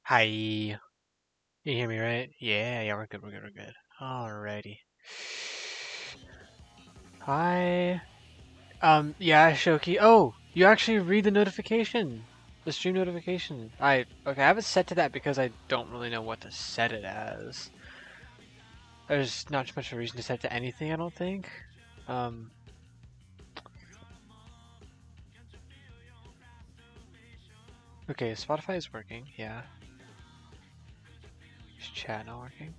Hi. You hear me right? Yeah, we're good. Alrighty. Hi. Yeah, Shoki. Oh, you actually read the notification. The stream notification. Okay, I have it set to that because I don't really know what to set it as. There's not much of a reason to set it to anything, I don't think. Okay, Spotify is working, yeah. Is chat not working?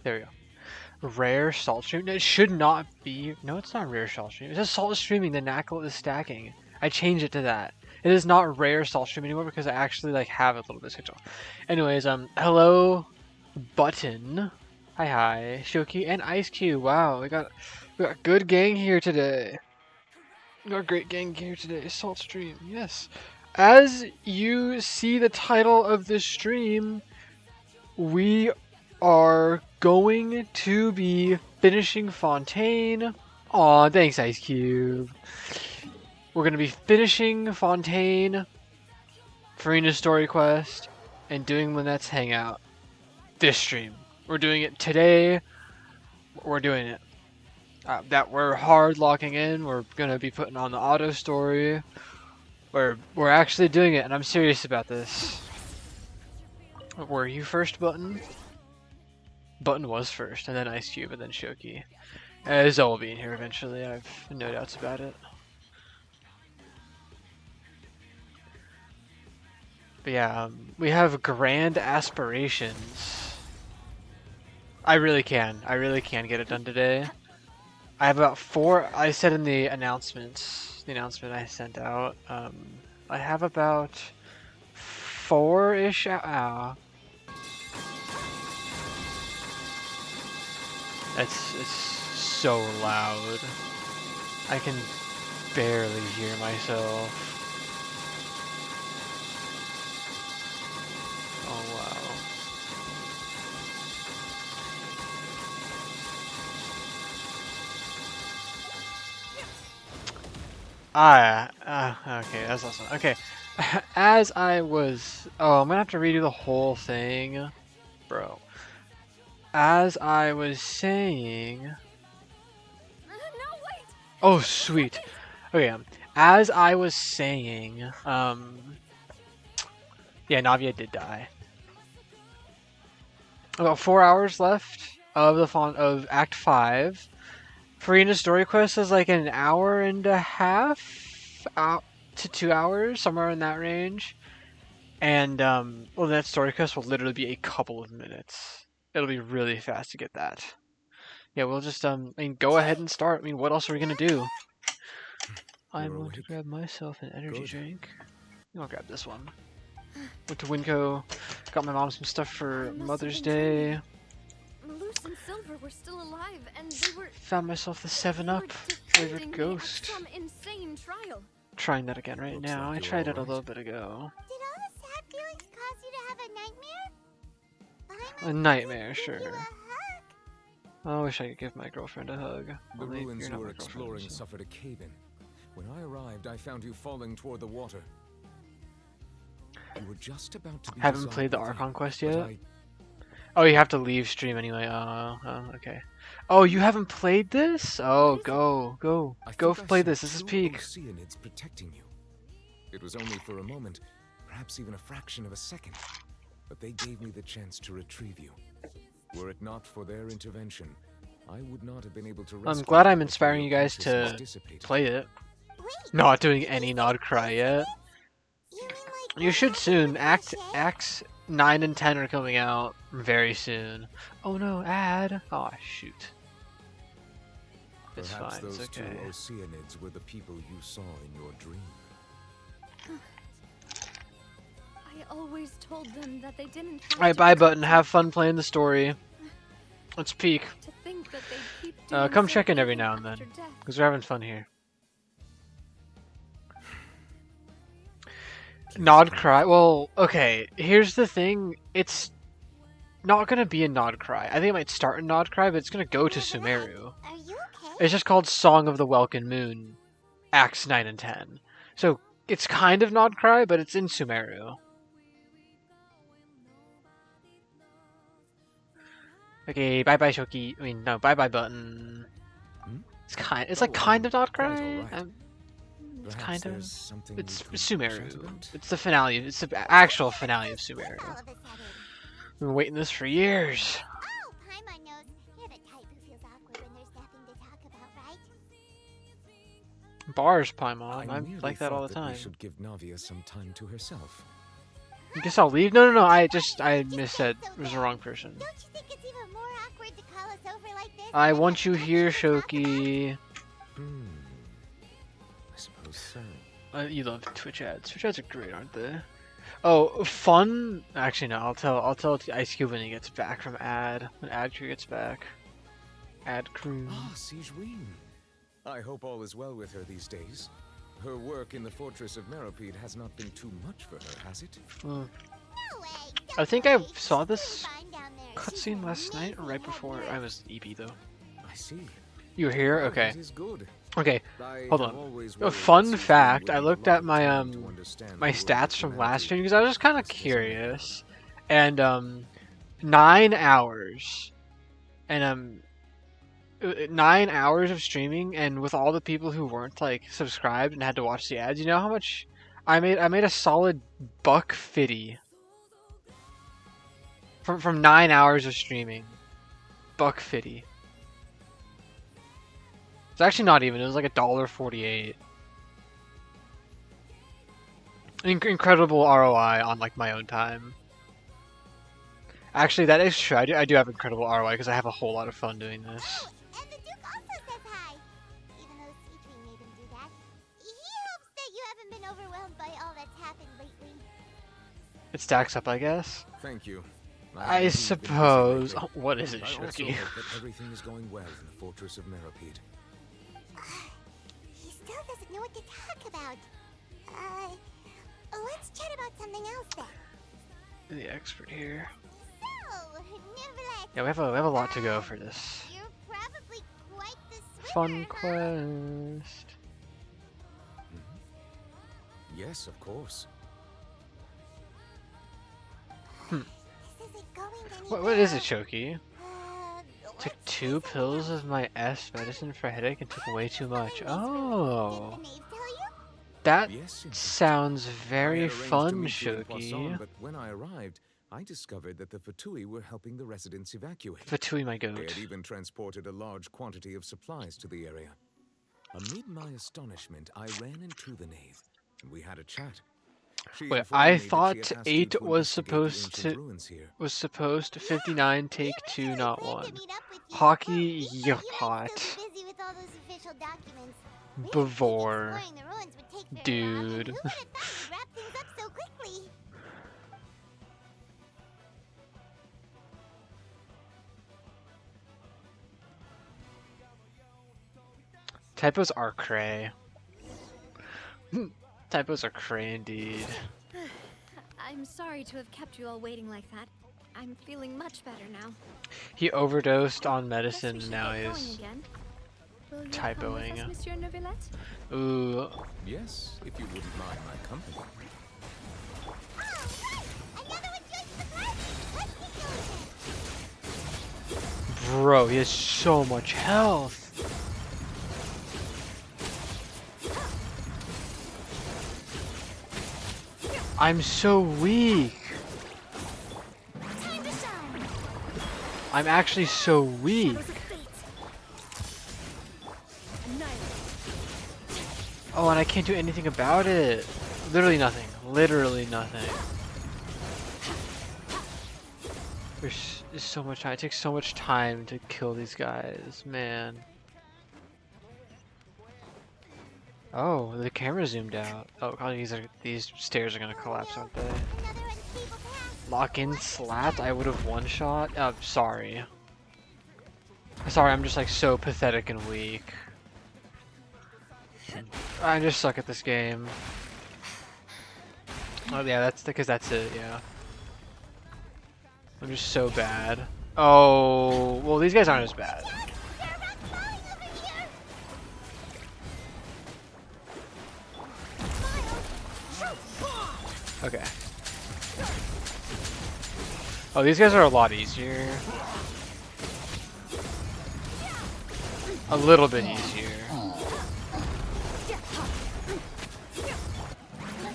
There we go. Rare salt stream? It should not be. No, it's not rare salt stream. It says salt streaming. The knuckle is stacking. I changed it to that. It is not rare salt stream anymore because I actually have a little bit of schedule. Anyways, hello, Button. Hi, Shoki and Ice Cube. Wow, we got good gang here today. We got great gang here today. Salt stream, yes. As you see the title of this stream, we are going to be finishing Fontaine. Aw, thanks, Ice Cube. We're going to be finishing Fontaine, Farina's Story Quest, and doing Lynette's Hangout this stream. We're doing it today. We're doing it. That we're hard locking in. We're going to be putting on the auto story. We're actually doing it, and I'm serious about this. Were you first, Button? Button was first, and then Ice Cube, and then Shoki. Zoe will be in here eventually, I have no doubts about it. But yeah, we have grand aspirations. I really can get it done today. I have about 4, I said in the announcement I sent out, I have about 4-ish hours. It's so loud. I can barely hear myself. Oh wow. Okay, that's awesome. Okay, as I was... Oh, I'm gonna have to redo the whole thing. Bro. As I was saying... No, wait. Oh, sweet. Okay, as I was saying, yeah, Navia did die. About 4 hours left of of Act 5. Farina's Story Quest is like an hour and a half out to 2 hours, somewhere in that range. And well, that story quest will literally be a couple of minutes. It'll be really fast to get that. Yeah, we'll just go ahead and start. I mean, what else are we gonna do? I'm going to grab myself an energy drink. I'll grab this one. Went to Winco, got my mom some stuff for Mother's Day. Luce and Silver were still alive, and they were... Found myself the 7-Up flavored ghost. Some insane trial. Trying that again right now. I tried it a little bit ago. Did all the sad feelings cause you to have a nightmare? A nightmare, sure. I wish I could give my girlfriend a hug. The ruins you were exploring suffered a cave-in. When I arrived, I found you falling toward the water. You were just about to be... Haven't played the Archon quest yet? Oh, you have to leave stream anyway. Okay. Oh, you haven't played this? Oh, go play this. This is peak. Protecting you. It was only for a moment, perhaps even a fraction of a second, but they gave me the chance to retrieve you. Were it not for their intervention, I would not have been able to rescue. I'm glad I'm inspiring you guys to play it. Not doing any Nod Cry yet. You should soon. Acts 9 and 10 are coming out very soon. Oh no, ad. Oh shoot. It's Perhaps fine, those it's okay. two Oceanids were the people you saw in your dream. I always told them that they didn't have Alright, bye Button. Have fun playing the story. Let's peek. to think that they'd keep doing Come so check in every even now and then. after death. Because we're having fun here. Nod Cry? Well, okay, here's the thing. It's not gonna be a Nod Cry. I think it might start in Nod Cry, but it's gonna go to Sumeru. Are you okay? It's just called Song of the Welkin Moon, Acts 9 and 10. So, It's kind of Nod Cry, but it's in Sumeru. Okay, bye bye Shoki. I mean, no, bye bye Button. Hmm? It's like kind of Nod Cry. Quite all right. It's Perhaps kind of. there's something It's we could chat Sumeru. about? It's the finale. It's the actual finale of Sumeru. All of a sudden. We've been waiting this for years. Oh, Paimon knows. You're the type who feels awkward when there's nothing to talk about, right? Bars, Paimon. I merely like that all thought the that time. We should give Navia some time to herself. I guess I'll leave. No. I missaid. It was the wrong person. Don't you think it's even more awkward to call us over like this? I when want you there's here, nothing to talk Shoki. I suppose so. You love Twitch ads. Twitch ads are great, aren't they? Oh, fun. Actually, no. I'll tell Ice Cube when he gets back from ad. When ad crew gets back. Ad crew. Ah, Sigewin. I hope all is well with her these days. Her work in the fortress of Meropide has not been too much for her, has it? Mm. No way. I think Don't I worry. saw She's this doing fine down there. She's cutscene last night, or amazing right at before work. I was EP though. I see. You were here? Okay. That is good. Okay. I Hold have on. always A worried fun that Sigewin fact, would I need looked a lot at of my time to understand my the world stats of from humanity. last stream because I was just kind of Just as curious, and 9 hours, and 9 hours of streaming, and with all the people who weren't like subscribed and had to watch the ads, you know how much I made? I made a solid $1.50 from 9 hours of streaming. $1.50. It's actually not even. It was like $1.48. Incredible ROI on like my own time. Actually, that is true. I do have incredible ROI because I have a whole lot of fun doing this. Oh, and the Duke also says hi. Even though Seadream made him do that. He hopes that you haven't been overwhelmed by all that's happened lately. It stacks up, I guess. Thank you. I have indeed been busy suppose. lately. Oh, what is it, I also Shoki? hope that everything is going well in the fortress of Meropide. He still doesn't know what to talk about. Let's chat about something else then. The expert here. So, Nimblet, Yeah, we have a lot to go for this. you're probably quite the Fun swimmer, huh? quest. Yes, of course. This isn't going What is it, anywhere. Shoki? Let's Took see 2 something pills else. of my S medicine for headache and took way too much. Did the Oh, knave tell you? that Yes, indeed. sounds I very had arranged to fun, meet you in Poisson, Shoki. but when I arrived, I discovered that the Fatui were helping the residents evacuate. Fatui, my They goat. had even transported a large quantity of supplies to the area. Amid my astonishment, I ran into the knave, and we had a chat. She Wait, informed I me that she thought had asked you 8 to was Oh, investigate the supposed ancient to ruins here. 59 take We 2, originally not planned 1. to meet up with you, Hockey, but we ya thought you might pot. still be busy with all those official documents. We didn't think Bevor. exploring the ruins would take very long, and Dude. who would have thought we'd wrap things up so quickly? Typos are cray. Typos are cray indeed. I'm sorry to have kept you all waiting like that. I'm feeling much better now. He overdosed on Guess medicine we and should now get going he's again. Will you come with typoing. us, Monsieur Neuvillette? Ooh. Yes, if you wouldn't mind my company. Oh, right! Another one joins the party! Let's get going then! Bro, he has so much health. I'm so weak. Time to shine! I'm actually so weak. Shadows of fate. Annihilate. Oh, and I can't do anything about it. Literally nothing. Literally nothing. There's so much time. It takes so much time to kill these guys, man. Oh, the camera zoomed out. Oh, God, these stairs are gonna collapse, aren't they? Another unstable path. Lock in slat. I would have one shot. Oh, sorry. Sorry, I'm just like so pathetic and weak. I just suck at this game. Oh yeah, that's because that's it. Yeah. I'm just so bad. Oh, well, these guys aren't as bad. They're about falling over here! Smile! Okay. Oh, these guys are a lot easier. A little bit easier.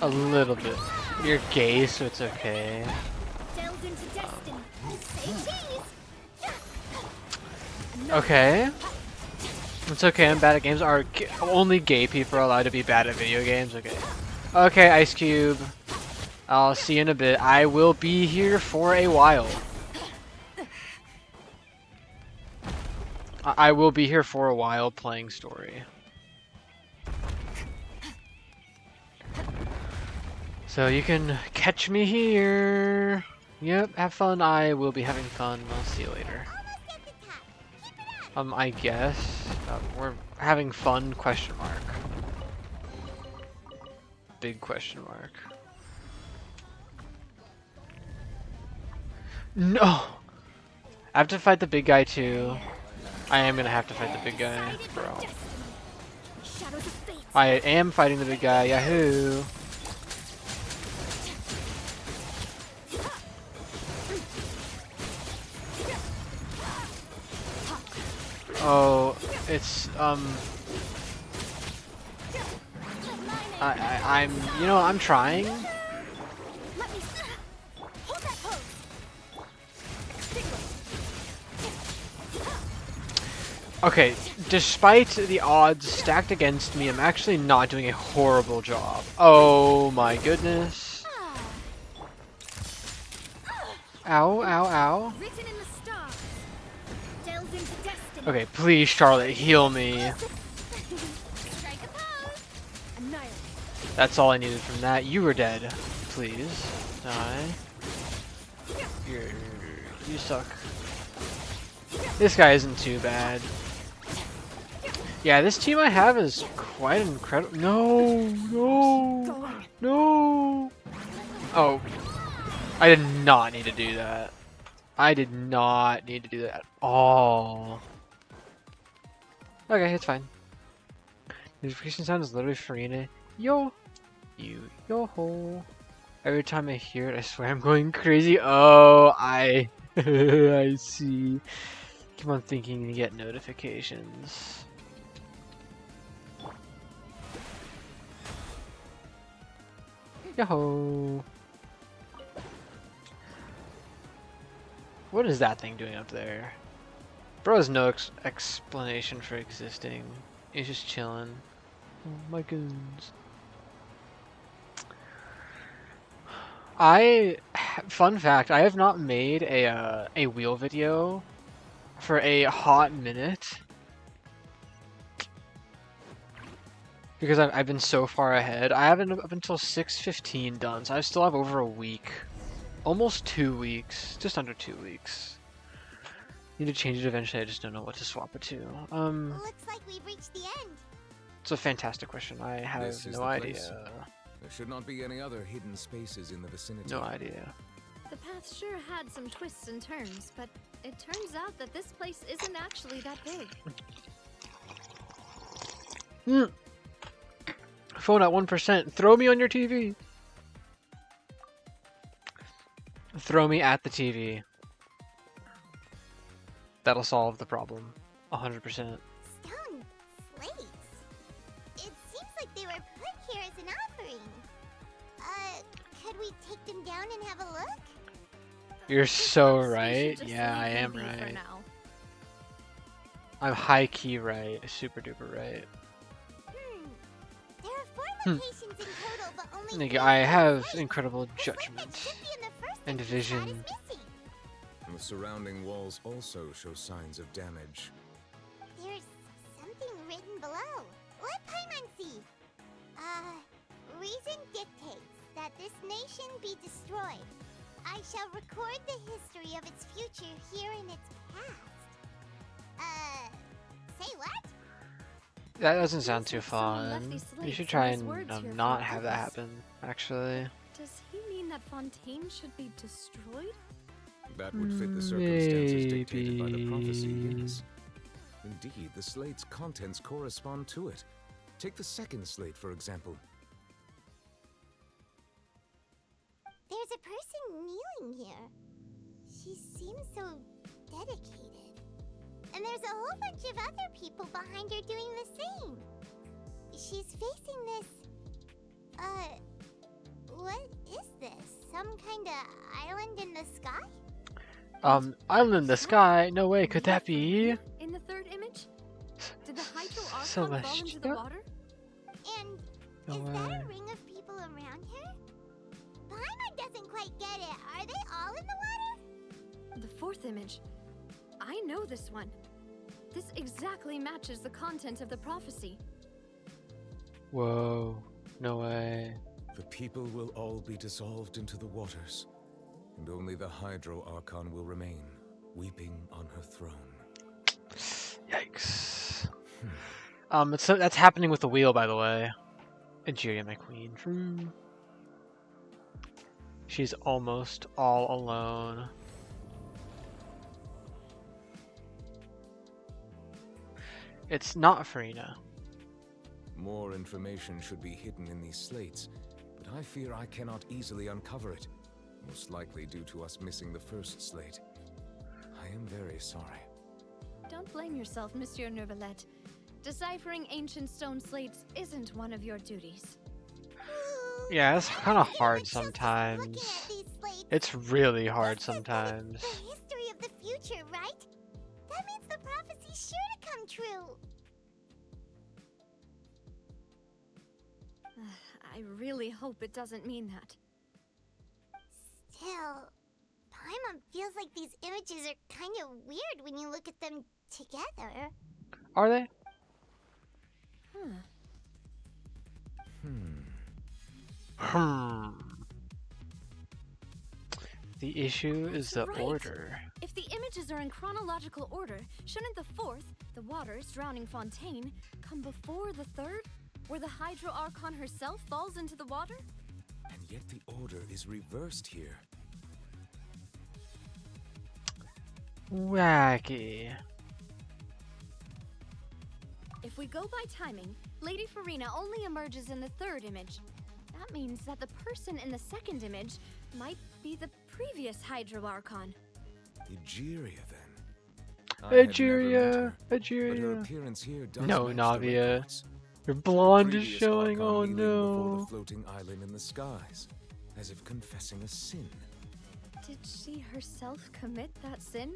A little bit. You're gay, so it's okay. Delved into destiny. Say cheese. Okay. It's okay, I'm bad at games. Are only gay people allowed to be bad at video games? Okay. Okay, Ice Cube. I'll see you in a bit. I will be here for a while. I will be here for a while playing story. So you can catch me here. Yep, have fun. I will be having fun. I'll see you later. I guess. We're having fun, question mark. Big question mark. No! I have to fight the big guy too. I am gonna have to fight the big guy, bro. I am fighting the big guy, yahoo! Oh, it's, I'm, you know, I'm trying. Okay, despite the odds stacked against me, I'm actually not doing a horrible job. Oh my goodness. Ow, ow, ow. Okay, please, Charlotte, heal me. That's all I needed from that. You were dead. Please, die. You suck. This guy isn't too bad. Yeah, this team I have is quite incredible. No, no, no. Oh, I did not need to do that. I did not need to do that at all. Okay, it's fine. Notification sound is literally Farina. Yo, yo ho. Every time I hear it, I swear I'm going crazy. Oh, I see. Keep on thinking to get notifications. Yo-ho! What is that thing doing up there? Bro has no explanation for existing. He's just chilling. Oh my goodness. Fun fact, I have not made a wheel video for a hot minute. Because I've been so far ahead. I haven't up until 6:15 done, so I still have over a week. Almost 2 weeks. Just under 2 weeks. Need to change it eventually, I just don't know what to swap it to. Looks like we've reached the end. It's a fantastic question. I have no idea. There should not be any other hidden spaces in the vicinity. No idea. The path sure had some twists and turns, but it turns out that this place isn't actually that big. Phone at 1%. Throw me on your TV. Throw me at the TV. That'll solve the problem. 100%. Stone slates. It seems like they were put here as an offering. Could we take them down and have a look? You're so right. Yeah, I am For right. now. I'm high key right. Super duper right. There are 4 locations in total, but only Nigga, 3 I are have right. incredible The slip that judgment should be in the first and location is vision. missing. The surrounding walls also show signs of damage. There's something written below. Let Paimon see. Reason dictates that this nation be destroyed. I shall record the history of its future here in its past. Say what? That doesn't sound too Looks like someone left fun. these You slates should and try those and words here for not a have that purpose. happen, actually. Does he mean that Fontaine should be destroyed? That would fit the circumstances dictated by the Maybe. prophecy, yes. Indeed, the slate's contents correspond to it. Take the second slate, for example. behind her doing the same. She's facing this... what is this? Some kind of island in the sky? Island in the sky? No way, could that be? In the third image? Did the Hydro So Archon much fall into the stuff. water? And No is that way. a ring of people around her? Paimon doesn't quite get it. Are they all in the water? The fourth image. I know this one. This exactly matches the content of the prophecy. Whoa, no way. The people will all be dissolved into the waters, and only the Hydro Archon will remain, weeping on her throne. Yikes. So that's happening with the wheel, by the way. Egeria, my queen. She's almost all alone. It's not Farina. More information should be hidden in these slates, but I fear I cannot easily uncover it, most likely due to us missing the first slate. I am very sorry. Don't blame yourself, Monsieur Neuvillette. Deciphering ancient stone slates isn't one of your duties. Yeah, it's kind of hard She'll just looking sometimes. at these slates. It's really hard This says that sometimes. it's the history of the future, right? That means the prophecy's sure to come true. I really hope it doesn't mean that. Still, Paimon feels like these images are kind of weird when you look at them together. Are they? Huh. The issue is the That's right. order. If the images are in chronological order, shouldn't the fourth, the waters drowning Fontaine, come before the third, where the Hydro Archon herself falls into the water? And yet the order is reversed here. Wacky. If we go by timing, Lady Farina only emerges in the third image. That means that the person in the second image might be the previous Hydro Archon. Egeria, then. I had never met Egeria, her, but her Egeria. appearance here does No, match the Navia. reports. Your blonde is Previous showing, Archon oh kneeling before no. the floating island in the skies, as if confessing a sin. Did she herself commit that sin?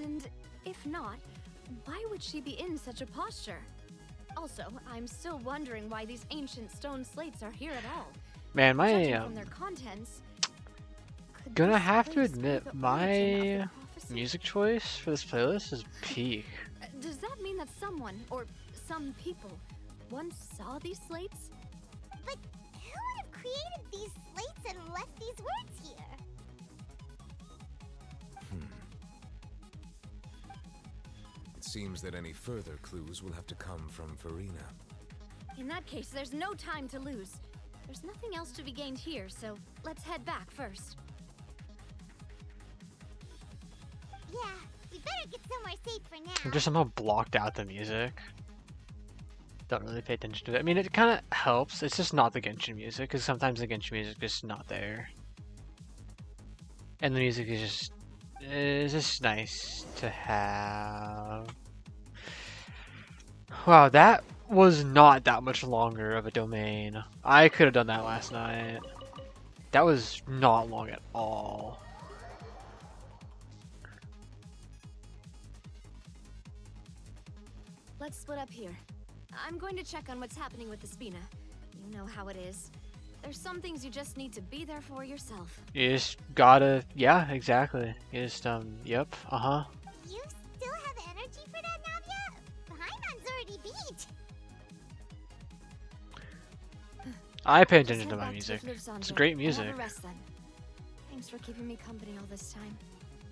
And if not, why would she be in such a posture? Also, I'm still wondering why these ancient stone slates are here at all. Man, Judging my from their contents, could gonna this have to place be admit, the origin of my the prophecy? music choice for this playlist is peak. Does that mean that someone, or some people, once saw these slates? But who would have created these slates and left these words here? It seems that any further clues will have to come from Farina. In that case, there's no time to lose. There's nothing else to be gained here, so let's head back first. Yeah, we better get somewhere safe for I now. just somehow blocked out the music. Don't really pay attention to it. I mean, it kind of helps. It's just not the Genshin music, because sometimes the Genshin music is just not there. And the music is just nice to have. Wow, that was not that much longer of a domain. I could have done that last night. That was not long at all. Let's split up here. I'm going to check on what's happening with the Spina. You know how it is. There's some things you just need to be there for yourself. You just gotta, yeah, exactly. You just, yep, You still have energy for that, Navia? Paimon's already beat. I pay Just attention to head my back music. the Fleur Centre It's great and music. have a rest then. Thanks for keeping me company all this time.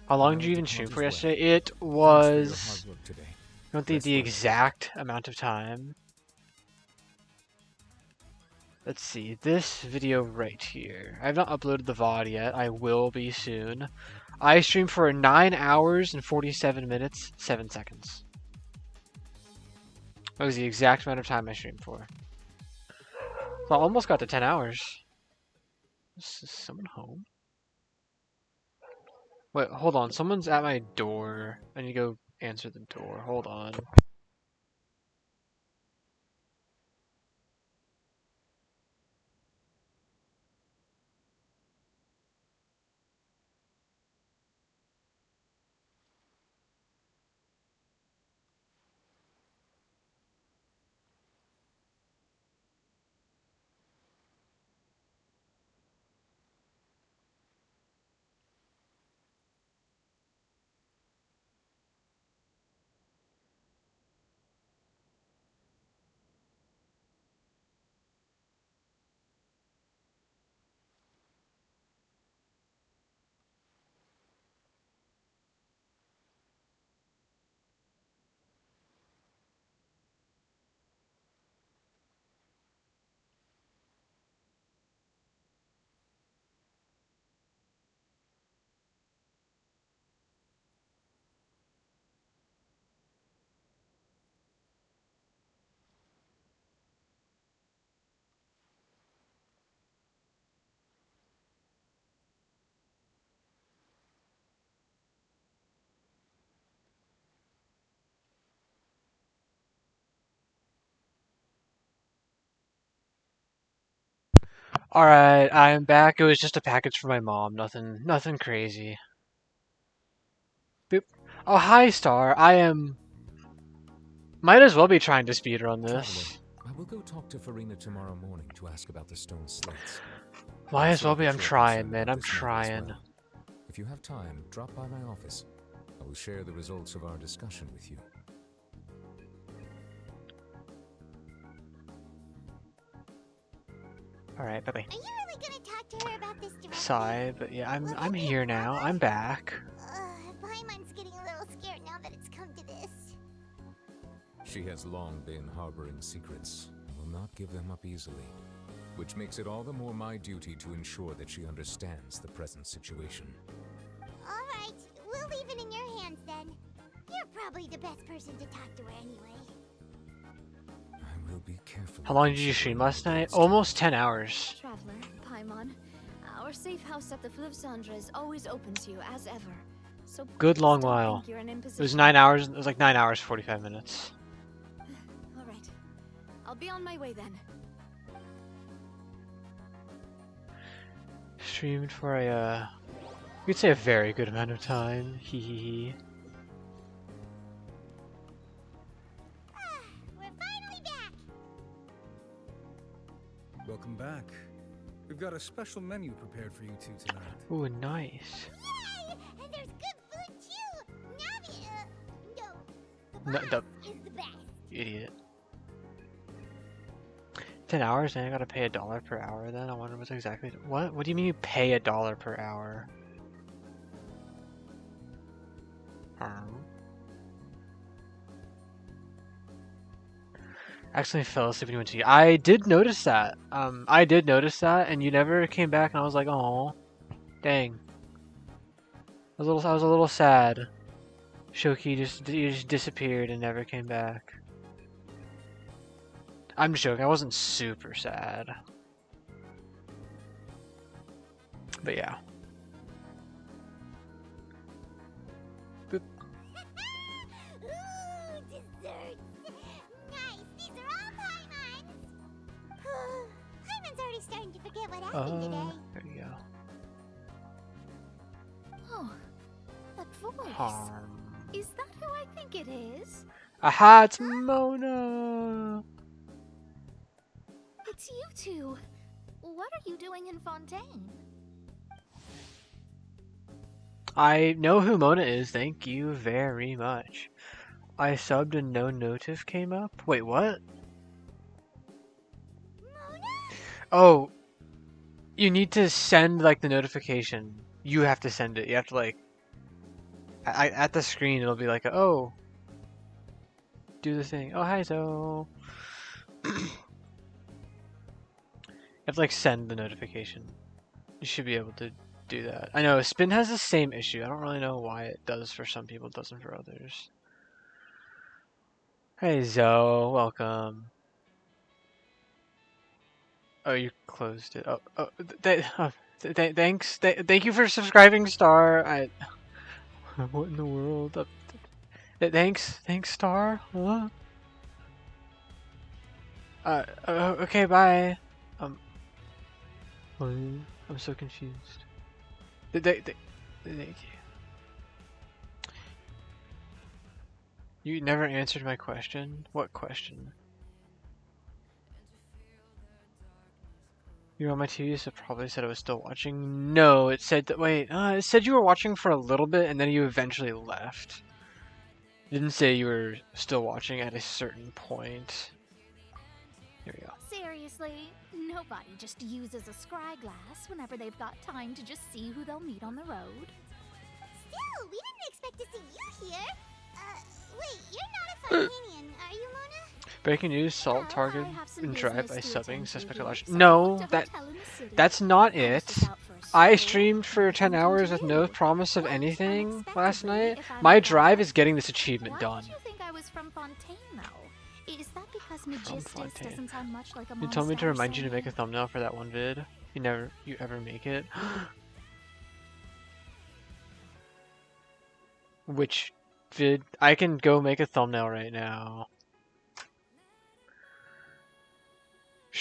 How long did you even stream for yesterday? It was, Hard work today. I don't think the exact amount of time. Let's see, this video right here. I have not uploaded the VOD yet. I will be soon. I streamed for 9 hours and 47 minutes, 7 seconds. That was the exact amount of time I streamed for. So I almost got to 10 hours. Is someone home? Wait, hold on. Someone's at my door. I need to go answer the door. Hold on. Alright, I'm back. It was just a package for my mom. Nothing crazy. Boop. Oh, hi, Star. Might as well be trying to speedrun Traveler, this. I will go talk to Farina tomorrow morning to ask about the stone slates. Might I'm as sure well be. that I'm you're trying, concerned man. about I'm this matter as trying. well. If you have time, drop by my office. I will share the results of our discussion with you. Alright, bye-bye. Are you really gonna talk to her about this directly? Sigh, but yeah, Will there I'm be a here now. problem? I'm back. Paimon's getting a little scared now that it's come to this. She has long been harboring secrets and will not give them up easily, which makes it all the more my duty to ensure that she understands the present situation. Alright, we'll leave it in your hands then. You're probably the best person to talk to her anyway. I will be careful. How long did you stream last night? Almost 10 hours. Traveler, Paimon, our safe house at the Fleuve Cendre is always open to you as ever. So Good please long don't while. think you're in It was imposition. 9 hours. It was like 9 hours, 45 minutes. All right, I'll be on my way then. Streamed for a, you could say a very good amount of time. Hee hee hee. We're finally back! Welcome back. We've got a special menu prepared for you two tonight. Ooh, nice. Yay! And there's good food too! Navi, no. No, The the boss is the best. idiot. 10 hours and I gotta pay $1 per hour then? I wonder what's exactly. What? What do you mean you pay $1 per hour? Accidentally fell asleep when you went to. I did notice that. I did notice that, and you never came back, and I was like, oh, dang. I was a little sad. Shoki you just disappeared and never came back. I'm just joking. I wasn't super sad. But yeah. Ooh, desserts! Nice, these are all Paimon's! Paimon's already starting to forget what happened today. There you go. Oh, that voice. Harm. Is that who I think it is? Aha, it's Mona! It's you two. What are you doing in Fontaine? I know who Mona is, thank you very much. I subbed and no notif came up? Wait, what? Oh, you need to send like the notification. You have to send it. You have to like, at the screen it'll be like, oh, do the thing. Oh, hi, Zo. You have to like send the notification. You should be able to do that. I know Spin has the same issue. I don't really know why it does for some people, it doesn't for others. Hey Zo, welcome. Oh, you closed it. Thanks. Thank you for subscribing, Star. What in the world? Thanks, Star. Huh? Okay, bye. I'm so confused. Thank you. You never answered my question. What question? You were on my TV, so it probably said I was still watching. No, it said that. Wait, it said you were watching for a little bit, and then you eventually left. It didn't say you were still watching at a certain point. Here we go. Seriously, nobody just uses a scry glass whenever they've got time to just see who they'll meet on the road. Still, we didn't expect to see you here. Wait, you're not a Fontanian, are you, Mona? Breaking news: Salt Well, target I have some and drive by business to subbing. attend to Suspect here, large. so I No, booked a that hotel in the city. that's not I was it. just out for a I stroll, streamed for 10 bumped hours into with no you. promise of Quite anything last unexpectedly, night. if I'm My correct. drive is getting this achievement Why done. did you think I was from Fontaine, though? Is that because Magistus Fontaine. doesn't sound much like a You told me to monster remind you to make a saying? thumbnail for that one vid. You ever make it. Which vid? I can go make a thumbnail right now.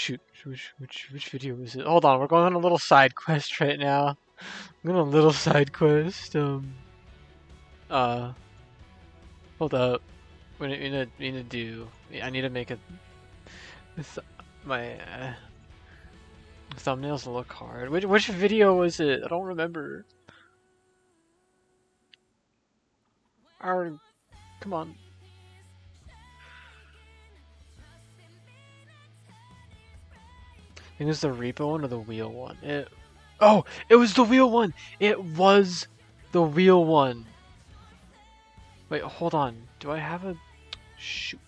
shoot, which video is it? Hold on, we're going on a little side quest right now. I'm on a little side quest. Hold up. We need to do. I need to make a. My thumbnails look hard. Which video was it? I don't remember. Come on. I think it was the repo one or the wheel one. Oh, it was the wheel one. It was the wheel one. Wait, hold on. Do I have a shoot?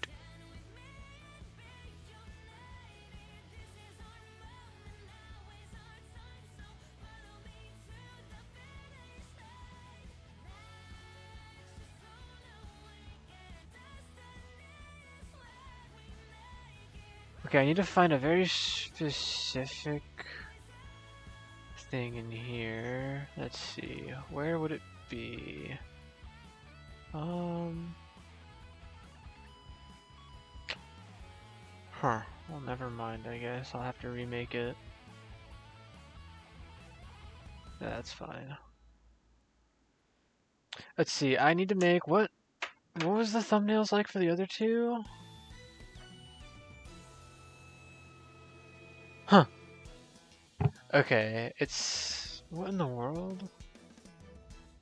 Okay, I need to find a very specific thing in here. Let's see. Where would it be? Huh. Well, never mind, I guess. I'll have to remake it. Yeah, that's fine. Let's see. I need to make what was the thumbnails like for the other two? Huh. Okay, it's... What in the world?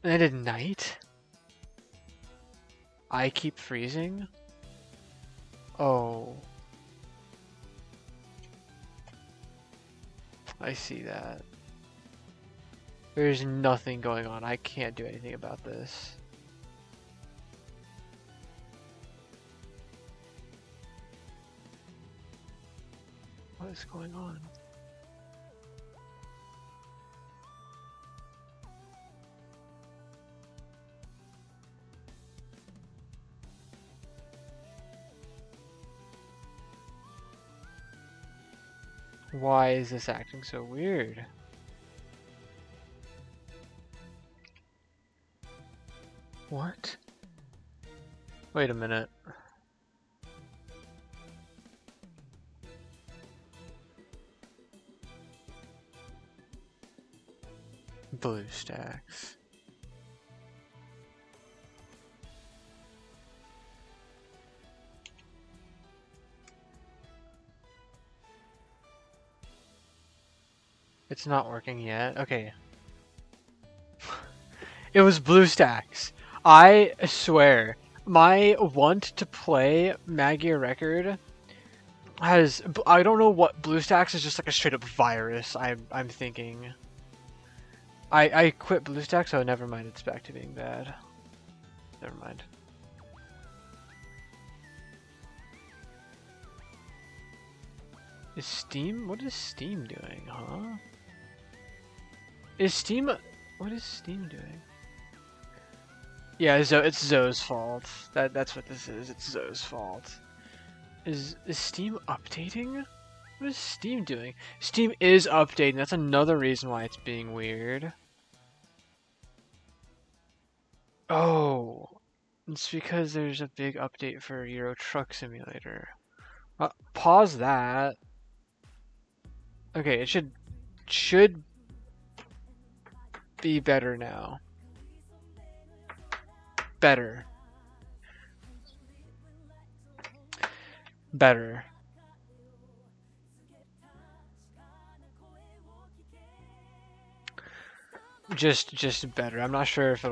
And I did night? I keep freezing? Oh. I see that. There's nothing going on. I can't do anything about this. What is going on? Why is this acting so weird? What? Wait a minute. Blue stacks. It's not working yet. Okay. It was blue stacks. I swear, my want to play Magier Record has... I don't know what BlueStacks is, just like a straight up virus, I'm thinking. I quit BlueStacks, so never mind, it's back to being bad. Never mind. Is Steam... What is Steam doing, huh? Is Steam... What is Steam doing? Yeah, it's Zoe's fault. That's what this is. It's Zoe's fault. Is Steam updating? What is Steam doing? Steam is updating. That's another reason why it's being weird. Oh, it's because there's a big update for Euro Truck Simulator. Pause that. Okay, it should be better now. Better. Just better. I'm not sure if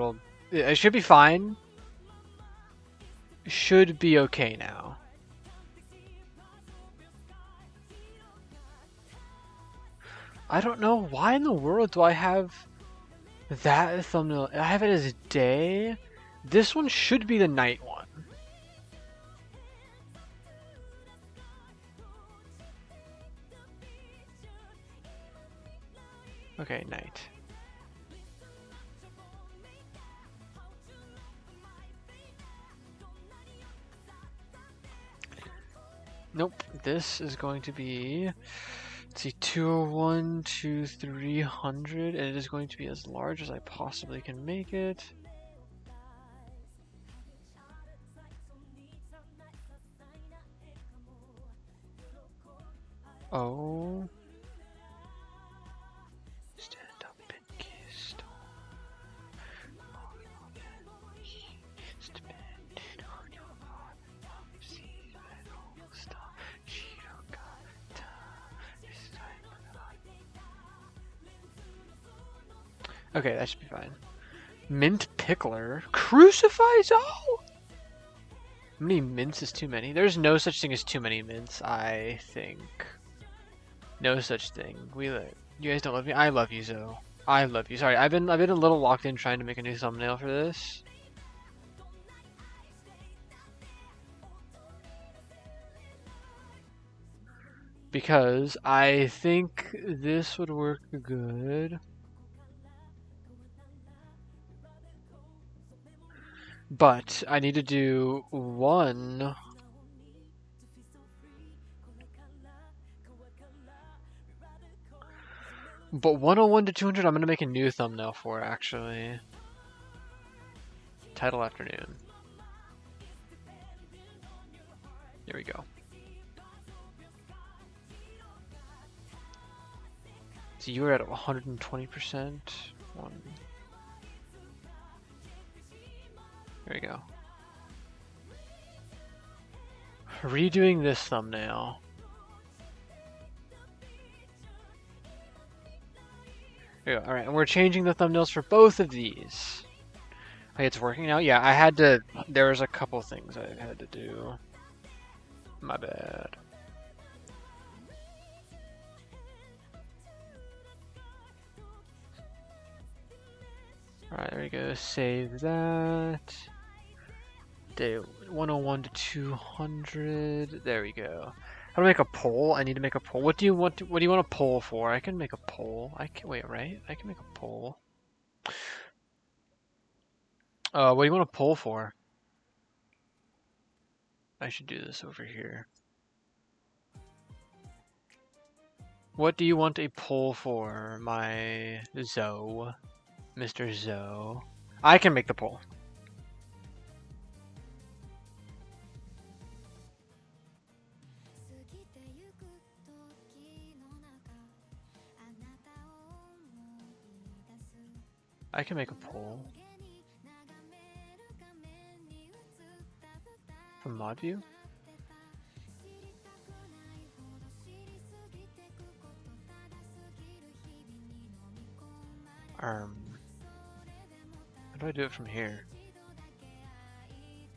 it should be fine. Should be okay now. I don't know why in the world do I have that thumbnail. I have it as day. This one should be the night one. Okay, night. Nope, this is going to be, let's see, 201 to 300, and it is going to be as large as I possibly can make it. Oh. Stand up and kiss. Okay, that should be fine. Mint pickler? Crucifies all? How many mints is too many? There's no such thing as too many mints, I think. No such thing. You guys don't love me? I love you, Zoe. I love you. Sorry, I've been a little locked in trying to make a new thumbnail for this. Because I think this would work good. But I need to do one. But 101 to 200, I'm going to make a new thumbnail for, actually. Title afternoon. There we go. So you were at 120%. There we go. Redoing this thumbnail. There we go. Alright, and we're changing the thumbnails for both of these. Okay, it's working now? Yeah, I had to... There was a couple things I had to do. My bad. Alright, there we go. Save that. Day 101 to 200. There we go. How do I make a poll? I need to make a poll. What do you want to poll for? I can make a poll. I can wait, right? I can make a poll. What do you want to poll for? I should do this over here. What do you want a poll for, my Zoe? Mr. Zoe. I can make the poll. I can make a poll. From mod view? How do I do it from here?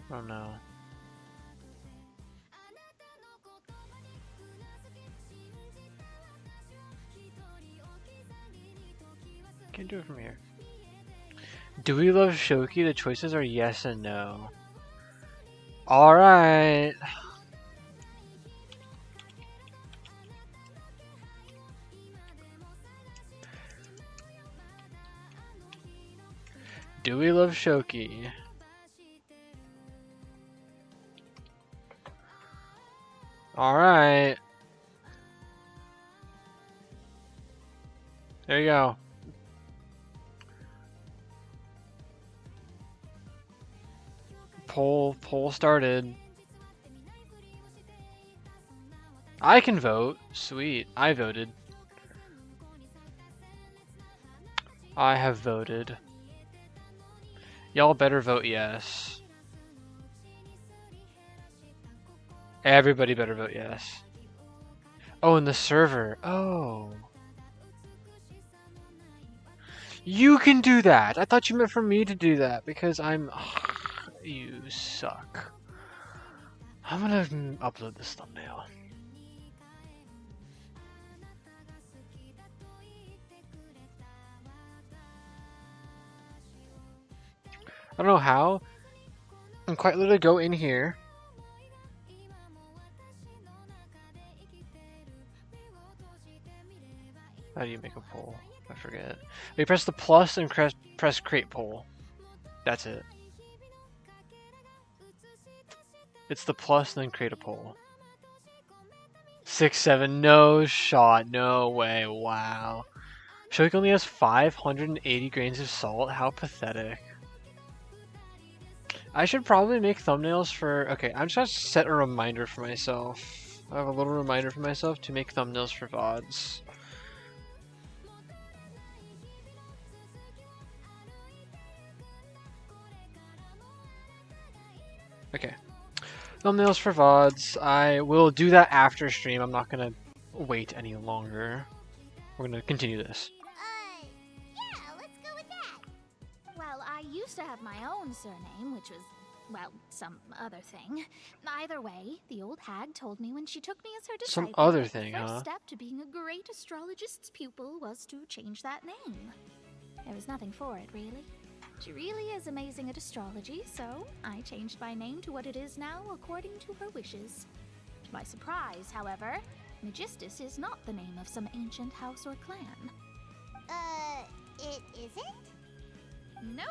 I don't know. Can't do it from here. Do we love Shoki? The choices are yes and no. Alright. Do we love Shoki? Alright. There you go. Poll started. I can vote. Sweet. I voted. I have voted. Y'all better vote yes. Everybody better vote yes. Oh, in the server. Oh. You can do that. I thought you meant for me to do that because I'm... You suck. I'm gonna upload this thumbnail. I don't know how. I'm quite literally go in here. How do you make a poll? I forget. You press the plus and press create poll. That's it. It's the plus and then create a poll. 6, 7, no shot, no way, wow. Shoki only has 580 grains of salt, how pathetic. I should probably make thumbnails for, okay, I'm just gonna set a reminder for myself. I have a little reminder for myself to make thumbnails for VODs. Okay. Thumbnails for VODs. I will do that after stream. I'm not gonna wait any longer. We're gonna continue this. Yeah, let's go with that. Well, I used to have my own surname, which was, well, some other thing. Either way, the old hag told me when she took me as her disciple Some other that thing, the first huh? step to being a great astrologist's pupil was to change that name. There was nothing for it, really. She really is amazing at astrology, so I changed my name to what it is now according to her wishes. To my surprise, however, Magistus is not the name of some ancient house or clan. It isn't? Nope.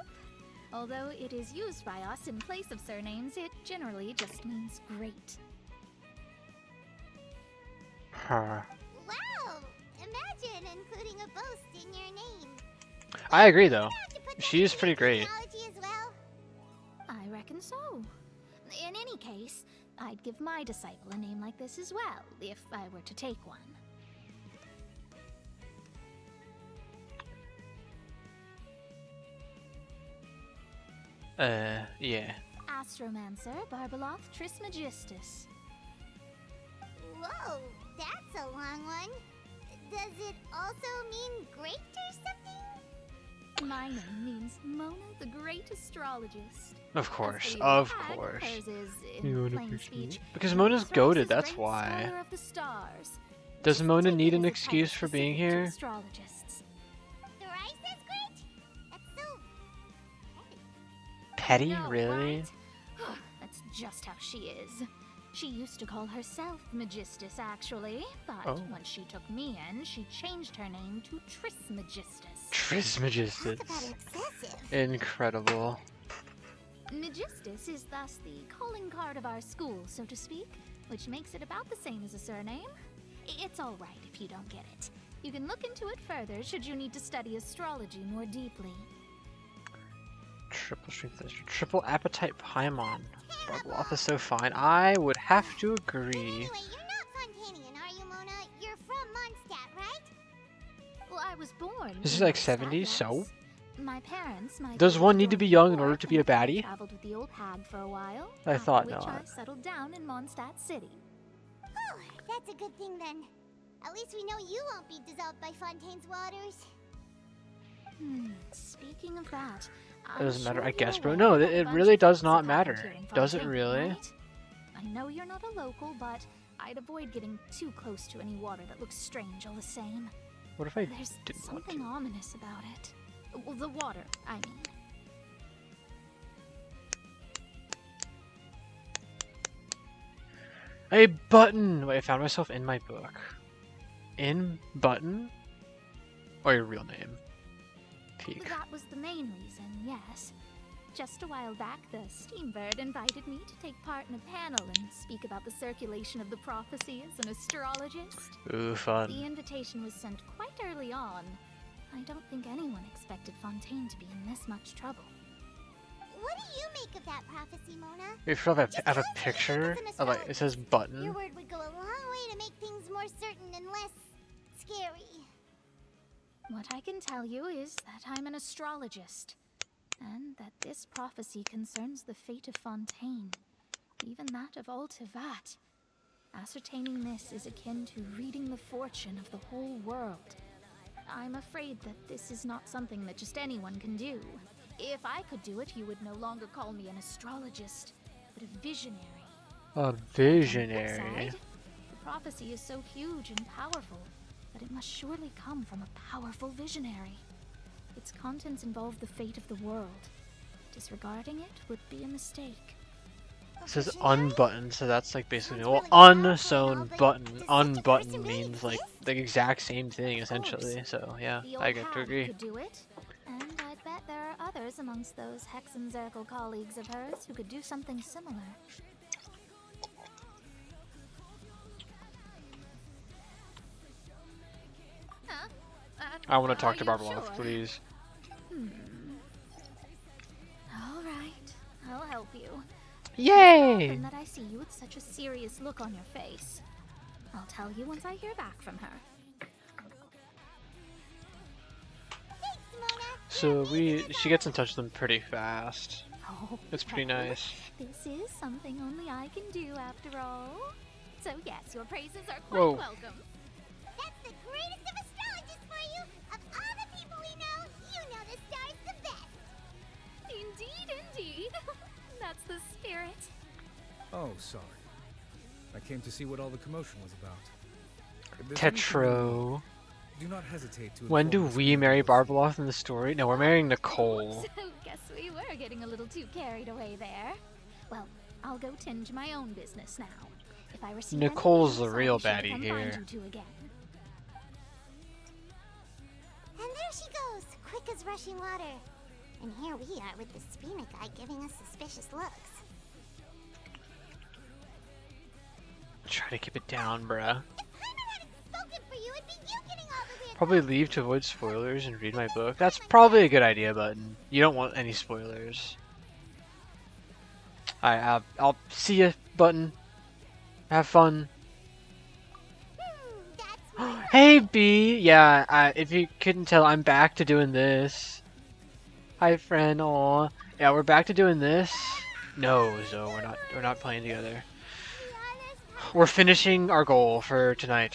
Although it is used by us in place of surnames, it generally just means great. Huh. Wow! Imagine including a boast in your name. I agree though. Have to put that She's in pretty your great. genealogy as well. I reckon so. In any case, I'd give my disciple a name like this as well, if I were to take one. Yeah. Astromancer Barbeloth Trismegistus. Whoa, that's a long one. Does it also mean great or something? My name means Mona the Great Astrologist. Of course, As for the of hag, course. hers is, You in wanna plain push speech, me? Because Mona's goated, that's Great why. Scholar of the Stars. Does Just Mona take need it an as a excuse title for being specific to here? Astrologists. Thrice as great? That's so Petty, No, really? right? That's just how she is. She used to call herself Magistus, actually, but Oh. once she took me in, she changed her name to Trismegistus. talk about Trismegistus. excessive. Incredible. Magistus is thus the calling card of our school, so to speak, which makes it about the same as a surname. It's all right if you don't get it. You can look into it further should you need to study astrology more deeply. Triple strength, triple appetite Paimon. Barbeloth is so fine. I would have to agree. Anyway, you're not Fontanian, are you, Mona? You're from Mondstadt, right? Well, I was born. This is in like Mondstadt, 70s, yes. so? My parents might Does one need to be young in order north to be a and I baddie? traveled with the old hag for a while. I after thought which not. I settled down in Mondstadt City. Oh, that's a good thing then. At least we know you won't be dissolved by Fontaine's waters. Speaking of that, It doesn't matter, I you're guess, bro. aware No, of a it bunch really of does things not that matter. happened here in Does it Fontaine, really? right? I know you're not a local, but I'd avoid getting too close to any water that looks strange all the same. What if I There's didn't want something to? ominous about it. Well, the water, I mean. A button! Wait, I found myself in my book. In button? Or your real name? Peak. That was the main reason, yes. Just a while back, the Steambird invited me to take part in a panel and speak about the circulation of the prophecy as an astrologist. Ooh, The fun. invitation was sent quite early on. I don't think anyone expected Fontaine to be in this much trouble. What do you make of that prophecy, Mona? Wait, for I have a picture of like, it says Your button. word would go a long way to make things more certain and less scary. What I can tell you is that I'm an astrologist, and that this prophecy concerns the fate of Fontaine, even that of Altivat. Ascertaining this is akin to reading the fortune of the whole world. I'm afraid that this is not something that just anyone can do. If I could do it, you would no longer call me an astrologist, but a visionary. A On the flip visionary. side, the prophecy is so huge and powerful that it must surely come from a powerful visionary. Its contents involve the fate of the world. Disregarding it would be a mistake. It says unbutton, so that's like basically Sounds well, really powerful and all, unsewn but button. does such a Unbutton person really means like exist? the exact same thing Of course. essentially. So yeah, The I old get to hag agree. could do it, and I'd bet there are others amongst those Hexenzirkel colleagues of hers who could do something similar. Huh? I want to talk to Are you Barbeloth, sure? please. All right, I'll help you. Yay! And that I see you with such a serious look on your face. I'll tell you once I hear back from her. Thanks, Mona. So she gets in touch with them pretty fast. Oh, It's pretty well, nice. This is something only I can do after all. So yes, your praises are quite Whoa. welcome. That's the greatest of astrologists for you. Of all the people we know, you know the stars the best. Indeed, indeed. That's the spirit. Oh, sorry. I came to see what all the commotion was about. If there's anything you Tetro. need, do not hesitate to When do inform us we when marry you go see- Barbeloth in the story? No, we're marrying Nicole. So guess we were getting a little too carried away there. Well, I'll go tend to my own business now. If I receive Nicole's any the real news, I'll be sure to baddie come here. find you two again. And there she goes, quick as rushing water. And here we are with the Spina guy giving us suspicious looks. Try to keep it down, bruh. If Paimon hadn't spoken for you, it'd be you getting all the weird. Probably leave to avoid spoilers and read my book. That's probably a good idea, Button. You don't want any spoilers. Alright, I'll see you, Button. Have fun. That's my Hey, B! Yeah, if you couldn't tell, I'm back to doing this. Hi, friend. Aw. Yeah, we're back to doing this. No, Zoe, we're not playing together. We're finishing our goal for tonight.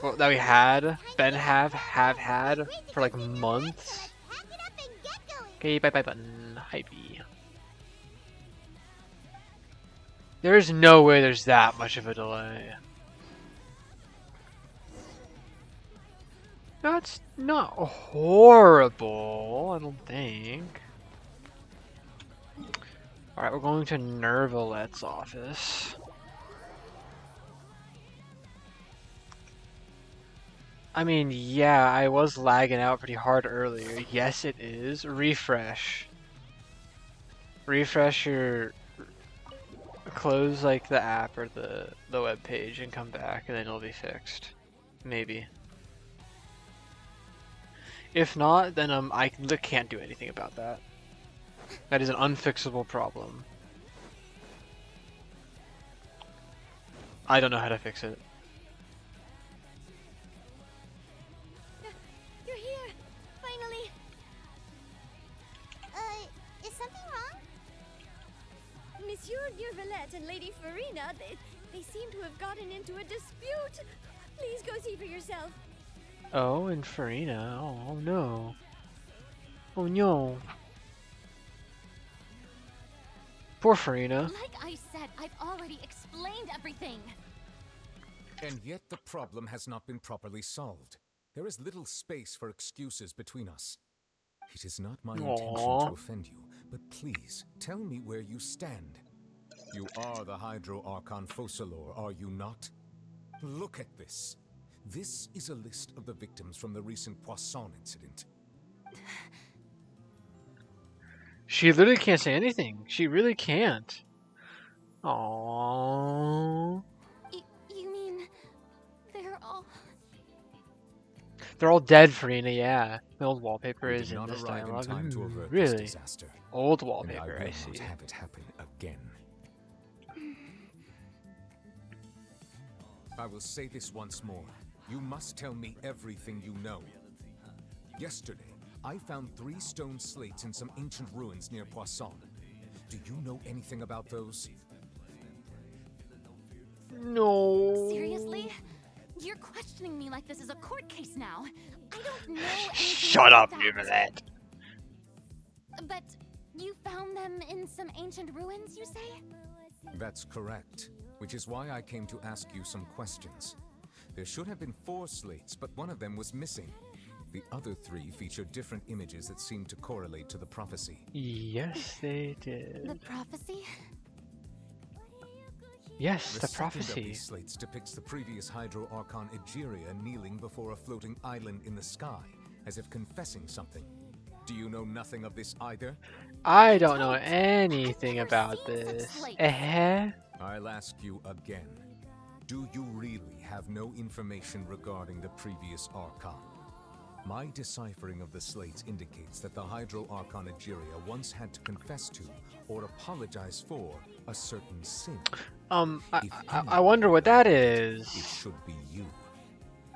Well, that we had, have had for like months. pack it up and get going. Okay, bye Button. Hi, B. There's no way there's that much of a delay. That's not horrible, I don't think. Alright, we're going to Nervalet's office. I mean, yeah, I was lagging out pretty hard earlier. Yes, it is. Refresh. Refresh your... Close, like, the app or the web page and come back, and then it'll be fixed. Maybe. If not, then I can't do anything about that. That is an unfixable problem. I don't know how to fix it. You're here, finally. Is something wrong? Monsieur Nervalet and Lady Farina, they seem to have gotten into a dispute. Please go see for yourself. Oh, and Farina. Oh no. Oh no. Poor Farina. Like I said, I've already explained everything. And yet the problem has not been properly solved. There is little space for excuses between us. It is not my intention Aww. to offend you, but please, tell me where you stand. You are the Hydro Archon Focalor, are you not? Look at this. This is a list of the victims from the recent Poisson incident. She literally can't say anything. She really can't. Aww. You mean they're all... They're all dead, Farina, yeah. The old wallpaper We is did in not this arrive dialogue. in time to avert this Really? disaster. Old And I wallpaper, will I not see. have it happen again. I will say this once more. You must tell me everything you know. Yesterday, I found 3 stone slates in some ancient ruins near Poisson. Do you know anything about those? No. Seriously? You're questioning me like this is a court case now. I don't know anything Shut up, about that. Nervalet. But you found them in some ancient ruins, you say? That's correct, which is why I came to ask you some questions. There should have been 4 slates, but one of them was missing. The other 3 feature different images that seem to correlate to the prophecy. Yes, they The did. prophecy? Yes, The the second of prophecy. these slates depicts the previous Hydro Archon Egeria kneeling before a floating island in the sky, as if confessing something. Do you know nothing of this either? I don't know I've anything never about seen such this. slates. I'll ask you again. Do you really have no information regarding the previous Archon? My deciphering of the slates indicates that the Hydro Archon Egeria once had to confess to, or apologize for, a certain sin. I wonder what that is. It should be you.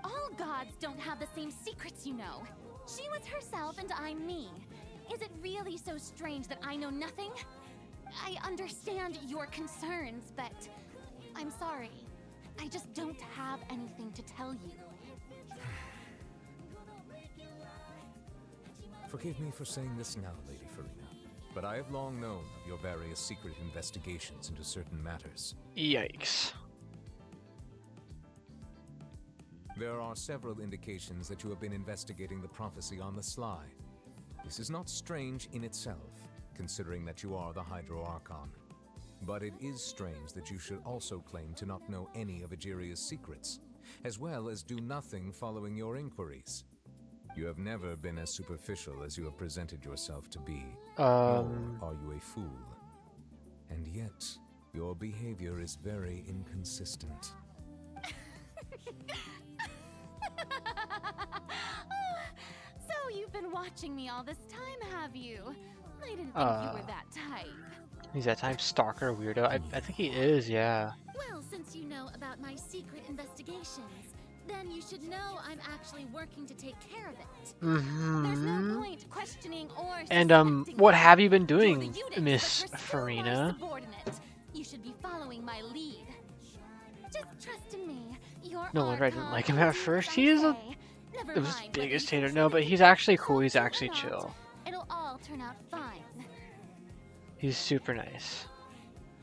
All gods don't have the same secrets, you know. She was herself and I'm me. Is it really so strange that I know nothing? I understand your concerns, but I'm sorry. I just don't have anything to tell you. Forgive me for saying this now, Lady Farina, but I have long known of your various secret investigations into certain matters. Yikes. There are several indications that you have been investigating the prophecy on the sly. This is not strange in itself, considering that you are the Hydro Archon. But it is strange that you should also claim to not know any of Egeria's secrets, as well as do nothing following your inquiries. You have never been as superficial as you have presented yourself to be. Nor are you a fool. And yet, your behavior is very inconsistent. So you've been watching me all this time, have you? I didn't think you were that type. He's that type stalker weirdo. I think he is, yeah. Well, since you know about my secret investigations, then you should know I'm actually working to take care of it. There's no point questioning or And suspecting what me. have you been You're doing, the unit, Miss but you're still my Farina? subordinate. You should be following my lead. Just trust in me. You're No wonder I didn't Archon like him will at do first. as He I is a say. Never it was mind biggest what you hater. No, but say. he's actually cool. He's So actually or not, chill. It'll all turn out fine. He's super nice.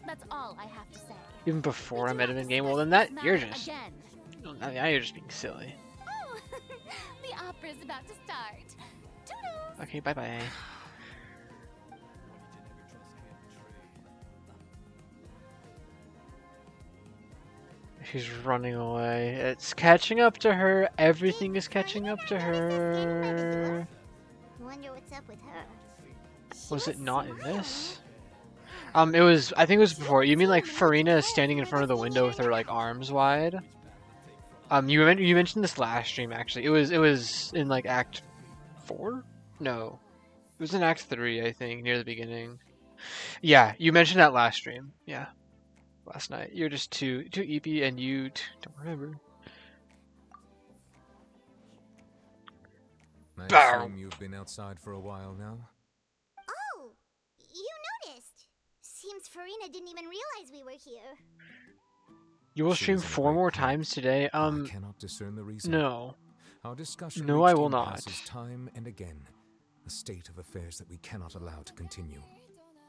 That's all I have to say. Even before I We do met him not in game, well discuss then this you're matter just again. now you're just being silly. Oh, the opera's about to start. Toodles! Okay, bye bye. She's running away. It's catching up to her. Everything is catching up to her. Wonder what's up with her. Was it not in this? It was. I think it was before. You mean like Farina is standing in front of the window with her like arms wide? You mentioned this last stream actually. It was in like Act 4? No, it was in Act 3 I think, near the beginning. Yeah, you mentioned that last stream. Yeah, last night. You're just too eepy and you don't remember. I Bow. assume you've been outside for a while now? Oh, you noticed. Seems Farina didn't even realize we were here. You will She stream was in a 4 great more pain. times today. I cannot discern the reason. No. Our discussion No, I reached will in not. passes time and again, a state of affairs that we cannot allow to continue.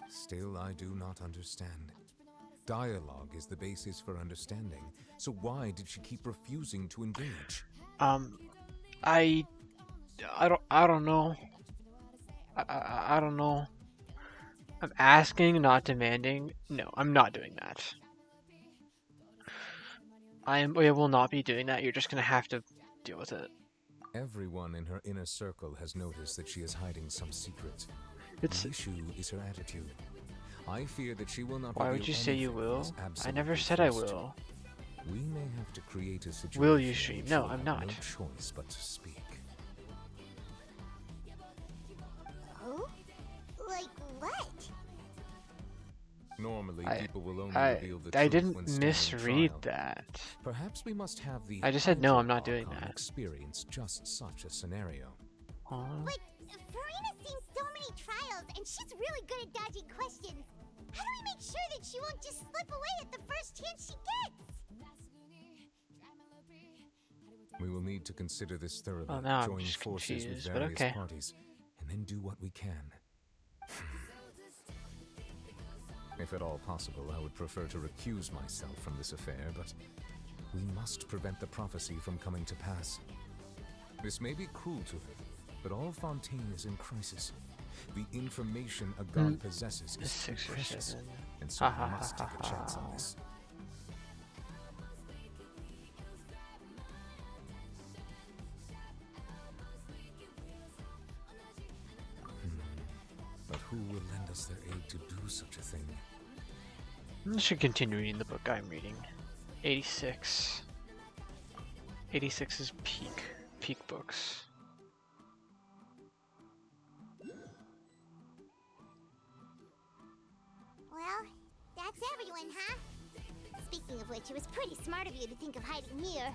Still, I do not understand. Dialogue is the basis for understanding, so why did she keep refusing to engage? I don't know. I don't know. I'm asking, not demanding. No, I'm not doing that. I will not be doing that. You're just gonna have to deal with it. Everyone in her inner circle has noticed that she is hiding some secret. It's. The issue is her attitude. I fear that she will not. Why would reveal you say you anything will? unless I never absolutely said I forced to. will. We may have to create a situation. Will you in stream? which No, you I'm have not. No choice but to speak. Oh? Like what? Normally, people will only I reveal the I truth didn't when standing misread trial. that. Perhaps we must have the. I just said no, I'm not Hydro doing Archon that. Experience just such a scenario. Huh? But Farina's seen so many trials, and she's really good at dodging questions. How do we make sure that she won't just slip away at the first chance she gets? We will need to consider this thoroughly, Oh, now I'm join just forces confused, with but various okay. parties, and then do what we can. If at all possible, I would prefer to recuse myself from this affair, but we must prevent the prophecy from coming to pass. This may be cruel to her, but all Fontaine is in crisis. The information a god possesses is too 6 or precious, 7. and so we must take a chance on this. But who will lend us their aid to do such a thing? I should continue reading the book I'm reading. 86. 86 is peak books. Well, that's That's everyone, huh? Speaking of which, it was pretty smart of you to think of hiding here.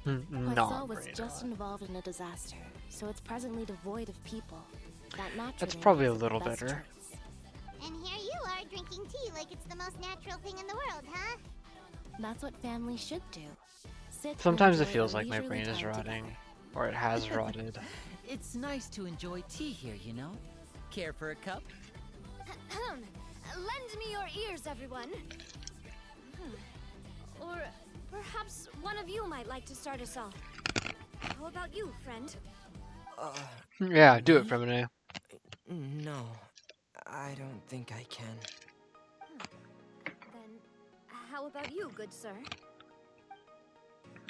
Quasar was Not just involved in a disaster, so it's presently devoid of people. That naturally That's probably a makes it the little best better. choice. And here you are drinking tea like it's the most natural thing in the world, huh? That's what family should do. Sit and Sometimes it enjoy feels a like my leisurely brain is time rotting, together. or it has rotted. It's nice to enjoy tea here, you know? Care for a cup? Lend me your ears, everyone. Or perhaps one of you might like to start us off. How about you, friend? Yeah, do it, Femine. No, I don't think I can. Then, how about you, good sir?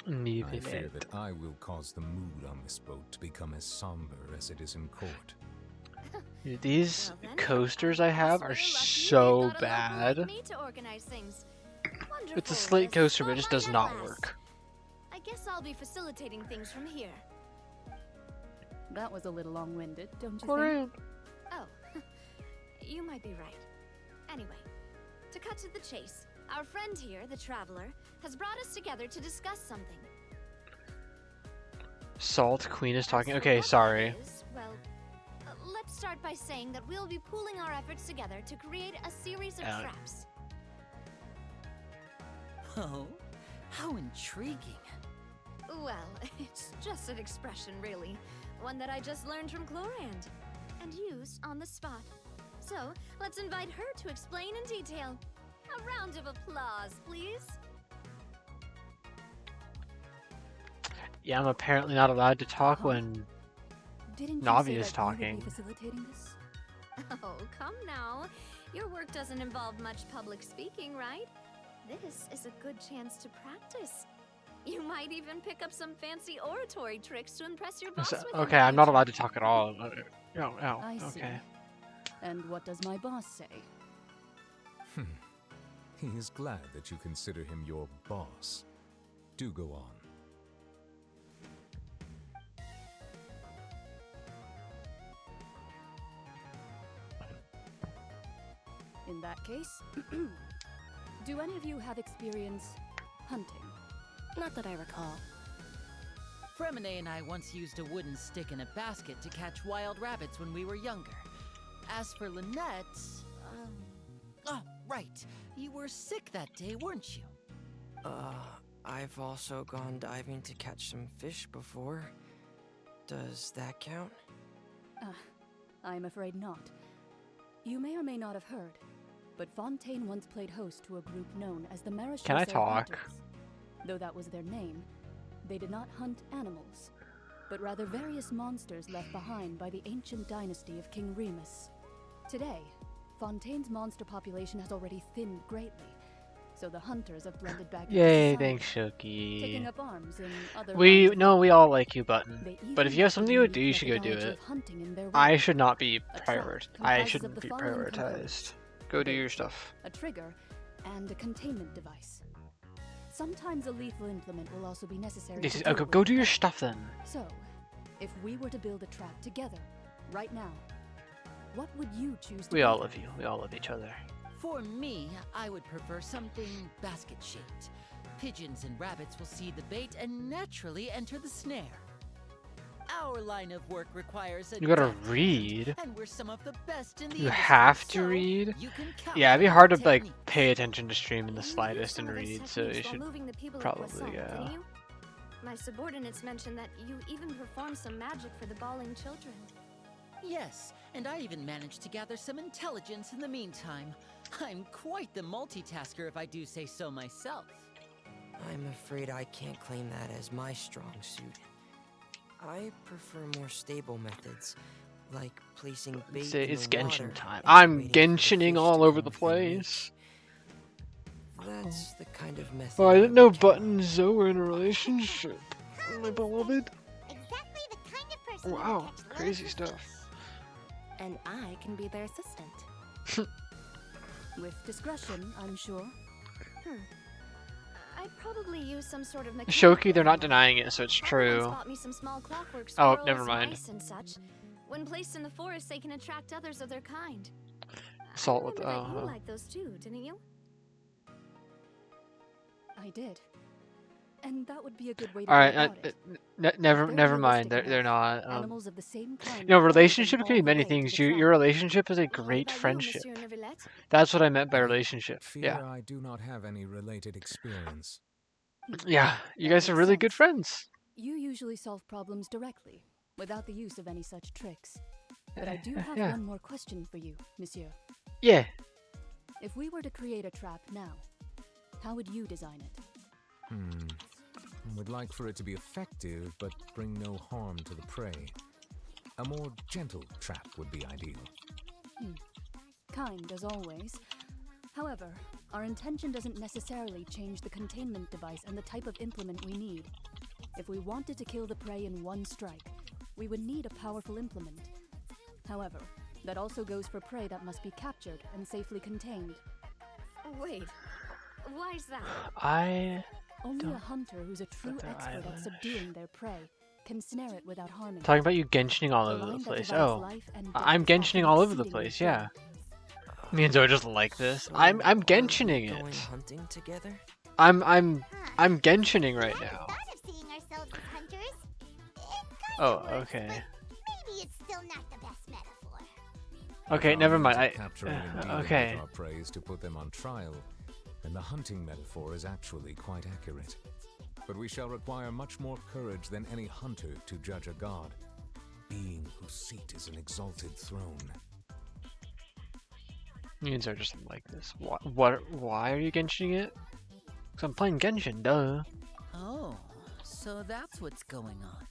I fear that I will cause the mood on this boat to become as somber as it is in court. Dude, these Well then, coasters I have guess are we're lucky so we've got a local bad. like me to organize things. Wonderful. It's a slate There's coaster, but it just does spotlight not at last. work. I guess I'll be facilitating things from here. That was a little long-winded, don't you think? Alright. Oh, you might be right. Anyway, to cut to the chase, our friend here, the Traveler, has brought us together to discuss something. Salt Queen is talking. As for Okay, what sorry. that is, well, let's start by saying that we'll be pooling our efforts together to create a series of traps. Oh, how intriguing. Well, it's just an expression, really. One that I just learned from Chlorand and used on the spot. So, let's invite her to explain in detail. A round of applause, please. Yeah, I'm apparently not allowed to talk when Didn't Navi you is say that talking. you would be facilitating this? Oh, come now. Your work doesn't involve much public speaking, right? This is a good chance to practice. You might even pick up some fancy oratory tricks to impress your boss with. in the Okay, I'm not future. allowed to talk at all. I see. Okay. And what does my boss say? He is glad that you consider him your boss. Do go on. In that case, do any of you have experience hunting? Not that I recall. Fremine and I once used a wooden stick in a basket to catch wild rabbits when we were younger. As for Lynette, oh, right. You were sick that day, weren't you? I've also gone diving to catch some fish before. Does that count? I'm afraid not. You may or may not have heard, but Fontaine once played host to a group known as the Maréchaux Can I talk? Hunters. Though that was their name, they did not hunt animals, but rather various monsters left behind by the ancient dynasty of King Remus. Today, Fontaine's monster population has already thinned greatly, so the hunters have blended back into Yay, society, thanks, taking Shoki. up arms in other We lines of no, work. we all like you, Button. They But if even you have have something the you would do, you unique should go do methodology it. of hunting in their I realm. should not be A trap I comprises shouldn't of the be following prioritized. components. Go do Bait, your stuff. a trigger, and a containment device. Sometimes a lethal implement will also be necessary. to deal Go with do your the stuff then. So, if we were to build a trap together, right now, what would you choose to We build? all love you. We all love each other. For me, I would prefer something basket-shaped. Pigeons and rabbits will see the bait and naturally enter the snare. Our line of work requires a You gotta deft hand, read. and we're some of the best in the You industry, have to so read? you can count Yeah, it'd be on hard our to like techniques. pay attention to stream in the You used slightest some and of those read, so you techniques while should moving the people of probably Poisson, go. didn't you? My subordinates mentioned that you even performed some magic for the bawling children. Yes, and I even managed to gather some intelligence in the meantime. I'm quite the multitasker if I do say so myself. I'm afraid I can't claim that as my strong suit. I prefer more stable methods, like placing bait in It's the Genshin water time. and I'm waiting for the Genshining fish all to over the come within place. reach. That's the kind of method. Oh, I didn't would know count Button and on. Zoe were in a relationship. My beloved. Exactly the kind of person who Wow, would catch loads crazy of stuff. fish. And I can be their assistant. With discretion, I'm sure. I'd probably use some sort of Shoki, they're not mechanical denying it, so it's Papa once true. bought me some small clockwork Oh, squirrels, never mind. mice, and such. When placed in the forest, they can attract others of their kind. Salt with remember that you liked those too, didn't you? I did. And that would be a good way to all go right, about it. never If they're mind. realistic They're enough, not. animals of the same kind You know, would follow them relationship can be all the many way to things. the Your track. relationship is a What great about you, friendship. Monsieur Neuvillette? That's what I meant by I relationship. fear Yeah, I do not have any related experience. yeah. You That guys are makes really good sense. friends. You usually solve problems directly, without the use of any such tricks. But I do have Yeah. one more question for you, monsieur. Yeah. If we were to create a trap now, how would you design it? I would like for it to be effective, but bring no harm to the prey. A more gentle trap would be ideal. Kind, as always. However, our intention doesn't necessarily change the containment device and the type of implement we need. If we wanted to kill the prey in one strike, we would need a powerful implement. However, that also goes for prey that must be captured and safely contained. Wait, why is that? Only a Don't hunter who's a true put their expert at eyelash. subduing their prey can snare it without harming Talking it. about you Genshining all The over line the that place. divides Oh, life and I'm death is Genshining often all over the exceedingly place. Yeah. thin. Me and Zoe just like this. So I'm are we Genshining going it. hunting together? I'm Huh. Genshining We right hadn't now. thought of seeing ourselves as hunters. It Oh, kinda works, okay. but maybe it's still not the best metaphor. Okay, Our never means mind. of capturing and dealing Okay. with our prey is to put them on trial, and the hunting metaphor is actually quite accurate. But we shall require much more courage than any hunter to judge a god, being whose seat is an exalted throne. Me and Zoe just like this. Why are you Genshining it? Because I'm playing Genshin, duh. Oh, so that's what's going on.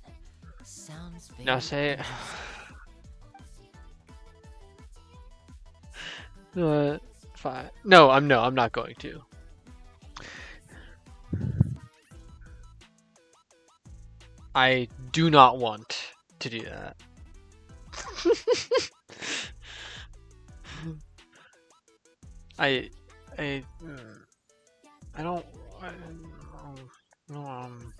Sounds very Now say it. interesting. Fine. No, I'm not going to. I do not want to do that. I don't. Um,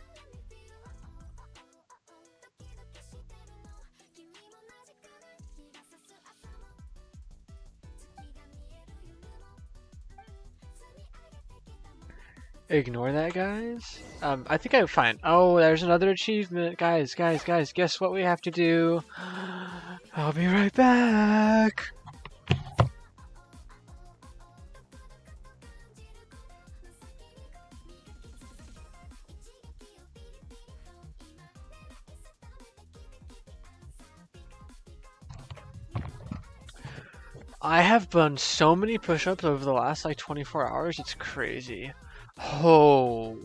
Ignore that, guys. I think I'm fine. Oh, there's another achievement, guys. Guess what we have to do? I'll be right back. I have done so many push-ups over the last like 24 hours. It's crazy. Oh.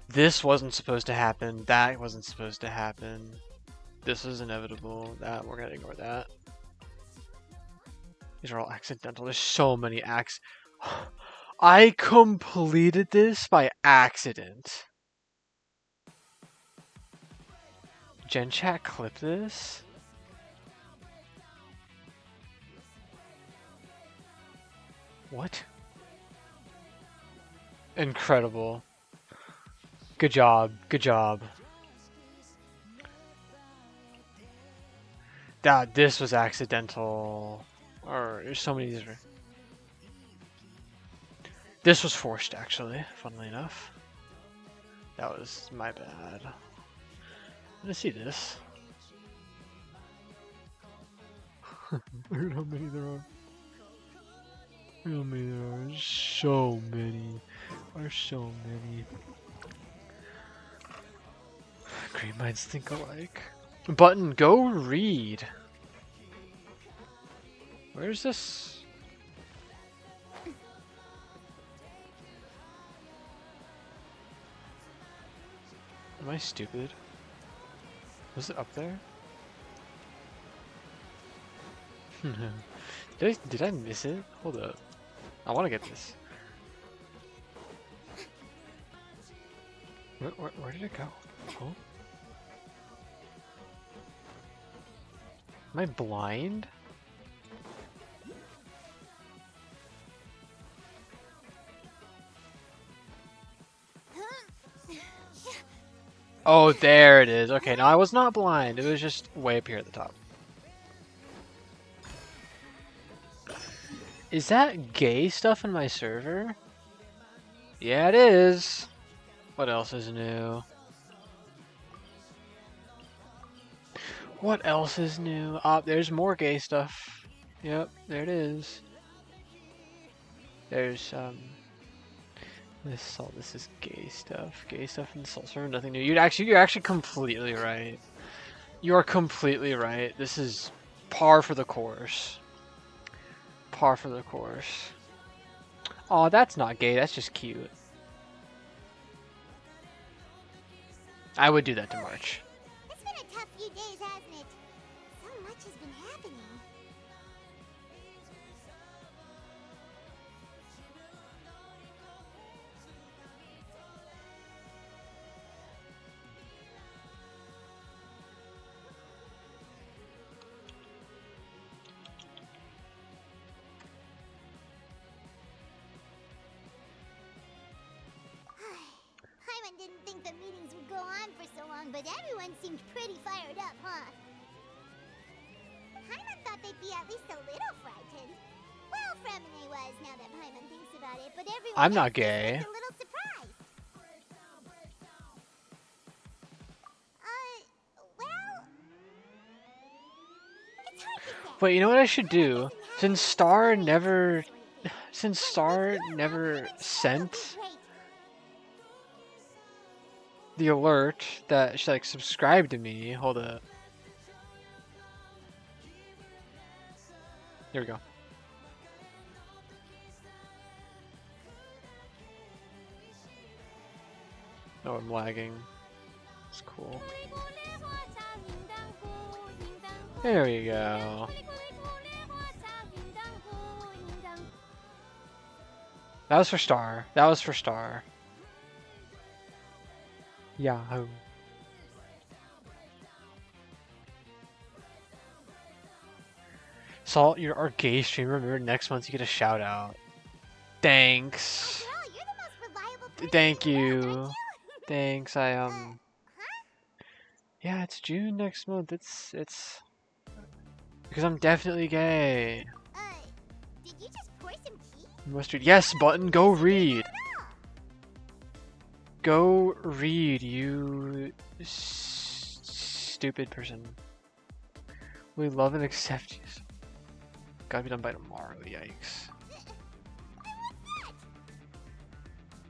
This wasn't supposed to happen. That wasn't supposed to happen. This is inevitable. That we're gonna ignore that. These are all accidental. There's so many acts. I completed this by accident. Gen chat clip this? What? Incredible. Good job. Good job. This was accidental. Or there's so many of these. This was forced, actually, funnily enough. That was my bad. Let's see this. Look at how many there are. Look how many there are. So many. Are so many. Green minds think alike. Button, go read. Where's this? Am I stupid? Was it up there? Did I miss it? Hold up. I want to get this. Where did it go? Oh. Am I blind? Oh, there it is. Okay, no, I was not blind. It was just way up here at the top. Is that gay stuff in my server? Yeah, it is. What else is new? What else is new? There's more gay stuff. Yep, there it is. There's this is gay stuff. Gay stuff in the Salt server, nothing new. You're actually completely right. You are completely right. This is par for the course. Par for the course. Oh, that's not gay. That's just cute. I would do that to March. It's been a tough few days, hasn't it? So much has been happening. Paimon didn't think the meetings would go on for so long, but everyone seemed pretty fired up, huh? Paimon thought they'd be at least a little frightened. Well, Fremine was, now that Paimon thinks about it, but everyone I'm not else just gay. looked a little surprised. Well... It's hard to say. Wait, you know what I should do? Since Star never sent the alert that she like subscribed to me. Hold up. Here we go. Oh, I'm lagging. It's cool. There we go. That was for Star. That was for Star. Yahoo. Salt, you're our gay streamer. Remember, next month you get a shout out. Thanks. After all, you're the most reliable person Thank in the world, you. aren't you? Thanks. Huh? Yeah, it's June next month. It's because I'm definitely gay. Did you just pour some tea? Mustard. Yes, button. Go read. Go read, you stupid person. We love and accept you. Gotta be done by tomorrow. Yikes.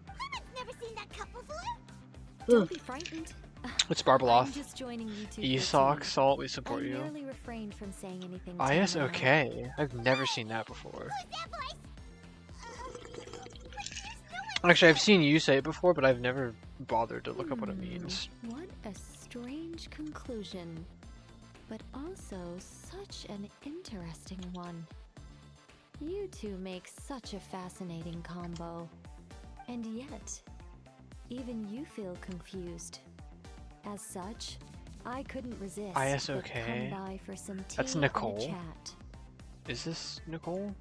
I've never seen that cup before. Don't be frightened. It's I'm Barbaloth. just joining you two. Esoc, Salt, we support I you. merely refrained from saying anything. Ah, yes, okay. I've never seen that before. Who's that voice? Actually, I've seen you say it before, but I've never bothered to look up what it means. What a strange conclusion, but also such an interesting one. You two make such a fascinating combo, and yet, even you feel confused. As such, I couldn't resist yes, but okay. come by for some tea That's and a Nicole. chat. Is this Nicole?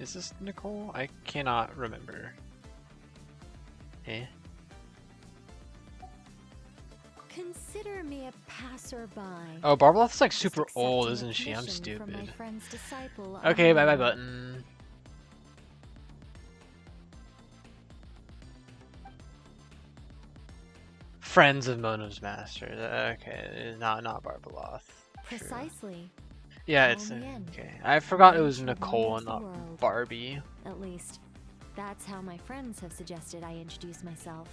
Is this Nicole? I cannot remember. Eh? Consider me a passerby. Oh, Barbaloth's like Just super old, accepting a isn't she? I'm commission from my stupid. friend's disciple, Okay, bye bye Amon. button. Friends of Mono's Masters. Okay, not Barbaloth. True. Precisely. Yeah, Call it's me in. okay. I forgot it One was should Nicole wonders and the not world. Barbie. At least, that's how my friends have suggested I introduce myself.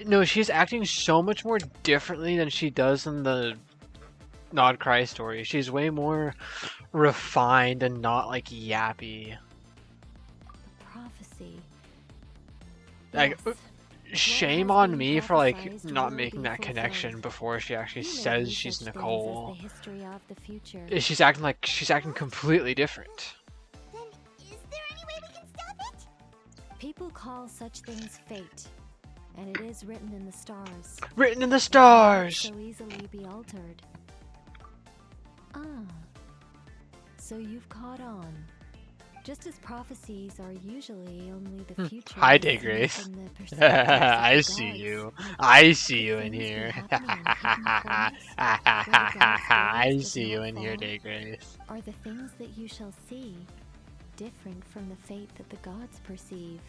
No, she's acting so much more differently than she does in the Nod Cry story. She's way more refined and not like yappy. Prophecy. Like, Yes. shame What has on been me for like prophesized not will making be that connection fulfilled. before she actually You may says view she's such things as Nicole. the history of the future. She's acting completely different. Then is there any way we can stop it? People call such things fate, and it is written in the stars. Written in the It cannot stars! so easily be altered. Ah, so you've caught on. Just as prophecies are usually only the future. Hi, as Day seen Grace. from the perspective of I the see gods, you. I see the you in things we here. happen in hidden corners, where the god's I gaze does see you not in here, fall, Day Grace. are the things that you shall see, different from the fate that the gods perceive.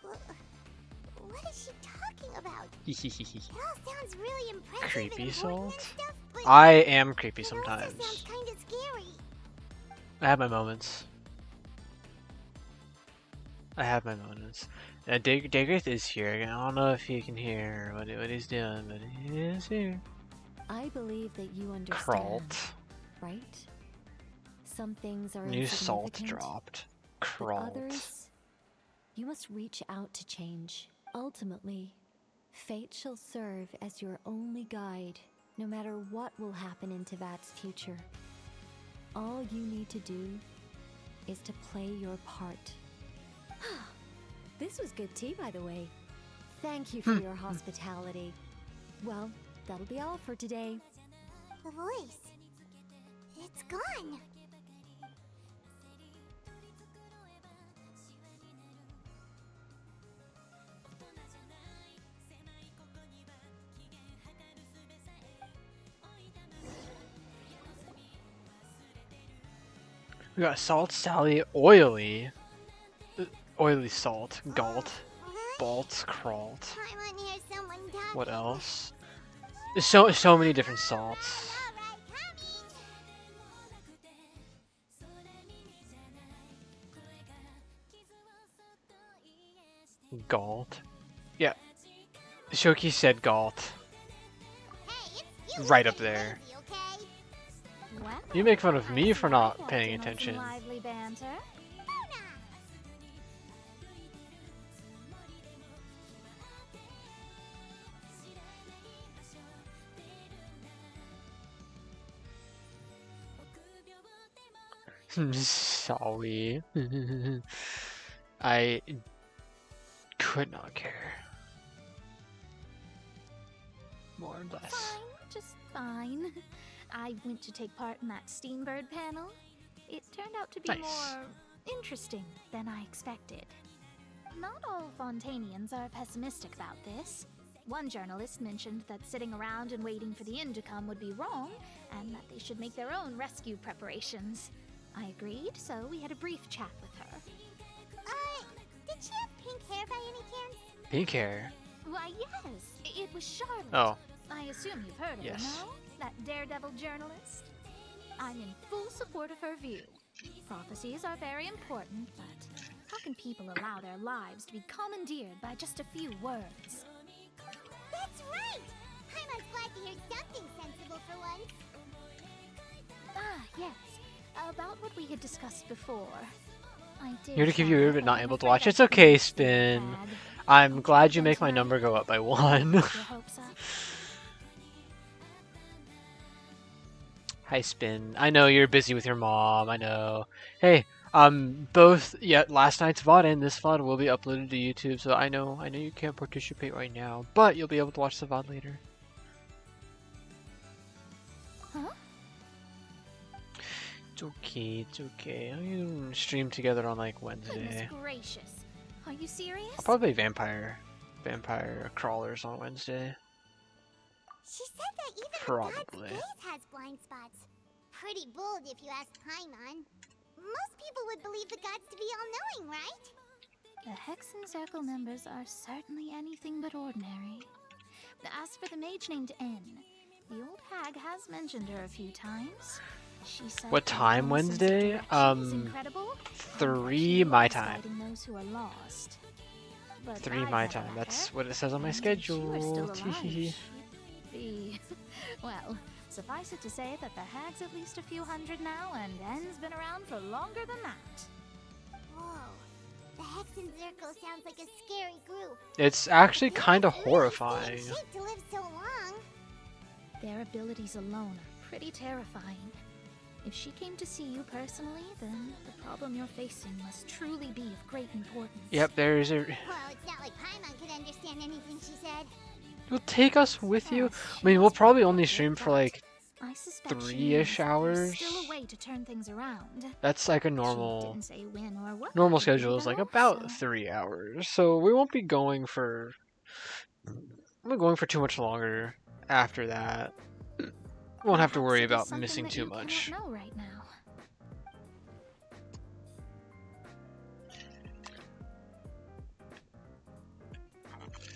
What is she talking about? It all sounds really impressive Creepy and important Salt? and stuff, but I am creepy it also sometimes. sounds kind of scary. I have my moments. I have my moments. Dagrith is here. I don't know if he can hear what he's doing, but he is here. I believe that you understand, Crawled. right? Some things are New salt insignificant, dropped. but Crawled. others, you must reach out to change. Ultimately, fate shall serve as your only guide, no matter what will happen in Tevat's future. All you need to do is to play your part. This was good tea, by the way. Thank you for your hospitality. Well, that'll be all for today. The voice. It's gone. We got Salt, Sally, Oily. Oily Salt, Galt, Bolt, Crawled. I want to hear someone talking. What else? There's so many different salts. Alright, coming. Galt. Yeah. Shoki said Galt. Hey, it's you Right up taking it there. easy, okay? Well, You make fun of me I for see not my paying point to know some attention. lively banter. Sorry. I could not care. More or less. Fine, just fine. I went to take part in that Steambird panel. It turned out to be Nice. more interesting than I expected. Not all Fontainians are pessimistic about this. One journalist mentioned that sitting around and waiting for the end to come would be wrong, and that they should make their own rescue preparations. I agreed, so we had a brief chat with her. Did she have pink hair by any chance? Pink hair. Why, yes, it was Charlotte. Oh. I assume you've heard of Yes. her, no? That daredevil journalist? I'm in full support of her view. Prophecies are very important, but how can people allow their lives to be commandeered by just a few words? That's right! Paimon's glad to hear something sensible for once. Ah, yes. About what we had discussed before. I did Here to give try, you a bit but not I'm able to afraid watch. I It's okay, couldn't Spin. bad. I'm glad you Then make my tonight, number go up by don't 1. get your hopes up. Hi, Spin. I know you're busy with your mom. I know. Hey, both last night's VOD and this VOD will be uploaded to YouTube, so I know you can't participate right now, but you'll be able to watch the VOD later. Huh? It's okay. It's okay. I can stream together on like Wednesday. Goodness gracious. Are you serious? I'll probably play vampire crawlers on Wednesday. She said that even Probably. the god's gaze has blind spots. Pretty bold if you ask Paimon. Most people would believe the gods to be all-knowing, right? The Hexen Circle members are certainly anything but ordinary. As for the mage named N, the old hag has mentioned her a few times. She said What that time Innocent's Wednesday? direction is incredible, and that 3 she my loves time. guiding those who are lost. But 3 I've my never time. met That's her, what it says on my and if she were schedule. still alive, Teehee. she'd be... well, suffice it to say that the hag's at least a few hundred now, and N's been around for longer than that. Whoa. The Hexen Circle sounds like a scary group. It's actually kind of They must really be in horrifying. shape to live so long. Their abilities alone are pretty terrifying. If she came to see you personally, then the problem you're facing must truly be of great importance. Yep, there's a... Well, it's not like Paimon could understand anything she said. You'll take us with you? I mean, we'll probably only stream for like I suspect 3-ish hours. Still a way to turn things around. That's like a She normal... didn't say when or what Normal that would be, schedule is like though, about so 3 hours. So we won't be going for... We're going for too much longer after that. Won't have to perhaps worry it is about something missing that too you much. cannot know right now.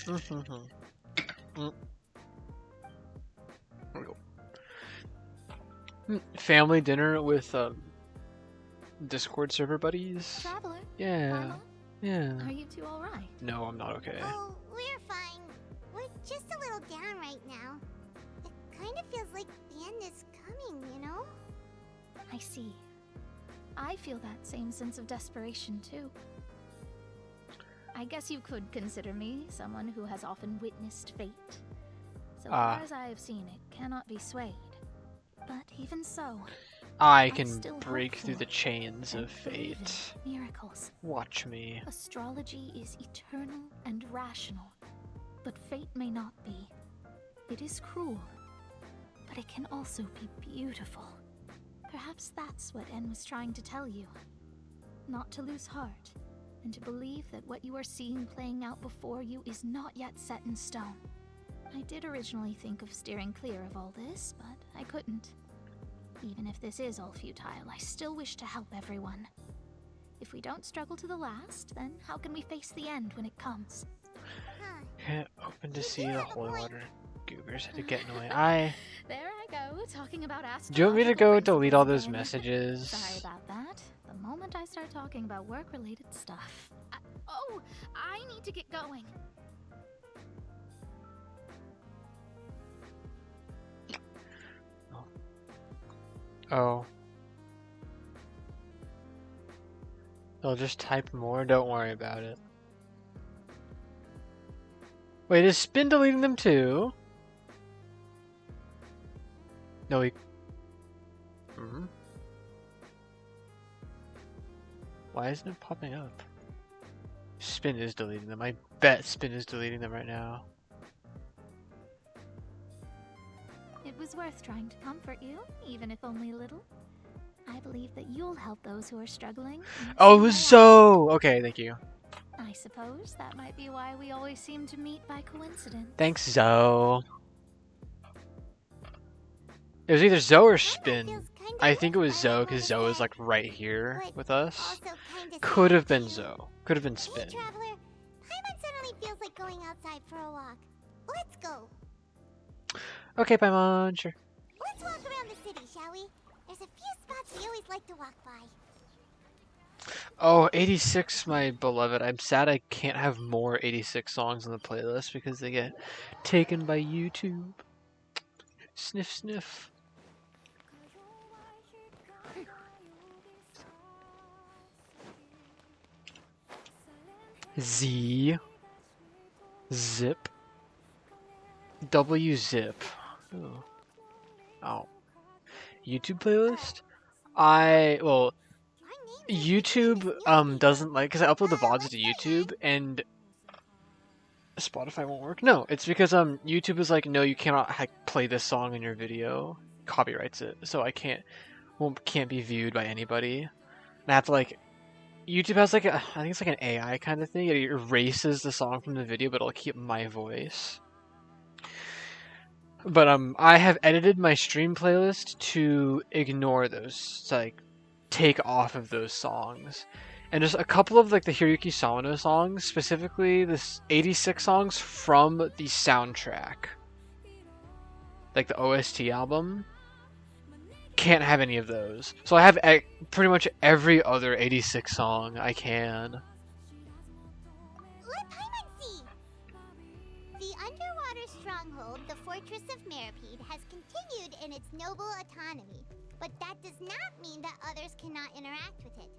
There we go. Family dinner with Discord server buddies. Traveler, Yeah. Mama, Yeah. are you two all right? No, I'm not okay. Oh, we're fine. We're just a little down right now. It kind of feels like the end is coming, you know? I see. I feel that same sense of desperation too. I guess you could consider me someone who has often witnessed fate. So far as I have seen, it cannot be swayed. But even so, I I'm can still break through hopeful the chains and of believe fate. in miracles. Watch me. Astrology is eternal and rational, but fate may not be. It is cruel, but it can also be beautiful. Perhaps that's what En was trying to tell you. Not to lose heart, and to believe that what you are seeing playing out before you is not yet set in stone. I did originally think of steering clear of all this, but I couldn't. Even if this is all futile, I still wish to help everyone. If we don't struggle to the last, then how can we face the end when it comes? Can't open to see the holy water. Goobers had to get in the way. There I go, talking about astrological Do you want me to go delete all those principles again. messages? Sorry about that. The moment I start talking about work-related stuff. I need to get going. Oh. They'll just type more, don't worry about it. Wait, is Spin deleting them too? No, he... Why isn't it popping up? Spin is deleting them. I bet Spin is deleting them right now. It was worth trying to comfort you, even if only a little. I believe that you'll help those who are struggling. Oh, it was Zoe! Okay, thank you. I suppose that might be why we always seem to meet by coincidence. Thanks, Zoe. It was either Zoe or Spin. I think it was Zoe, because Zoe is like right here with us. Could have been Zoe. Could have been Spin. Hey, Traveler. Paimon suddenly feels like going outside for a walk. Let's go. Okay, Paimon, sure. Let's walk around the city, shall we? There's a few spots we always like to walk by. Oh, 86, my beloved. I'm sad I can't have more 86 songs on the playlist because they get taken by YouTube. Sniff, sniff. Z. Zip. W zip. Ooh. Oh. YouTube playlist? YouTube doesn't like, because I upload the VODs to YouTube and Spotify won't work. No, it's because YouTube is like, no, you cannot play this song in your video, copyrights it, so I can't be viewed by anybody. And I have to like, YouTube has like I think it's like an AI kind of thing. It erases the song from the video, but it'll keep my voice. But I have edited my stream playlist to ignore those, to like take off of those songs, and just a couple of like the Hiroyuki Sawano songs, specifically this 86 songs from the soundtrack, like the OST album. Can't have any of those. So I have pretty much every other 86 song I can. Let Paimon see! The underwater stronghold, the Fortress of Meripede, has continued in its noble autonomy, but that does not mean that others cannot interact with it.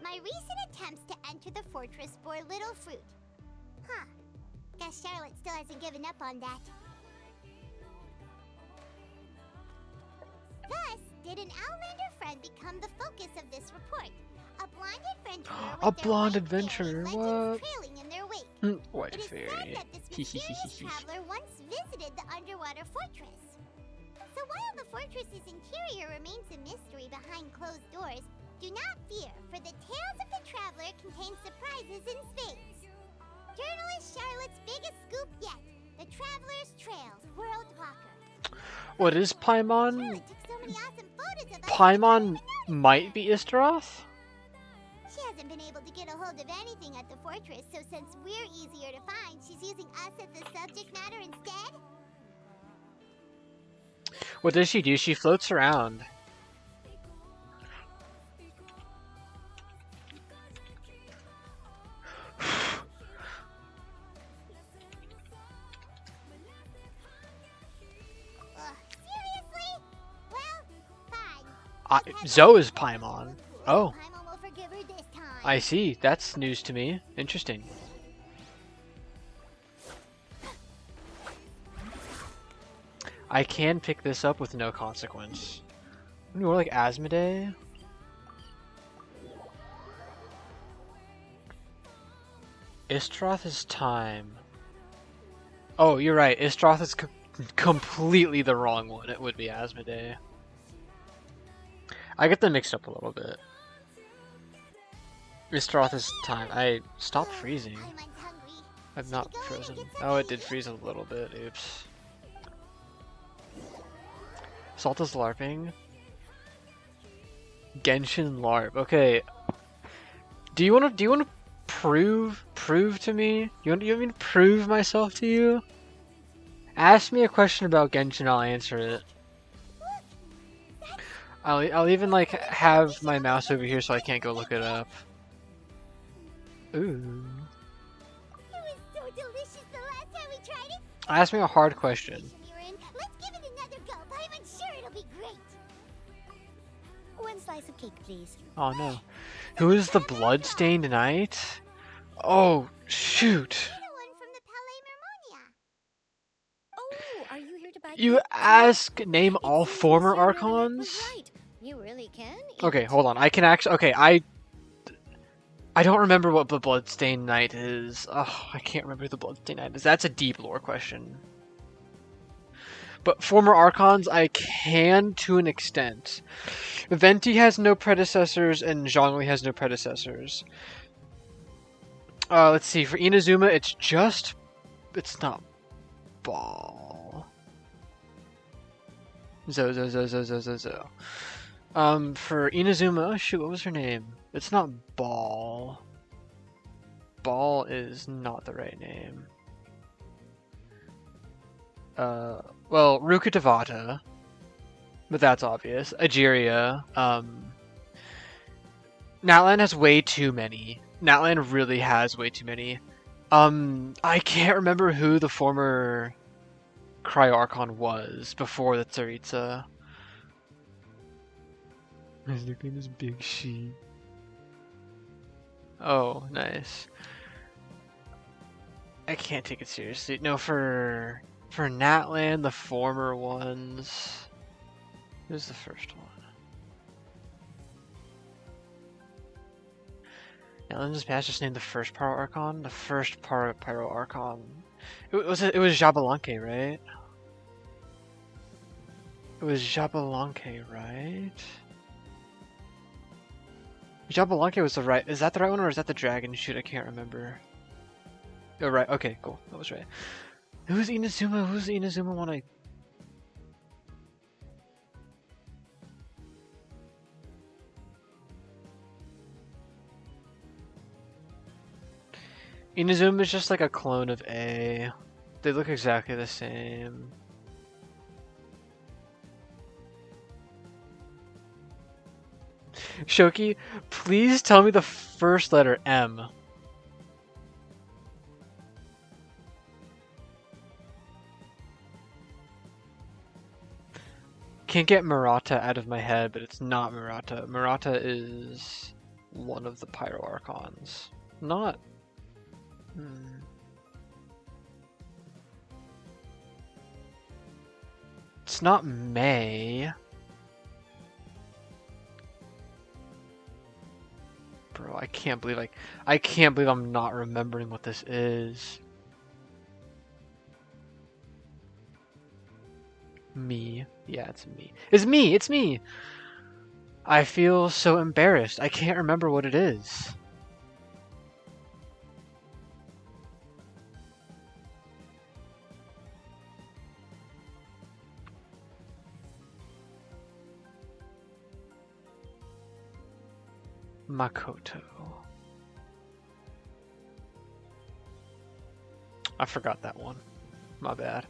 My recent attempts to enter the fortress bore little fruit. Huh. Guess Charlotte still hasn't given up on that. Thus, did an Outlander friend become the focus of this report. A blonde adventurer A with their blonde white adventurer, fairy what? legends trailing in their wake. White It is fairy. said that this mysterious traveler once visited the underwater fortress. So while the fortress's interior remains a mystery behind closed doors, do not fear, for the tales of the traveler contain surprises in spades. Journalist Charlotte's biggest scoop yet, the Traveler's Trails World Walker. What is Paimon? Charlotte took so many awesome photos of us. Paimon might be Istaroth? She hasn't been able to get a hold of anything at the fortress, so since we're easier to find, she's using us as the subject matter instead? What does she do? She floats around. Seriously? Well, fine. Zoe is Paimon. Oh. Paimon will forgive her this time. I see. That's news to me. Interesting. I can pick this up with no consequence. More like Asmodee. Istroth is time. Oh, you're right. Istroth is completely the wrong one. It would be Asmodee. I get them mixed up a little bit. Istroth is time. I stopped freezing. I've not frozen. Oh, it did freeze a little bit. Oops. Salt is LARPing. Genshin LARP. Okay. Do you want to prove to me? You want me to prove myself to you? Ask me a question about Genshin, I'll answer it. I'll even like have my mouse over here so I can't go look it up. Ooh. It was so delicious the last time we tried it. Ask me a hard question. Let's give it another go. I'm sure it'll be great. One slice of cake, please. Oh no. Who is the Bloodstained Knight? Oh, shoot. Oh, are you here to buy You cake? ask name all former Archons? Right. You really can. Okay, hold on. I can actually. Okay, I don't remember what the Bloodstained Knight is. Oh, I can't remember who the Bloodstained Knight is. That's a deep lore question. But former Archons, I can to an extent. Venti has no predecessors, and Zhongli has no predecessors. Let's see. For Inazuma, it's not Ball. Zo. For Inazuma, shoot, what was her name? It's not Ball. Ball is not the right name. Well, Rukkhadevata, but that's obvious. Ageria. Natlan has way too many. Natlan really has way too many. I can't remember who the former Cryo-Archon was before the Tsaritsa. His nickname is Big She. Oh, nice. I can't take it seriously. No, for Natlan, the former ones. Who's the first one? Natlan just named the first Pyro Archon. The first Pyro Archon. It was Xbalanque, right? It was Xbalanque, right? Xbalanque was the right. Is that the right one or is that the dragon? Shoot, I can't remember. Oh, right. Okay, cool. That was right. Who's Inazuma? Who's the Inazuma one? Inazuma is just like a clone of A. They look exactly the same. Shoki, please tell me the first letter M. Can't get Murata out of my head, but it's not Murata. Murata is one of the Pyro Archons. Not... It's not May. Bro, I can't believe I'm not remembering what this is. Me. Yeah, it's me. It's me! I feel so embarrassed. I can't remember what it is. Makoto. I forgot that one. My bad.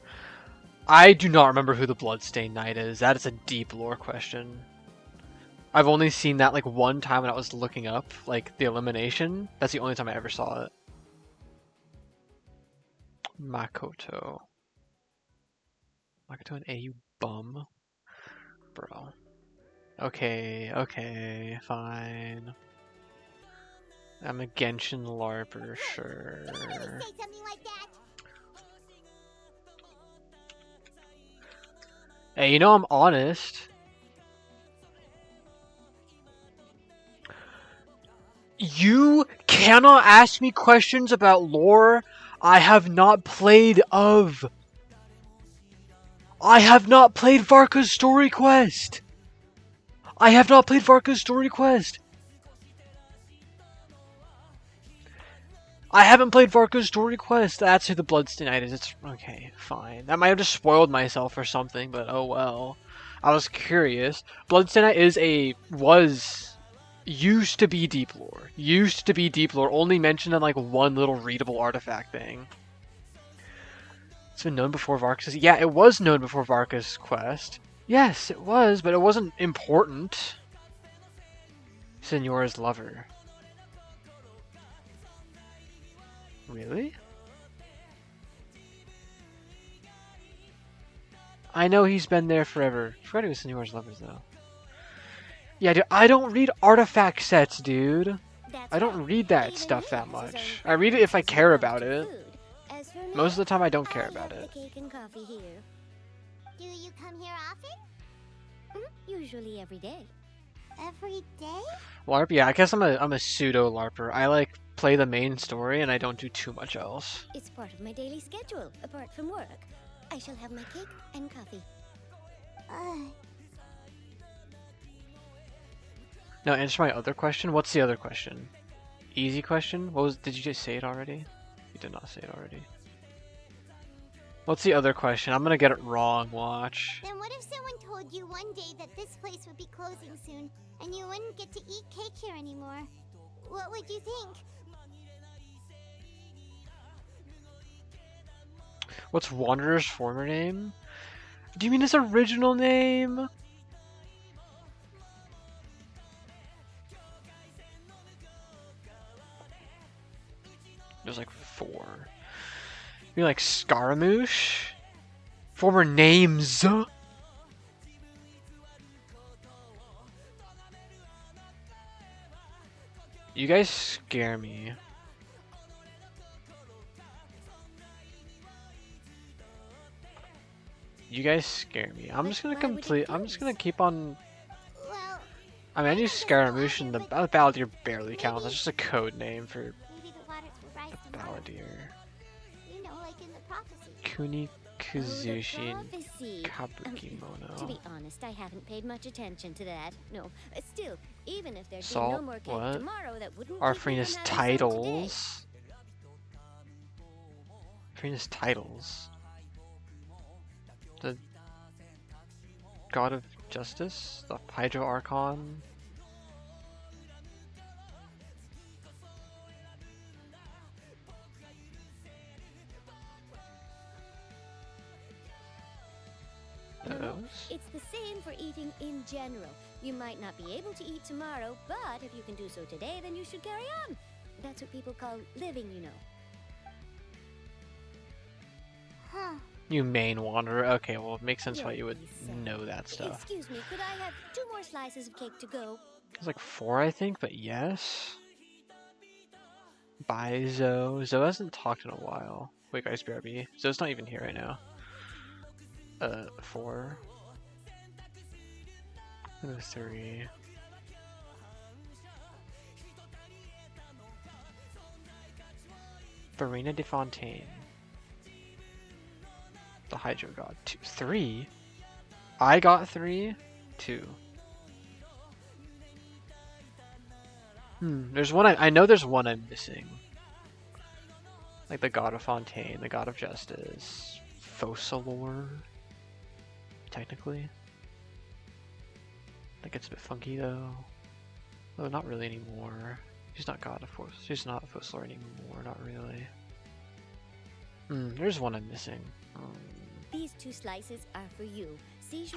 I do not remember who the Bloodstained Knight is. That is a deep lore question. I've only seen that like one time when I was looking up like the elimination. That's the only time I ever saw it. Makoto. Makoto and A, you bum. Bro. Okay, fine. I'm a Genshin LARPer, sure. Say something like that. Hey, you know I'm honest. You cannot ask me questions about lore I have not played of. I have not played Varka's Story Quest. I have not played Varka's Story Quest. I haven't played Varka's Story Quest. That's who the Bloodstained Knight is. It's okay, fine. That might have just spoiled myself or something, but oh well. I was curious. Bloodstained Knight used to be deep lore. Used to be deep lore. Only mentioned in like one little readable artifact thing. It's been known before Varka's. Yeah, it was known before Varka's quest. Yes, it was, but it wasn't important. Signora's lover. Really? I know he's been there forever. I forgot he was Signora's lover though. Yeah, dude, I don't read artifact sets, dude. I don't read that stuff that much. I read it if I care about it. Most of the time I don't care about it. Do you come here often? Usually every day. Every day? LARP? Yeah, I guess I'm a pseudo LARPer. I like play the main story and I don't do too much else. It's part of my daily schedule, apart from work. I shall have my cake and coffee. Now answer my other question. What's the other question? Easy question? Did you just say it already? You did not say it already. What's the other question? I'm gonna get it wrong, watch. Then what if someone told you one day that this place would be closing soon, and you wouldn't get to eat cake here anymore? What would you think? What's Wanderer's former name? Do you mean his original name? There's like 4. You mean like Scaramouche? Former names? You guys scare me. You guys scare me. I'm just gonna keep on. Well, I mean, I use Scaramouche and the Balladeer barely counts. That's just a code name for maybe the waters will rise the tomorrow. Balladeer. You know, like in the prophecy. Kuni Kuzushin Prophecy. Kabukimono. To be honest, I haven't paid much attention to that. No, still, even if there'd be Salt, no more cake what? tomorrow, that wouldn't Arfrina's keep me from having some today. titles. Arfrina's titles. The God of Justice? The Hydro Archon? No, it's the same for eating in general. You might not be able to eat tomorrow, but if you can do so today, then you should carry on. That's what people call living, you know. Huh. You main wanderer. Okay, well, it makes sense why you would know that stuff. Excuse me, could I have 2 more slices of cake to go? There's like 4, I think, but yes. Bye, Zoe. Zoe hasn't talked in a while. Wait, guys, BRB. Zoe's not even here right now. 4. 3. Farina de Fontaine. The Hydro God. 2, 3? I got 3? 2. There's one I know there's one I'm missing. Like the God of Fontaine, the God of Justice, Focalor, technically. That gets a bit funky though. Oh, not really anymore. She's not God of Force. She's not Focalor anymore, not really. There's one I'm missing. These 2 slices are for you.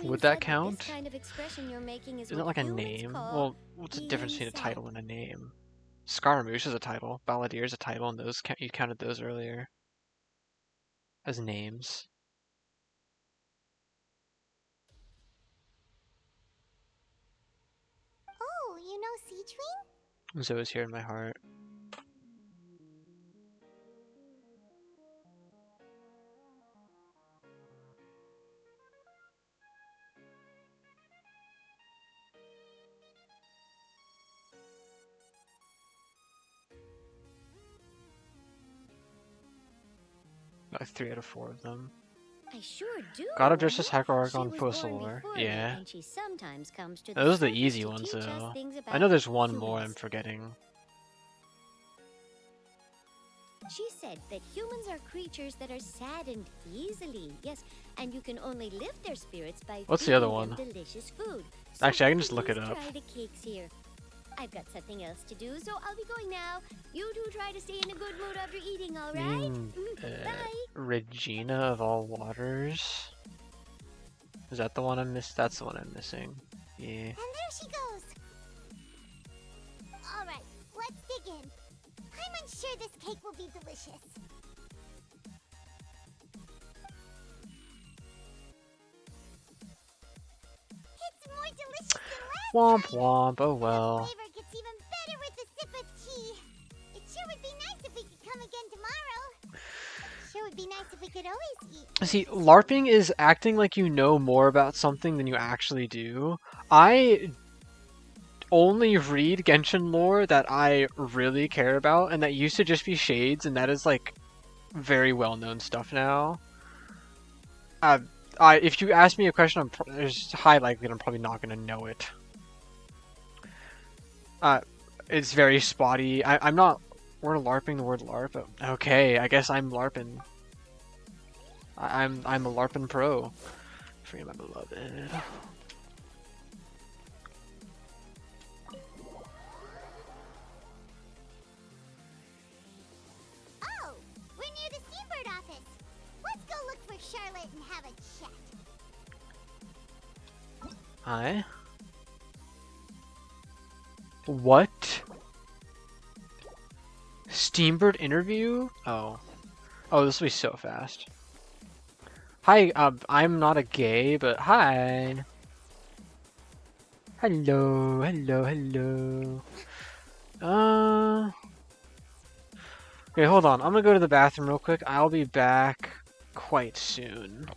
Would that count? This kind of expression you're making is Isn't it like a name? Well, what's the difference between a title and a name? Scaramouche is a title. Balladeer is a title, and those you counted those earlier as names. Oh, you know Siegewing? Zoe's here in my heart. Got 3 out of 4 of them. I sure do. God of Justice, Hackarargon, She was born Focalor. before me, Yeah. and she sometimes comes to Those are the surface easy to ones teach us though. things I about know there's one more humans. I'm forgetting. She said that humans are creatures that are saddened easily. Yes, and you can only lift their spirits by What's the feeding other them one? delicious food. Actually, I can just please look it up. Try the cakes here. I've got something else to do, so I'll be going now. You two try to stay in a good mood after eating, all right? Bye. Regina of all waters. Is that the one I missed? That's the one I'm missing. Yeah. And there she goes. Alright, let's dig in. I'm unsure this cake will be delicious. It's more delicious than last Womp time. womp, oh well. The flavor gets even better with a sip of tea. It sure would be nice if we could come again tomorrow. Sure would be nice if we could always eat. See, LARPing is acting like you know more about something than you actually do. I only read Genshin lore that I really care about, and that used to just be shades, and that is like very well-known stuff now. If you ask me a question, there's high likelihood I'm probably not going to know it. It's very spotty. I'm not... We're LARPing the word LARP. But okay, I guess I'm LARPing. I'm a LARPing pro. Free my beloved. Oh, we're near the Steambird office. Let's go look for Charlotte and have a chat. Hi. What? Steambird interview? Oh. Oh, this will be so fast. Hi, I'm not a gay, but hi. Hello, hello, hello. Okay, hold on. I'm gonna go to the bathroom real quick. I'll be back quite soon.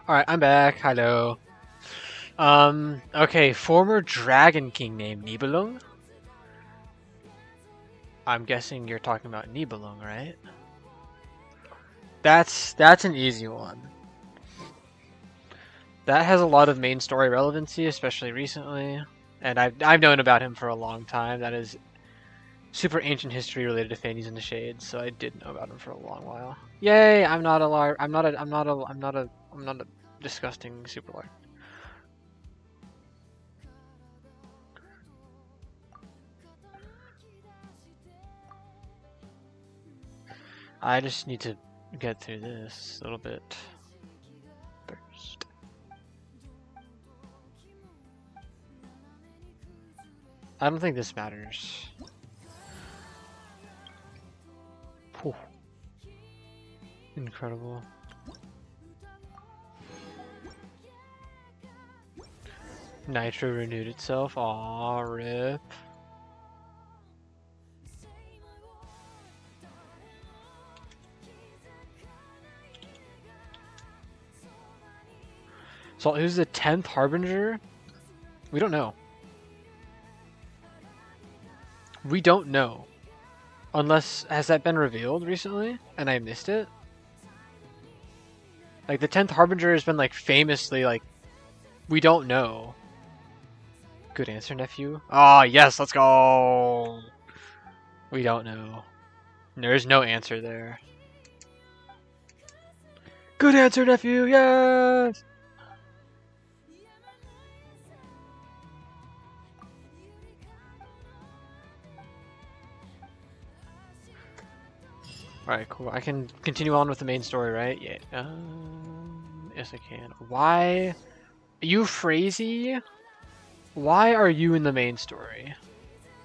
Alright, I'm back. Hello. Okay, former Dragon King named Nibelung. I'm guessing you're talking about Nibelung, right? That's an easy one. That has a lot of main story relevancy, especially recently, and I've known about him for a long time. That is super ancient history related to Fannies in the Shades, so I did know about him for a long while. Yay! I'm not a liar. I'm not a disgusting super liar. I just need to get through this a little bit first. I don't think this matters. Whew. Incredible. Nitro renewed itself. Aw, rip. So who's the 10th Harbinger? We don't know. We don't know. Unless, has that been revealed recently and I missed it? Like the 10th Harbinger has been like famously like, we don't know. Good answer, nephew. Ah, yes, let's go. We don't know. There's no answer there. Good answer, nephew. Yes. Alright, cool. I can continue on with the main story, right? Yeah. Yes, I can. Why? You Phrazy? Why are you in the main story?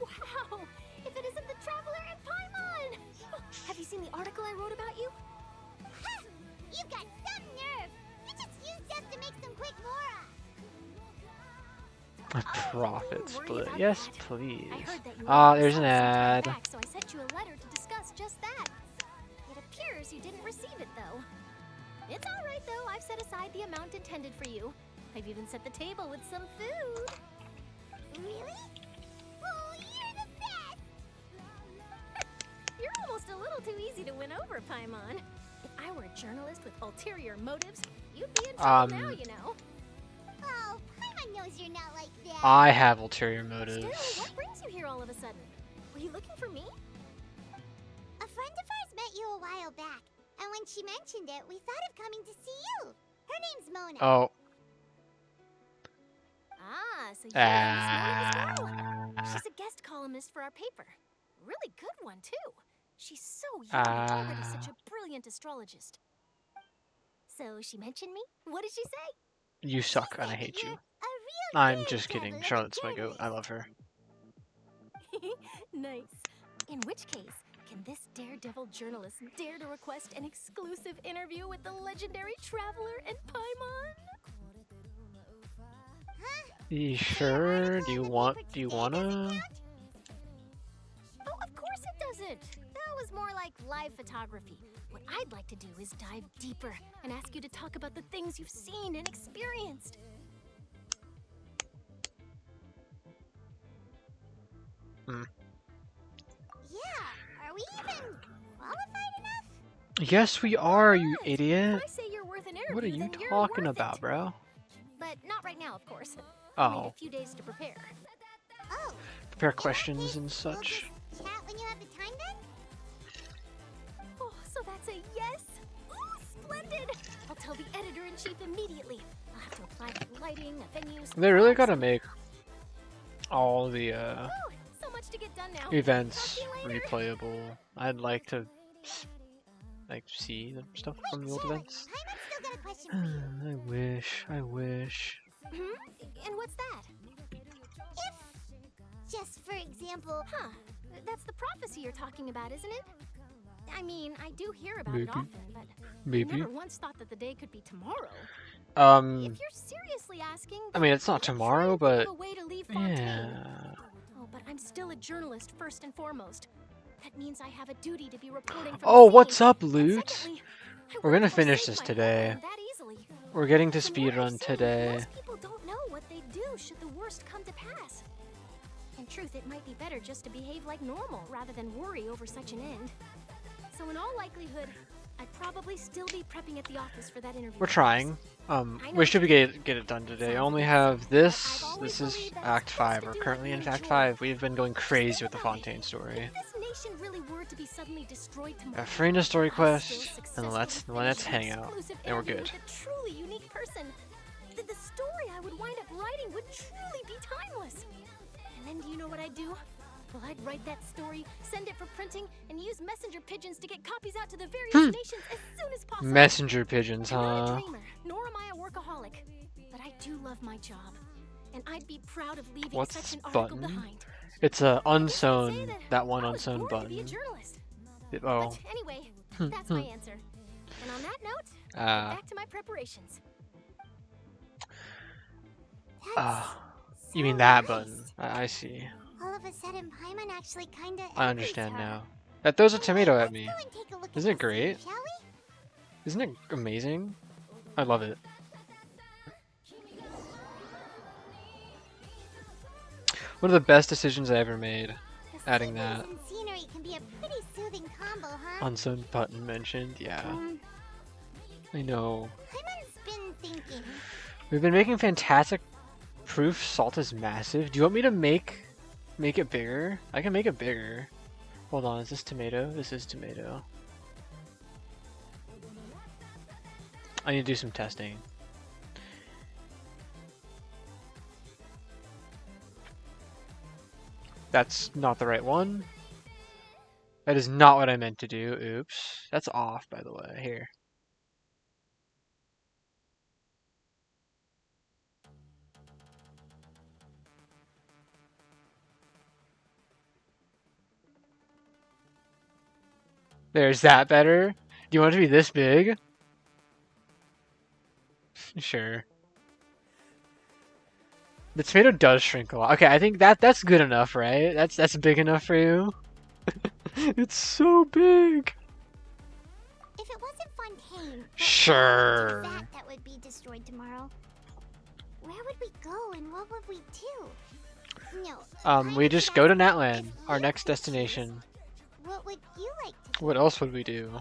Wow! If it isn't the Traveler and Paimon! Have you seen the article I wrote about you? Ha! You've got some nerve! You just used us to make some quick Mora! A profit split. Yes, please. I heard that you There's an ad. back, so I sent you a letter to discuss just that. It appears you didn't receive it, though. It's alright, though. I've set aside the amount intended for you. I've even set the table with some food. Really? Oh, you're the best! You're almost a little too easy to win over, Paimon. If I were a journalist with ulterior motives, you'd be in trouble now, you know. Oh, Paimon knows you're not like that. I have ulterior motives. Still, what brings you here all of a sudden? Were you looking for me? A friend of ours met you a while back, and when she mentioned it, we thought of coming to see you. Her name's Mona. Oh. Ah, so you're Miss Mona as well. She's a guest columnist for our paper. Really good one, too. She's so young and already such a brilliant astrologist. So she mentioned me? What did she say? You suck and I hate you. A real I'm just kidding. Charlotte's my goat. I love her. Nice. In which case, can this daredevil journalist dare to request an exclusive interview with the legendary Traveler and Paimon? You sure? Do you wanna? Oh, of course it doesn't. That was more like live photography. What I'd like to do is dive deeper and ask you to talk about the things you've seen and experienced. Yeah, are we even qualified enough? Yes, we are, you idiot. If I say you're worth an interview, What are you then you're talking worth about, it. bro? But not right now, of course. Oh. I need a few days to prepare. Oh, Prepare questions and such. chat when you have the time then? Oh, so that's a yes? Ooh, splendid! I'll tell the editor-in-chief immediately. I'll have to apply for lighting, a venue... They really gotta make all the So much to get done now. events replayable. I'd like to see the stuff from the old events. Paimon's still got a question for you. I wish. And what's that? If, just for example... Huh. That's the prophecy you're talking about, isn't it? I mean, I do hear about Maybe. it often, but I Maybe. never once thought that the day could be tomorrow. If you're seriously asking... I mean, it's not tomorrow, but a way to leave Fontaine. yeah. Oh, but I'm still a journalist first and foremost. That means I have a duty to be reporting from Oh, the what's scene. up, And Loot? secondly, I We're wouldn't gonna finish forsake this my today. homeland that easily. We're getting to From what I've speedrun seen, today. Most people don't know what they'd do should the worst come to pass. In truth, it might be better just to behave like normal rather than worry over such an end. So in all likelihood, I'd probably still be prepping at the office for that interview. We're trying. We should be get it done today. I only have this. This is Act 5. We're currently in Act 5. We've been going crazy with the Fontaine story. If this nation really were to be suddenly destroyed tomorrow, Free story quest, and let's hang out, and we're good. A truly unique person. The story I would wind up writing would truly be timeless. And then do you know what I'd do? Well, I'd write that story, send it for printing, and use messenger pigeons to get copies out to the various nations as soon as possible. Messenger pigeons, I'm not huh? a dreamer, nor am I a workaholic, but I do love my job, and I'd be proud of leaving What's such an this article button? behind. It's a I unsewn, guess I'd say that one I was unsewn born to be a button. journalist. Oh. But anyway, that's my answer. And on that note, back to my preparations. You mean that button? I see. All of a sudden, Paimon actually kinda I understand now. That throws a tomato at me. Isn't it great? Shall we? Isn't it amazing? I love it. One of the best decisions I ever made. Adding that. And scenery can be a pretty soothing combo, huh? Unsewn button mentioned, yeah. I know. Paimon's been thinking. We've been making fantastic proof. Salt is massive. Do you want me to make it bigger? I can make it bigger. Hold on, is this tomato? This is tomato. I need to do some testing. That's not the right one. That is not what I meant to do. Oops. That's off, by the way. Here. There's that better. Do you want it to be this big? Sure. The tomato does shrink a lot. Okay, I think that's good enough, right? That's big enough for you. It's so big. If it wasn't Fontaine, Sure. that would be destroyed tomorrow. Where would we go and what would we do? No. We just go to Natlan, our next destination. What would you like to do? What else would we do?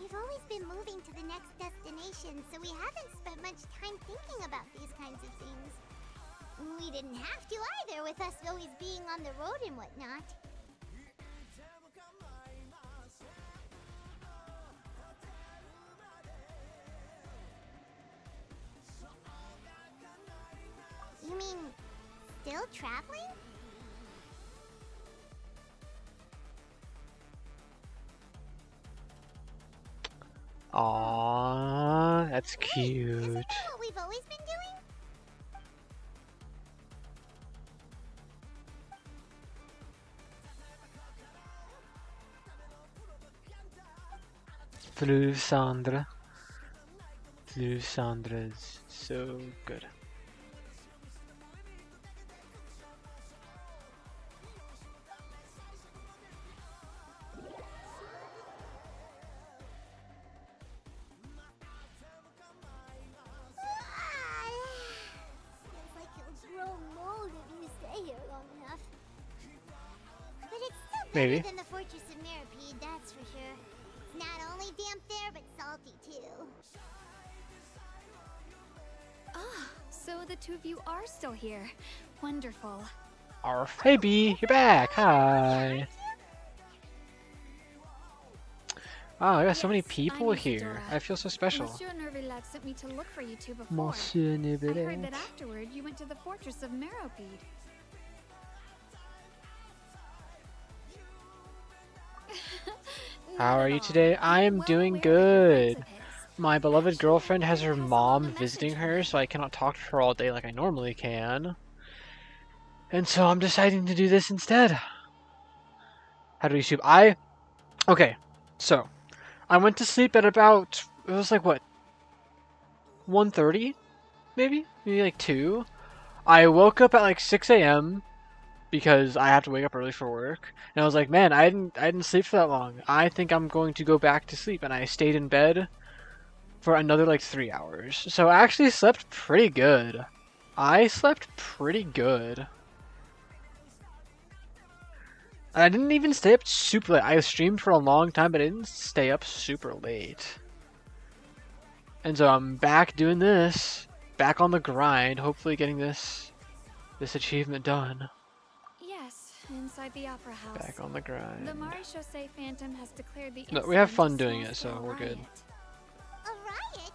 We've always been moving to the next destination, so we haven't spent much time thinking about these kinds of things. We didn't have to either, with us always being on the road and whatnot. You mean, still traveling? Aww, that's cute. Isn't that what we've always been doing? Blue Sandra. Blue Sandra's so good. Feels like you'll grow mold if you stay here long enough. But it's still better Maybe. than the Fortress of Meripede, that's for sure. It's not only damp there, but salty too. Ah, so the two of you are still here. Wonderful. Arf. Hey B, you're back. Hi. Wow, I got so many people here. I feel so special. Monsieur Nervillac sent me to look for you two before. Monsieur I heard Nervillac. that afterward you went to the Fortress of Meripede. How are you today? I am doing good. My beloved girlfriend has her mom visiting her, so I cannot talk to her all day like I normally can. And so I'm deciding to do this instead. How do we sleep? Okay, so I went to sleep at about, it was like what, 1:30? Maybe like 2. I woke up at like 6 a.m. because I have to wake up early for work. And I was like, man, I didn't sleep for that long. I think I'm going to go back to sleep. And I stayed in bed for another like 3 hours. So I actually slept pretty good. I slept pretty good. And I didn't even stay up super late. I streamed for a long time, but I didn't stay up super late. And so I'm back doing this. Back on the grind, hopefully getting this achievement done. Yes, inside the opera house. Back on the grind. The Marechaussee Phantom has declared the No, we have fun incident a doing it, so small-scale we're good. riot. A riot?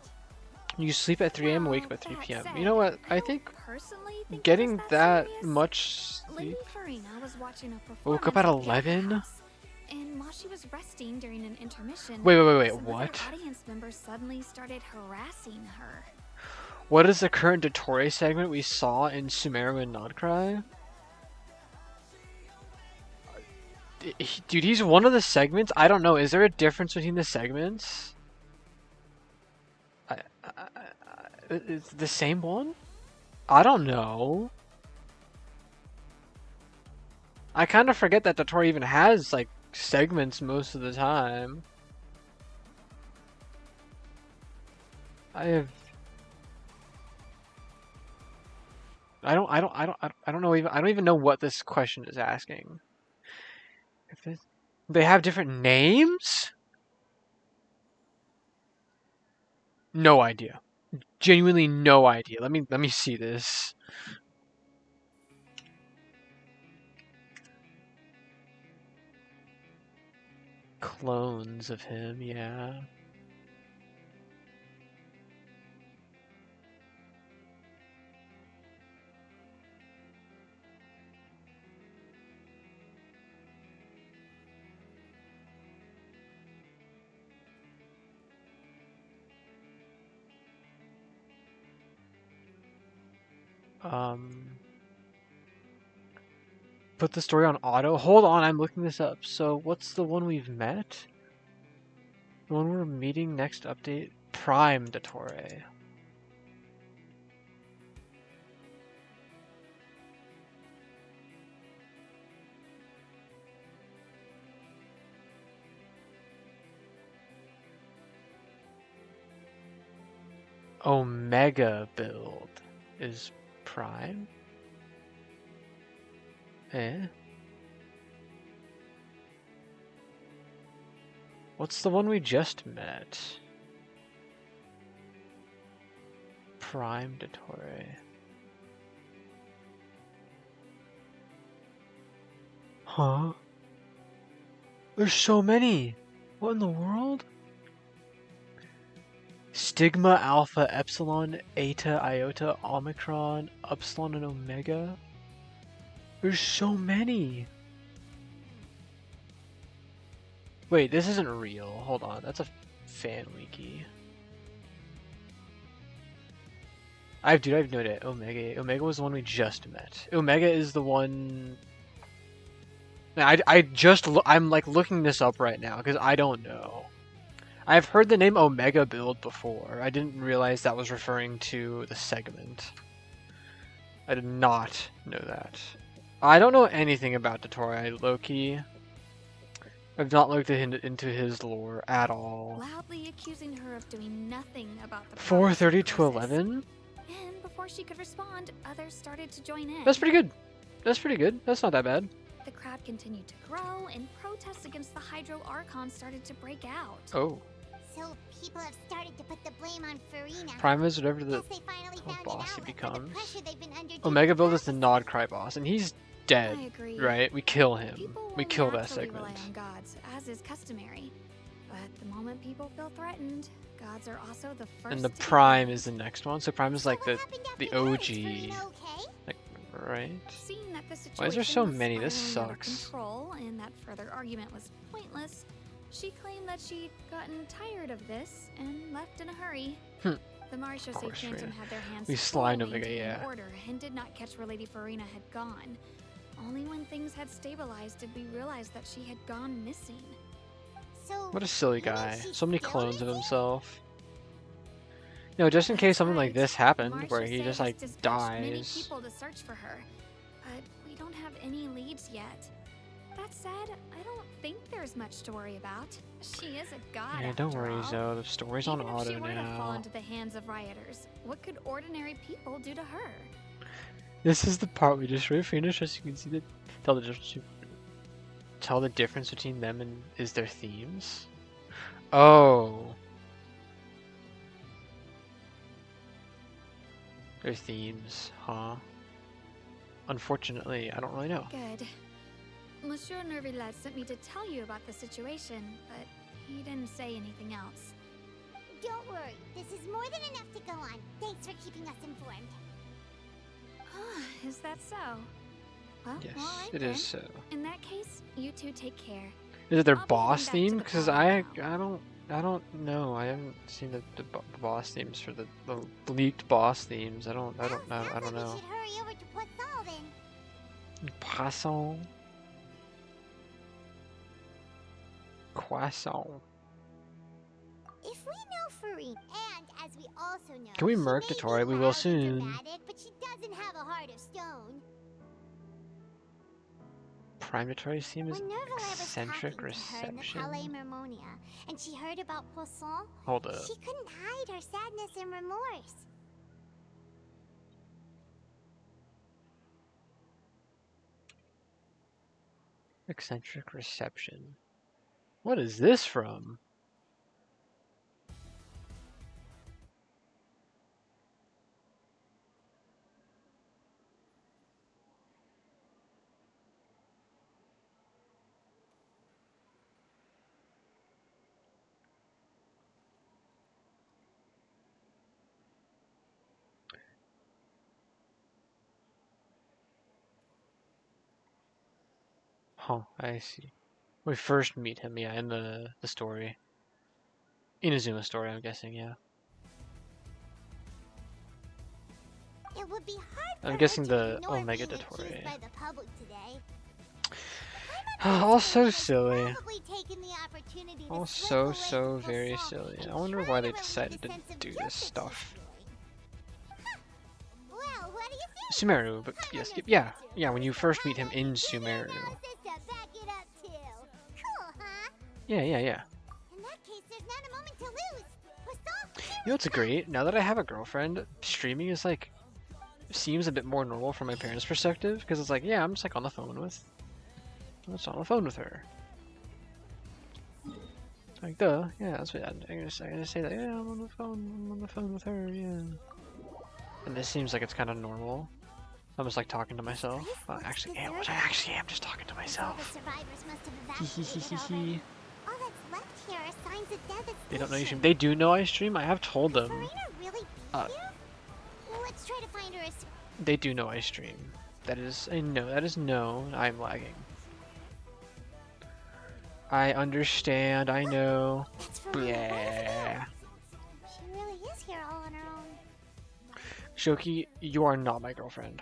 You sleep at 3 a.m. wake up at 3 p.m. You know what? I think Personally, think getting it was that serious. much Lady sleep. Farina was watching a Woke up performance at the opera 11? house, and while she was resting during an intermission, Wait, some of her what? audience members suddenly started harassing her. What is the current Dottore segment we saw in Sumeru and Nodcry? Dude, he's one of the segments? I don't know. Is there a difference between the segments? It's the same one? I don't know. I kind of forget that Dottore even has, like, segments most of the time. I don't even know what this question is asking. They have different names? No idea. Genuinely no idea. Let me see this. Clones of him, yeah. Put the story on auto. Hold on, I'm looking this up. So what's the one we've met? The one we're meeting next update? Prime Dottore. Omega build is Prime? Eh? What's the one we just met? Prime Dottore. Huh? There's so many! What in the world? Stigma, Alpha, Epsilon, Eta, Iota, Omicron, Upsilon, and Omega? There's so many! Wait, this isn't real. Hold on, that's a fan wiki. I have no idea. Omega was the one we just met. Omega is the one... I'm like looking this up right now because I don't know. I've heard the name Omega build before. I didn't realize that was referring to the segment. I did not know that. I don't know anything about Dottore, low-key. I've not looked into his lore at all. Loudly accusing her of doing nothing about the 4:30 to 11? And before she could respond, others started to join in. That's pretty good. That's pretty good. That's not that bad. The crowd continued to grow, and protests against the Hydro Archon started to break out. Oh. So people have started to put the blame on Farina. Prime is whatever the boss he becomes. Omega build is the Nodcry boss, and he's dead, right? We kill him. We kill that segment. Rely on gods, as is customary. But the moment people feel threatened, gods are also the first. And the Prime is the next one. So Prime is like the OG. Like, right? Seeing that the situation Why is there so was many? This spiraling out of sucks. Control, and that further argument was pointless. She claimed that she'd gotten tired of this and left in a hurry. The Marechaussee Phantom had their hands we full slide Omega, maintaining yeah. order and did not catch where Lady Farina had gone. Only when things had stabilized did we realize that she had gone missing. So What a silly guy. So many clones of himself. You know, just in case something like this happened, where he just like Many dies. people to search for her, but we don't have any leads yet. That said, I don't think there's much to worry about. She is a god. Yeah, don't after worry, all. Zoe. The story's on Even if she auto were to fall now. into the hands of rioters, what could ordinary people do to her? This is the part we just finished, as you can see. Tell the difference between them and is their themes. Oh, their themes, huh? Unfortunately, I don't really know. Good. Monsieur Nervillet sent me to tell you about the situation, but he didn't say anything else. Don't worry, this is more than enough to go on. Thanks for keeping us informed. Is that so? Well, Yes, all right it then. is so. In that case, you two take care. Is it their I'll be boss heading back to theme? the Because prom I don't know. I haven't seen the boss themes for the leaked boss themes. I don't know. We should hurry over to Poisson then. Poisson. Croissant. If we know Farine, and as we also know, Can we she merc may the be Tori? We will loud and soon. dramatic, but she doesn't have a heart of stone. Primatory theme is When Nervillet was eccentric talking to her in the reception. Palais Mermonia, and she heard about Poisson, Hold up. she couldn't hide her sadness and remorse. Eccentric reception. What is this from? Huh, I see. We first meet him, yeah, in the story. Inazuma story, I'm guessing, yeah. It would be hard for I'm her guessing to the ignore Omega being Dottore. accused by the public today. All so Has silly. probably taken the opportunity to All slip so away from very Poisson silly. and I wonder try why to they relieve decided the to sense of do this justice stuff. she's feeling. Well, what do you think? Sumeru, but yes, yeah, when you first meet him in Sumeru. Cool, huh? Yeah. In that case, there's not a moment to lose. Poisson, You know what's great? Now that I have a girlfriend, streaming is like, seems a bit more normal from my parents' perspective, because it's like, yeah, I'm just like on the phone with her. Like, duh, yeah, that's what I'm gonna say that, yeah, I'm on the phone with her, yeah. And this seems like it's kind of normal. I'm just like talking to myself. Well, actually, I actually am just talking to myself. Hee. all that's left here are signs of devastation. They don't know you stream. They do know I stream. I have told them. Farina really be here? Let's try to find her as They do know I stream. That is a no. That is no. I'm lagging. I understand. I know. That's Farina. Yeah. She really is here all on her own. Shoki, you are not my girlfriend.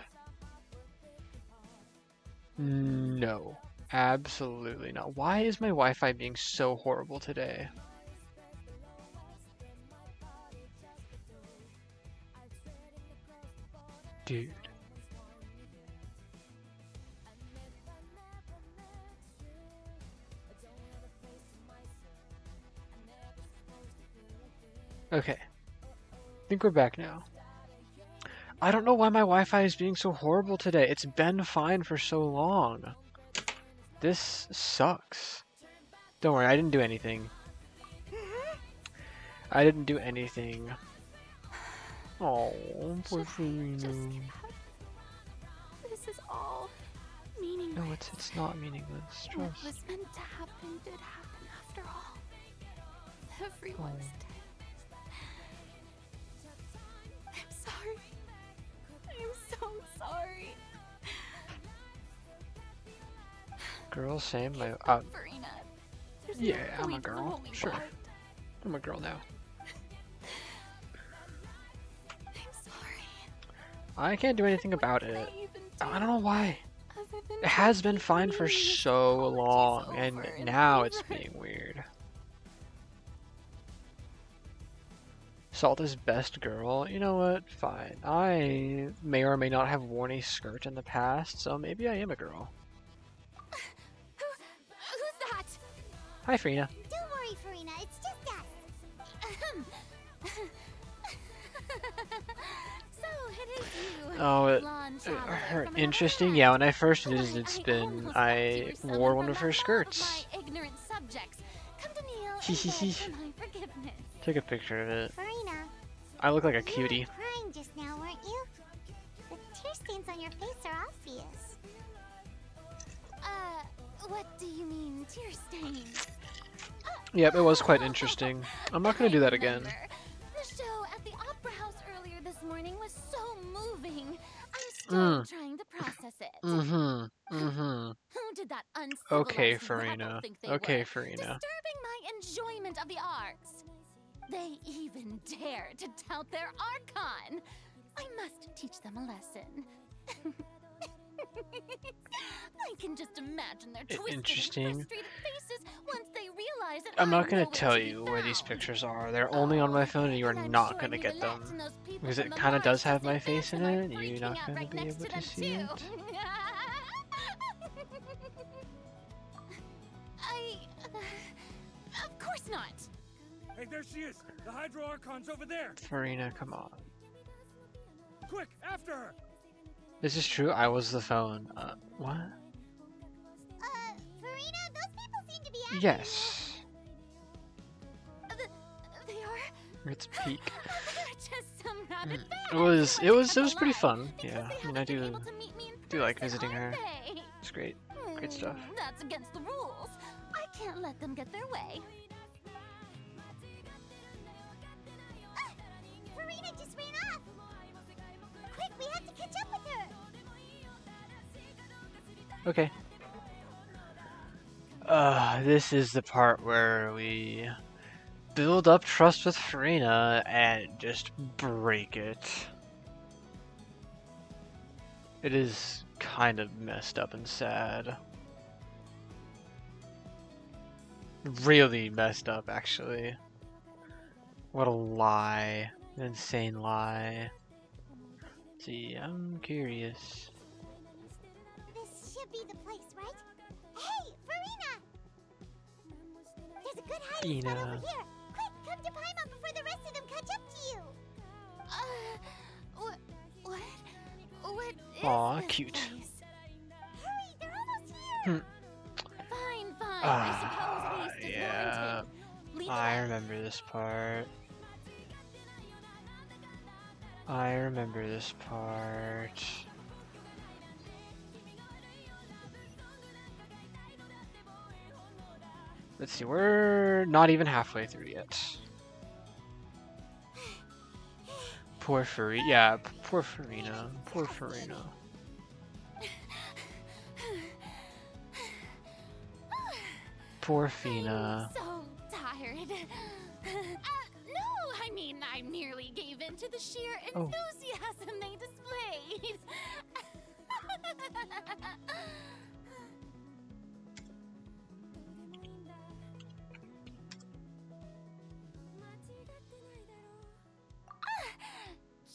No. Absolutely not. Why is my Wi-Fi being so horrible today? Dude. Okay. I think we're back now. I don't know why my Wi-Fi is being so horrible today. It's been fine for so long. This sucks. Don't worry, I didn't do anything. I didn't do anything. Oh, poor Farina. This is all meaningless. No, it's not meaningless. What Trust. was meant to happen did happen after all. Everyone's dead. I'm sorry. I'm so sorry. Girl, same. My Farina. There's no yeah, I'm a point in the girl. holy Sure, bond. I'm a girl now. I'm sorry. I can't do anything about What it. can I even I don't know why. other than It has been keep fine for reading these so apologies long, and over now over. it's being weird. Salt is best girl. You know what? Fine. I may or may not have worn a skirt in the past, so maybe I am a girl. Who's that? Hi, Farina. Don't worry, Farina. It's just us. So it is you. Oh, blonde traveler from interesting. another Yeah, land. when I first I visited Spin, almost I thought you were wore someone one from of the her hub skirts. my ignorant subjects. Come to kneel and Hee. beg for my forgiveness. Took a picture of it. Farina, I look like a you cutie. were crying just now, weren't you? The tear stains on your face are obvious. What do you mean, tear stains? Yep, it was quite interesting. I'm not gonna do that again. Remember. The show at the Opera House earlier this morning was so moving. I'm still trying to process it. Mm-hmm. Who did that uncivilized Okay, rabble Farina. think they Okay, were? Farina. Disturbing my enjoyment of the arts. They even dare to tout their archon. I must teach them a lesson. I can just imagine their twisted and Interesting. frustrated faces once they realize that I'm not gonna nowhere tell to be you where these found. pictures are. They're only on my phone and you are And I'm not sure gonna I'd get leave them. to those people Because from it the kinda does Mars have my to face sit in there it and and you're freaking not out gonna right be next able to to them see too. it. Of course not. Hey, there she is! The Hydro Archon's over there! Farina, come on. Quick, after her! This is true, I was the phone. What? Farina, those people seem to be after Yes. They are. It's peak. They're just some rabid It was pretty fun. Yeah, I mean I do like visiting her. It's great. Great stuff. That's against the rules. I can't let them get their way. Farina just ran off! Quick, we have to catch up with her! Okay. This is the part where we build up trust with Farina and just break it. It is kind of messed up and sad. Really messed up, actually. What a lie. An insane lie. Let's see, I'm curious. This should be the place, right? Hey, Farina! There's a good hiding spot over here! Quick, come to Paimon before the rest of them catch up to you! What is Aw, this cute. place? Hurry, they're almost here! Fine. I suppose haste is Yeah. warranted. Lead the I way. remember this part. I remember this part. Let's see, we're not even halfway through yet. Poor Farina. Yeah, poor Farina. Poor Farina. Poor Fina. So tired. No, I mean, I merely gave in to the sheer enthusiasm they displayed.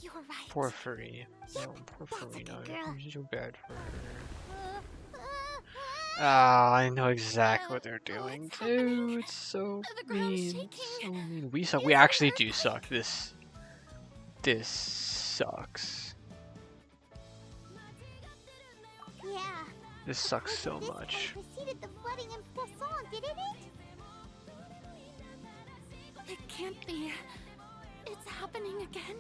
You're right. Poor Farina. No, poor Farina. girl. You're so bad for her. Ah, I know exactly what they're doing too. It's so The ground's mean. shaking. So mean. We suck. We actually do suck. This sucks. Yeah. This sucks so This much. one preceded the flooding in Fontaine, didn't it? It can't be. It's happening again.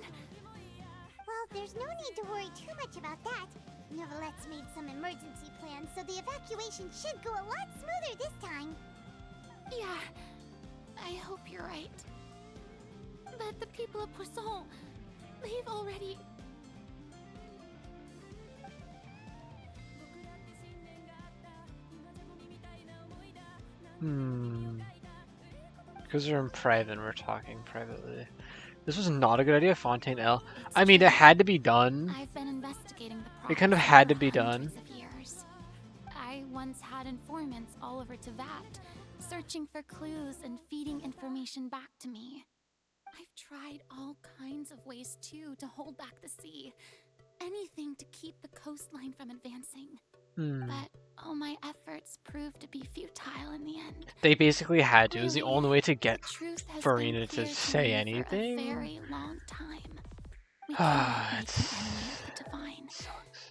Well, there's no need to worry too much about that. Novelette's made some emergency plans, so the evacuation should go a lot smoother this time. Yeah, I hope you're right. But the people of Poisson, they've already... Because we're in private and we're talking privately. This was not a good idea, Fontaine L. I mean, it had to be done. I've been investigating the It kind of process had to for be done. hundreds of years. I once had informants all over Tevat, searching for clues and feeding information back to me. I've tried all kinds of ways too to hold back the sea. Anything to keep the coastline from advancing. But all my efforts proved to be futile in the end. They basically had to. It was the Really, only way to get the truth has Farina been to clear say me anything. For a very long time. We cannot make an enemy of the divine.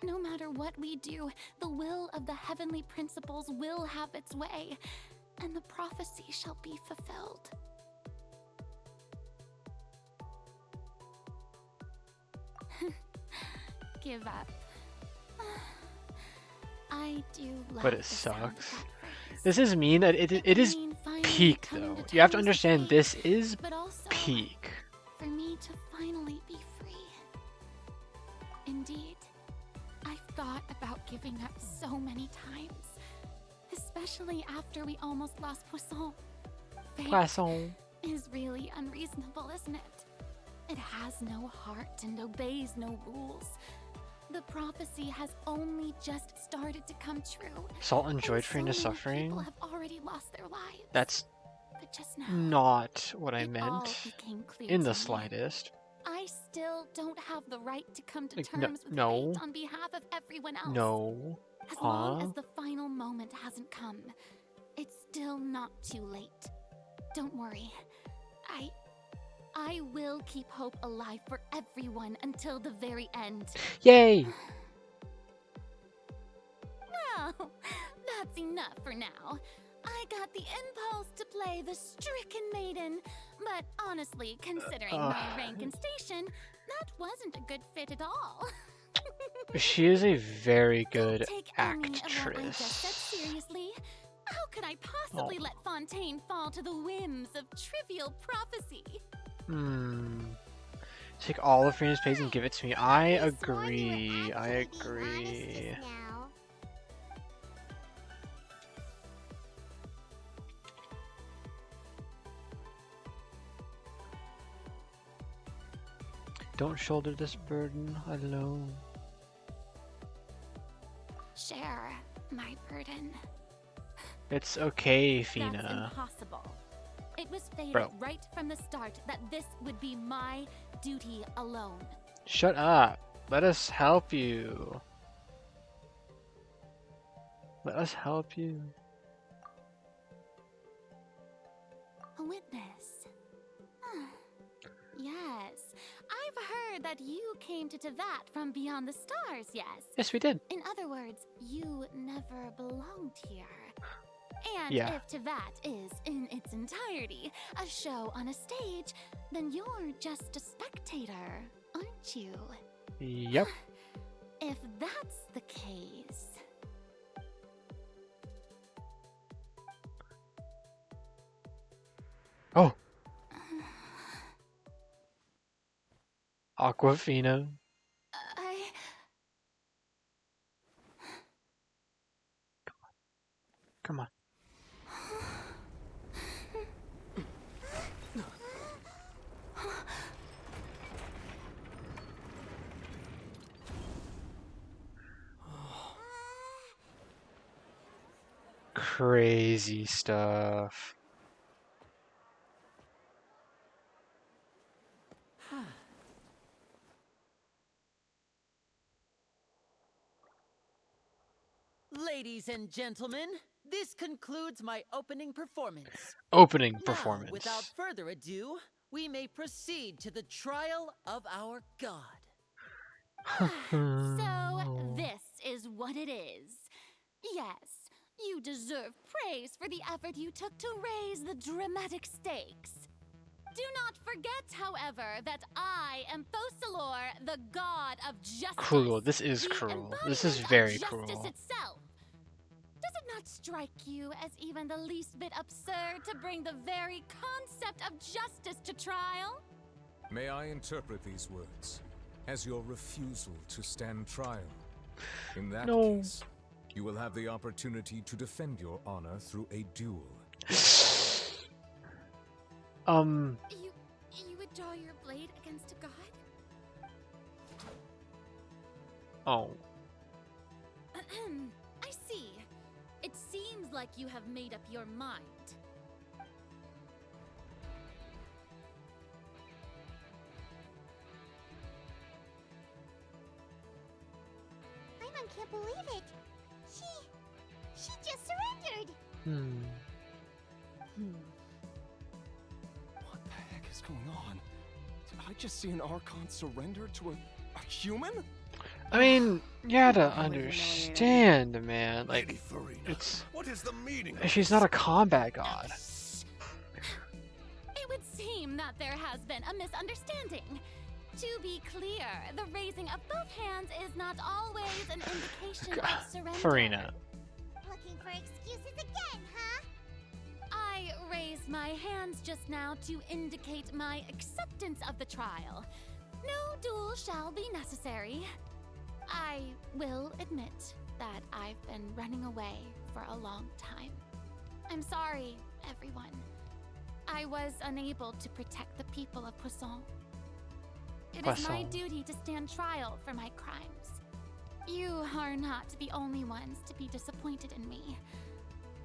No matter what we do, the will of the heavenly principles will have its way, and the prophecy shall be fulfilled. Give up. I do love But it the sound of sucks. that phrase. This is mean. It is peak though. You have to understand this is But also, peak. for me to finally be free. Indeed, I've thought about giving up so many times, especially after we almost lost Poisson. Fate Poisson. is really unreasonable, isn't it? It has no heart and obeys no rules. The prophecy has only just started to come true. Salt enjoyed so Farina's many suffering. people have already lost their lives. That's But just now, not what I it all meant became clear in to the me. slightest. I still don't have the right to come to Like, terms with no. fate on behalf of everyone else. No. As long Huh? as the final moment hasn't come, it's still not too late. Don't worry. I will keep hope alive for everyone until the very end. Yay! Well, that's enough for now. I got the impulse to play the stricken maiden, but honestly, considering my rank and station, that wasn't a good fit at all. She is a very good Don't take any of what I just said actress. seriously. How could I possibly let Fontaine fall to the whims of trivial prophecy? Take all of Farina's pays and give it to me. I I swore you were agree. I actually being agree. honest just now. Don't shoulder this burden alone. Share my burden. It's okay, That's Fina. impossible. It was fated Bro. right from the start that this would be my duty alone. Shut up. Let us help you. Let us help you. A witness. Yes, I've heard that you came to Tevat from beyond the stars, yes? Yes, we did. In other words, you never belonged here. And Yeah. if Tevat is, in its entirety, a show on a stage, then you're just a spectator, aren't you? Yep. If that's the case... Oh. Aquafina. I... Come on. Crazy stuff. Ladies and gentlemen, this concludes my opening performance. Opening Now, performance. without further ado, we may proceed to the trial of our god. So, this is what it is. Yes, you deserve praise for the effort you took to raise the dramatic stakes. Do not forget, however, that I am Focalor, the god of justice. Cruel. This is the cruel. This embodiment is of very justice cruel. itself. Does it not strike you as even the least bit absurd to bring the very concept of justice to trial? May I interpret these words as your refusal to stand trial? In that No. case, you will have the opportunity to defend your honor through a duel. You would draw your blade against a god? Oh. I see. It seems like you have made up your mind. Paimon can't believe it. She just surrendered. What the heck is going on? Did I just see an Archon surrender to a human? I mean, you gotta understand, man. Like, it's. What is the meaning? She's not a combat god. It would seem that there has been a misunderstanding. To be clear, the raising of both hands is not always an indication of surrender. Farina. Looking for excuses again, huh? I raised my hands just now to indicate my acceptance of the trial. No duel shall be necessary. I will admit that I've been running away for a long time. I'm sorry, everyone. I was unable to protect the people of Poisson. It is my duty to stand trial for my crimes. You are not the only ones to be disappointed in me.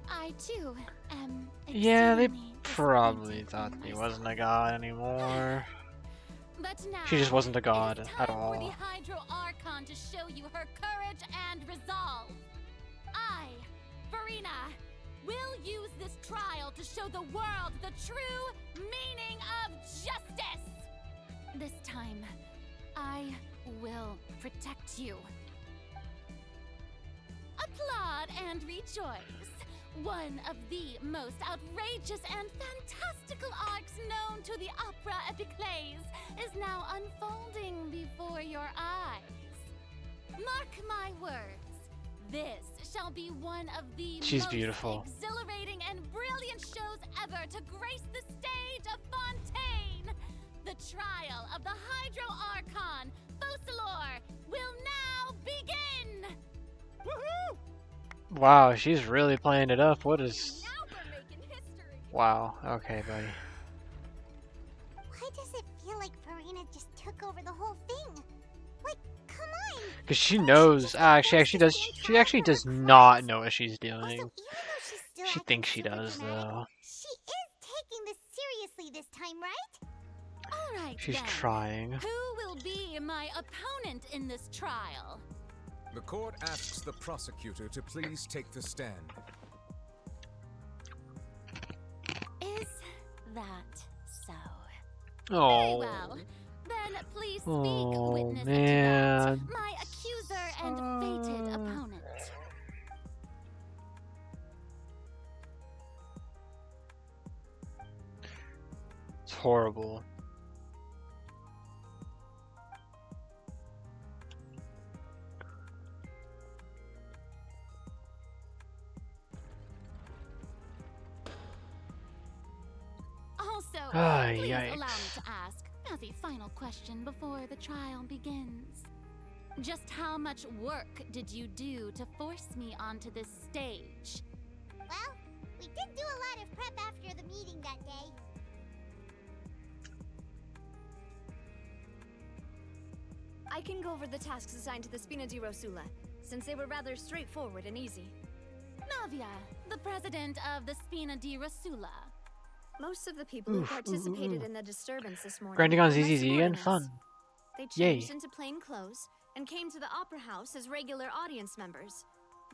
I too am. Yeah, they probably thought he wasn't a god anymore. But now, she just wasn't a god it is at time all. for the Hydro Archon to show you her courage and resolve. I, Farina, will use this trial to show the world the true meaning of justice. This time, I will protect you. Applaud and rejoice. One of the most outrageous and fantastical arcs known to the opera epiclese is now unfolding before your eyes. Mark my words, this shall be one of the most beautiful. Exhilarating and brilliant shows ever to grace the stage of Fontaine. The trial of the Hydro Archon, Focalor, will now begin! Woohoo! Wow, she's really playing it up. What is... Now we're making history. Wow, okay, buddy. Why does it feel like Farina just took over the whole thing? Like, come on! Because she knows... she actually does not know what she's doing. Also, even though she's still She thinks she does, though. she is taking this seriously this time, right? All right, She's then. trying. Who will be my opponent in this trial? The court asks the prosecutor to please take the stand. Is that so? Oh. Very well. Then please speak, Oh, witness man. to that, my accuser and fated opponent. It's horrible. Also, Ah, please yikes. allow me to ask, as a final question before the trial begins. Just how much work did you do to force me onto this stage? Well, we did do a lot of prep after the meeting that day. I can go over the tasks assigned to the Spina di Rosula, since they were rather straightforward and easy. Navia, the president of the Spina di Rosula. Most of the people who participated in the disturbance this morning Grinding on were my ZZZ and subordinates. fun. They Yay. changed into plain clothes and came to the Opera House as regular audience members,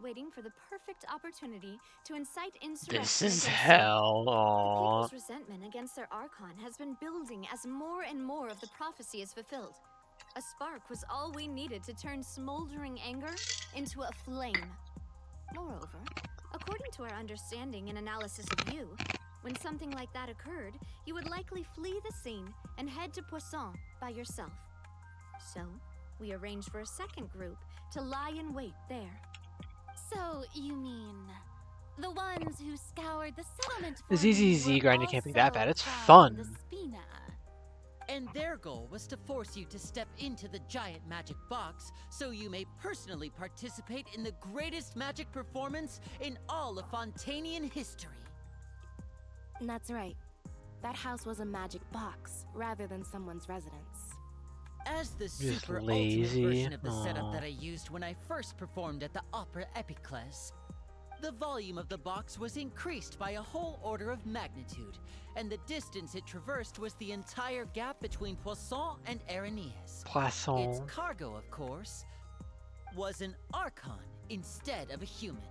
waiting for the perfect opportunity to incite insurrection. This is against them. hell. The Aww. people's resentment against their Archon has been building as more and more of the prophecy is fulfilled. A spark was all we needed to turn smoldering anger into a flame. Moreover, according to our understanding and analysis of you, when something like that occurred, you would likely flee the scene and head to Poisson by yourself. So, we arranged for a second group to lie in wait there. So, you mean the ones who scoured the settlement The for me ZZZ were grinding can't be that also bad. It's from fun. the Spina. And their goal was to force you to step into the giant magic box so you may personally participate in the greatest magic performance in all of Fontainian history. That's right. That house was a magic box rather than someone's residence. As the Just super lazy. ultimate version of the setup Aw. that I used when I first performed at the Opera Epiclese, the volume of the box was increased by a whole order of magnitude, and the distance it traversed was the entire gap between Poisson and Areneas. Poisson. Its cargo, of course. was an Archon instead of a human.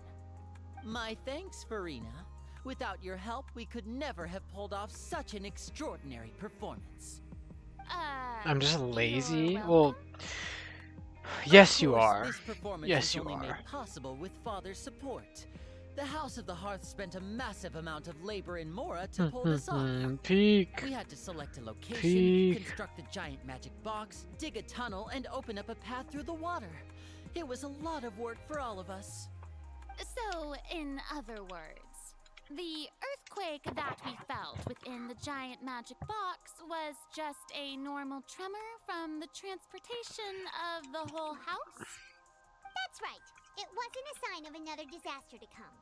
My thanks, Farina. Without your help, we could never have pulled off such an extraordinary performance. I'm just lazy. you're Well, yes, you Of course, are. This performance Yes, was you only are. made possible with Father's support. The House of the Hearth spent a massive amount of labor in Mora to pull this off. Peak. We had to select a location, Peak. construct the giant magic box, dig a tunnel, and open up a path through the water. It was a lot of work for all of us. So, in other words, the earthquake that we felt within the giant magic box was just a normal tremor from the transportation of the whole house? That's right. It wasn't a sign of another disaster to come.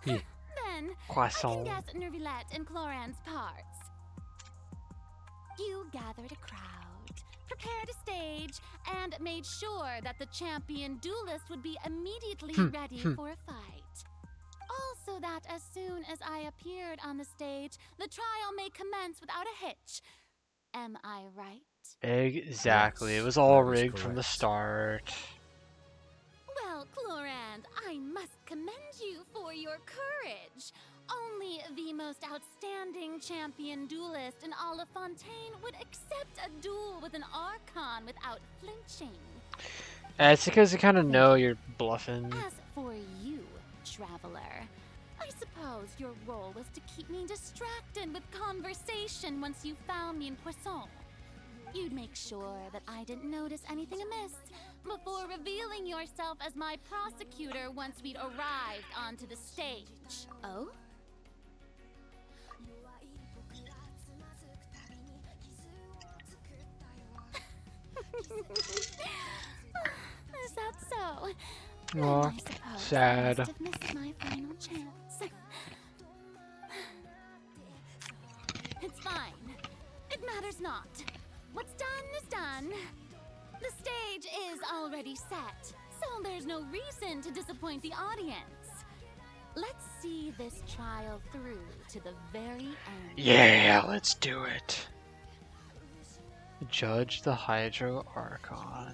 Then, Croissant. I can guess Nervilette and Cloran's parts. You gathered a crowd, prepared a stage, and made sure that the champion duelist would be immediately ready for a fight. Also that as soon as I appeared on the stage, the trial may commence without a hitch. Am I right? Exactly. Yes, It was all that is rigged from the correct. start. Well, Clorand, I must commend you for your courage. Only the most outstanding champion duelist in all of Fontaine would accept a duel with an Archon without flinching. It's because you kind of know you're bluffing. As for you, Traveler, I suppose your role was to keep me distracted with conversation once you found me in Poisson. You'd make sure that I didn't notice anything amiss before revealing yourself as my prosecutor once we'd arrived onto the stage. Oh? Is that so? Then Aw, I suppose I sad. must have missed my final chance. It's fine. It matters not. What's done is done. The stage is already set, so there's no reason to disappoint the audience. Let's see this trial through to the very end. Yeah, let's do it. Judge the Hydro Archon.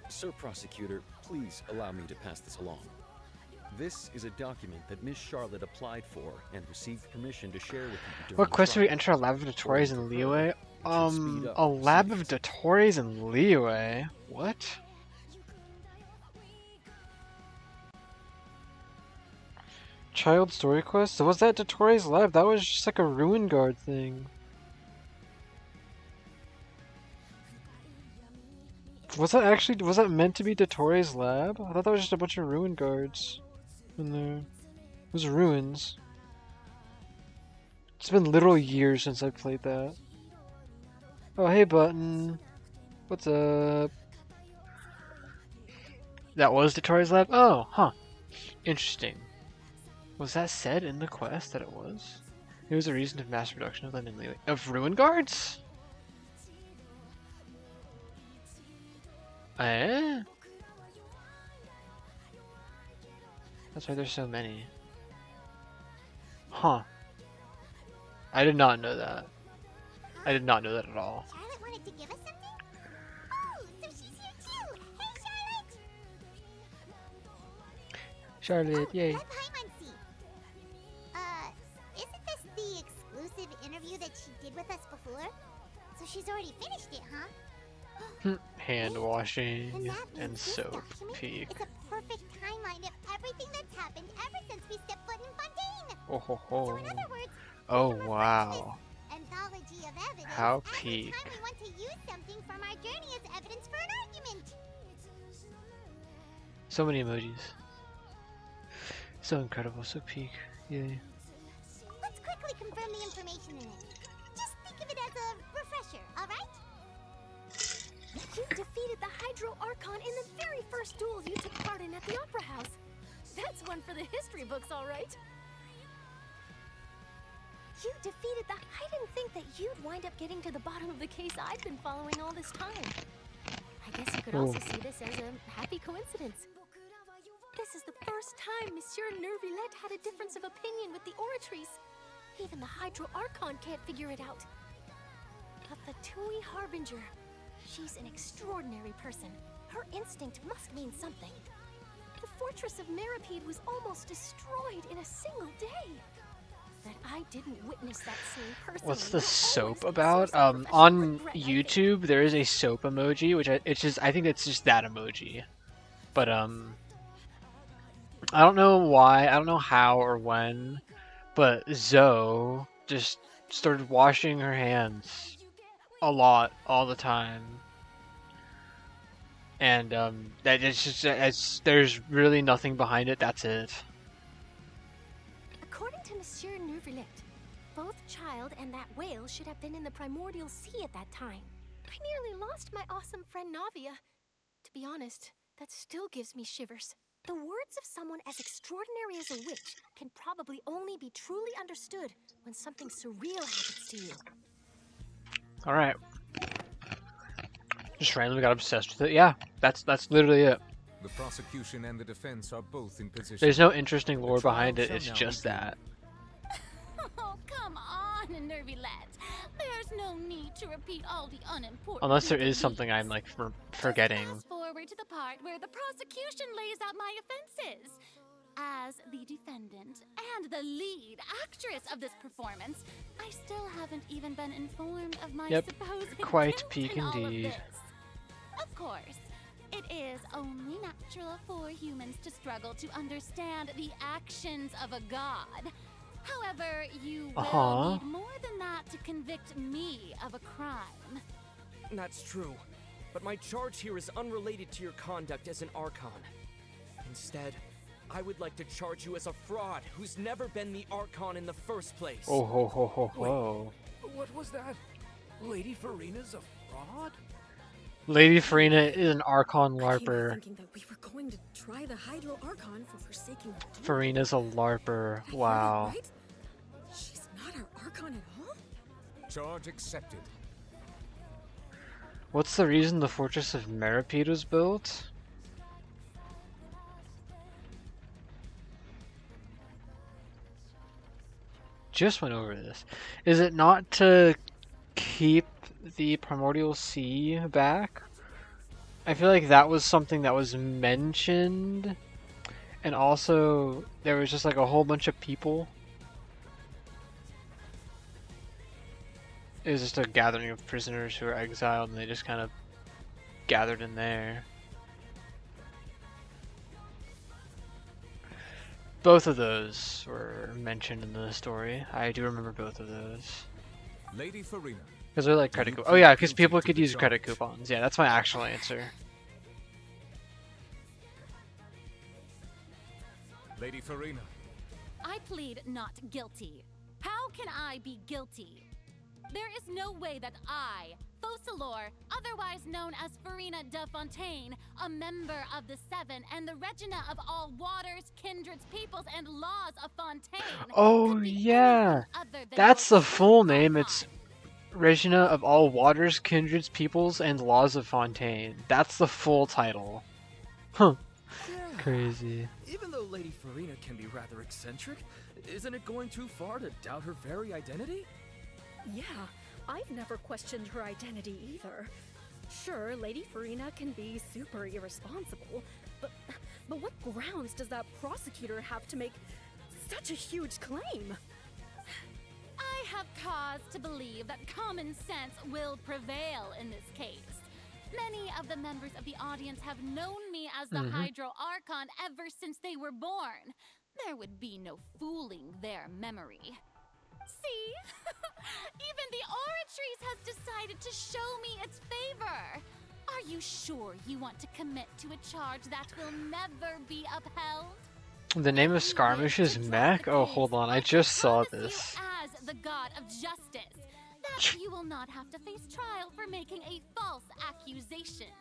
Sir Prosecutor, please allow me to pass this along. This is a document that Miss Charlotte applied for and received permission to share with you during What the quest do we trial. enter? A lab of Dottores and leeway? speed up A lab of Dottores and leeway? What? Child story quest? So was that Dottores lab? That was just like a ruin guard thing. Was that meant to be Dottores lab? I thought that was just a bunch of ruin guards in there. It was ruins. It's been literal years since I played that. Oh, hey, Button. What's up? That was Dottores lab? Oh, huh. Interesting. Was that said in the quest that it was? There was a reason to mass production of them in leeway. Of ruin guards? Eh? That's why there's so many. Huh. I did not know that. I did not know that at all. Charlotte wanted to give us something? Oh, so she's here too! Hey, Charlotte! Charlotte, yay. Let Paimon see. Isn't this the exclusive interview that she did with us before? So she's already finished it, huh? Hand washing And that means and this soap document peak. is a perfect timeline of everything that's happened ever since we stepped foot in Fontaine. Oh ho So ho. in other words, Oh wow. anthology of evidence How every peak. time we want to use something from our journey as evidence for an argument. So many emojis. So incredible, so peak. Yay. Let's quickly confirm the information in it. Just think of it as a refresher, alright? You defeated the Hydro Archon in the very first duel you took part in at the Opera House. That's one for the history books, all right. You defeated the... I didn't think that you'd wind up getting to the bottom of the case I've been following all this time. I guess you could also see this as a happy coincidence. This is the first time Monsieur Nervillette had a difference of opinion with the Oratrice. Even the Hydro Archon can't figure it out. But the Tui Harbinger, she's an extraordinary person. Her instinct must mean something. The fortress of Meripede was almost destroyed in a single day. That I didn't witness that scene personally. What's the soap about? On YouTube, there is a soap emoji, which I think it's just that emoji. But I don't know why, I don't know how or when, but Zoe just started washing her hands a lot, all the time. And that it's just there's really nothing behind it. That's it. According to Monsieur Nervillette, both Child and that whale should have been in the primordial sea at that time. I nearly lost my awesome friend Navia. To be honest, that still gives me shivers. The words of someone as extraordinary as a witch can probably only be truly understood when something surreal happens to you. Alright. Just randomly got obsessed with it. Yeah, that's literally it. The prosecution and the defense are both in position. There's no interesting lore behind it, it's just that. Oh, come on, Nervillette. There's no need to repeat all the unimportant. Unless there is something I'm like forgetting. Fast forward to the part where the prosecution lays out my offenses. As the defendant and the lead actress of this performance, I still haven't even been informed of my supposed quite guilt peak in all of indeed. this. Of course, it is only natural for humans to struggle to understand the actions of a god. However, you will need more than that to convict me of a crime. That's true, but my charge here is unrelated to your conduct as an Archon. Instead, I would like to charge you as a fraud who's never been the Archon in the first place. Oh ho ho ho ho. Wait, what was that? Lady Farina's a fraud? Lady Farina is an Archon I LARPer. thinking that we were going to try the Hydro Archon for forsaking her duty. Farina's a LARPer. Wow. Right? She's not our Archon at all? Charge accepted. What's the reason the Fortress of Meripede was built? Just went over this. Is it not to keep the primordial sea back? I feel like that was something that was mentioned, and also there was just like a whole bunch of people. It was just a gathering of prisoners who were exiled, and they just kind of gathered in there. Both of those were mentioned in the story. I do remember both of those. Lady Farina. Because they're like credit coupons. Oh yeah, because people could use credit coupons. Yeah, that's my actual answer. Lady Farina. I plead not guilty. How can I be guilty? There is no way that I, Focalor, otherwise known as Farina de Fontaine, a member of the Seven and the Regina of all waters, kindreds, peoples, and laws of Fontaine. Oh yeah, that's the full name. It's Regina of all waters, kindreds, peoples, and laws of Fontaine. That's the full title. Huh. Yeah. Crazy. Even though Lady Farina can be rather eccentric, isn't it going too far to doubt her very identity? Yeah, I've never questioned her identity either. Sure, Lady Farina can be super irresponsible, but what grounds does that prosecutor have to make such a huge claim? I have cause to believe that common sense will prevail in this case. Many of the members of the audience have known me as the Hydro Archon ever since they were born. There would be no fooling their memory. See? Even the Oratrice has decided to show me its favor. Are you sure you want to commit to a charge that will never be upheld? The name of Skirmish is Mech? Oh, hold on, I just saw this. As the god of justice, that you will not have to face trial for making a false accusation.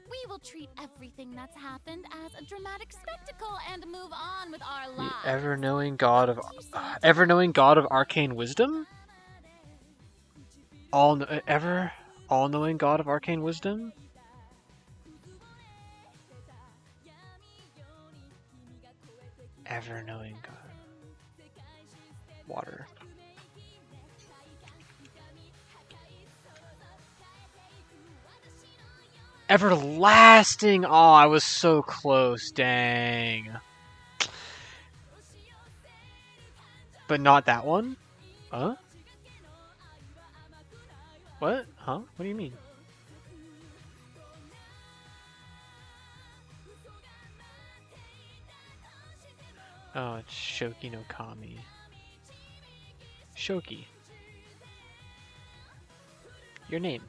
We will treat everything that's happened as a dramatic spectacle and move on with our lives. The ever-knowing god of arcane wisdom? All-knowing god of arcane wisdom? Ever-knowing God. Water. Everlasting! Oh, I was so close, dang. But not that one? Huh? What? Huh? What do you mean? Oh, it's Shoki no Kami. Shoki. Your name.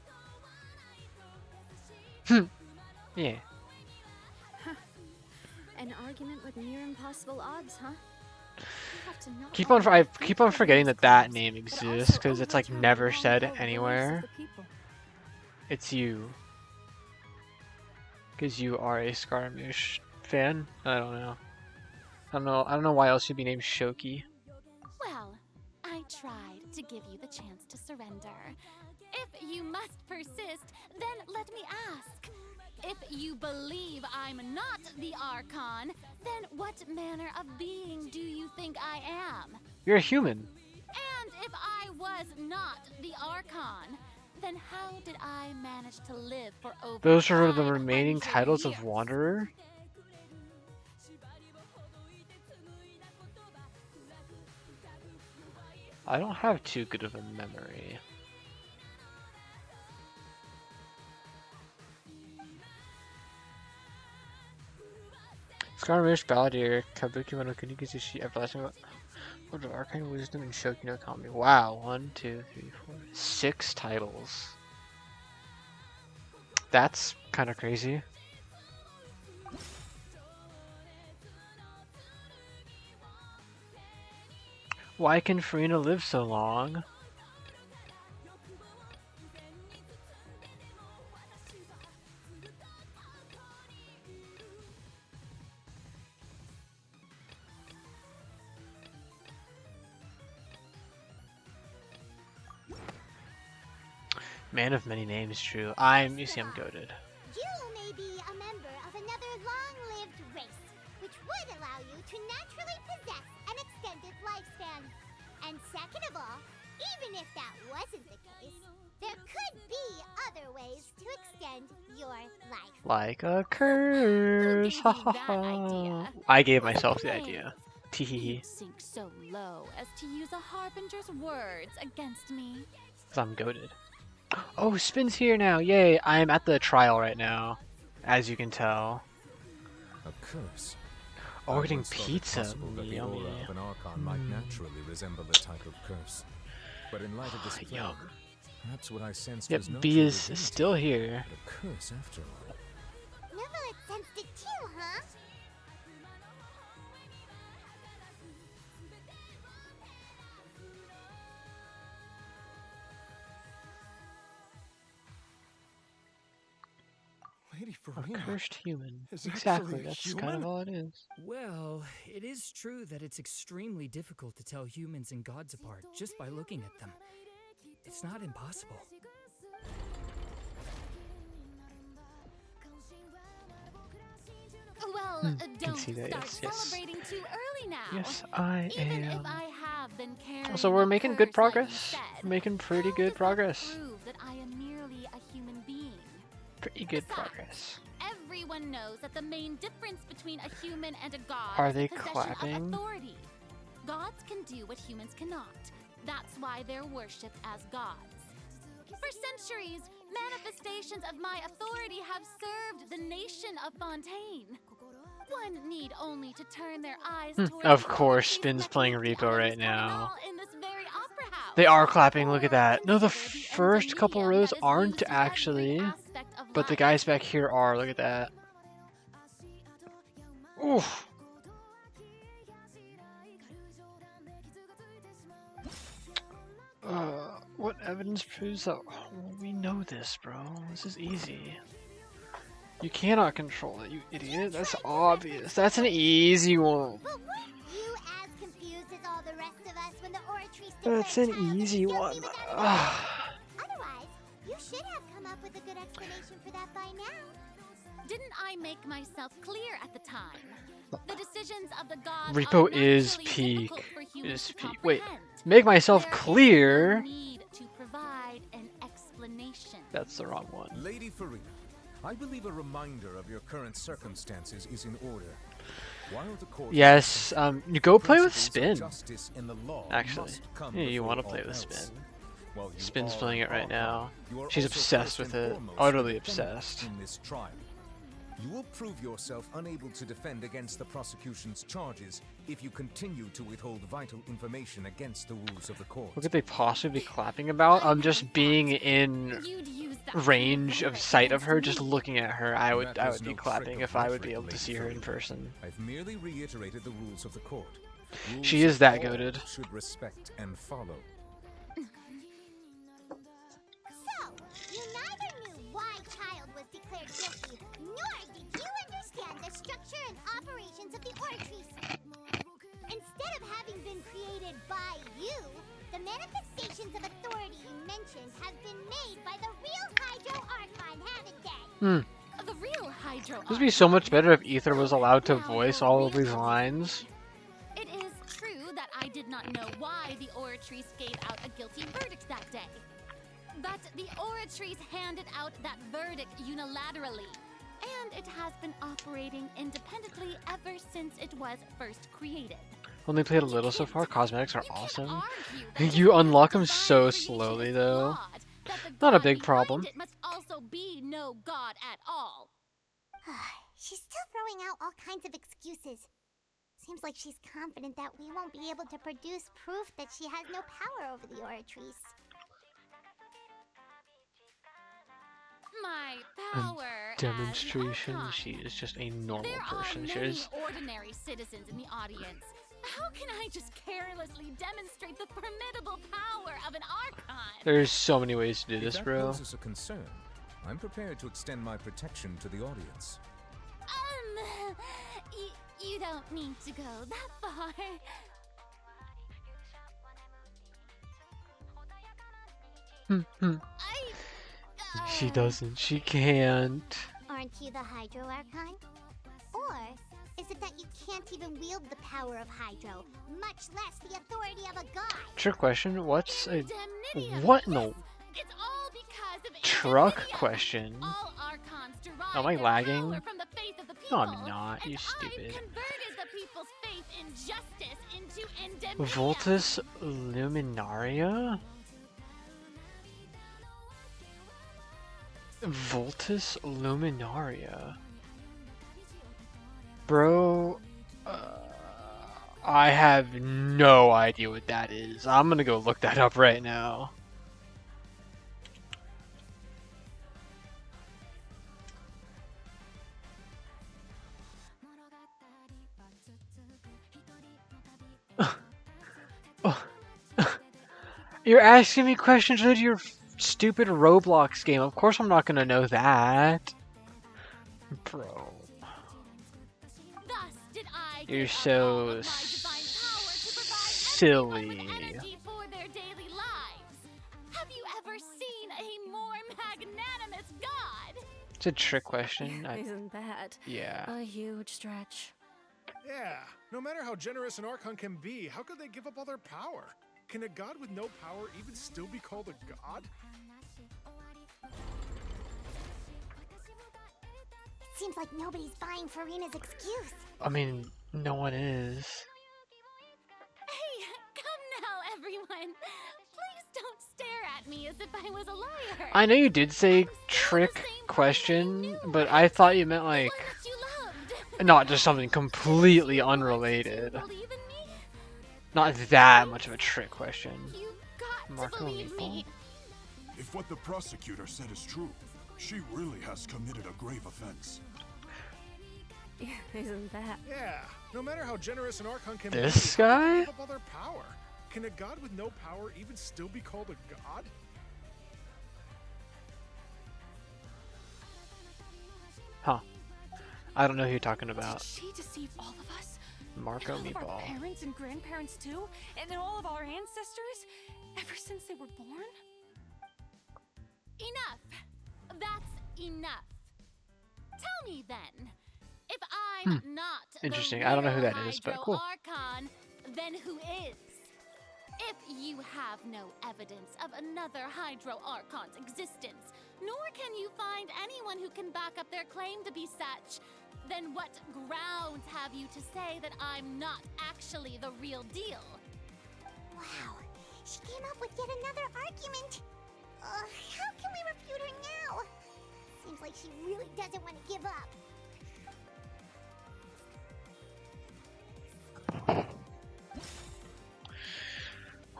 Yeah. An argument with near impossible odds, huh? I keep on forgetting that name exists because it's like never said anywhere. It's you. Because you are a Scaramouche fan? I don't know. I don't know why else you'd be named Shoki. Well, I tried to give you the chance to surrender. If you must persist, then let me ask. If you believe I'm not the Archon, then what manner of being do you think I am? You're a human. And if I was not the Archon, then how did I manage to live for over Those are the remaining 500 titles years? of Wanderer? I don't have too good of a memory. Scaramouche, Balladeer, Kabuki Mono Kunigizushi, Everlasting Lord of Arcane Wisdom, and Shoki no Kami. Wow, 1, 2, 3, 4, 6 titles. That's kind of crazy. Why can Furina live so long? Man of many names, true. You see, I'm goated. You may be a member of another long-lived race, which would allow you to naturally possess an extended lifespan. And second of all, even if that wasn't the case, there could be other ways to extend your life. Like a curse. Ha ha ha. I gave myself the idea. You sink so low as to use a harbinger's words against me. Because I'm goated. Oh, Spin's here now. Yay. I'm at the trial right now, as you can tell. A curse. Oh, we're getting I once thought it pizza. possible that the aura of an Archon might naturally resemble the type of curse. But in light of this plague, perhaps what I sensed Yep, was not B true is divinity, still here. but a curse after all. Neverlet sensed it too, huh? Lady A Furina cursed human. is Exactly, actually a that's human? kind of all it is. Well, it is true that it's extremely difficult to tell humans and gods apart just by looking at them. It's not impossible. Well, can don't see that, start yes. celebrating too early now. Yes, I Even am. if I have been carrying Also, we're a making curse good like progress. you said, We're making pretty good progress. prove that I am merely a human being. Pretty good progress. Everyone knows that the main difference between a human and a god Are is they the possession clapping? of authority. Gods can do what humans cannot. That's why they're worshipped as gods. For centuries, manifestations of my authority have served the nation of Fontaine. One need only to turn their eyes towards Of the course, qualities Spin's that playing make the Repo others right come now. all in this very opera house. They are clapping, look at that. No, the first couple rows aren't actually. But the guys back here are, look at that. Oof. What evidence proves that? We know this, bro. This is easy. You cannot control it, you idiot. That's obvious. That's an easy one. But weren't you as confused as all the rest of us when the Oratrice That's an easy one. Otherwise, you should have come up with a good explanation for that by now. Didn't I make myself clear at the time? The decisions of the gods Repo are is naturally peak. difficult for humans to Wait, comprehend. make myself There is clear. no need to provide an explanation. That's the wrong one. Lady Farina, I believe a reminder of your current circumstances is in order. While the court Yes, you go play with Spin. justice in the law Actually, must come yeah, you before want to all play with else. Spin. While you Spin's are playing it an right Archon, now. you are She's also obsessed first with and it. foremost Utterly the defendant obsessed. in this trial. You will prove yourself unable to defend against the prosecution's charges if you continue to withhold vital information against the rules of the court. What could they possibly be clapping about? Just being in range of sight of her, just looking at her. I would be clapping if I would be able to see her in person. I've merely reiterated the rules of the court. She Rules is that all goated. should respect and follow. So, you neither knew why Child was declared guilty, nor did you understand the structure and operations of the Ortrice. Instead of having been created by you, the manifestations of authority you mentioned have been made by the real Hydro Archon, haven't they? The real Hydro This would be so much better if Ether was allowed to voice all of these lines. It is true that I did not know why the Oratrice gave out a guilty verdict that day. But the Oratrice handed out that verdict unilaterally, and it has been operating independently ever since it was first created. Only played a little so far. Cosmetics are awesome. You unlock them so slowly though. Not a big problem. It must also be no god at all. She's still throwing out all kinds of excuses. Seems like she's confident that we won't be able to produce proof that she has no power over the Oratrice. My power Demonstration. She is just a normal person. She There are many is. ordinary citizens in the audience. How can I just carelessly demonstrate the formidable power of an Archon? There's so many ways to do If this, that bro. poses a concern, I'm prepared to extend my protection to the audience. You don't need to go that far. She doesn't. She can't. Aren't you the Hydro Archon? Or is it that you can't even wield the power of Hydro, much less the authority of a god? Trick question. What's a what in the It's all because of truck question? all Archons derive Am I their lagging? power from the faith of the people. No, I'm not. You stupid. Converted the people's faith in justice into indemnity. Voltus Luminaria? Voltus Luminaria. Bro, I have no idea what that is. I'm gonna go look that up right now. You're asking me questions related to your stupid Roblox game. Of course I'm not gonna know that. Bro. You're so silly. For their daily lives. Have you ever seen a more magnanimous god? It's a trick question. Isn't that Yeah. a huge stretch? Yeah, no matter how generous an Archon can be, how could they give up all their power? Can a god with no power even still be called a god? It seems like nobody's buying Farina's excuse. I mean, no one is. Hey, come now, everyone. Please don't stare at me as if I was a liar. I know you did say trick question, but I thought you meant like not just something completely unrelated. Not that much of a trick question. Marco Meeple? If what the prosecutor said is true, she really has committed a grave offense. Isn't that? Yeah, no matter how generous an Archon can This be, how could guy? they give up all their power? Can a god with no power even still be called a god? Huh. I don't know who you're talking about. Did she deceive all of us? Marco And all of our Meeple. parents and grandparents too? And then all of our ancestors? Ever since they were born? Enough. That's enough. Tell me then, if I'm not Interesting. the I don't know who real that is, but Hydro cool. Archon, then who is? If you have no evidence of another Hydro Archon's existence, nor can you find anyone who can back up their claim to be such, then what grounds have you to say that I'm not actually the real deal? Wow, she came up with yet another argument. How can we refute her now? Seems like she really doesn't want to give up.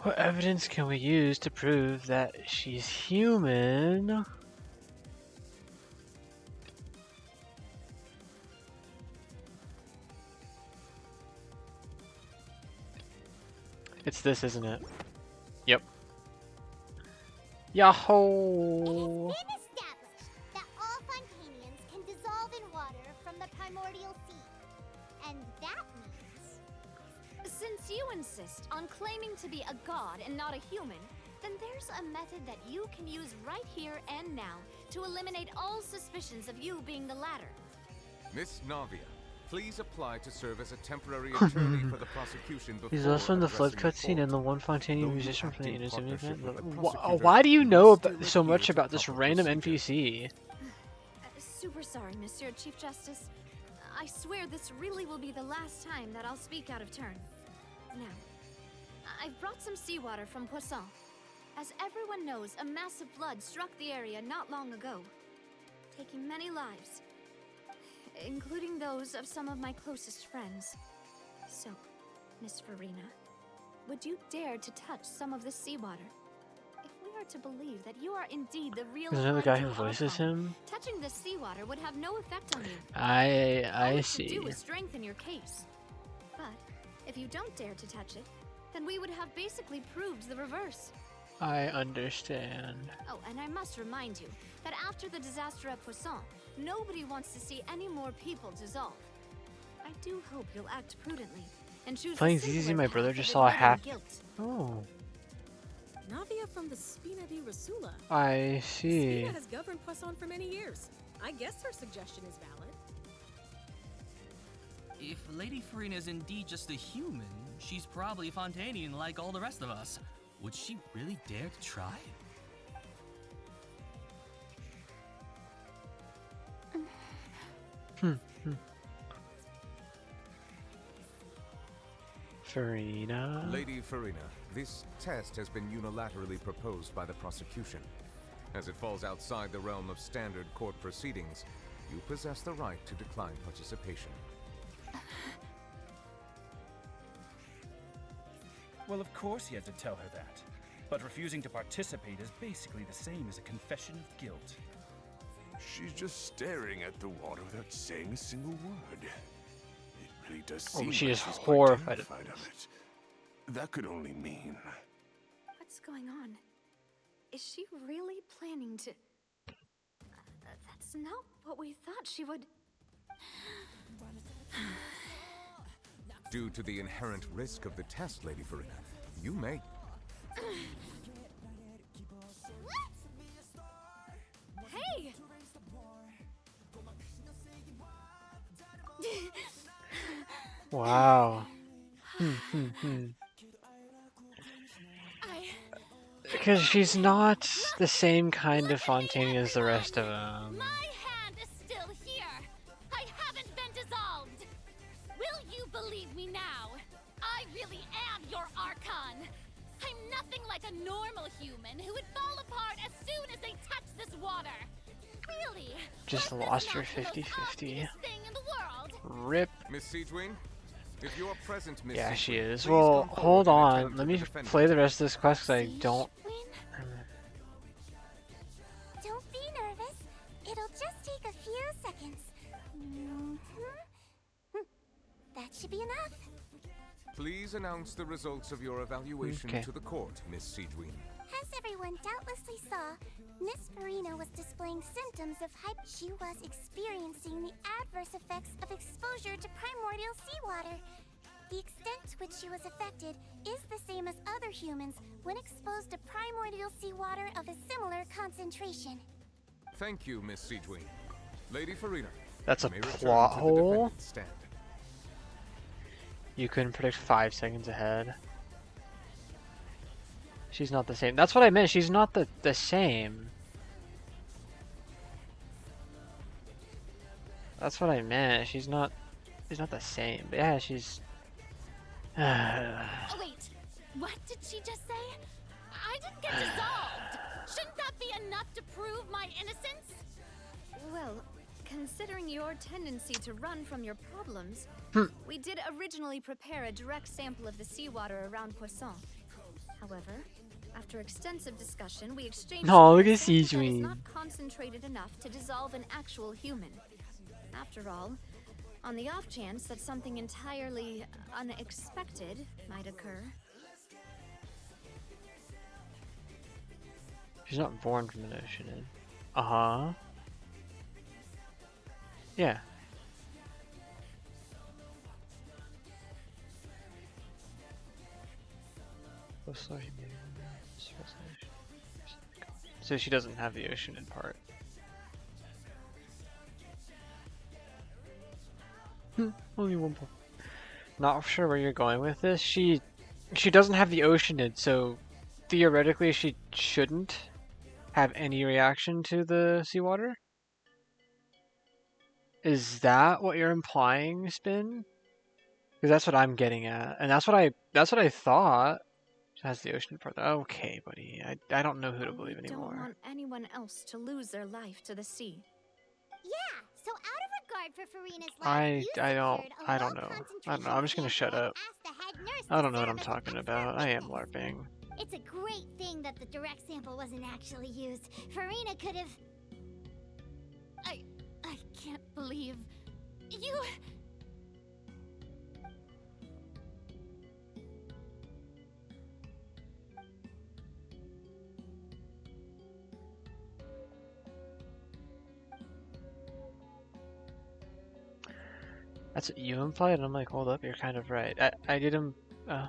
What evidence can we use to prove that she's human? It's this, isn't it? Yep. Yahoo! It has been established that all Fontainians can dissolve in water from the primordial sea. And that means... Since you insist on claiming to be a god and not a human, then there's a method that you can use right here and now to eliminate all suspicions of you being the latter. Miss Navia, please apply to serve as a temporary attorney for the prosecution before He's also in the flood addressing cutscene court. and the one Fontaine Though you musician from the act in Innocent partnership event. with the prosecutor, Why do you you know must about, still so much adhere to about this proper random procedure. NPC? Super sorry, Monsieur Chief Justice. I swear this really will be the last time that I'll speak out of turn. Now, I've brought some seawater from Poisson. As everyone knows, a massive flood struck the area not long ago, taking many lives, including those of some of my closest friends. So, Miss Farina, would you dare to touch some of this seawater? If we are to believe that you are indeed the real Is that the guy who Hydro voices Archon, him? touching this seawater would have no effect on you. I All it see. could do is strengthen your case. But if you don't dare to touch it, then we would have basically proved the reverse. I understand. Oh, and I must remind you that after the disaster at Poisson, nobody wants to see any more people dissolve. I do hope you'll act prudently and choose Playing the simpler ZZ, my path brother of just saw a admitting half. guilt. Oh, Navia from the Spina di Rasula. I see. Spina has governed Poisson for many years. I guess her suggestion is valid. If Lady Farina is indeed just a human, she's probably Fontainian like all the rest of us. Would she really dare to try? Farina. Lady Farina, this test has been unilaterally proposed by the prosecution. As it falls outside the realm of standard court proceedings, you possess the right to decline participation. Well, of course he had to tell her that. But refusing to participate is basically the same as a confession of guilt. She's just staring at the water without saying a single word. It really does Oh, seem she like is she's quite horrified. terrified of it. That could only mean... What's going on? Is she really planning to... that's not what we thought she would... Due to the inherent risk of the test, Lady Farina, you may... Hey! Wow. Because she's not the same kind of Fontaine as the rest of them. My hand is still here. I haven't been dissolved. Will you believe me now? I really am your Archon. I'm nothing like a normal human who would fall apart as soon as they touch this water. Really? Just lost her 50-50. Thing in the world. Rip. Miss Siegewing, if you are present, Miss Yeah, she Siegewing, is. please Well, come hold forward and on. attend to Let the me defendant. play the rest of this quest because I don't... Don't be nervous. It'll just take a few seconds. That should be enough. Please announce the results of your evaluation Okay. to the court, Miss Siegewing. As everyone doubtlessly saw, Miss Farina was displaying symptoms of hype. She was experiencing the adverse effects of exposure to primordial seawater. The extent to which she was affected is the same as other humans when exposed to primordial seawater of a similar concentration. Thank you, Miss Siegewing. Lady Farina, That's a You may return plot to the hole. defendant's stand. You couldn't predict 5 seconds ahead. She's not the same. That's what I meant. She's not the same. That's what I meant. She's not the same. But yeah, she's. Oh, wait. What did she just say? I didn't get dissolved. Shouldn't that be enough to prove my innocence? Well, considering your tendency to run from your problems, we did originally prepare a direct sample of the seawater around Poisson. However, after extensive discussion, we exchanged Oh, it look for a at sample that is Seadream. not concentrated enough to dissolve an actual human. After all, on the off chance that something entirely unexpected might occur. She's not born from an ocean. Uh-huh. Yeah. So she doesn't have the ocean in part. Only one point. Not sure where you're going with this. She doesn't have the oceanid, so theoretically she shouldn't have any reaction to the seawater. Is that what you're implying, Spin? Because that's what I'm getting at, and that's what I thought. She has the ocean part. Okay, buddy. I don't know who to believe anymore. Don't want anyone else to lose their life to the sea. Yeah, so out of regard for Farina's life, I don't know. I'm just gonna shut up. I don't know what I'm talking about. I am LARPing. It's a great thing that the direct sample wasn't actually used. Farina could have... I can't believe you... That's what you implied, and I'm like, hold up, you're kind of right. I didn't. Yeah.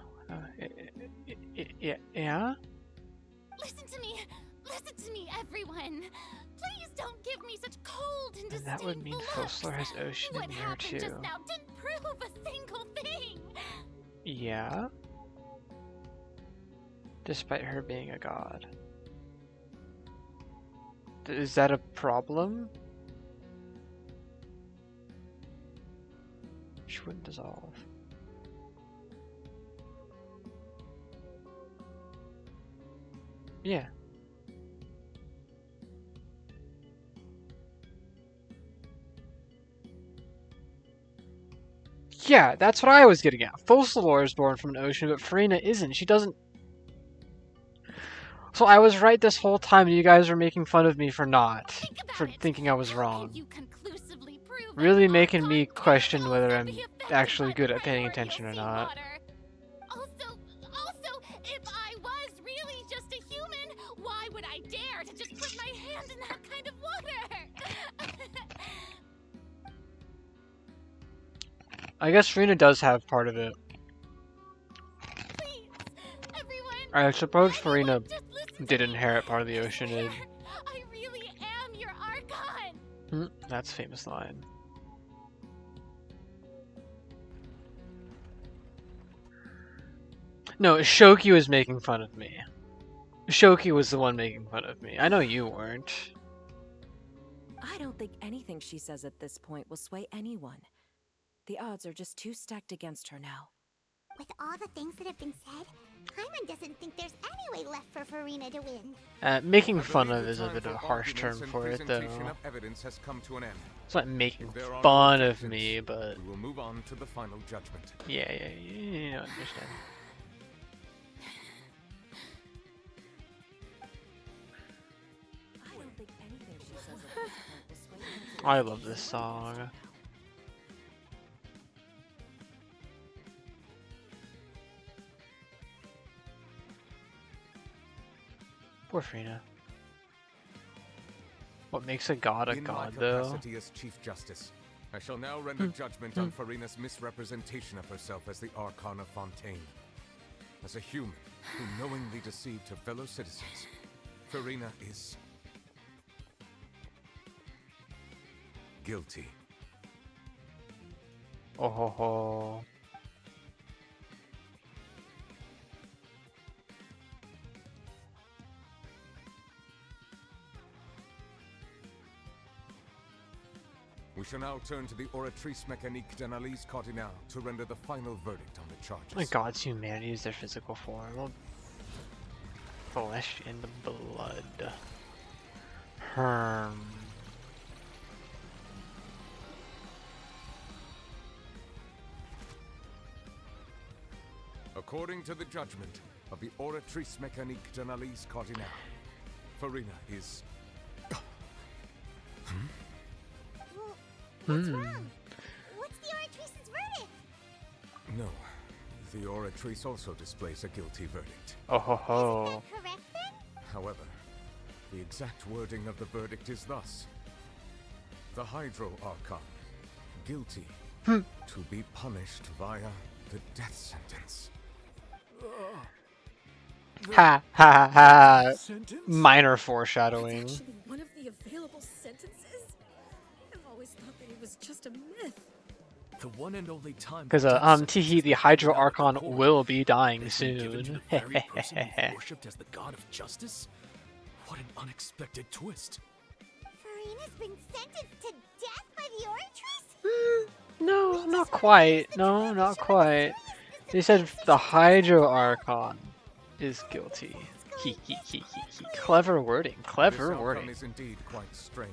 Listen to me, everyone. Please don't give me such cold and disdainful That would mean looks. Fosler has ocean What in here happened too. just now didn't prove a single thing. Yeah. Despite her being a god. Is that a problem? She wouldn't dissolve. Yeah. Yeah, that's what I was getting at. Fossilor is born from an ocean, but Farina isn't. She doesn't... So I was right this whole time, and you guys were making fun of me for not. For thinking I was wrong. Really making me question whether I'm actually good at paying attention or not. Also, if I was really just a human, why would I dare to just put my hand in that kind of water? I guess Farina does have part of it. Please, everyone, I suppose Farina did inherit part of the oceanid. I really am your Archon. That's a famous line. No, Shoki was making fun of me. Shoki was the one making fun of me. I know you weren't. I don't think anything she says at this point will sway anyone. The odds are just too stacked against her now. With all the things that have been said, Hyman doesn't think there's any way left for Farina to win. Making fun of is a bit of a harsh term for it, though. Evidence has come to an end. It's not making fun of me, but... We will move on to the final judgment. Yeah, you know, understand. I don't think anything she says at this point will sway anyone. I love this song. Poor Farina. What makes a god, In my though? capacity as Chief Justice, I shall now render judgment on Farina's misrepresentation of herself as the Archon of Fontaine. As a human who knowingly deceived her fellow citizens, Farina is... guilty. Oh ho ho. We shall now turn to the Oratrice Mécanique d'Analyse Cardinale to render the final verdict on the charges. My God's humanity is their physical form. Well, flesh and blood. According to the judgment of the Oratrice Mécanique d'Analyse Cardinale, Farina is... What's wrong? What's the Oratrice's verdict? No. The Oratrice also displays a guilty verdict. Oh ho ho. Isn't that correct then? However, the exact wording of the verdict is thus. The Hydro Archon, guilty, to be punished via the death sentence. Ha ha ha. Minor foreshadowing. That's actually one of the available sentences? I've always thought that it was just a myth. The one and only time. Because Teehee, the Hydro Archon will be dying soon. Worshipped as the god of justice? What an unexpected twist. Farina's been sentenced to death by the Oratrice? No, not quite. No, not quite. They said the Hydro Archon is guilty. Clever wording. Clever This wording. outcome is indeed quite strange.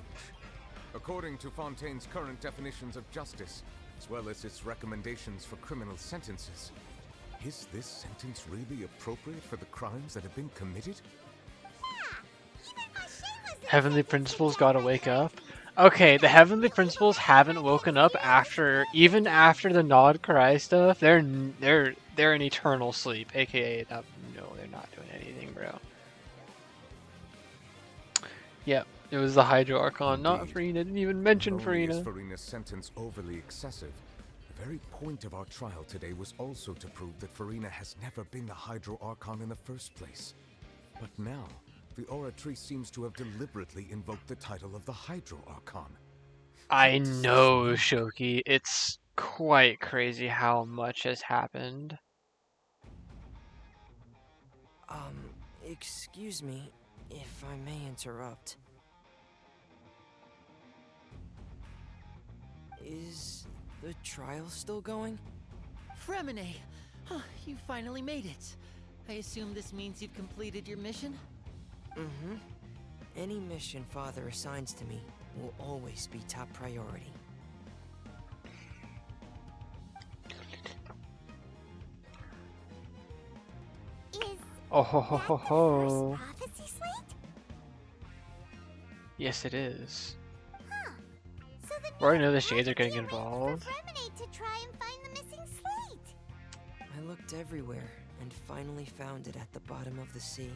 According to Fontaine's current definitions of justice, as well as its recommendations for criminal sentences, is this sentence really appropriate for the crimes that have been committed? Heavenly Principles gotta wake up. Okay, the Heavenly Principles haven't woken up even after the Nod Cry stuff. They're in eternal sleep, aka no, they're not doing anything, bro. Yep, it was the Hydro Archon, not Farina. Didn't even mention Not only is Farina. Farina's sentence overly excessive, the very point of our trial today was also to prove that Farina has never been the Hydro Archon in the first place. But now, the Oratrice seems to have deliberately invoked the title of the Hydro Archon. I know, Shoki. It's quite crazy how much has happened. Excuse me, if I may interrupt. Is the trial still going? Fremine! You finally made it. I assume this means you've completed your mission? Mm-hmm. Any mission Father assigns to me will always be top priority. Oh ho ho ho ho. Prophecy slate? Yes, it is. So the We already know the Shades are getting for involved. Fremine to try and find the missing slate. I looked everywhere and finally found it at the bottom of the sea.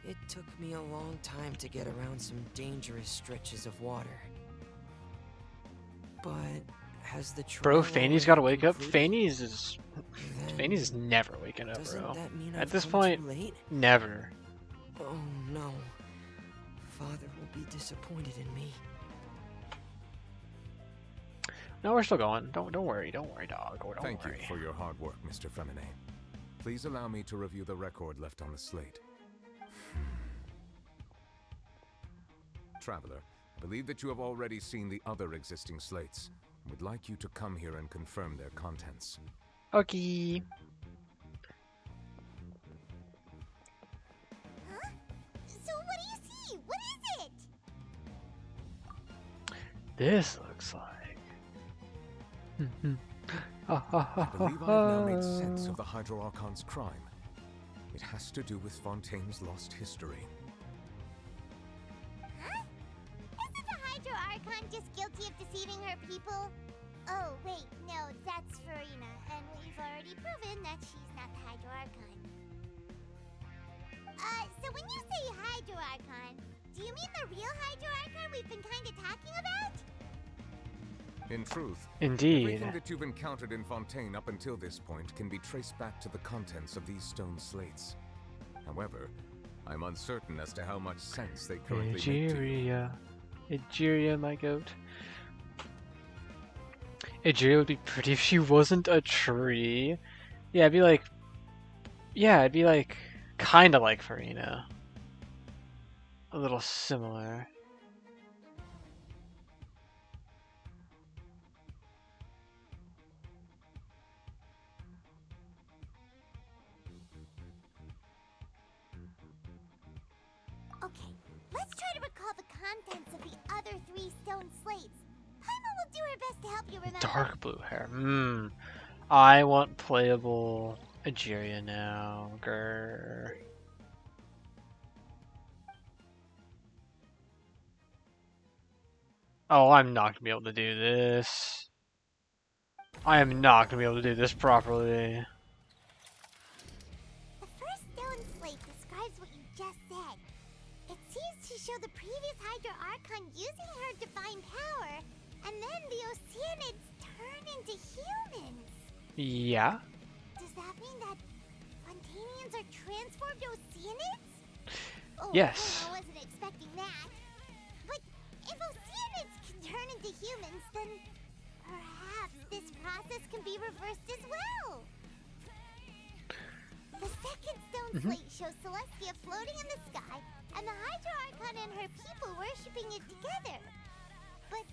It took me a long time to get around some dangerous stretches of water. But has the Bro, trial Fanny's already gotta wake up. concluded? Fanny's is never waking up, Doesn't bro. that mean At I've this come point, too late? never. Oh no. Father will be disappointed in me. No, we're still going. Don't worry, dog. Don't Thank worry. you for your hard work, Mr. Fremine. Please allow me to review the record left on the slate. Traveler, I believe that you have already seen the other existing slates. I would like you to come here and confirm their contents. Okay. Huh? So what do you see? What is it? This looks like. I believe I have now made sense of the Hydro Archon's crime. It has to do with Fontaine's lost history. Huh? Isn't the Hydro Archon just guilty of deceiving her people? Oh, wait, no, that's Farina, and we've already proven that she's not the Hydro Archon. So when you say Hydro Archon, do you mean the real Hydro Archon we've been kinda talking about? In truth, Indeed. everything that you've encountered in Fontaine up until this point can be traced back to the contents of these stone slates. However, I'm uncertain as to how much sense they currently make to you. Egeria, my goat. Adria would be pretty if she wasn't a tree. Yeah, it'd be like... Yeah, it'd be like... Kinda like Farina. A little similar. Okay, let's try to recall the contents of the other 3 stone slates. Paimon will do her best to help you remember. Dark blue hair. I want playable Adria now. Grr. Oh, I'm not gonna be able to do this. I am not gonna be able to do this properly. The first stone slate describes what you just said. It seems to show the previous Hydra Archon using her divine power, and then the Oceanids turn into humans. Yeah. Does that mean that Fontainians are transformed Oceanids? Oh, Yes. I wasn't expecting that. But if Oceanids can turn into humans, then perhaps this process can be reversed as well. The second stone slate shows Celestia floating in the sky, and the Hydra Archon and her people worshipping it together. But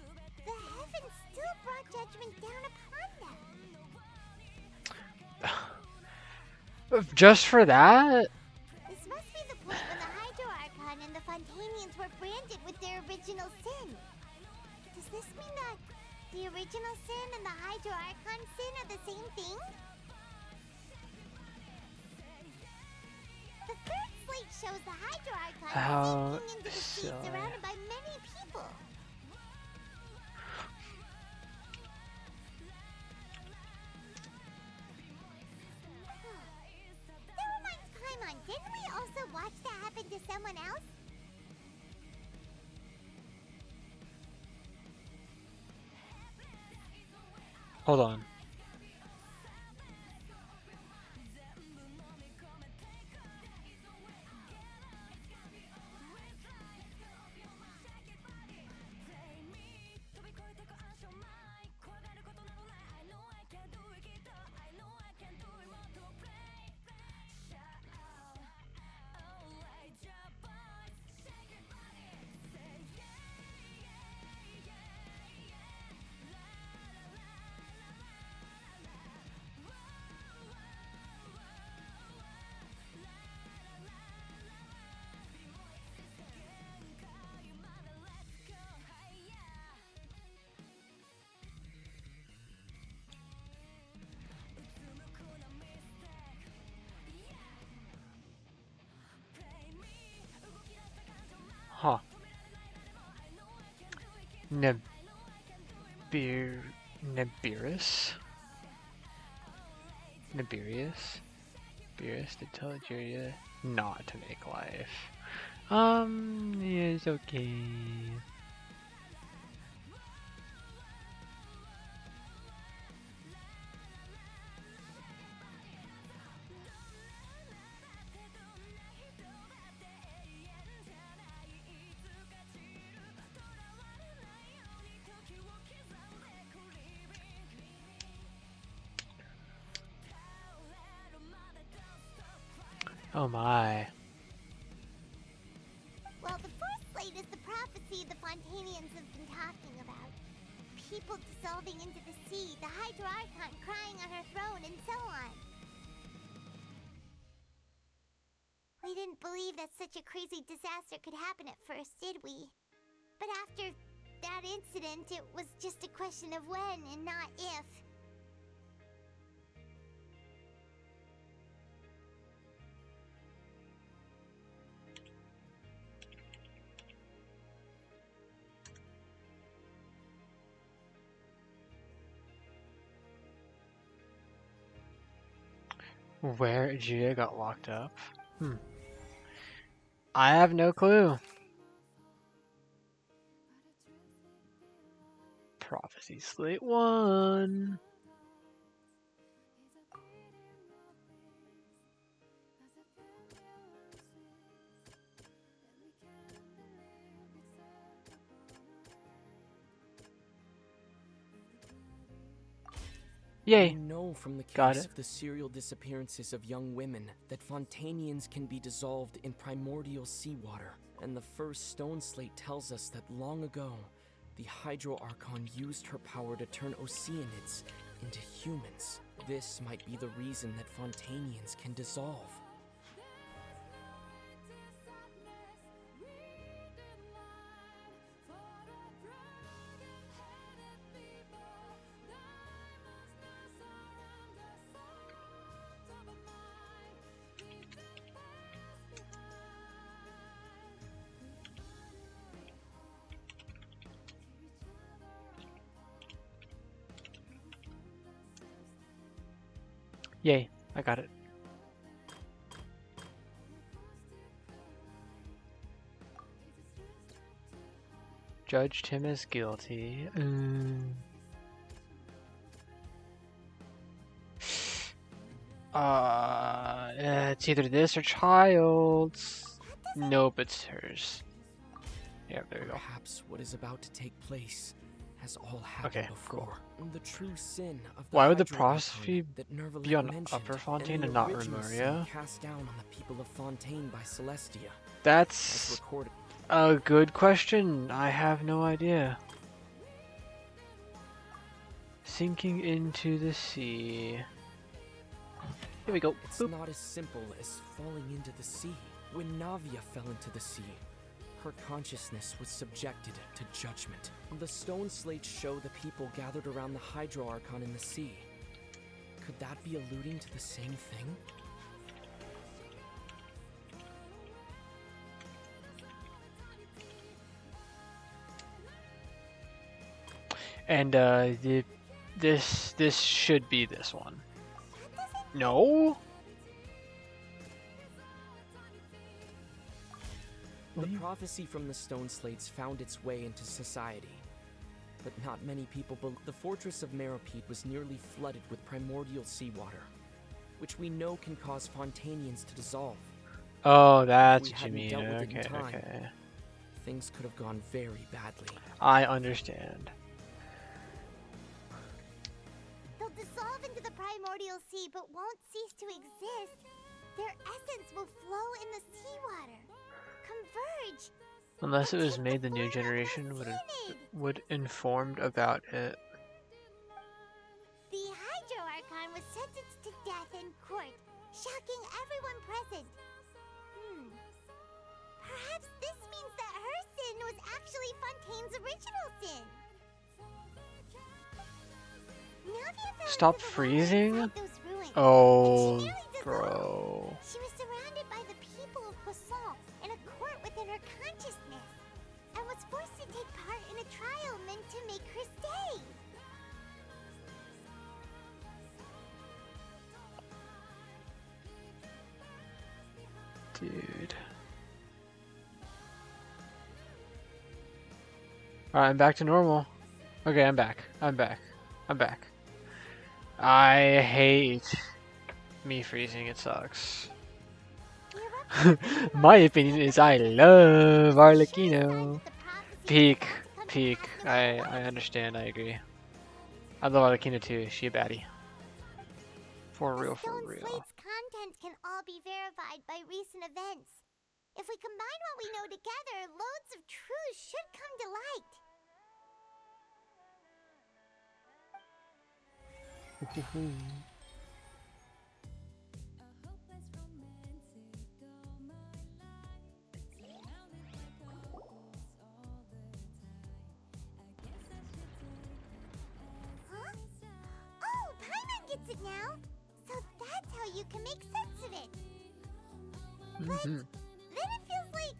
the heavens still brought judgment down upon them. Just for that? This must be the point when the Hydra Archon and the Fontainians were branded with their original sin. Does this mean that the original sin and the Hydra Archon sin are the same thing? The third slate shows the Hydra Archon How sinking into the sea silly. surrounded by many people. Never mind Paimon, didn't we also watch that happen to someone else? Hold on. Huh. Nibiris? Nibirius? Beerus to tell Adria not to make life. Yeah, it's okay. Oh my. Well, the first slate is the prophecy the Fontainians have been talking about. People dissolving into the sea, the Hydra Archon crying on her throne, and so on. We didn't believe that such a crazy disaster could happen at first, did we? But after that incident, it was just a question of when and not if. Where Adria got locked up? I have no clue. Prophecy Slate 1. Yay. We know from the Got case it. of the serial disappearances of young women that Fontainians can be dissolved in primordial seawater. And the first stone slate tells us that long ago, the Hydro Archon used her power to turn Oceanids into humans. This might be the reason that Fontainians can dissolve. Yay, I got it. Judged him as guilty. It's either this or Child's. Nope, it's hers. Yeah, there we go. Perhaps what is about to take place has all happened Okay, before. The true sin of the Why would the Hydro prophecy Archon that Nervalette be on mentioned, Upper Fontaine and and the not original sin Remuria? cast down on the people of Fontaine by Celestia. That's as recorded. a good question. I have no idea. Sinking into the sea. Here we go. It's not as simple as falling into the sea. When Navia fell into the sea, her consciousness was subjected to judgment. The stone slates show the people gathered around the Hydro Archon in the sea. Could that be alluding to the same thing? And this should be this one. No? The prophecy from the stone slates found its way into society. But not many people believe the fortress of Meropide was nearly flooded with primordial seawater, which we know can cause Fontainians to dissolve. Oh, that's If we what you hadn't mean. dealt with it in Okay, time, okay. things could have gone very badly. I understand. They'll dissolve into the primordial sea but won't cease to exist. Their essence will flow in the seawater. Converge. Unless it was made the new generation would informed about it. The Hydro Archon was sentenced to death in court, shocking everyone present. Perhaps this means that her sin was actually Fontaine's original sin. Stop freezing? Oh, bro. She was surrounded by the people of Poisson in a court within her consciousness, and was forced to take part in a trial meant to make her stay. Dude. Alright, I'm back to normal. Okay, I'm back. I'm back. I'm back. I hate me freezing. It sucks. My opinion is I love Arlecchino. Peak. I understand. I agree. I love Arlecchino too. She a baddie. For real, for real. Slate's contents can all be verified by recent events. If we combine what we know together, loads of truths should come to light. Huh? Oh, Paimon gets it now! So that's how you can make sense of it! But then it feels like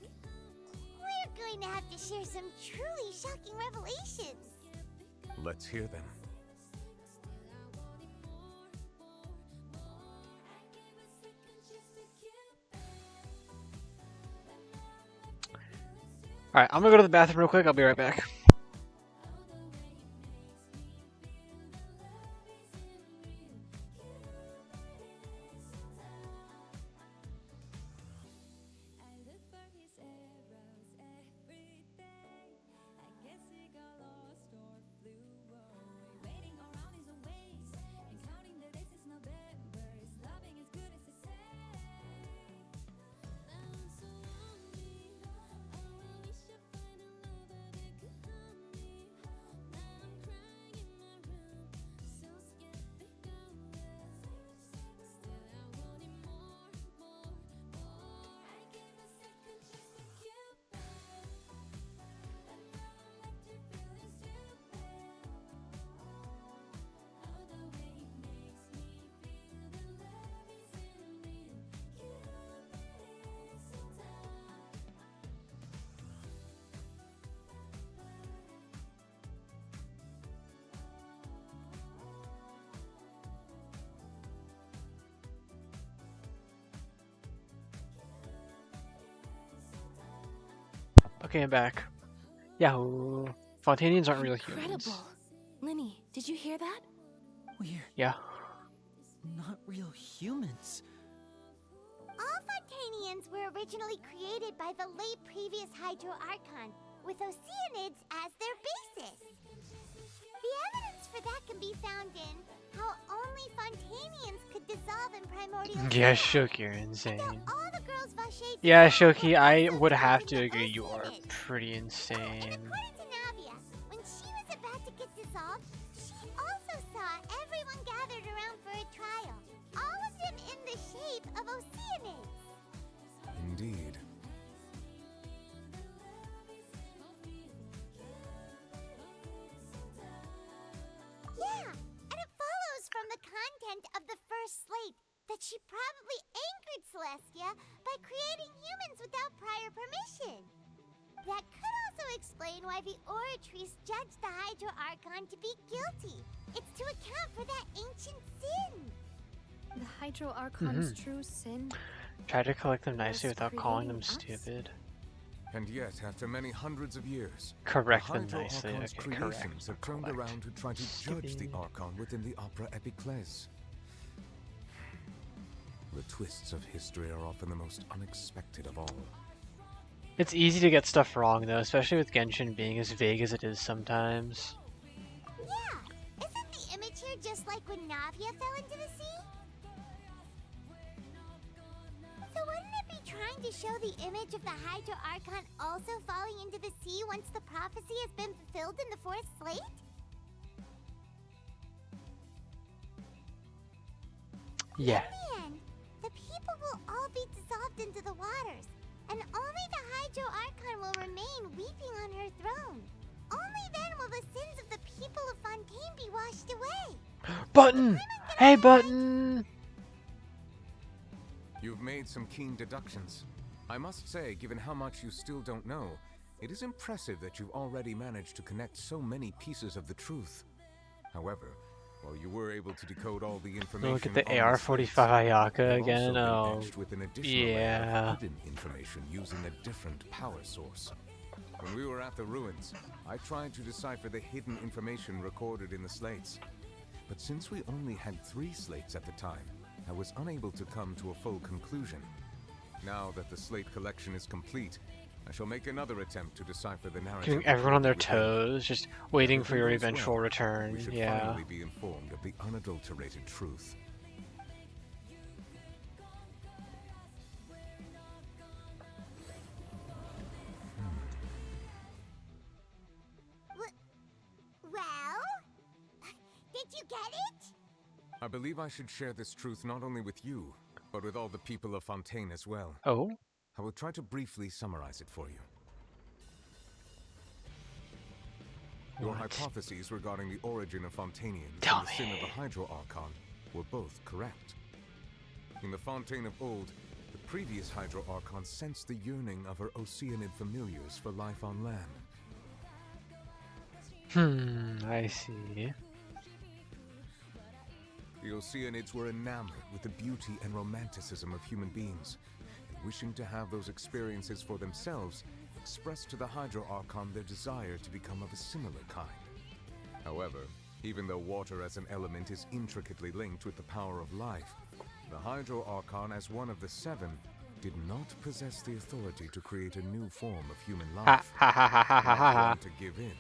we're going to have to share some truly shocking revelations. Let's hear them. Alright, I'm gonna go to the bathroom real quick. I'll be right back. Okay, I'm back. Yahoo! Fontainians aren't real humans. Incredible. Linny, did you hear that? We're Yeah. not real humans. All Fontainians were originally created by the late previous Hydro Archon, with Oceanids as their basis. The evidence for that can be found in how only Fontainians could dissolve in primordial Yeah, fire. Shoki, you're insane. All the girls Vache Yeah, Shoki, I would have to agree you are pretty insane. According to Navia, when she was about to get dissolved, she also saw everyone gathered around for a trial. All of them in the shape of Oceanids. Indeed. Yeah, and it follows from the content of the first slate that she probably angered Celestia by creating humans without prior permission. That could also explain why the Oratrice judged the Hydro Archon to be guilty. It's to account for that ancient sin. The Hydro Archon's true sin. Try to collect them nicely Was without calling them creating us? stupid. And yet, after many hundreds of years, Correct the them Hydro nicely. Archon's Okay, creations correct. have turned around to try to judge the Archon within the Opera Epiclese. The twists of history are often the most unexpected of all. It's easy to get stuff wrong though, especially with Genshin being as vague as it is sometimes. Yeah, isn't the image here just like when Navia fell into the sea? So wouldn't it be trying to show the image of the Hydro Archon also falling into the sea once the prophecy has been fulfilled in the fourth slate? Yeah. In the end, the people will all be dissolved into the waters, and only the Hydro Archon will remain weeping on her throne. Only then will the sins of the people of Fontaine be washed away. Button! Hey, Button! You've made some keen deductions. I must say, given how much you still don't know, it is impressive that you've already managed to connect so many pieces of the truth. However, while you were able to decode all the information, Look at the on AR-45 slates, Ayaka you've again. also Oh, been edged with an additional layer yeah. of hidden information using a different power source. When we were at the ruins, I tried to decipher the hidden information recorded in the slates. But since we only had 3 slates at the time, I was unable to come to a full conclusion. Now that the slate collection is complete, I shall make another attempt to decipher the narrative. Keeping everyone on their within. toes, just waiting for your Everything goes eventual well, return. we should Yeah. finally be informed of the unadulterated truth. Well? Did you get it? I believe I should share this truth not only with you, but with all the people of Fontaine as well. Oh? I will try to briefly summarize it for you. Your hypotheses regarding the origin of Fontainians and the sin of the Hydro Archon were both correct. In the Fontaine of old, the previous Hydro Archon sensed the yearning of her Oceanid familiars for life on land. I see. The Oceanids were enamored with the beauty and romanticism of human beings, and wishing to have those experiences for themselves, expressed to the Hydro Archon their desire to become of a similar kind. However, even though water as an element is intricately linked with the power of life, the Hydro Archon, as one of the 7, did not possess the authority to create a new form of human life. Not willing to give in,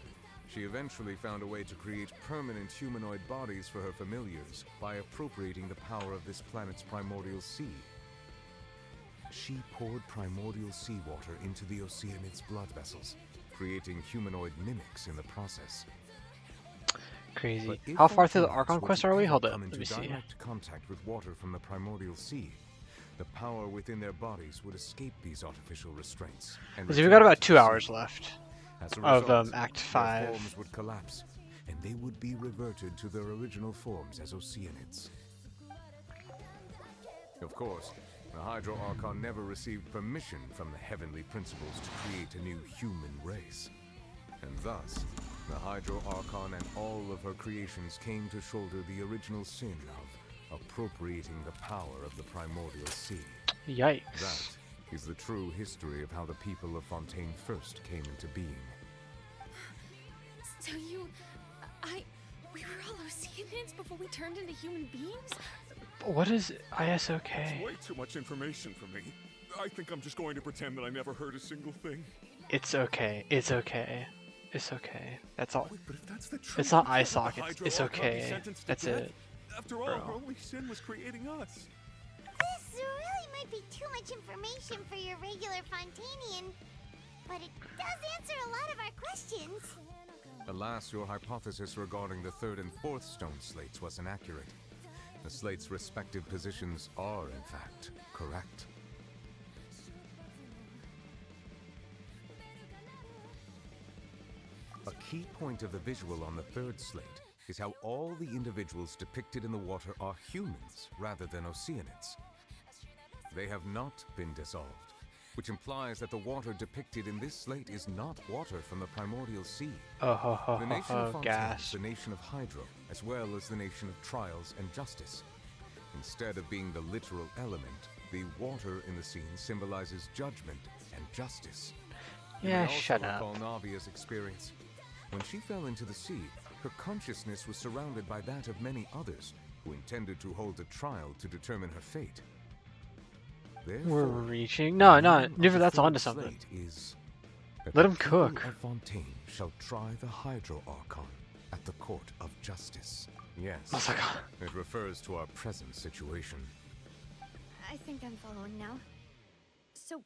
she eventually found a way to create permanent humanoid bodies for her familiars by appropriating the power of this planet's primordial sea. She poured primordial seawater into the Oceanid's blood vessels, creating humanoid mimics in the process. Crazy. But if How far through the Fontainians Archon were quest to are we? ever Hold up. come Let into me see. direct contact with water from the primordial sea, the power within their bodies would escape these artificial restraints. And We've got return about to 2 the hours sea. left As a of result, Act their 5. forms would collapse, and they would be reverted to their original forms as Oceanids. Of course, the Hydro Archon never received permission from the heavenly principles to create a new human race. And thus, the Hydro Archon and all of her creations came to shoulder the original sin of appropriating the power of the primordial sea. Yikes. That is the true history of how the people of Fontaine first came into being. So we were all Oceanians before we turned into human beings? What is ISOK? It's way too much information for me. I think I'm just going to pretend that I never heard a single thing. It's okay. It's okay. It's okay. That's all. Wait, but if that's the truth, It's not then can't ISOC. the It's Hydro Archon be okay. sentenced to That's death? it. After all, Bro. our only sin was creating us. This really might be too much information for your regular Fontainian, but it does answer a lot of our questions. Alas, your hypothesis regarding the 3rd and 4th stone slates was inaccurate. The slates' respective positions are, in fact, correct. A key point of the visual on the 3rd slate is how all the individuals depicted in the water are humans rather than Oceanids. They have not been dissolved, which implies that the water depicted in this slate is not water from the primordial sea. The nation of Fontaine gas. is the nation of Hydro, as well as the nation of trials and justice. Instead of being the literal element, the water in the scene symbolizes judgment and justice. You may Yeah, also shut up. recall Navia's experience. When she fell into the sea, her consciousness was surrounded by that of many others who intended to hold a trial to determine her fate. We're Therefore, reaching. No, the no. meaning of Never. the That's 3rd onto something. slate is that Let the him people cook. of Fontaine shall try the Hydro Archon at the court of justice. Yes, Oh my God. it refers to our present situation. I think I'm following now. So,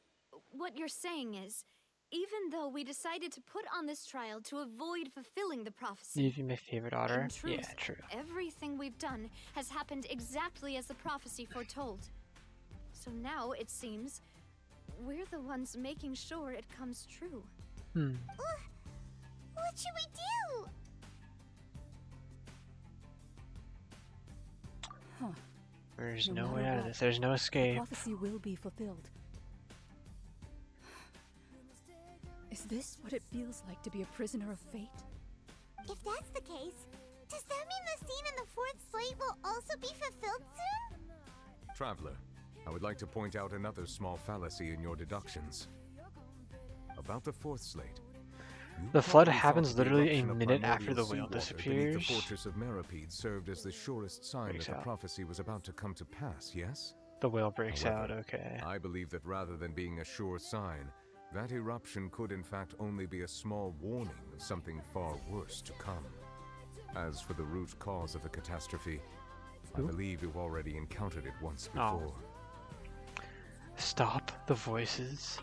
what you're saying is, even though we decided to put on this trial to avoid fulfilling the prophecy, You'd be my favorite daughter. in truth, Yeah, true. everything we've done has happened exactly as the prophecy foretold. So now, it seems, we're the ones making sure it comes true. What should we do? Huh. There's No no way matter out of what, this. There's no The escape. prophecy will be fulfilled. Is this what it feels like to be a prisoner of fate? If that's the case, does that mean the scene in the 4th slate will also be fulfilled soon? Traveler, I would like to point out another small fallacy in your deductions. About the 4th slate. you The flood probably happens thought the literally a eruption of minute after primordial the whale seawater beneath disappears. The fortress of Meripede served as the surest sign Breaks that the out. prophecy was about to come to pass, yes? The whale breaks However, out. Okay. I believe that rather than being a sure sign, that eruption could in fact only be a small warning of something far worse to come. As for the root cause of the catastrophe, I believe you've already encountered it once Oh. before. Stop the voices.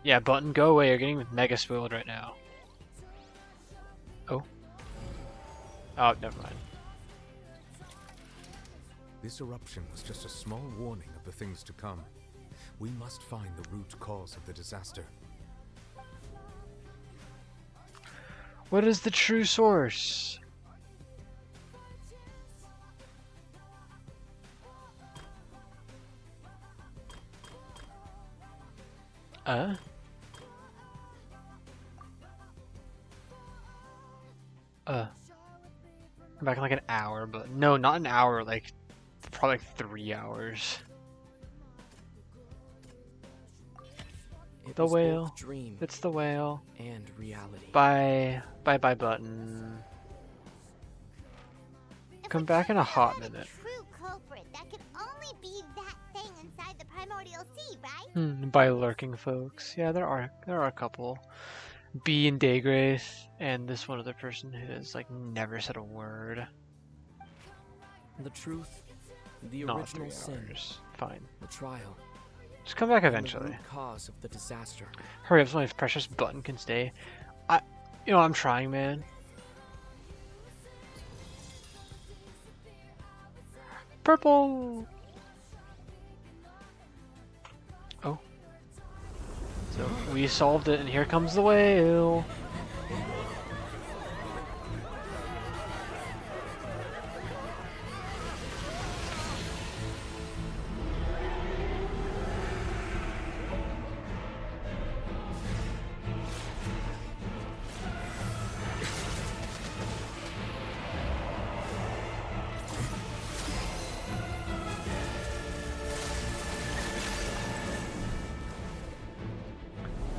Yeah, Button, go away. You're getting mega spoiled right now. Oh. Oh, never mind. This eruption was just a small warning of the things to come. We must find the root cause of the disaster. What is the true source? I'm back in like an hour, but no, not an hour, like probably like 3 hours. The was both whale. dream It's the whale. and reality. Bye. Bye bye Button. Come back in a hot minute. True culprit, that could only be that thing inside the primordial sea, right? By lurking folks. Yeah, there are a couple. B and Daygrace, and this one other person who has like never said a word. The truth, the Not original 3 sin, hours. Fine. the trial. Just come back and the eventually. root cause of the disaster. Hurry up, so my precious Button can stay. I'm trying, man. Purple. Oh. So we solved it, and here comes the whale.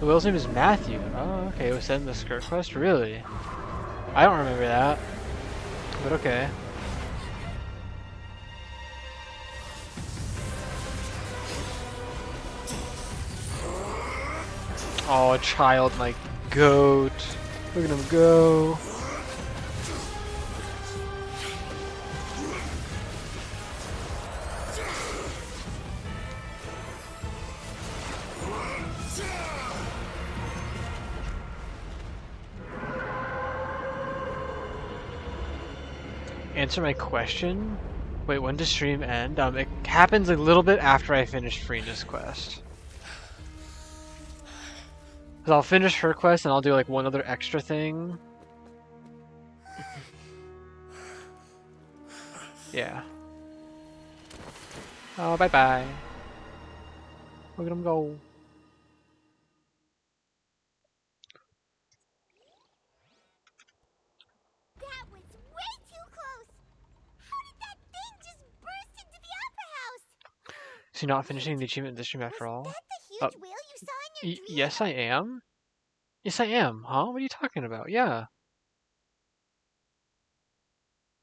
Will's name is Matthew. Oh, okay. It was said in the skirt quest? Really? I don't remember that. But okay. Oh, a child like goat. Look at him go. Answer my question? Wait, when does stream end? It happens a little bit after I finish Freena's quest. Cause I'll finish her quest and I'll do like one other extra thing. Yeah. Oh, bye bye. Look at him go. That was way too close! How did that thing just burst into the opera house? So you're not finishing the achievement this stream after all? The huge whale you saw in your dream? Yes, I am. Yes, I am. Huh? What are you talking about? Yeah.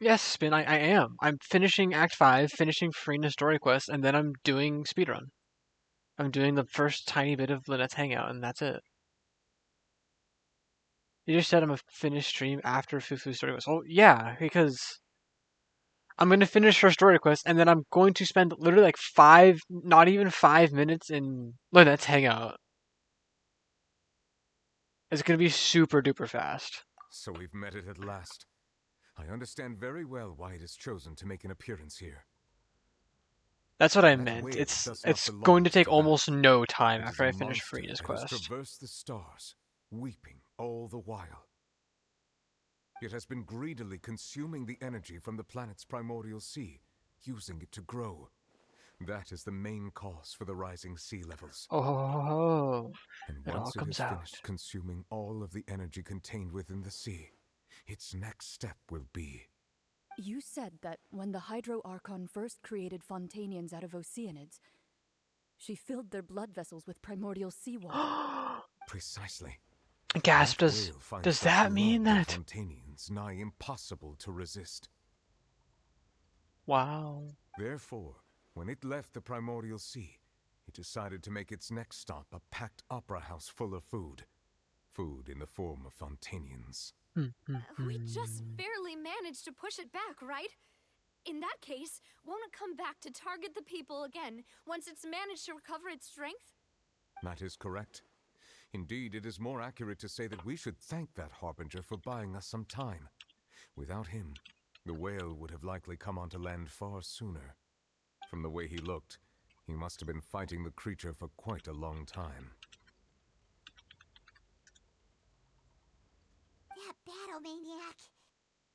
Yes, Spin, I am. I'm finishing Act 5, finishing Freena's story quest, and then I'm doing Speedrun. I'm doing the first tiny bit of Lynette's Hangout, and that's it. You just said I'm a finished stream after Fufu's story quest. Oh, yeah, because I'm going to finish her story quest, and then I'm going to spend literally like not even 5 minutes in Lynette's Hangout. It's going to be super duper fast. So we've met it at last. I understand very well why it has chosen to make an appearance here. That's what I meant. It's going to take almost no time after I finish Freena's quest. It has traversed the stars, weeping all the while. It has been greedily consuming the energy from the planet's primordial sea, using it to grow. That is the main cause for the rising sea levels. Oh, and it all once it comes has out. finished consuming all of the energy contained within the sea, its next step will be... You said that when the Hydro Archon first created Fontainians out of Oceanids, she filled their blood vessels with primordial seawater. Precisely. Gasp, does that mean that... Fontainians nigh impossible to resist. Wow. Therefore, when it left the primordial sea, it decided to make its next stop a packed opera house full of food. Food in the form of Fontainians. We just barely managed to push it back, right? In that case, won't it come back to target the people again once it's managed to recover its strength? That is correct. Indeed, it is more accurate to say that we should thank that Harbinger for buying us some time. Without him, the whale would have likely come onto land far sooner. From the way he looked, he must have been fighting the creature for quite a long time. That battle maniac.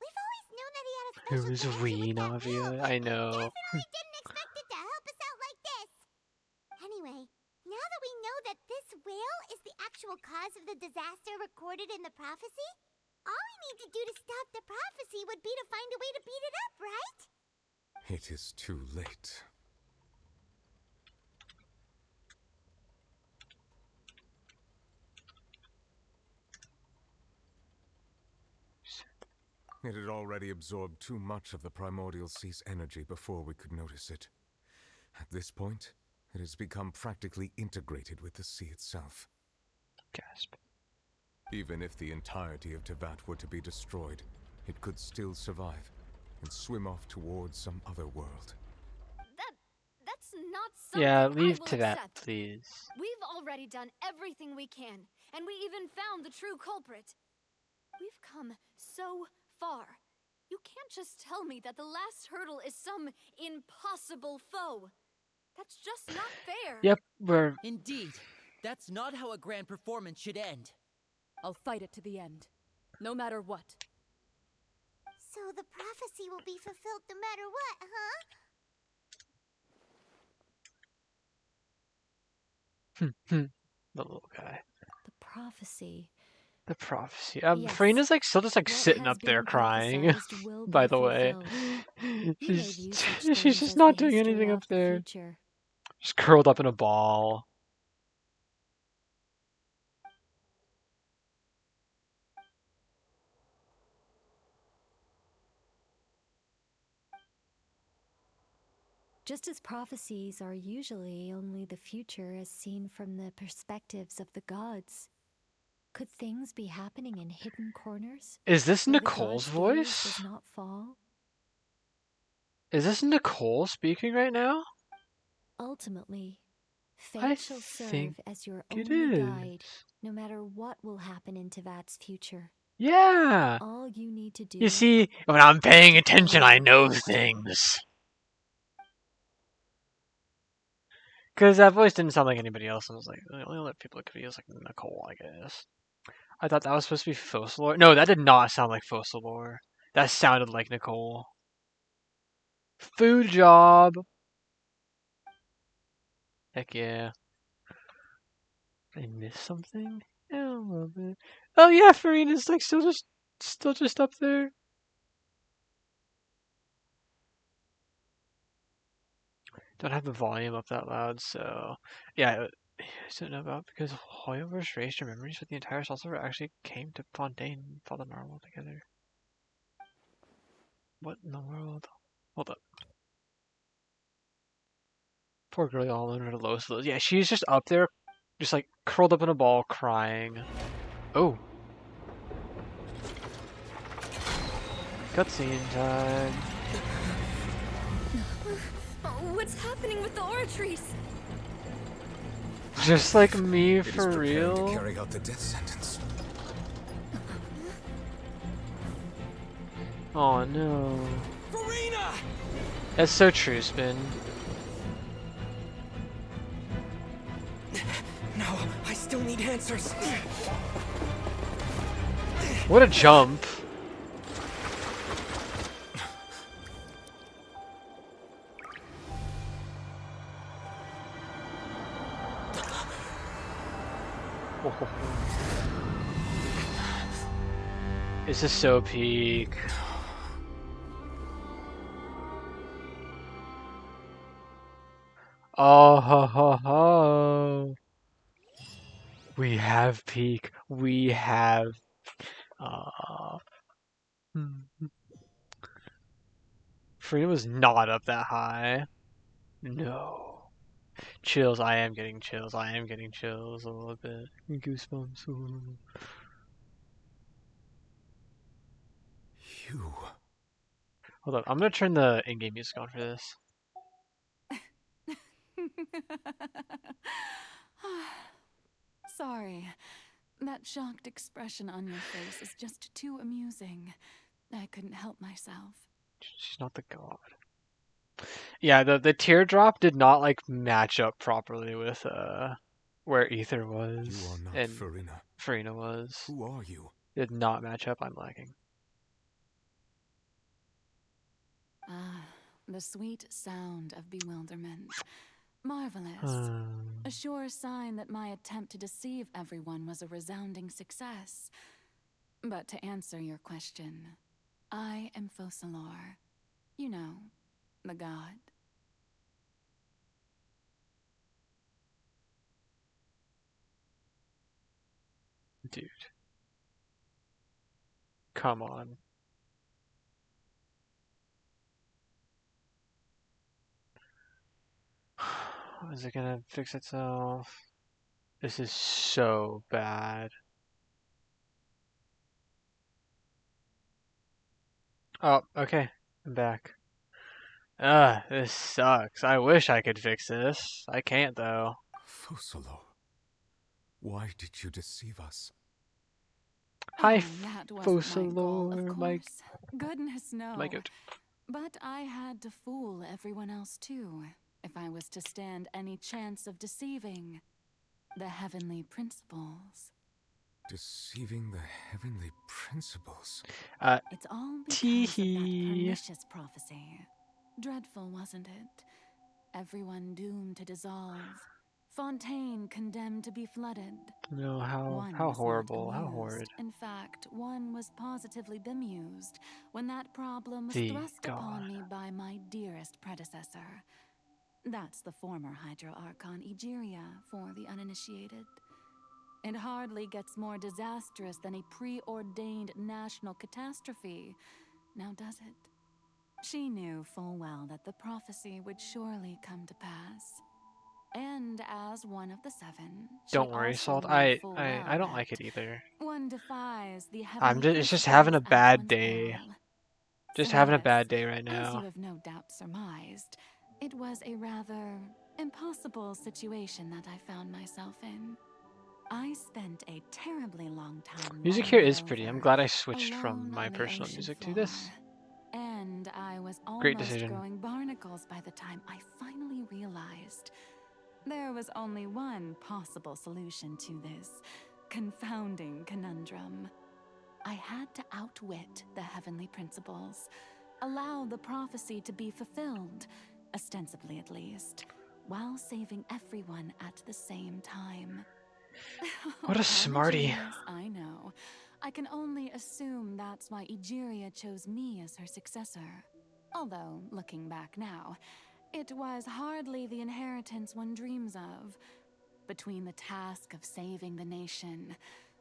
We've always known that he had a It special was connection we, with that Navia. whale, I but know. definitely didn't expect it to help us out like this. Anyway, now that we know that this whale is the actual cause of the disaster recorded in the prophecy, all we need to do to stop the prophecy would be to find a way to beat it up, right? It is too late. It had already absorbed too much of the primordial sea's energy before we could notice it. At this point, it has become practically integrated with the sea itself. Gasp. Even if the entirety of Tevat were to be destroyed, it could still survive and swim off towards some other world. That's not something Yeah, I leave will Tevat, accept. please. We've already done everything we can, and we even found the true culprit. We've come so far. You can't just tell me that the last hurdle is some impossible foe. That's just not fair. Yep, Indeed. That's not how a grand performance should end. I'll fight it to the end, no matter what. So the prophecy will be fulfilled no matter what, huh? The little guy. The prophecy. The prophecy. Yes. Freena's like still just like What sitting has up there been crying. prophesized will By be the way, fulfilled. You may view she's such she's things just as not the doing history anything up of the there. future. Just curled up in a ball. Just as prophecies are usually only the future as seen from the perspectives of the gods, could things be happening in hidden corners? Is this where the Nicole's god's gaze voice? does not fall? Is this Nicole speaking right now? Ultimately, fate I shall think serve as your it only is. guide, no matter what will happen in Tevat's future. Yeah. All you need to do. You see, when I'm paying is to attention, follow I your know heart. things. Because that voice didn't sound like anybody else. I was like, the only other people it could be is like Nicole, I guess. I thought that was supposed to be Focalor. No, that did not sound like Focalor. That sounded like Nicole. Food job. Heck yeah. Did I miss something? Yeah, a little bit. Oh yeah, Farina's like still just up there. Don't have the volume up that loud, so yeah. I don't know about because Hoyoverse raised her memories with the entire sorcerer actually came to Fontaine and fought the Narwhal together. What in the world? Hold up. Poor girl all alone at the lowest of those. Yeah, she's just up there, just like curled up in a ball, crying. Oh. Cutscene time. What's happening with the oratories? Just like me, It is for preparing real. to carry out the death sentence. Oh no. Farina! That's so true, Spin. No, I still need answers. What a jump. This is so peak. Oh ho ho ho. We have peak. We have Frida was not up that high. No. Chills, I am getting chills. I am getting chills a little bit. Goosebumps. Ooh. You. Hold up, I'm gonna turn the in-game music on for this. Sorry. That shocked expression on your face is just too amusing. I couldn't help myself. She's not the god. Yeah, the teardrop did not like match up properly with where Ether was. You are not and Farina. Farina was. Who are you? Did not match up. I'm lagging. Ah, the sweet sound of bewilderment. Marvelous. A sure sign that my attempt to deceive everyone was a resounding success. But to answer your question, I am Focalor. You know, the god. Dude. Come on. Is it gonna fix itself? This is so bad. Oh, okay. I'm back. This sucks. I wish I could fix this. I can't, though. Focalor. Why did you deceive us? Hi, That wasn't my goal, of Focalor, course. Goodness, no. my goat. But I had to fool everyone else, too, if I was to stand any chance of deceiving the heavenly principles. Deceiving the heavenly principles? It's all because of that pernicious prophecy. Dreadful, wasn't it? Everyone doomed to dissolve. Fontaine condemned to be flooded. No, how was horrible, not how amused. horrid. In fact, one was positively bemused when that problem was The thrust upon god. me by my dearest predecessor. That's the former Hydro Archon Egeria for the uninitiated. It hardly gets more disastrous than a preordained national catastrophe, now does it? She knew full well that the prophecy would surely come to pass. And as one of the seven, Don't worry, Salt. I don't like it either. one defies the heavenly It's just having a principles at bad one's day. peril. Just So having a yes, bad day right as you now. have no doubt surmised, it was a rather impossible situation that I found myself in. I spent a terribly long time. Music here mulling is it pretty. I'm over, glad I switched alone from my on the personal ocean music to floor, this. and I was Great almost decision. growing barnacles by the time I finally realized there was only one possible solution to this confounding conundrum. I had to outwit the heavenly principles, allow the prophecy to be fulfilled, ostensibly at least, while saving everyone at the same time. What a I'm smarty. genius, I know. I can only assume that's why Egeria chose me as her successor. Although, looking back now, it was hardly the inheritance one dreams of. Between the task of saving the nation,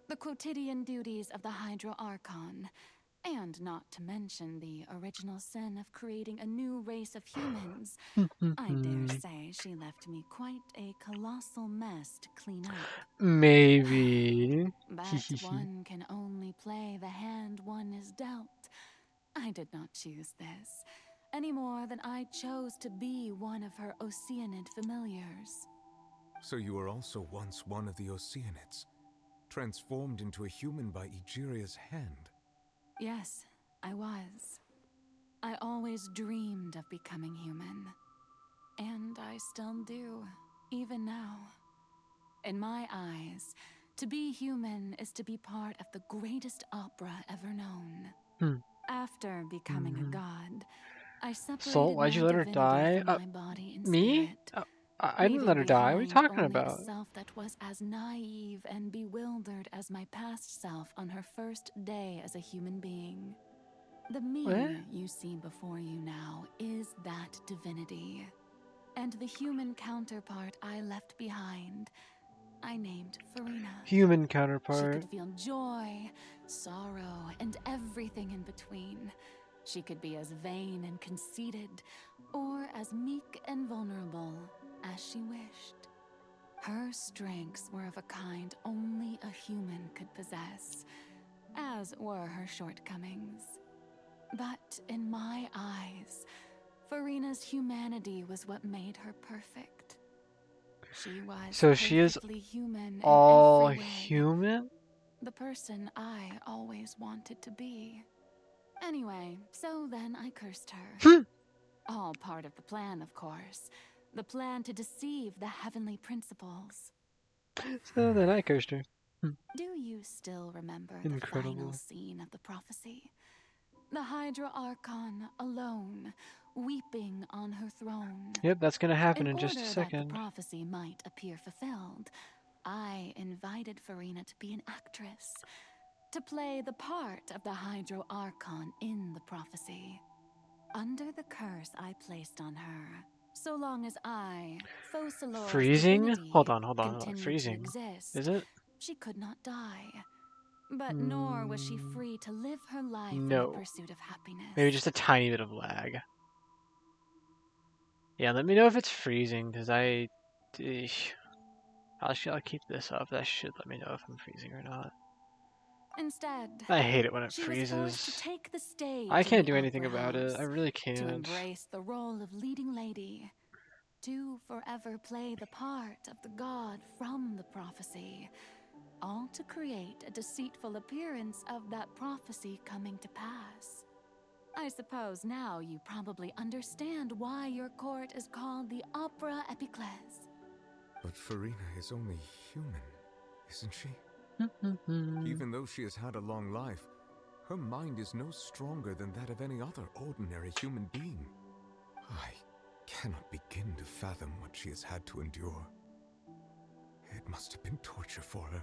the quotidian duties of the Hydro Archon, and not to mention the original sin of creating a new race of humans, I dare say she left me quite a colossal mess to clean up. Maybe. But one can only play the hand one is dealt. I did not choose this, any more than I chose to be one of her Oceanid familiars. So you were also once one of the Oceanids, transformed into a human by Egeria's hand. Yes, I was. I always dreamed of becoming human. And I still do, even now. In my eyes, to be human is to be part of the greatest opera ever known. After becoming a god, I separated Salt, why'd you my let her divinity die? from my body and Me? spirit, I didn't leaving let her die. What are you behind talking only about? a self that was as naive and bewildered as my past self on her first day as a human being. The me What? you see before you now is that divinity. And the human counterpart I left behind, I named Farina. Human She counterpart. could feel joy, sorrow, and everything in between. She could be as vain and conceited, or as meek and vulnerable as she wished. Her strengths were of a kind only a human could possess, as were her shortcomings. But in my eyes, Farina's humanity was what made her perfect. She was So she is perfectly human all in every way. human? The person I always wanted to be. Anyway, so then I cursed her. All part of the plan, of course. The plan to deceive the heavenly principles. So then I cursed her. Do you still remember Incredible. the final scene of the prophecy? The Hydra Archon alone, weeping on her throne. Yep, that's gonna happen in just a order that second. the prophecy might appear fulfilled, I invited Farina to be an actress, to play the part of the Hydro Archon in the prophecy. Under the curse I placed on her, so long as I, Focalor's Freezing? divinity, Hold on. continued to Freezing. exist, Is it? she could not die. But nor was she free to live her life in No. the pursuit of happiness. Maybe just a tiny bit of lag. Yeah, let me know if it's freezing, because I'll keep this up. That should let me know if I'm freezing or not. Instead, I hate it when it she was forced to freezes. take the stage I in can't the do anything opera about it. house, I really to can't. embrace the role of leading lady, to forever play the part of the god from the prophecy, all to create a deceitful appearance of that prophecy coming to pass. I suppose now you probably understand why your court is called the Opera Epiclese. But Farina is only human, isn't she? Even though she has had a long life, her mind is no stronger than that of any other ordinary human being. I cannot begin to fathom what she has had to endure. It must have been torture for her.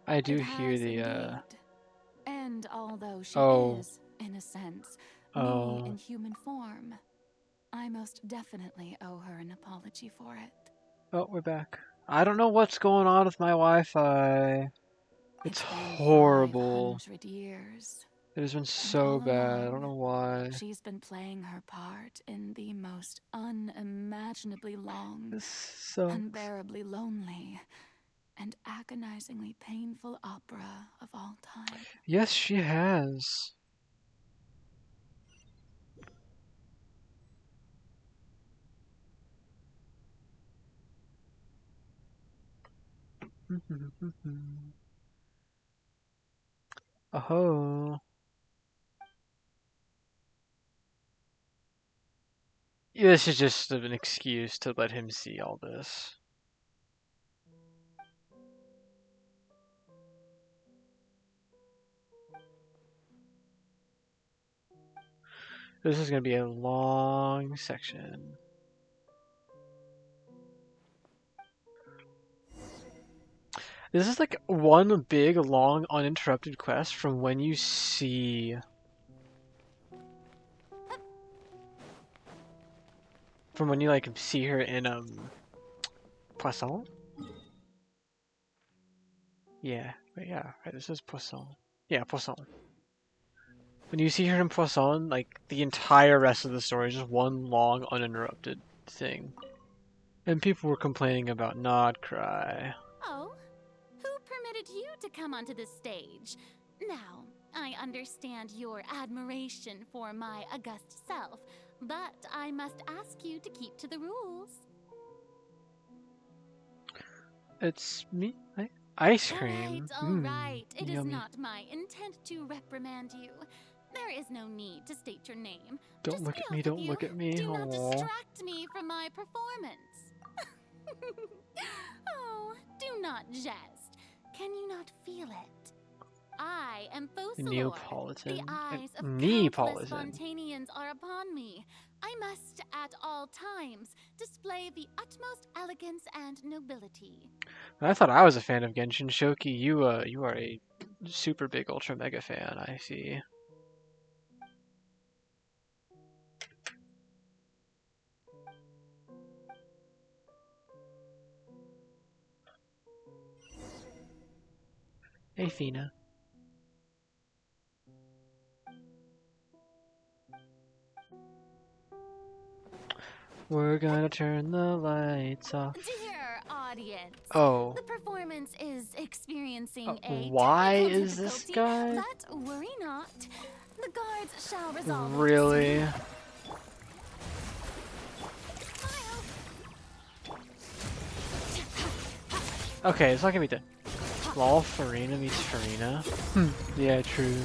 I do It hear has the indeed. And although she Oh. is, in a sense, Oh. me in human form, I most definitely owe her an apology for it. Oh, we're back. I don't know what's going on with my Wi-Fi. It's horrible. 500 years. It has been so All bad. I don't along, know why. She's been playing her part in the most unimaginably long, This sucks. unbearably lonely, and agonizingly painful opera of all time. Yes, she has. Oh. Yeah, this is just an excuse to let him see all this. This is going to be a long section. This is like one big, long, uninterrupted quest from when you see... From when you, like, see her in, Poisson? Yeah, right, this is Poisson. Yeah, Poisson. When you see her in Poisson, like, the entire rest of the story is just one long, uninterrupted thing. And people were complaining about Not Cry. Oh, who permitted you to come onto the stage? Now, I understand your admiration for my august self, but I must ask you to keep to the rules. It's me? Ice cream? All right. It is yummy. not my intent to reprimand you. There is no need to state your name. Don't Just look be at me, off with don't you. look at me. Do not Aww. distract me from my performance. Oh, do not jest. Can you not feel it? I am Focalor. Neapolitan. The eyes of Neapolitan. countless Fontainians are upon me. I must, at all times, display the utmost elegance and nobility. I thought I was a fan of Genshin. Shoki, you are a super big ultra mega fan, I see. Hey, Fina. We're gonna turn the lights off. Dear audience, Oh. the performance is experiencing a Why technical is this difficulty, guy? but worry not. The guards shall resolve it Really? soon. Okay, it's not gonna be done. Lol, Farina meets Farina. Yeah, true.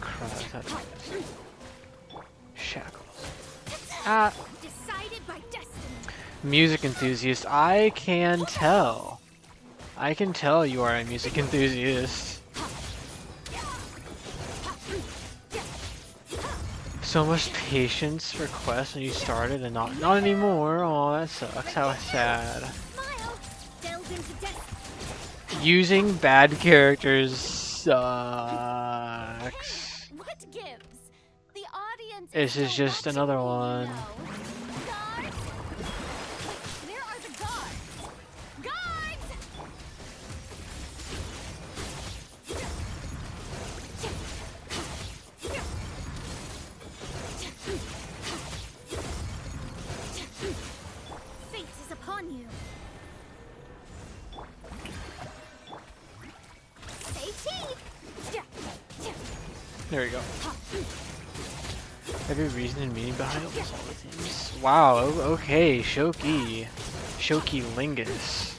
Crap, that's shackles. Decided by destiny. Music enthusiast. I can tell. I can tell you are a music enthusiast. So much patience for quests when you started and not anymore. Oh, that sucks. How sad. Delve into destiny. Using bad characters sucks. What gives? The audience This is just another one. Guards! Wait, where are the guards? Guards! Fate is upon you. Stay cheap. There we go. Every reason and meaning behind almost all the things. Wow, okay, Shoki. Shoki Lingus.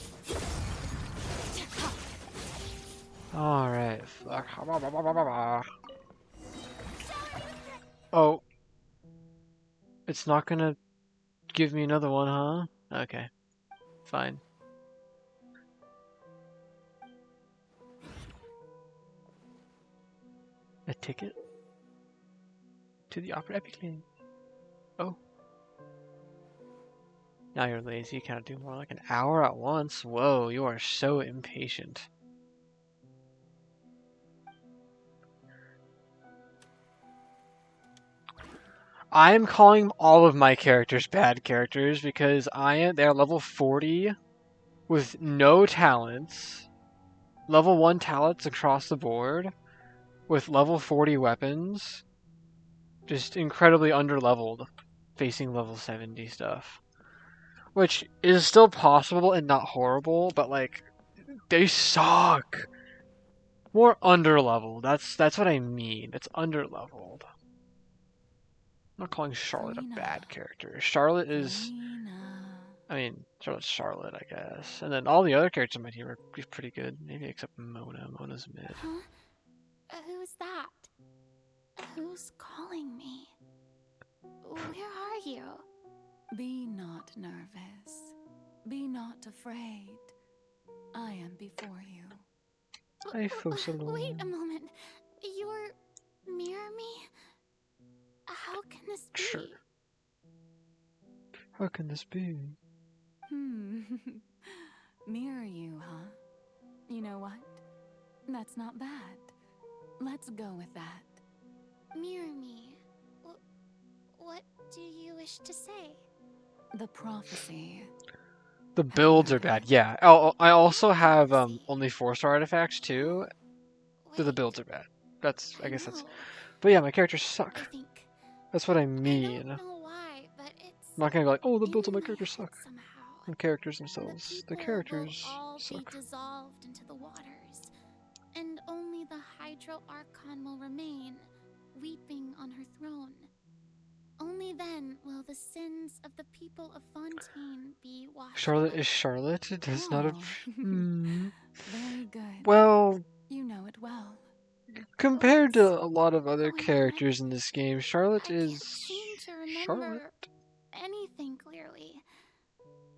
Alright, fuck. Oh. It's not gonna give me another one, huh? Okay. Fine. A ticket? To the Opera Epiclinic. Oh. Now you're lazy, you cannot do more like an hour at once. Whoa, you are so impatient. I am calling all of my characters bad characters because they're level 40 with no talents. level 1 talents across the board with level 40 weapons. Just incredibly underleveled facing level 70 stuff. Which is still possible and not horrible, but like they suck. More underleveled. That's what I mean. It's underleveled. I'm not calling Charlotte a bad character. Charlotte is I mean, Charlotte's Charlotte, I guess. And then all the other characters on my team are pretty good. Maybe except Mona. Mona's mid. Huh? Who's that? Who's calling me? Where are you? Be not nervous. Be not afraid. I am before you. Hi, Fosalon. Wait a moment. You're Mirror Me? How can this be? Sure. How can this be? Mirror you, huh? You know what? That's not bad. Let's go with that. Mirror Me. What do you wish to say? The prophecy. The builds are bad. Yeah. Oh, I also have only 4-star artifacts too. So the builds are bad. I guess that's. But yeah, my characters suck. That's what I mean. I don't know why, but it's I'm not gonna go like, oh, the builds on my characters suck. The characters themselves. The characters all suck. be dissolved into the waters, and only the Hydro Archon will remain, weeping on her throne. Only then will the sins of the people of Fontaine be washed. Charlotte is Charlotte. It does not. Very good. Well, you know it well. Compared to a lot of other characters in this game, Charlotte is Charlotte. Anything clearly.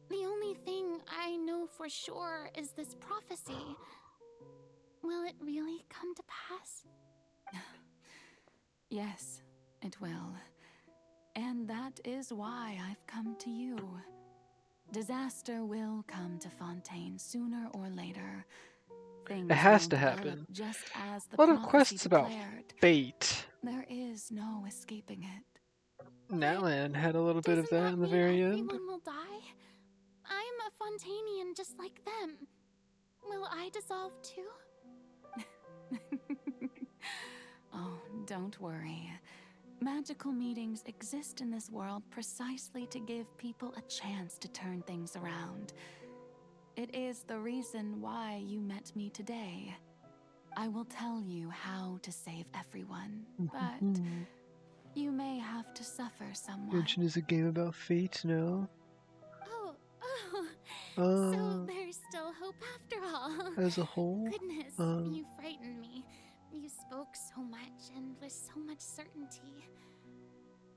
The only thing I know for sure is this prophecy. Will it really come to pass? Yes, it will. And that is why I've come to you. Disaster will come to Fontaine sooner or later. Things It has will to develop happen. Just as the A lot of prophecy quests about declared. fate. There is no escaping it. Natlan had a little bit of that in the very end. Everyone will die? I'm a Fontainian just like them. Will I dissolve too? Oh, don't worry. Magical meetings exist in this world precisely to give people a chance to turn things around. It is the reason why you met me today. I will tell you how to save everyone, but you may have to suffer somewhat. Genshin is a game about fate, no? So there's still hope after all. As a whole? Goodness, you frightened me. You spoke so much and with so much certainty.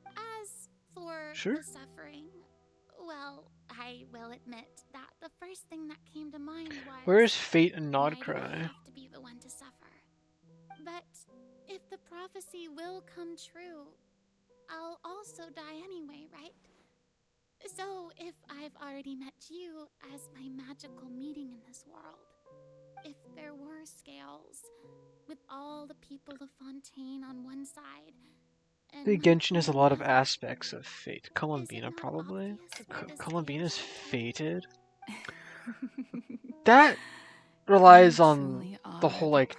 As for the suffering, well, I will admit that the first thing that came to mind was... Where is Fate and why Nod do I Cry? have to be the one to suffer? But if the prophecy will come true, I'll also die anyway, right? So if I've already met you as my magical meeting in this world, if there were scales, with all the people of Fontaine on one side, I think Genshin has a lot of aspects of fate. Columbina, probably. Columbina's fated. That relies on the whole, like,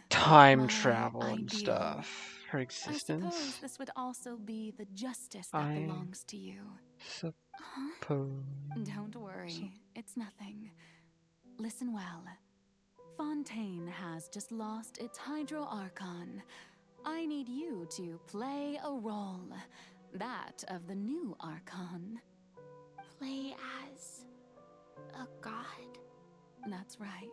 time travel and stuff. Her I existence. suppose this would also be the justice that belongs to you. Suppose. Don't worry, it's nothing. Listen well. Fontaine has just lost its Hydro Archon. I need you to play a role. That of the new Archon. Play as a god? That's right.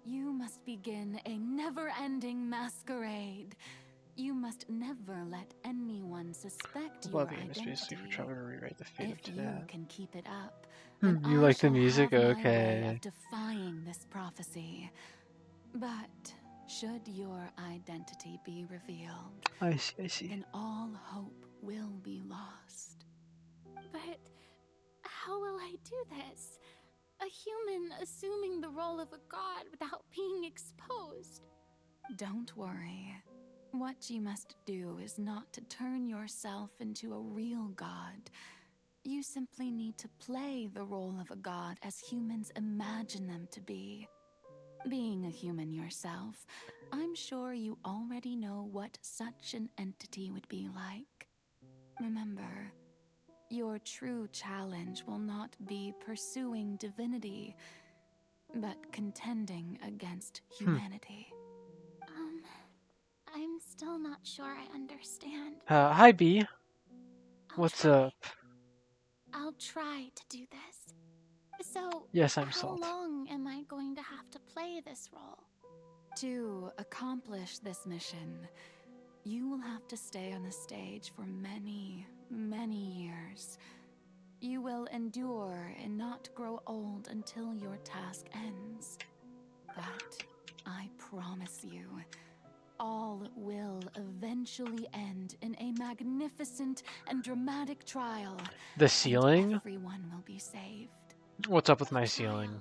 You must begin a never-ending masquerade. You must never let anyone suspect your Love identity. basically for trying to rewrite the fate If of you today. can keep it up, You then I like the shall music? have my way Okay. of defying this prophecy. But should your identity be revealed, I see. then all hope will be lost. But how will I do this? A human assuming the role of a god without being exposed. Don't worry. What you must do is not to turn yourself into a real god. You simply need to play the role of a god as humans imagine them to be. Being a human yourself, I'm sure you already know what such an entity would be like. Remember, your true challenge will not be pursuing divinity, but contending against humanity. I'm still not sure I understand. Hi B. What's up? I'll try to do this. So, Yes, I'm how Salt. long am I going to have to play this role? To accomplish this mission, you will have to stay on the stage for many, many years. You will endure and not grow old until your task ends. But I promise you, all will eventually end in a magnificent and dramatic trial. The ceiling? And everyone will be saved. What's up with my ceiling?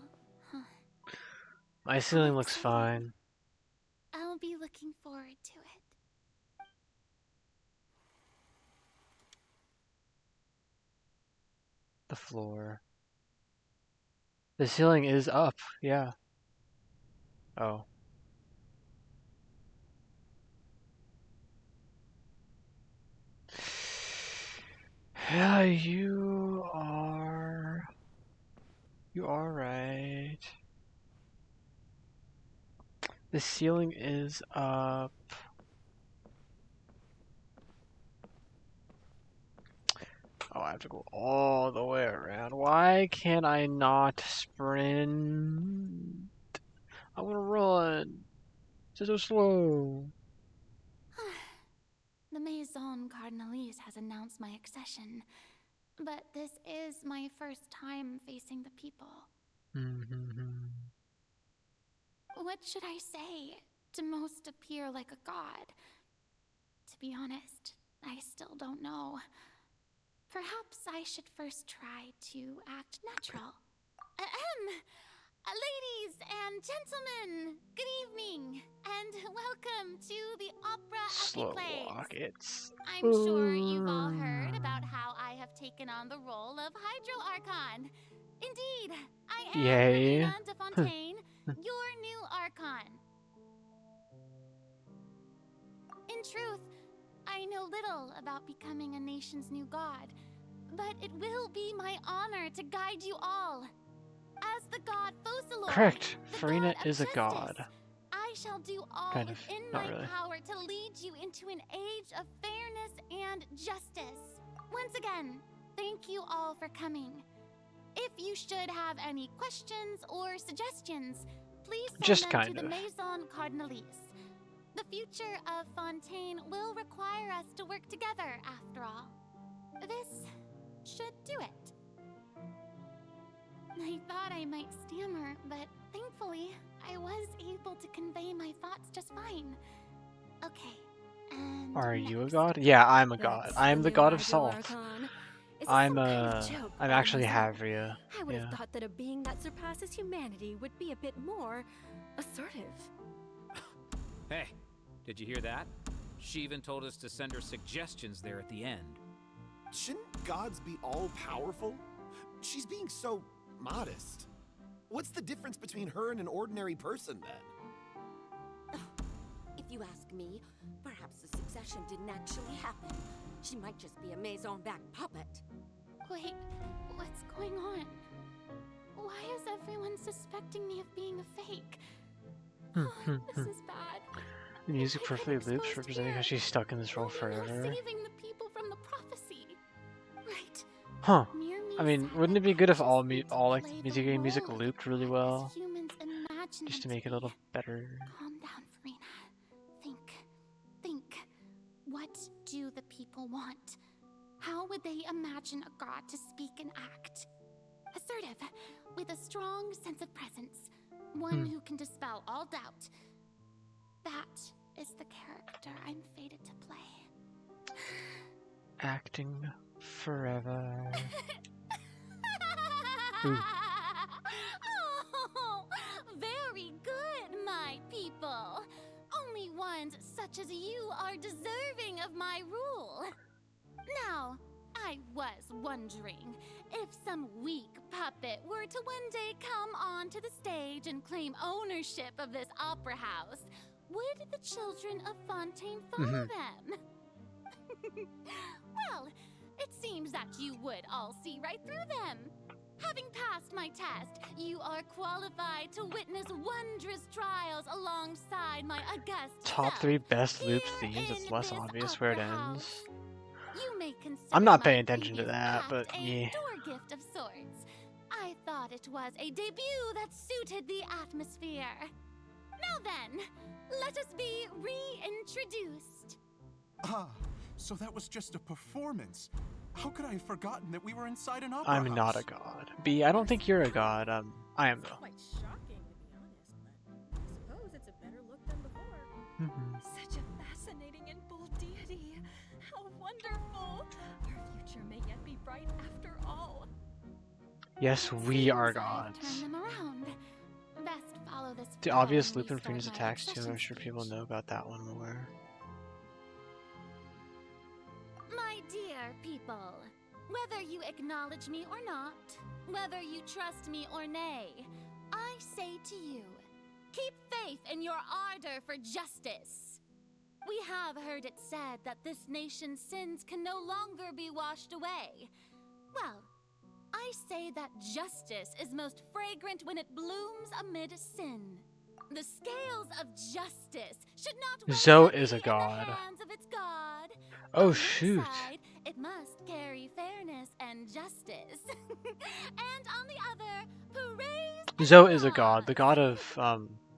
My ceiling looks fine. I'll be looking forward to it. The floor. The ceiling is up, yeah. Oh. Yeah, you are right. The ceiling is up. Oh, I have to go all the way around. Why can't I not sprint? I want to run. It's so slow. The Maison Cardinalise has announced my accession, but this is my first time facing the people. What should I say to most appear like a god? To be honest, I still don't know. Perhaps I should first try to act natural. Ladies and gentlemen, good evening, and welcome to the Opera Slow Epiplays. walk. It's. I'm sure you've all heard about how I have taken on the role of Hydro Archon. Indeed, I am Yay. Farina de Fontaine, your new Archon. In truth, I know little about becoming a nation's new god, but it will be my honor to guide you all. As the god Focalor, Correct. the Farina god of is a justice, god. I shall do all Kind of. within Not my really. power to lead you into an age of fairness and justice. Once again, thank you all for coming. If you should have any questions or suggestions, please send Just them kind to the of. Maison Cardinalise. The future of Fontaine will require us to work together, after all. This should do it. I thought I might stammer, but thankfully, I was able to convey my thoughts just fine. Okay, and Are you a god? Yeah, I'm a god. That's I am the the new god of Hydro salt. Archon. Is this I'm some kind of joke, I'm actually mademoiselle? Havria. I would Yeah. have thought that a being that surpasses humanity would be a bit more assertive. Hey, did you hear that? She even told us to send her suggestions there at the end. Shouldn't gods be all-powerful? She's being so modest. What's the difference between her and an ordinary person, then? If you ask me, perhaps the succession didn't actually happen. She might just be a maison-back puppet. Wait, what's going on? Why is everyone suspecting me of being a fake? This is bad. The music perfectly loops, representing how she's stuck in this role forever. Saving the people from the prophecy. Right. Huh. I mean, wouldn't it be good if all like music game music looped really well? Just to make it a little better. Calm down, Farina. Think. What do the people want? How would they imagine a god to speak and act? Assertive, with a strong sense of presence. One who can dispel all doubt. That is the character I'm fated to play. Acting forever. Ooh. Oh, very good, my people. Only ones such as you are deserving of my rule. Now, I was wondering if some weak puppet were to one day come onto the stage and claim ownership of this opera house, would the children of Fontaine follow them? Well, it seems that you would all see right through them. Having passed my test, you are qualified to witness wondrous trials alongside my august Top self 3 best loop themes. here It's in less this obvious where it opera ends. house. You may consider I'm not my paying attention to previous that, act but a yeah. door gift of sorts. I thought it was a debut that suited the atmosphere. Now then, let us be reintroduced. Ah, so that was just a performance. How could I have forgotten that we were inside an opera I'm not a house? god. B, I don't think you're a god. I am though. Quite shocking, to be honest, but I suppose it's a better look than before. Such a fascinating and bold deity. How wonderful! Our future may yet be bright after all. Yes, we are Seems I've gods. turned them around. Best follow this The flow obvious and loop and restart Freena's my attacks too. obsession I'm sure people know about that one more. My dear people, whether you acknowledge me or not, whether you trust me or nay, I say to you, keep faith in your ardor for justice. We have heard it said that this nation's sins can no longer be washed away. Well, I say that justice is most fragrant when it blooms amid sin. The scales of justice should not weigh Zoe heavy is a in god. the hands of its god. Oh On shoot. one side, it must carry fairness and justice. And on the other, praise Zoe is a god, the god of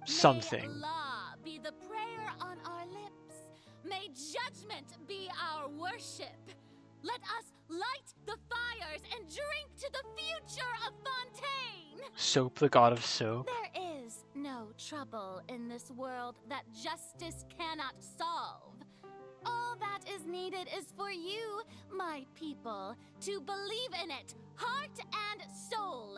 something. May law be the prayer on our lips. May judgment be our worship. Let us light the fires and drink to the future of Fontaine. Soap, the god of soap. There is no trouble in this world that justice cannot solve. All that is needed is for you, my people, to believe in it, heart and soul.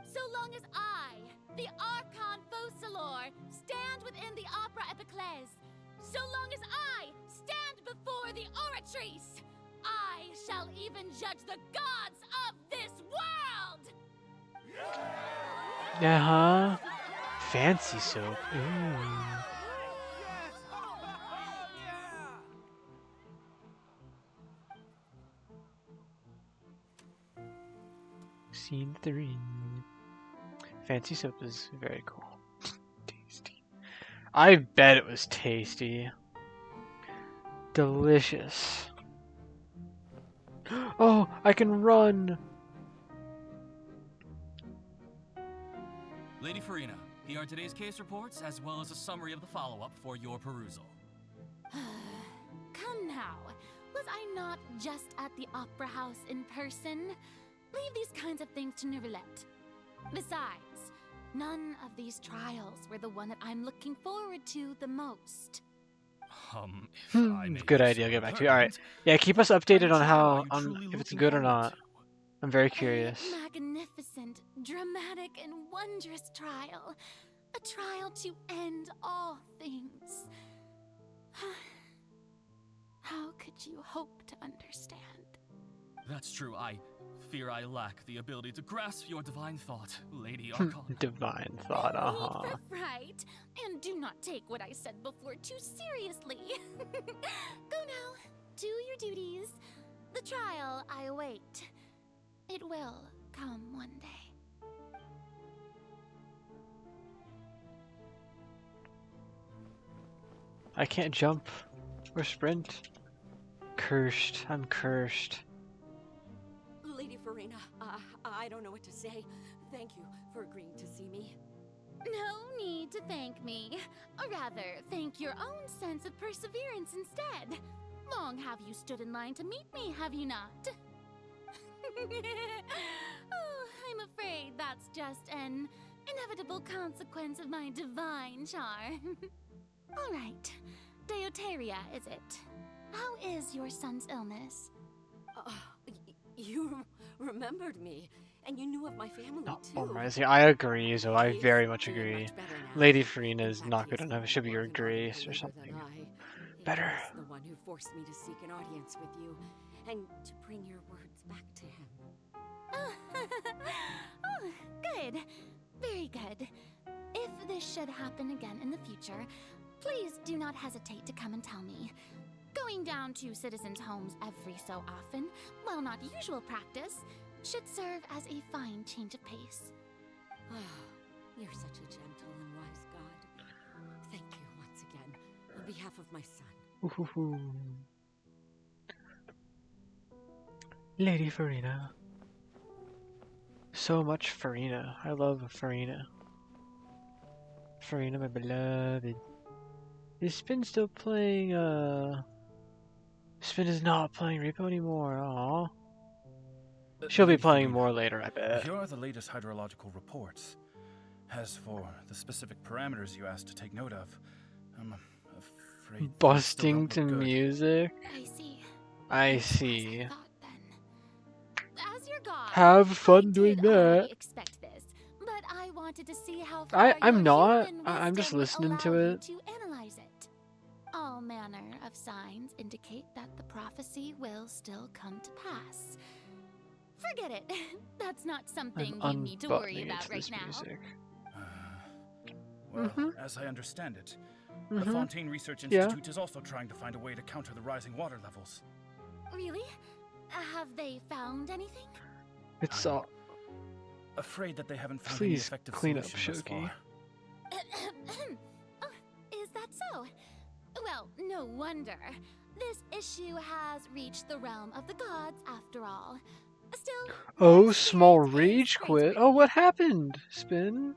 So long as I, the Archon Focalor, stand within the Opera Epiclese, so long as I stand before the Oratrice, I shall even judge the gods of this world! Uh-huh. Fancy soap. Ooh. Scene 3. Fancy soap is very cool. Tasty. I bet it was tasty. Delicious. Oh, I can run! Lady Farina, here are today's case reports as well as a summary of the follow-up for your perusal. Come now, was I not just at the Opera House in person? Leave these kinds of things to Neuvillette. Besides, none of these trials were the one that I'm looking forward to the most. If I may Good be idea. so Get back to you. All right. inclined, Yeah, keep us updated on trial how are you truly if it's looking good or forward not. to? I'm very curious. A magnificent, dramatic, and wondrous trial. A trial to end all things. How could you hope to understand? That's true. I fear I lack the ability to grasp your divine thought, Lady Archon. Divine thought, uh-huh. Right. And do not take what I said before too seriously. Go now. Do your duties. The trial I await. It will come one day. I can't jump or sprint. Cursed. I'm cursed. Lady Farina, I don't know what to say. Thank you for agreeing to see me. No need to thank me. Or rather, thank your own sense of perseverance instead. Long have you stood in line to meet me, have you not? Oh, I'm afraid that's just an inevitable consequence of my divine charm. All right, Deoteria, is it? How is your son's illness? You remembered me, and you knew of my family too. Rising. I agree, so I very much agree. Lady Farina is not good enough. It should be your grace or something. Better. The one who forced me to seek an audience with you, and to bring your words back to him. Oh, good. Very good. If this should happen again in the future, please do not hesitate to come and tell me. Going down to citizens' homes every so often, while not usual practice, should serve as a fine change of pace. You're such a gentle and wise god. Thank you once again, on behalf of my son. Lady Farina. So much Farina. I love Farina. Farina, my beloved. Is Spin still playing, Spin is not playing Repo anymore, aw. She'll be playing more later, I bet. Here are the latest hydrological reports. As for the specific parameters you asked to take note of, I'm afraid Busting to good. music? I see. I see. As your god, Have fun doing that. expect this, but I wanted to see how far I'm your not. human I'm just wisdom would listening to allow you it. to analyze it. All manner of signs indicate that the prophecy will still come to pass. Forget it. That's not something you need to worry about right now. Music. Well, as I understand it, the Fontaine Research Yeah. Institute is also trying to find a way to counter the rising water levels. Really? Have they found anything? It's all. Afraid that they haven't found any Please effective clean up, solution thus Shoki. far. Oh, is that so? Well, no wonder. This issue has reached the realm of the gods, after all. Still, Oh, small rage quit. Oh, what happened? Spin?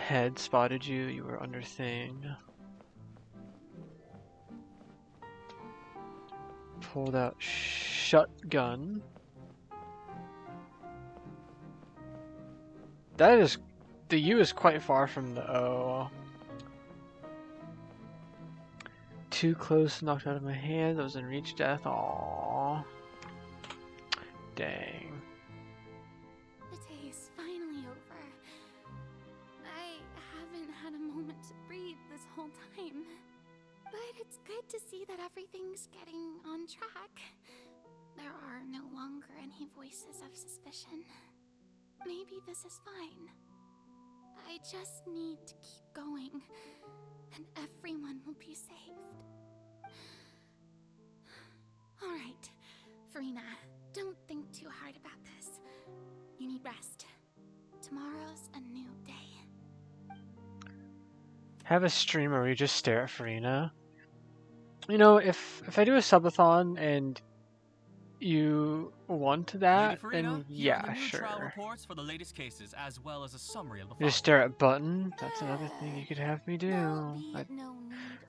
Head spotted you. You were under thing. Pulled out shotgun. That is... The U is quite far from the O. Too close, knocked out of my hand. That was in reach death. Aww. Dang. the day is finally over. I haven't had a moment to breathe this whole time. But it's good to see that everything's getting on track. There are no longer any voices of suspicion. Maybe this is fine. I just need to keep going, and everyone will be saved. Alright, Farina, don't think too hard about this. You need rest. Tomorrow's a new day. Have a stream where you just stare at Farina. You know, if I do a subathon and you want that, Lady Farina, then here are yeah, the new trial sure. reports for the latest cases, as well as a summary of the Just stare at button. That's another thing you could have me do.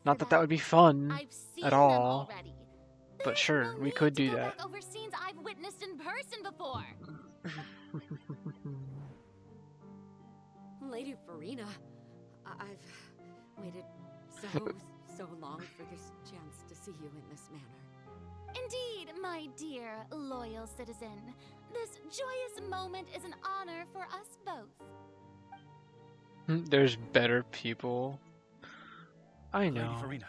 Not that that would be fun at all. But sure, we could do that. Over scenes I've witnessed in person before. Lady Farina, I've waited so long for this chance to see you in this manner. Indeed, my dear, loyal citizen. This joyous moment is an honor for us both. There's better people. I know. Lady Farina,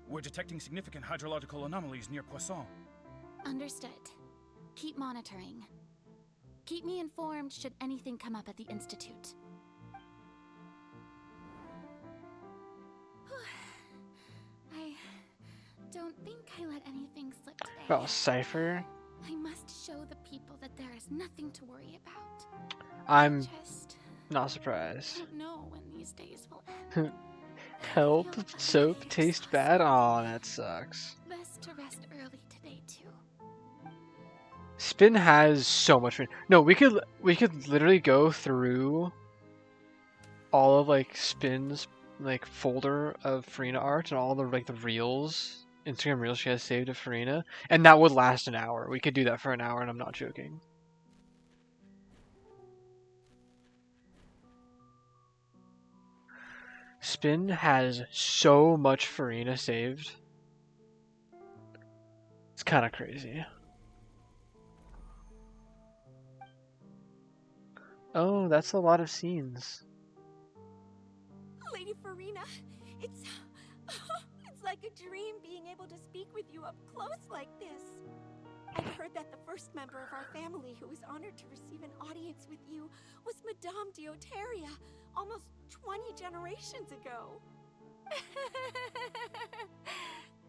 we're detecting significant hydrological anomalies near Poisson. Understood. Keep monitoring. Keep me informed should anything come up at the Institute. I don't think I let anything slip today. Oh, Cypher. I must show the people that there is nothing to worry about. I'm Just not surprised. don't know when these days will end. Help, soap taste bad? Aw, that sucks. Best to rest early today too. Spin has so much fun. No, we could literally go through all of like Spin's like folder of Farina art and all the like the reels, Instagram reels she has saved of Farina, and that would last an hour. We could do that for an hour, and I'm not joking. Spin has so much Farina saved. It's kind of crazy. Oh, that's a lot of scenes. Lady Farina, it's like a dream being able to speak with you up close like this. I've heard that the first member of our family who was honored to receive an audience with you was Madame Dioteria, almost 20 generations ago.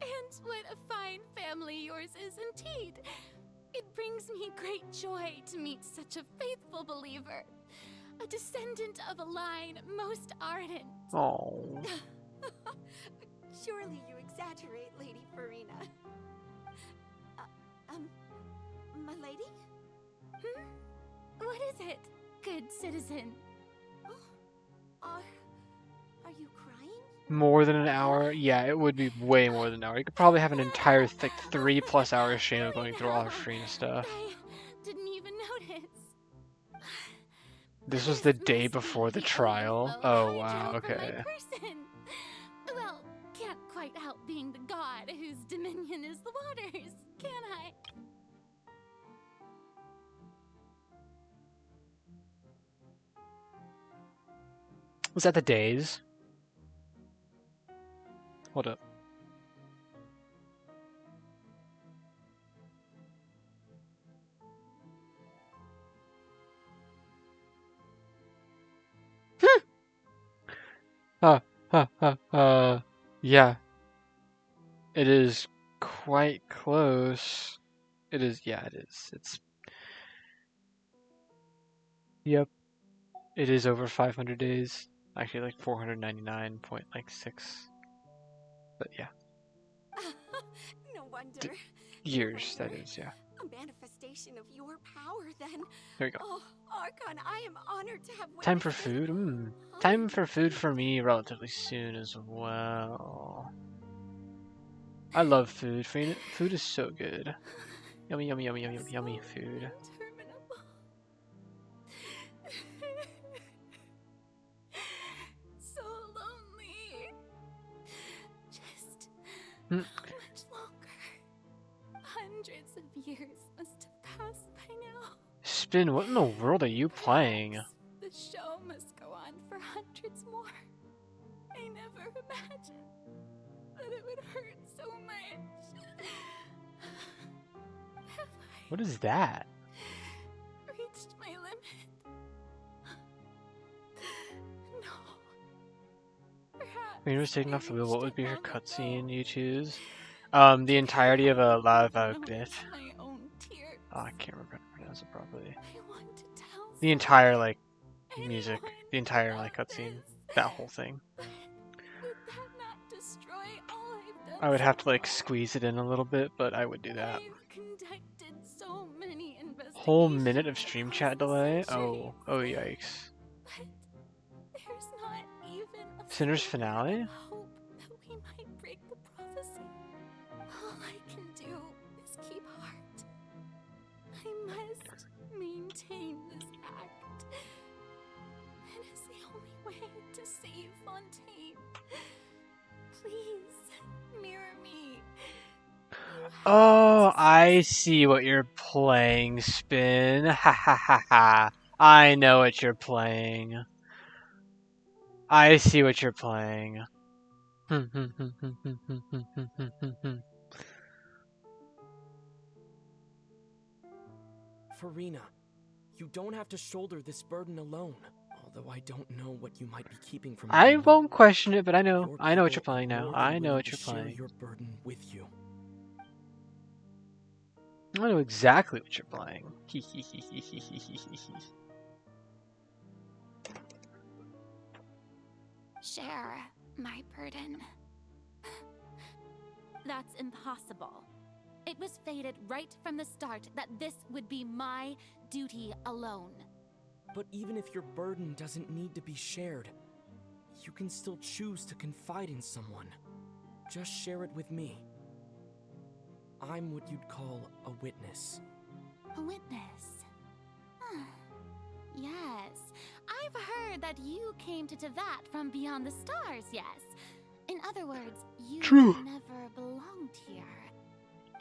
And what a fine family yours is indeed. It brings me great joy to meet such a faithful believer. A descendant of a line most ardent. Oh. Surely you exaggerate, Lady Farina. My lady? What is it, good citizen? Are you crying? More than an hour? Yeah, it would be way more than an hour. You could probably have an entire thick 3+ hour stream of going through all her Farina stuff. Didn't even notice. This was the day before the trial. Oh wow, okay. Well, can't quite help being the god whose dominion is the waters, can I? Was that the days? Hold up. Yeah. It is quite close. It is, yeah, it is. It's... Yep. It is over 500 days. Actually, like 499.6. But yeah. No wonder. Years, that is, yeah. A manifestation of your power, then. There we go. Oh, Archon, I am honored to have Time for food? Time for food for me relatively soon as well. I love food. Food is so good. Yummy, yummy, yummy, yummy, yummy food. So lonely. Just how much longer? Hundreds of years must have passed by now. Spin, what in the world are you playing? The show must go on for hundreds more. I never imagined that it would hurt so much. Have What is that? I reached my limit? No. Perhaps When you were taking off the wheel, what would be her cutscene you choose? The entirety of a Lava bit. Oh, I can't remember how to pronounce it properly. The entire, like, music. The entire, like, cutscene. That whole thing. I would have to, like, squeeze it in a little bit, but I would do that. so many Whole minute of stream chat delay? Oh yikes. There's not even a Sinner's finale? hope that we might break the prophecy. All I can do is keep heart. I must maintain this act. It is the only way to save Fontaine. Please, mirror me. Oh, I see what you're playing, Spin. Ha ha ha ha. I know what you're playing. I see what you're playing. Farina, you don't have to shoulder this burden alone. Although I don't know what you might be keeping from I me. won't question it, but I know what you're playing now. I know what you're Share playing. your burden with you. I know exactly what you're playing. Share my burden. That's impossible. It was fated right from the start that this would be my duty alone. But even if your burden doesn't need to be shared, you can still choose to confide in someone. Just share it with me. I'm what you'd call a witness. A witness? Yes, I've heard that you came to Tevat from beyond the stars, yes. In other words, you never belonged here.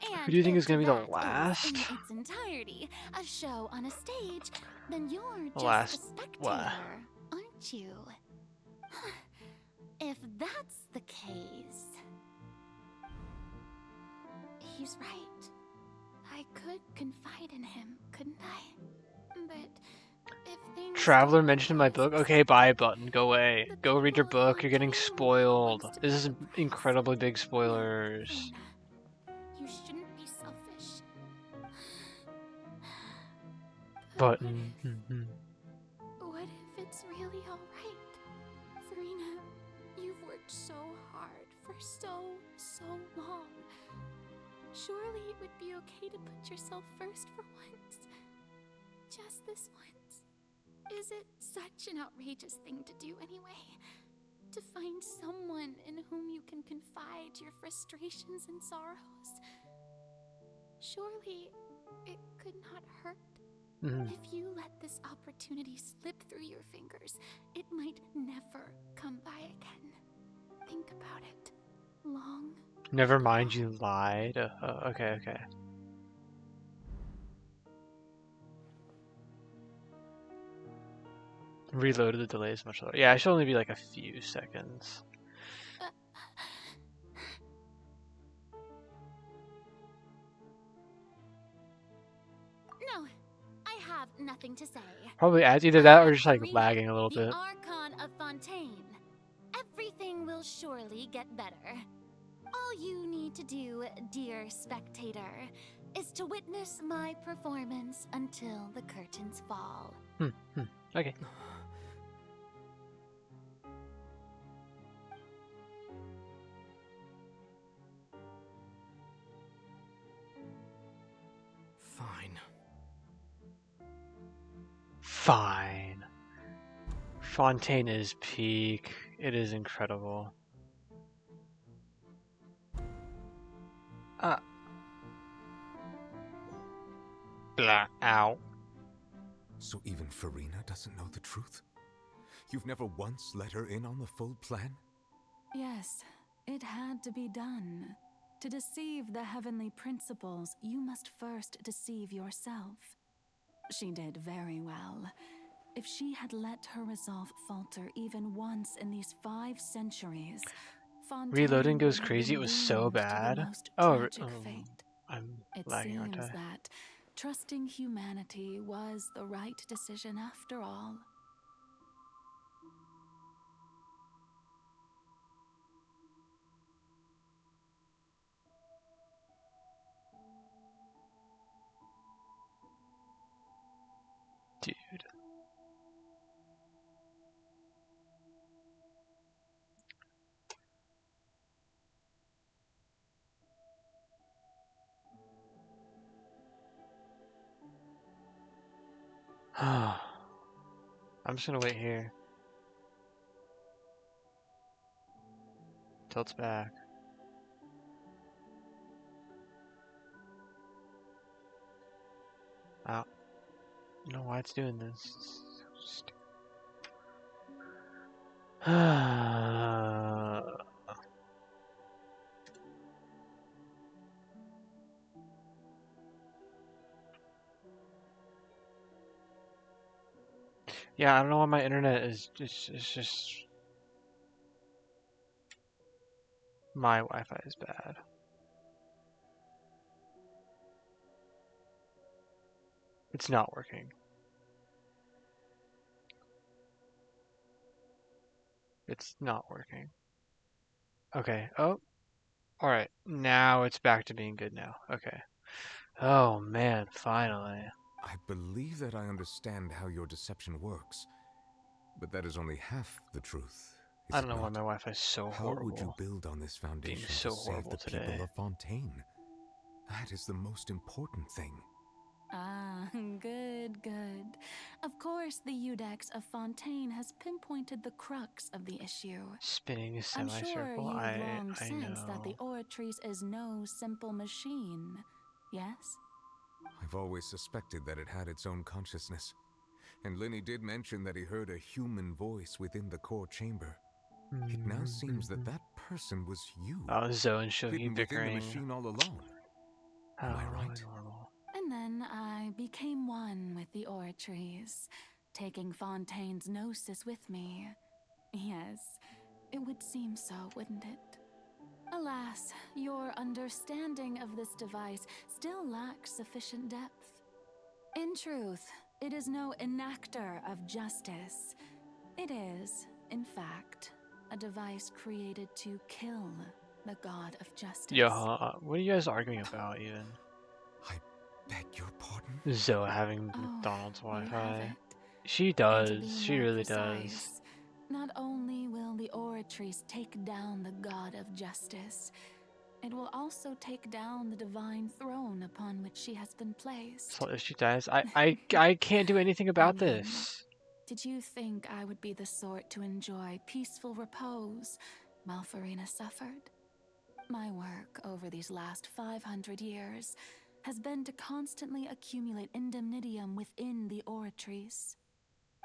And Who do you think if is going to be the Tevat last? is in its entirety a show on a stage, then you're just Last a spectator, what? aren't you? If that's the case, he's right. I could confide in him, couldn't I? But if things Traveler mentioned in my book. Okay, buy a button. Go away. Go read your book. You're getting spoiled. This is incredibly big spoilers. you shouldn't be selfish. Button. What if it's really alright? Farina, you've worked so hard for so long. Surely it would be okay to put yourself first for once. Just this once. Is it such an outrageous thing to do anyway? To find someone in whom you can confide your frustrations and sorrows? Surely it could not hurt? If you let this opportunity slip through your fingers, it might never come by again. Think about it. Long. Never mind, you lied. Okay. Reloaded, the delay is much lower. Yeah, it should only be like a few seconds. No, I have nothing to say. Probably adds either that or just like lagging a little The bit. Archon of Fontaine. Everything will surely get better. All you need to do, dear spectator, is to witness my performance until the curtains fall. Okay. Fine. Fontaine is peak. It is incredible. Blah. Ow. So even Farina doesn't know the truth? You've never once let her in on the full plan? Yes, it had to be done. To deceive the heavenly principles, you must first deceive yourself. She did very well. If she had let her resolve falter even once in these 5 centuries, Fontaine Reloading goes would have crazy. been It was so doomed to the bad. most Oh, tragic fate. I'm It lagging, aren't seems I? that trusting humanity was the right decision after all. Dude. I'm just gonna wait here. Till it's back. Ow. I don't know why it's doing this. Yeah, I don't know why my internet is just my Wi-Fi is bad. It's not working. It's not working. Okay. Oh. Alright. Now it's back to being good now. Okay. Oh man, finally. I believe that I understand how your deception works, but that is only half the truth. I don't know why my Wi-Fi is so horrible. How would you build on this foundation Being so to save horrible the today. people of Fontaine? That is the most important thing. Ah, good. Of course, the Iudex of Fontaine has pinpointed the crux of the issue. Spinning a I'm semicircle. sure you've long I sensed that the know. Oratrice is no simple machine, yes? I've always suspected that it had its own consciousness. And Linny did mention that he heard a human voice within the core chamber. It now seems that that person was you. Oh, Zoe and Shogi hidden bickering. within the machine all along. Am I right? Normal. And then I became one with the Oratrice, taking Fontaine's gnosis with me. Yes, it would seem so, wouldn't it? Alas, your understanding of this device still lacks sufficient depth. In truth, it is no enactor of justice. It is, in fact, a device created to kill the god of justice. Yeah, what are you guys arguing about even? I beg your pardon? Zoe having Oh, McDonald's you have Wi-Fi. it. She And to does. be She more really precise, does. not only will the Oratrice take down the god of justice, it will also take down the divine throne upon which she has been placed. So if she dies, I can't do anything about this. Did you think I would be the sort to enjoy peaceful repose while Farina suffered? My work over these last 500 years has been to constantly accumulate indemnitium within the Oratrice.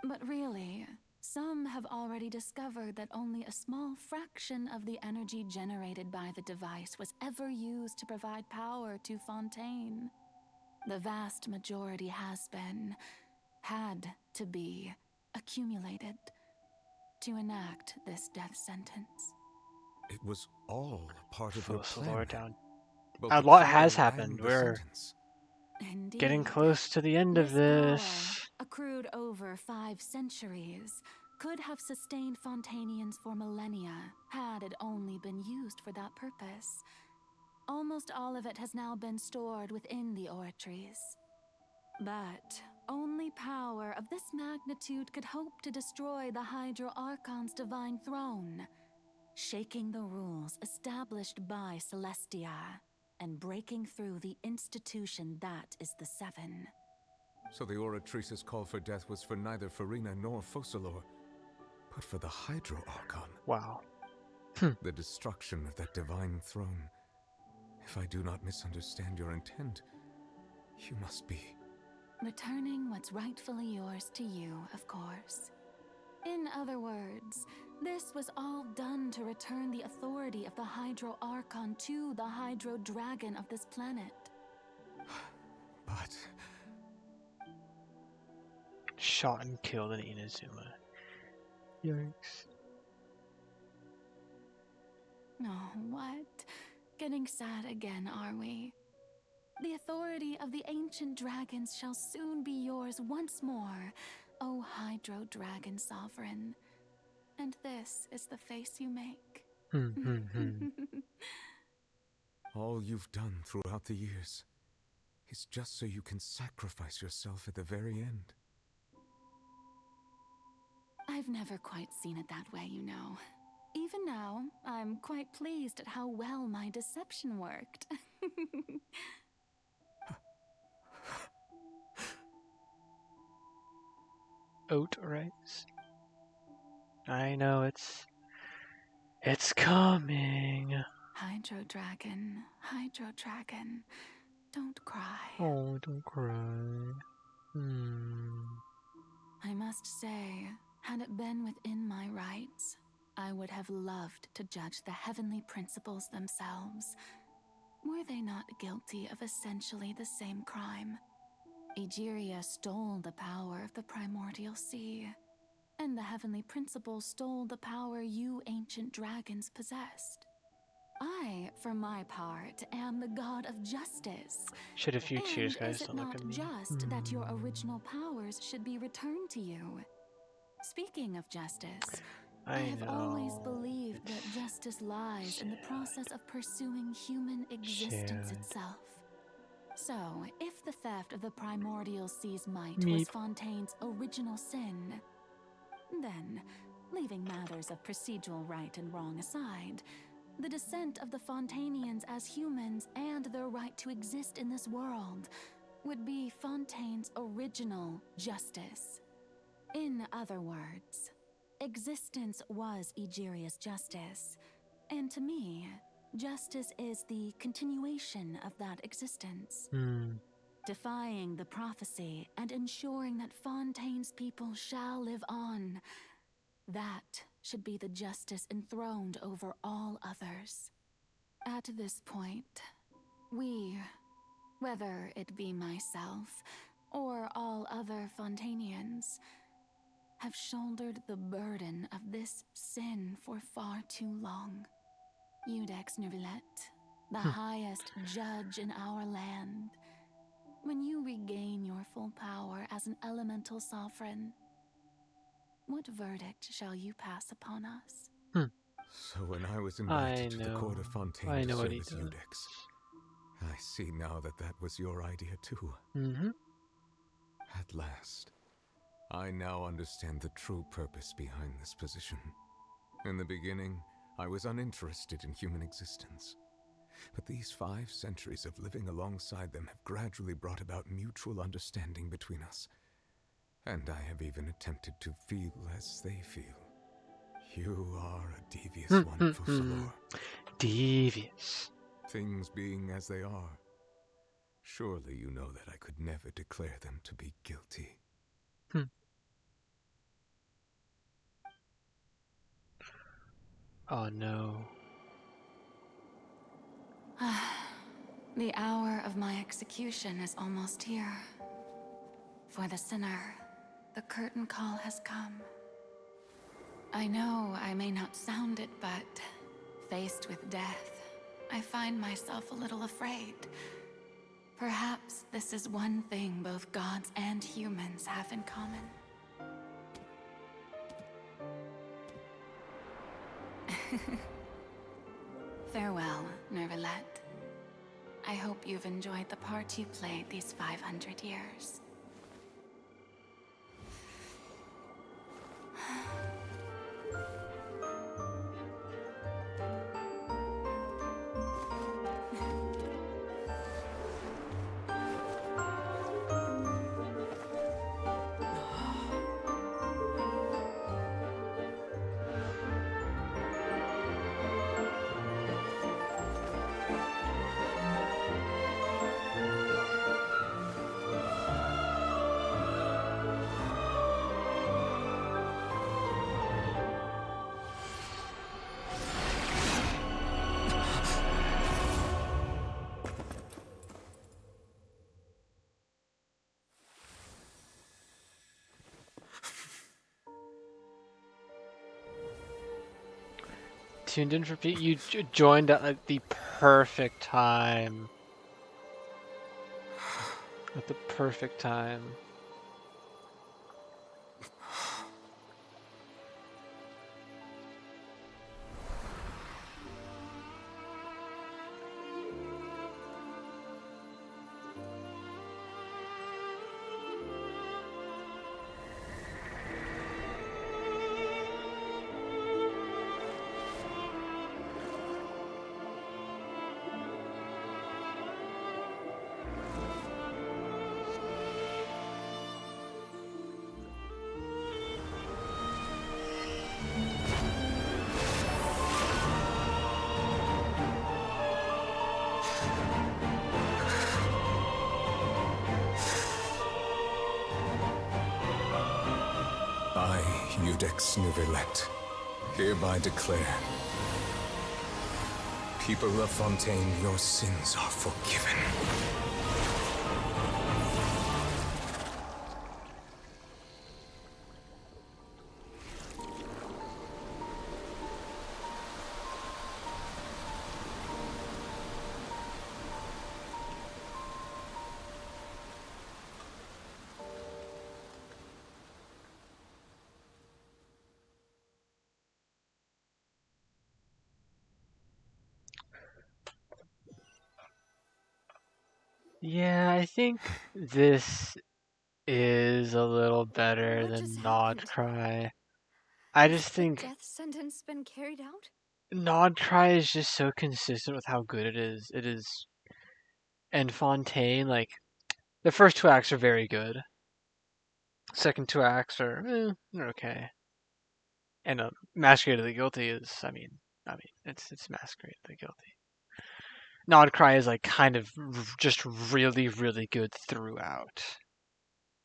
But really, some have already discovered that only a small fraction of the energy generated by the device was ever used to provide power to Fontaine. The vast majority had to be, accumulated to enact this death sentence. It was all part of your Slow plan. it down. Both A the lot power has and happened. the We're sentence. getting close to the end of this. Accrued over 5 centuries, could have sustained Fontainians for millennia had it only been used for that purpose. Almost all of it has now been stored within the Oratrice. But only power of this magnitude could hope to destroy the Hydro Archon's divine throne, shaking the rules established by Celestia and breaking through the institution that is the Seven. So the Oratrice's call for death was for neither Farina nor Focalor, but for the Hydro Archon. Wow. The destruction of that divine throne. If I do not misunderstand your intent, you must be... Returning what's rightfully yours to you, of course. In other words, this was all done to return the authority of the Hydro Archon to the Hydro Dragon of this planet. But... Shot and killed in Inazuma. Yikes. Oh, what? Getting sad again, are we? The authority of the ancient dragons shall soon be yours once more, O Hydro Dragon Sovereign. And this is the face you make. All you've done throughout the years is just so you can sacrifice yourself at the very end. I've never quite seen it that way, you know. Even now, I'm quite pleased at how well my deception worked. Oat rice. I know it's coming. Hydro Dragon, don't cry. Oh, don't cry. I must say, had it been within my rights, I would have loved to judge the heavenly principles themselves. Were they not guilty of essentially the same crime? Egeria stole the power of the primordial sea, and the heavenly principles stole the power you ancient dragons possessed. I, for my part, am the god of justice. Should a few cheers, And guys. is it Don't look not at me. just that your original powers should be returned to you? Speaking of justice, I have always believed that justice lies in the process of pursuing human existence itself. So, if the theft of the primordial sea's might was Fontaine's original sin, then, leaving matters of procedural right and wrong aside, the descent of the Fontainians as humans and their right to exist in this world would be Fontaine's original justice. In other words, existence was Egeria's justice, and to me, justice is the continuation of that existence. Defying the prophecy and ensuring that Fontaine's people shall live on. That should be the justice enthroned over all others. At this point, we, whether it be myself or all other Fontainians, have shouldered the burden of this sin for far too long. Eudex Neuvillette, the highest judge in our land. When you regain your full power as an elemental sovereign, what verdict shall you pass upon us? So when I was invited to the court of Fontaine I to know what serve he as does. Eudex, I see now that that was your idea too. Mm-hmm. At last, I now understand the true purpose behind this position. In the beginning, I was uninterested in human existence. But these 5 centuries of living alongside them have gradually brought about mutual understanding between us. And I have even attempted to feel as they feel. You are a devious one, Fussalor. Devious. Things being as they are, surely you know that I could never declare them to be guilty. Oh no. The hour of my execution is almost here. For the sinner, the curtain call has come. I know I may not sound it, but faced with death, I find myself a little afraid. Perhaps this is one thing both gods and humans have in common. Farewell, Neuvillette. I hope you've enjoyed the part you played these 500 years. Tuned in for Pete. You joined at like the perfect time. At the perfect time. I, Eudex Neuvillette, hereby declare, people of Fontaine, your sins are forgiven. Yeah, I think this is a little better than Nod Cry. I just think Death sentence been carried out? Nod Cry is just so consistent with how good it is. It is, and Fontaine, like the first 2 acts are very good. Second 2 acts are they're okay. And Masquerade of the Guilty is, I mean, it's Masquerade of the Guilty. Nod Cry is like kind of just really, really good throughout.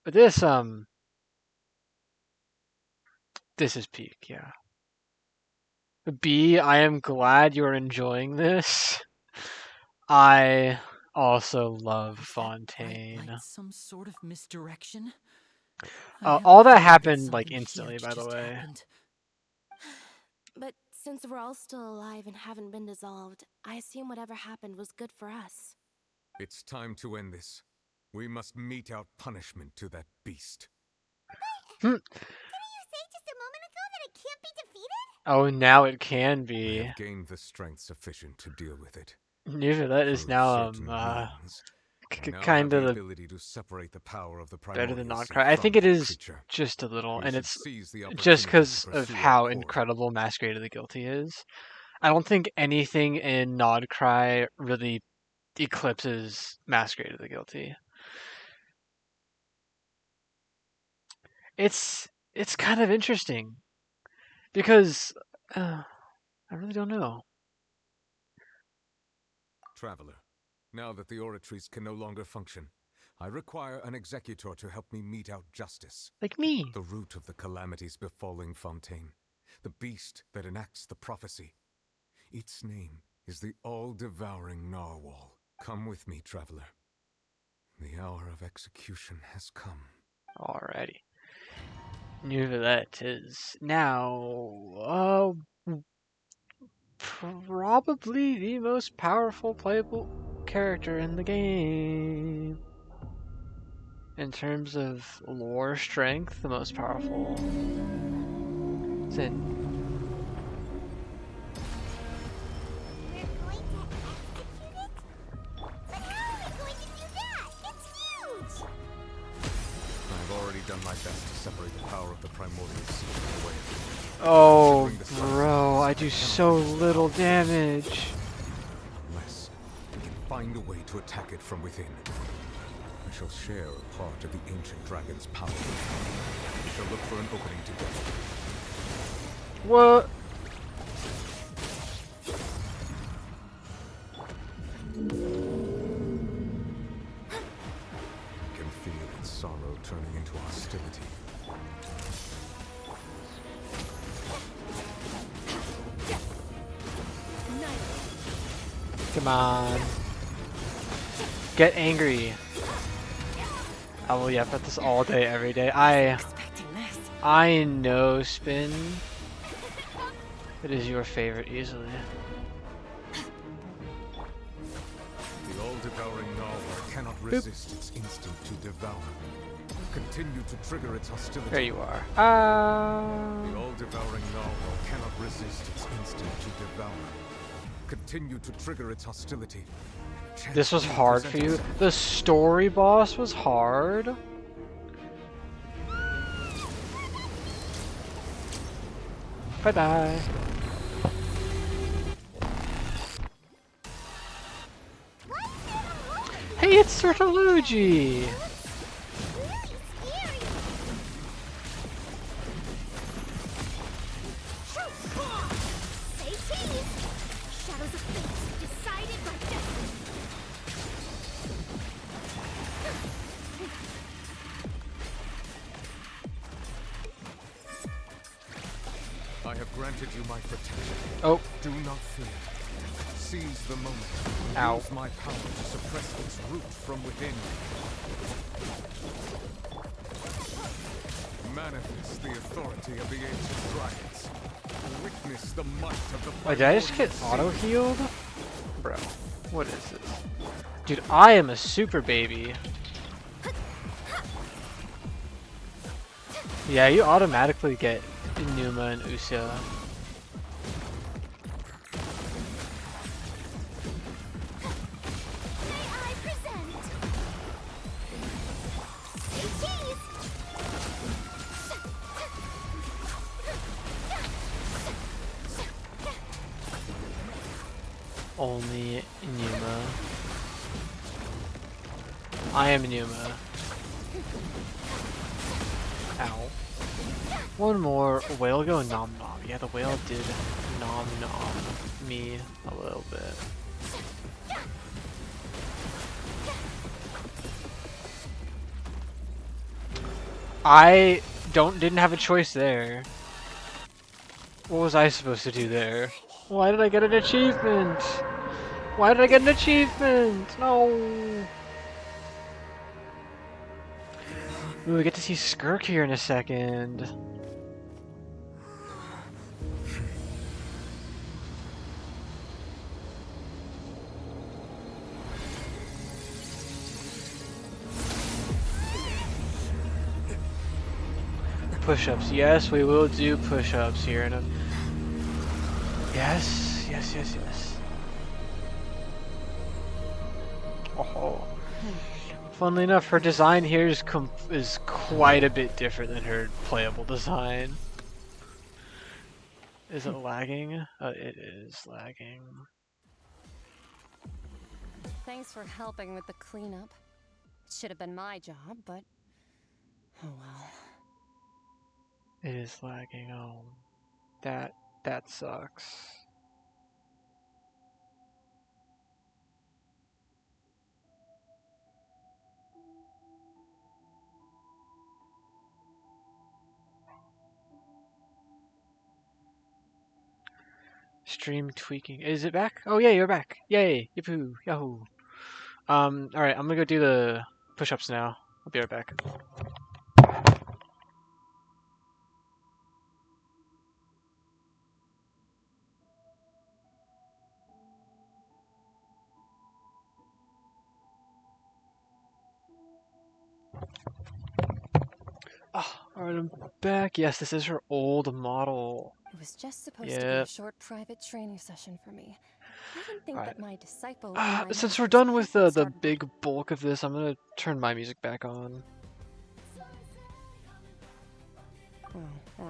But this is peak, yeah. B, I am glad you're enjoying this. I also love Fontaine. Like some sort of misdirection? All that happened like instantly, by the way. But Since we're all still alive and haven't been dissolved, I assume whatever happened was good for us. It's time to end this. We must mete out punishment to that beast. Didn't you say just a moment ago that it can't be defeated? Oh, now it can I be. have gained the strength sufficient to deal with it. That is Through now certain means. I now kind have the of ability to separate the power of the better than primordial sea non-cry. I think from it the is creature. just a little, We and should it's seize the just opportunity because to of pursue how our course. incredible Masquerade of the Guilty is. I don't think anything in non-cry really eclipses Masquerade of the Guilty. It's kind of interesting because I really don't know. Traveler, now that the oratories can no longer function, I require an executor to help me mete out justice. Like me. The root of the calamities befalling Fontaine. The beast that enacts the prophecy. Its name is the all-devouring narwhal. Come with me, traveler. The hour of execution has come. Alrighty. Neuvillette is now probably the most powerful playable character in the game. In terms of lore strength, the most powerful. Sin. We're going to execute it? But how are we going to do that? It's huge! I've already done my best to separate the power of the primordial sea from the wave. Oh, bro, I do so little damage. Unless we can find a way to attack it from within. I shall share a part of the ancient dragon's power. We shall look for an opening together. What? I can feel its sorrow turning into hostility. Come on. Get angry. I will yap at this all day, every day. I know, Spin. It is your favorite easily. The all-devouring narwhal cannot resist its instinct to devour. Continue to trigger its hostility. There you are. The all-devouring narwhal cannot resist its instinct to devour. Continue to trigger its hostility. This was hard for you? The story boss was hard? Bye-bye. Hey, it's Turtoluigi! I have granted you my protection. Oh. Do not fear. Seize the moment. Ow. Use my power to suppress its root from within. Manifest the authority of the ancient dragons. Witness the might of the Wait, did I just get auto-healed? Bro, what is this? Dude, I am a super baby. Yeah, you automatically get Numa and Usia. Only Numa. I am Numa. Ow. One more. Whale go nom nom. Yeah, the whale did nom nom me a little bit. I didn't have a choice there. What was I supposed to do there? Why did I get an achievement? Why did I get an achievement? No. Ooh, we get to see Skirk here in a second. push-ups. Yes, we will do push-ups here. And yes, yes, yes, yes. Oh. Funnily enough, her design here is quite a bit different than her playable design. Is it lagging? It is lagging. Thanks for helping with the cleanup. It should have been my job, but oh well. It is lagging. Oh, that sucks. Stream tweaking. Is it back? Oh yeah, you're back. Yay! Yippoo! Yahoo! Alright, I'm gonna go do the push-ups now. I'll be right back. Oh, alright, I'm back. Yes, this is her old model. It was just supposed to be a short private training session for me. I didn't think that my disciple. Since we're done with the big bulk of this, I'm gonna turn my music back on. Well,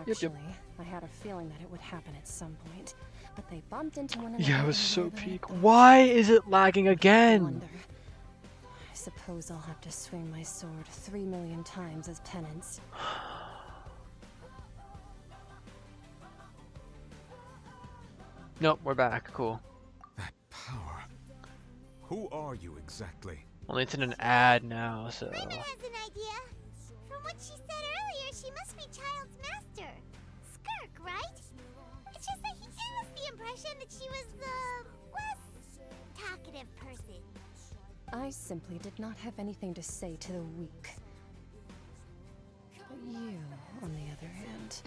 actually, I had a feeling that it would happen at some point, but they bumped into one another. Yeah, it was so peak. Why is it lagging again? I suppose I'll have to swing my sword 3 million times as penance. Nope, we're back. Cool. That power. Who are you exactly? Only it's in an ad now, so. Paimon has an idea. From what she said earlier, she must be Child's master. Skirk, right? It's just that he gave us the impression that she was the less talkative person. I simply did not have anything to say to the weak. But you, on the other hand,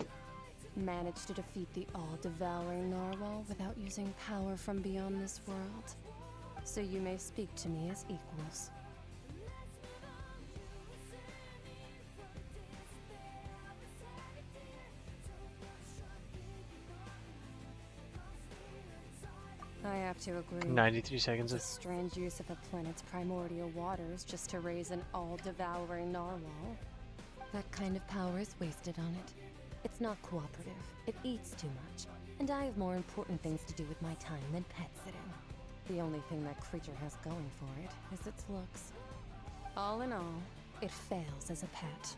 managed to defeat the all-devouring narwhal without using power from beyond this world. So you may speak to me as equals. I have to agree. 93 seconds. The strange use of a planet's primordial waters just to raise an all-devouring narwhal. That kind of power is wasted on it. It's not cooperative. It eats too much. And I have more important things to do with my time than pet sitting. The only thing that creature has going for it is its looks. All in all, it fails as a pet.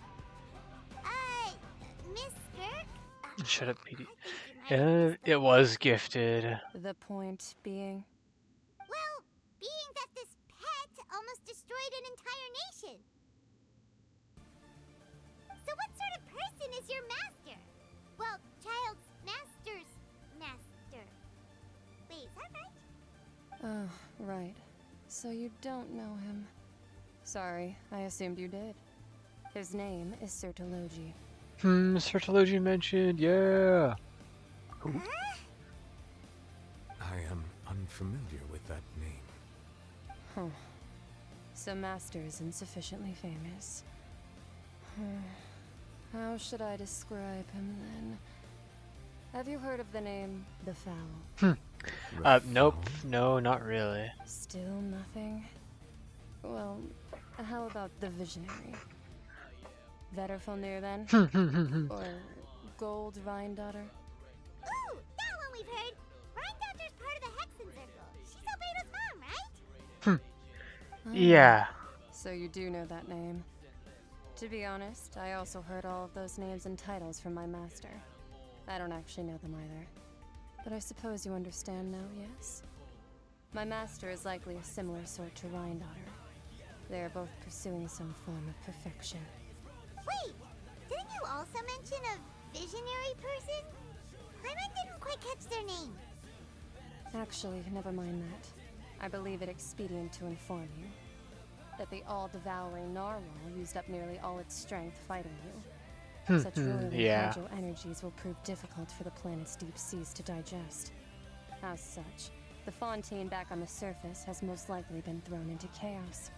Miss Skirk? Shut up, Petey. It was gifted. The point being? Well, being that this pet almost destroyed an entire nation. So what sort of person is your master? Well, Child's master's master. Wait, is that right? Oh, right. So you don't know him. Sorry, I assumed you did. His name is Sertologi. Sertologi mentioned, yeah. Who? I am unfamiliar with that name. Huh. So Master isn't sufficiently famous. How should I describe him then? Have you heard of the name The Fowl? Nope. No, not really. Still nothing? Well, how about the Visionary? Vetterfulnir then? Or Gold Rhine-Daughter? Ooh, that one we've heard. Rhine-Daughter's part of the Hexen Circle. She's Albedo's mom, right? Yeah. So you do know that name. To be honest, I also heard all of those names and titles from my master. I don't actually know them either. But I suppose you understand now, yes? My master is likely a similar sort to Rhine-Daughter. They are both pursuing some form of perfection. Wait, didn't you also mention a visionary person? Paimon didn't quite catch their name. Actually, never mind that. I believe it expedient to inform you that the all-devouring narwhal used up nearly all its strength fighting you. Such ruling hydro energies will prove difficult for the planet's deep seas to digest. As such, the Fontaine back on the surface has most likely been thrown into chaos.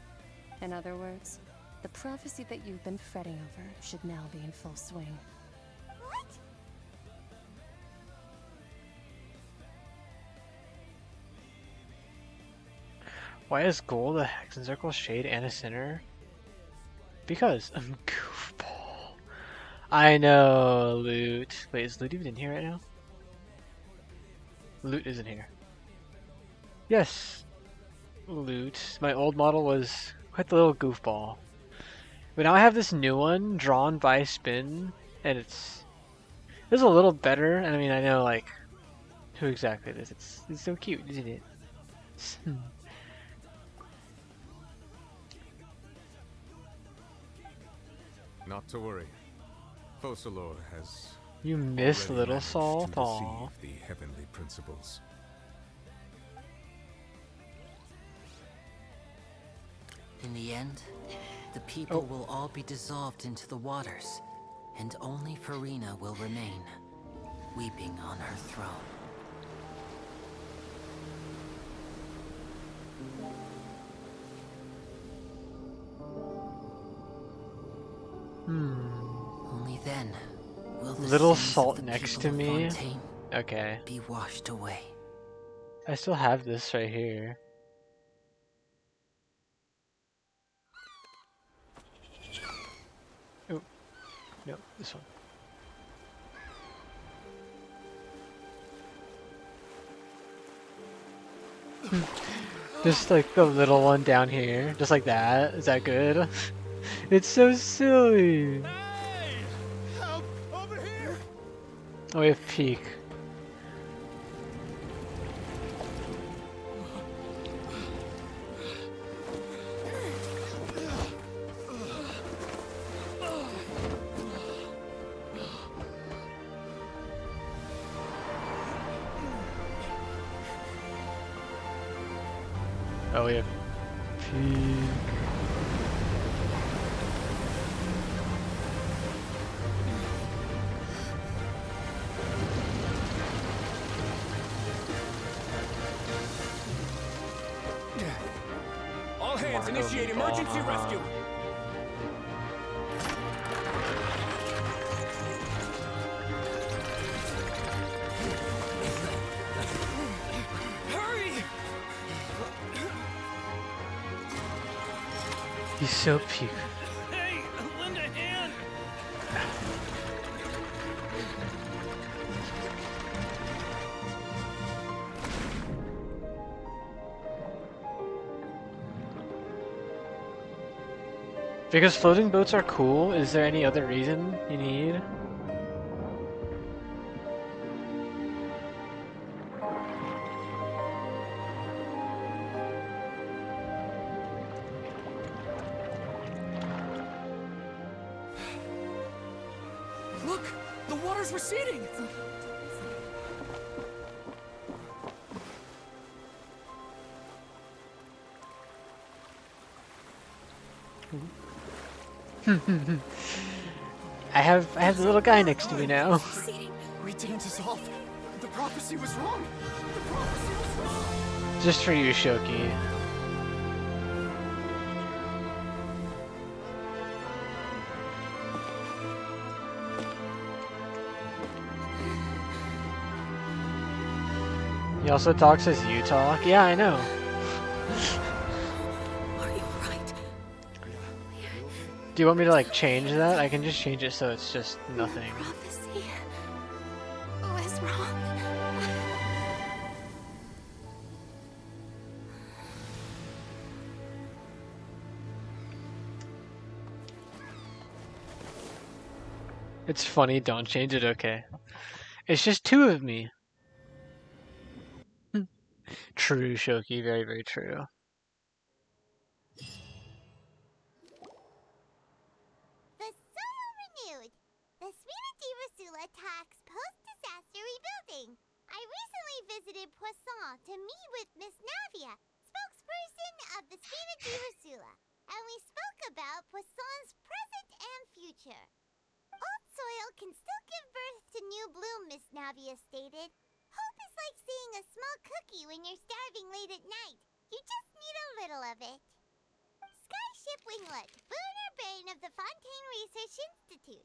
In other words, the prophecy that you've been fretting over should now be in full swing. Why is gold a hexen circle, shade, and a center? Because I'm goofball. I know, loot. Wait, is loot even in here right now? Loot isn't here. Yes, loot. My old model was quite the little goofball. But now I have this new one drawn by Spin, and it's a little better. And I mean, I know like who exactly it is. It's so cute, isn't it? Not to worry. Focalor has You miss already little managed Salt? to Aw. deceive the heavenly principles. In the end, the people will all be dissolved into the waters, and only Farina will remain, weeping on her throne. Only then will the Little sins Salt of the next people to of me. Fontaine Okay. be washed away. I still have this right here. Oh, no, this one. Just like the little one down here, just like that. Is that good? It's so silly. Help! Over here! Oh, we have Peak. Oh, we have Peak. All hands, initiate emergency rescue! Hurry! He's so Peak. Hey, lend a hand! Because floating boats are cool, is there any other reason you need? Look! The water's receding! I have the little guy next to me now. We didn't dissolve. The prophecy was wrong. The prophecy was wrong. Just for you, Shoki. He also talks as you talk. Yeah, I know. Do you want me to like change that? I can just change it so it's just nothing. Prophecy was wrong. It's funny, don't change it, okay. It's just two of me. True, Shoki, very, very true. The soil renewed. The Suina di Rasula talks post-disaster rebuilding. I recently visited Poisson to meet with Miss Navia, spokesperson of the Suina di Rasula, and we spoke about Poisson's present and future. Old soil can still give birth to new bloom, Miss Navia stated. Hope is like seeing a small cookie when you're starving late at night. You just need a little of it. Skyship Winglet, Booner Brain of the Fontaine Research Institute.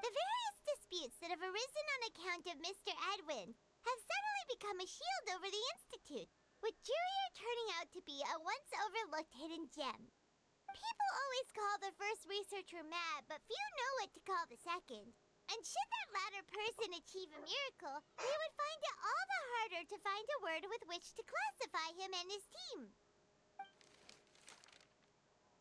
The various disputes that have arisen on account of Mr. Edwin have suddenly become a shield over the Institute, with Serier turning out to to be a once overlooked hidden gem. People always call the first researcher mad, but few know what to call the second. And should that latter person achieve a miracle, they would find it all the harder to find a word with which to classify him and his team.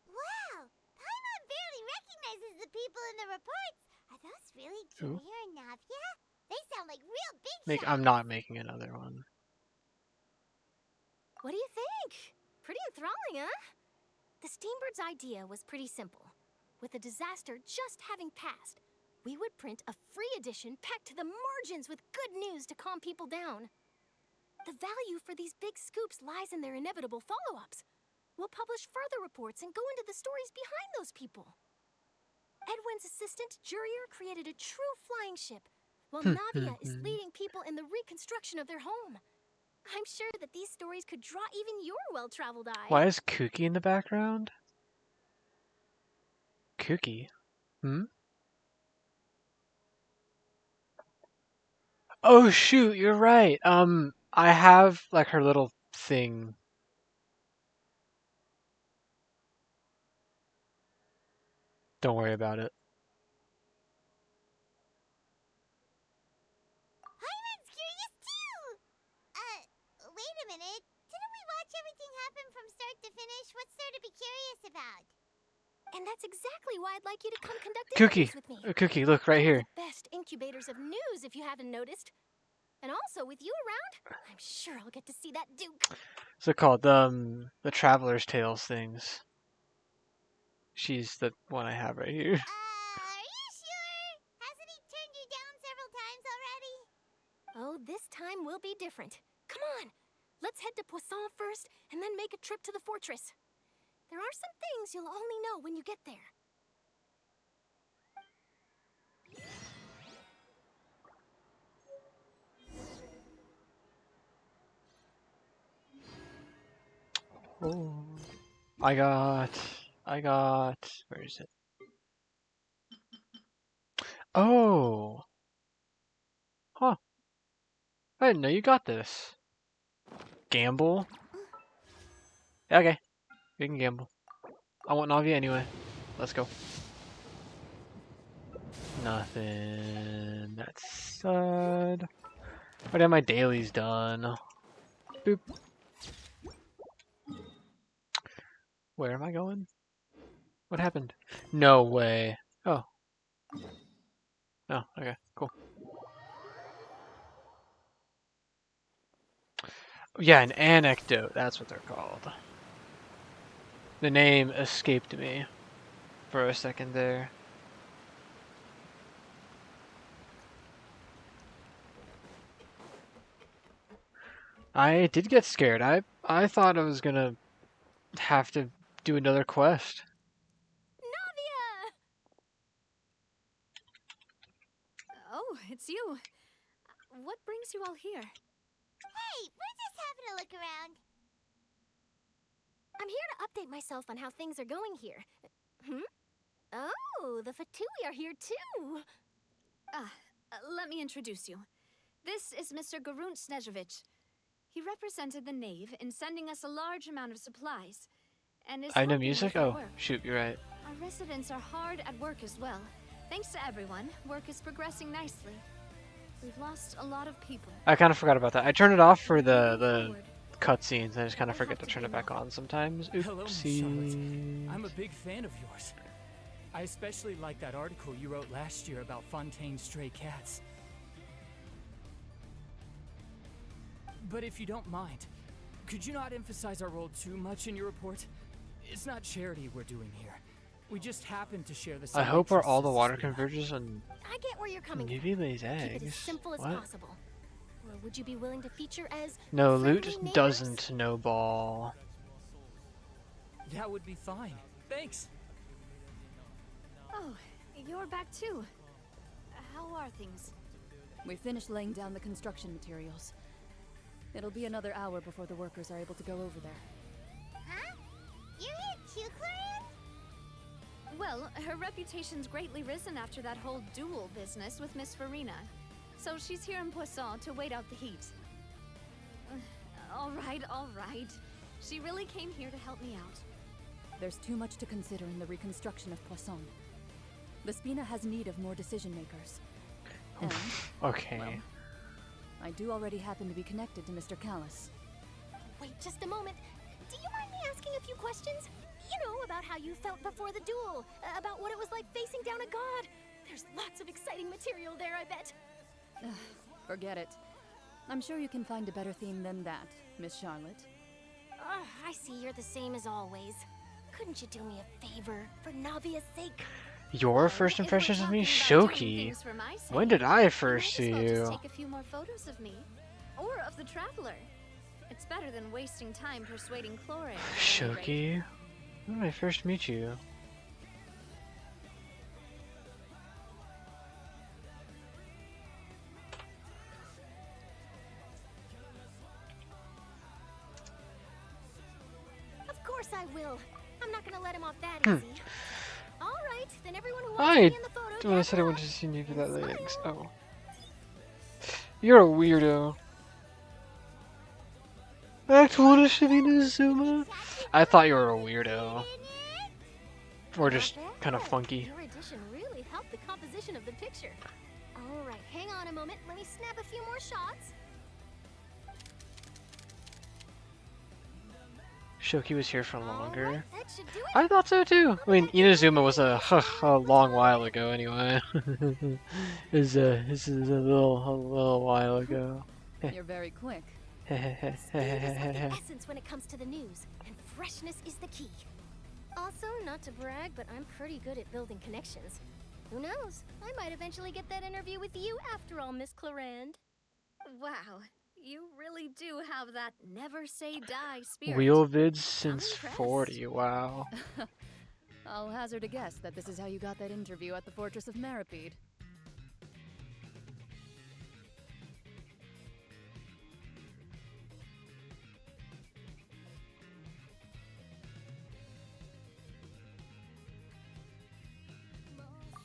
Wow! Paimon barely recognizes the people in the reports. Are those really Serier and Navia? They sound like real big shots. I'm not making another one. What do you think? Pretty enthralling, huh? The Steambird's idea was pretty simple. With the disaster just having passed, we would print a free edition packed to the margins with good news to calm people down. The value for these big scoops lies in their inevitable follow-ups. We'll publish further reports and go into the stories behind those people. Edwin's assistant, Serier, created a true flying ship, while Navia is leading people in the reconstruction of their home. I'm sure that these stories could draw even your well-traveled eye. Why is Kooky in the background? Kooky? Oh shoot, you're right. I have like her little thing. Don't worry about it. Paimon's curious too! Wait a minute. Didn't we watch everything happen from start to finish? What's there to be curious about? And that's exactly why I'd like you to come conduct Kooky, interviews with me. Kooky, look right here. The best incubators of news, if you haven't noticed. And also, with you around, I'm sure I'll get to see that Duke. What's it called? The Traveler's Tales things. She's the one I have right here. Are you sure? Hasn't he turned you down several times already? Oh, this time will be different. Come on, let's head to Poisson first, and then make a trip to the fortress. There are some things you'll only know when you get there. Oh, I got, where is it? Oh, huh. I didn't know you got this. Gamble? Okay, we can gamble. I want Navia anyway. Let's go. Nothing. That's sad. But my daily's done. Boop. Where am I going? What happened? No way. Oh. Oh, okay, cool. Yeah, an anecdote. That's what they're called. The name escaped me for a second there. I did get scared. I thought I was gonna have to do another quest. Navia! Oh, it's you. What brings you all here? Hey, we're just having a look around. I'm here to update myself on how things are going here. Oh, the Fatui are here too. Let me introduce you. This is Mr. Garunt Snežević. He represented the Knave in sending us a large amount of supplies. And is I know helping music? with our Oh, work. shoot, you're right. Our residents are hard at work as well. Thanks to everyone, work is progressing nicely. We've lost a lot of people. I kind of forgot about that. I turned it off for the cutscenes. I just kind of forget to turn it back on sometimes. Hello, Miss Charlotte. Oopsie. I'm a big fan of yours. I especially like that article you wrote last year about Fontaine's stray cats. But if you don't mind, could you not emphasize our role too much in your report? It's not charity we're doing here. We just happen to share the same I hope where interests all the as water Speedrun. converges and I get where you're coming Navy from. lays Keep it as eggs. simple as What? possible. Or would you be willing to feature as No, friendly loot neighbors? doesn't snowball. That would be fine. Thanks. Oh, you're back too. How are things? We finished laying down the construction materials. It'll be another hour before the workers are able to go over there. Huh? You're here too, Clarence? Well, her reputation's greatly risen after that whole duel business with Miss Farina. So she's here in Poisson to wait out the heat. All right. She really came here to help me out. There's too much to consider in the reconstruction of Poisson. The Spina has need of more decision makers. And, Okay. well, I do already happen to be connected to Mr. Callis. Wait just a moment. Do you mind me asking a few questions? You know, about how you felt before the duel, about what it was like facing down a god. There's lots of exciting material there, I bet. Forget it. I'm sure you can find a better theme than that, Miss Charlotte. I see you're the same as always. Couldn't you do me a favor, for Navia's sake? Your first impressions of me? Shoki. When did I first see you? Just take a few more photos of me. Or of the traveler. It's better than wasting time persuading Chlore. Shoki? When did I first meet you? Of course I will. I'm not gonna let him off that easy. All right, then everyone who wants I, to be in the photo. when I said I wanted to see you for that legs. Oh. You're a weirdo. Act 1 of Shavina Zuma? I thought you were a weirdo. Or just kind of funky. Your addition really helped the composition of the picture. All right, hang on a moment. Let me snap a few more shots. Shoki was here for longer. That should do it. I thought so too. I mean, Inazuma was a long while ago anyway. This is a little while ago. You're very quick. Speed is of the essence when it comes to the news, and freshness is the key. Also, not to brag, but I'm pretty good at building connections. Who knows? I might eventually get that interview with you after all, Miss Clarand. Wow, you really do have that never say die spirit. Wheel vids since 40, wow. I'll hazard a guess that this is how you got that interview at the Fortress of Meripede.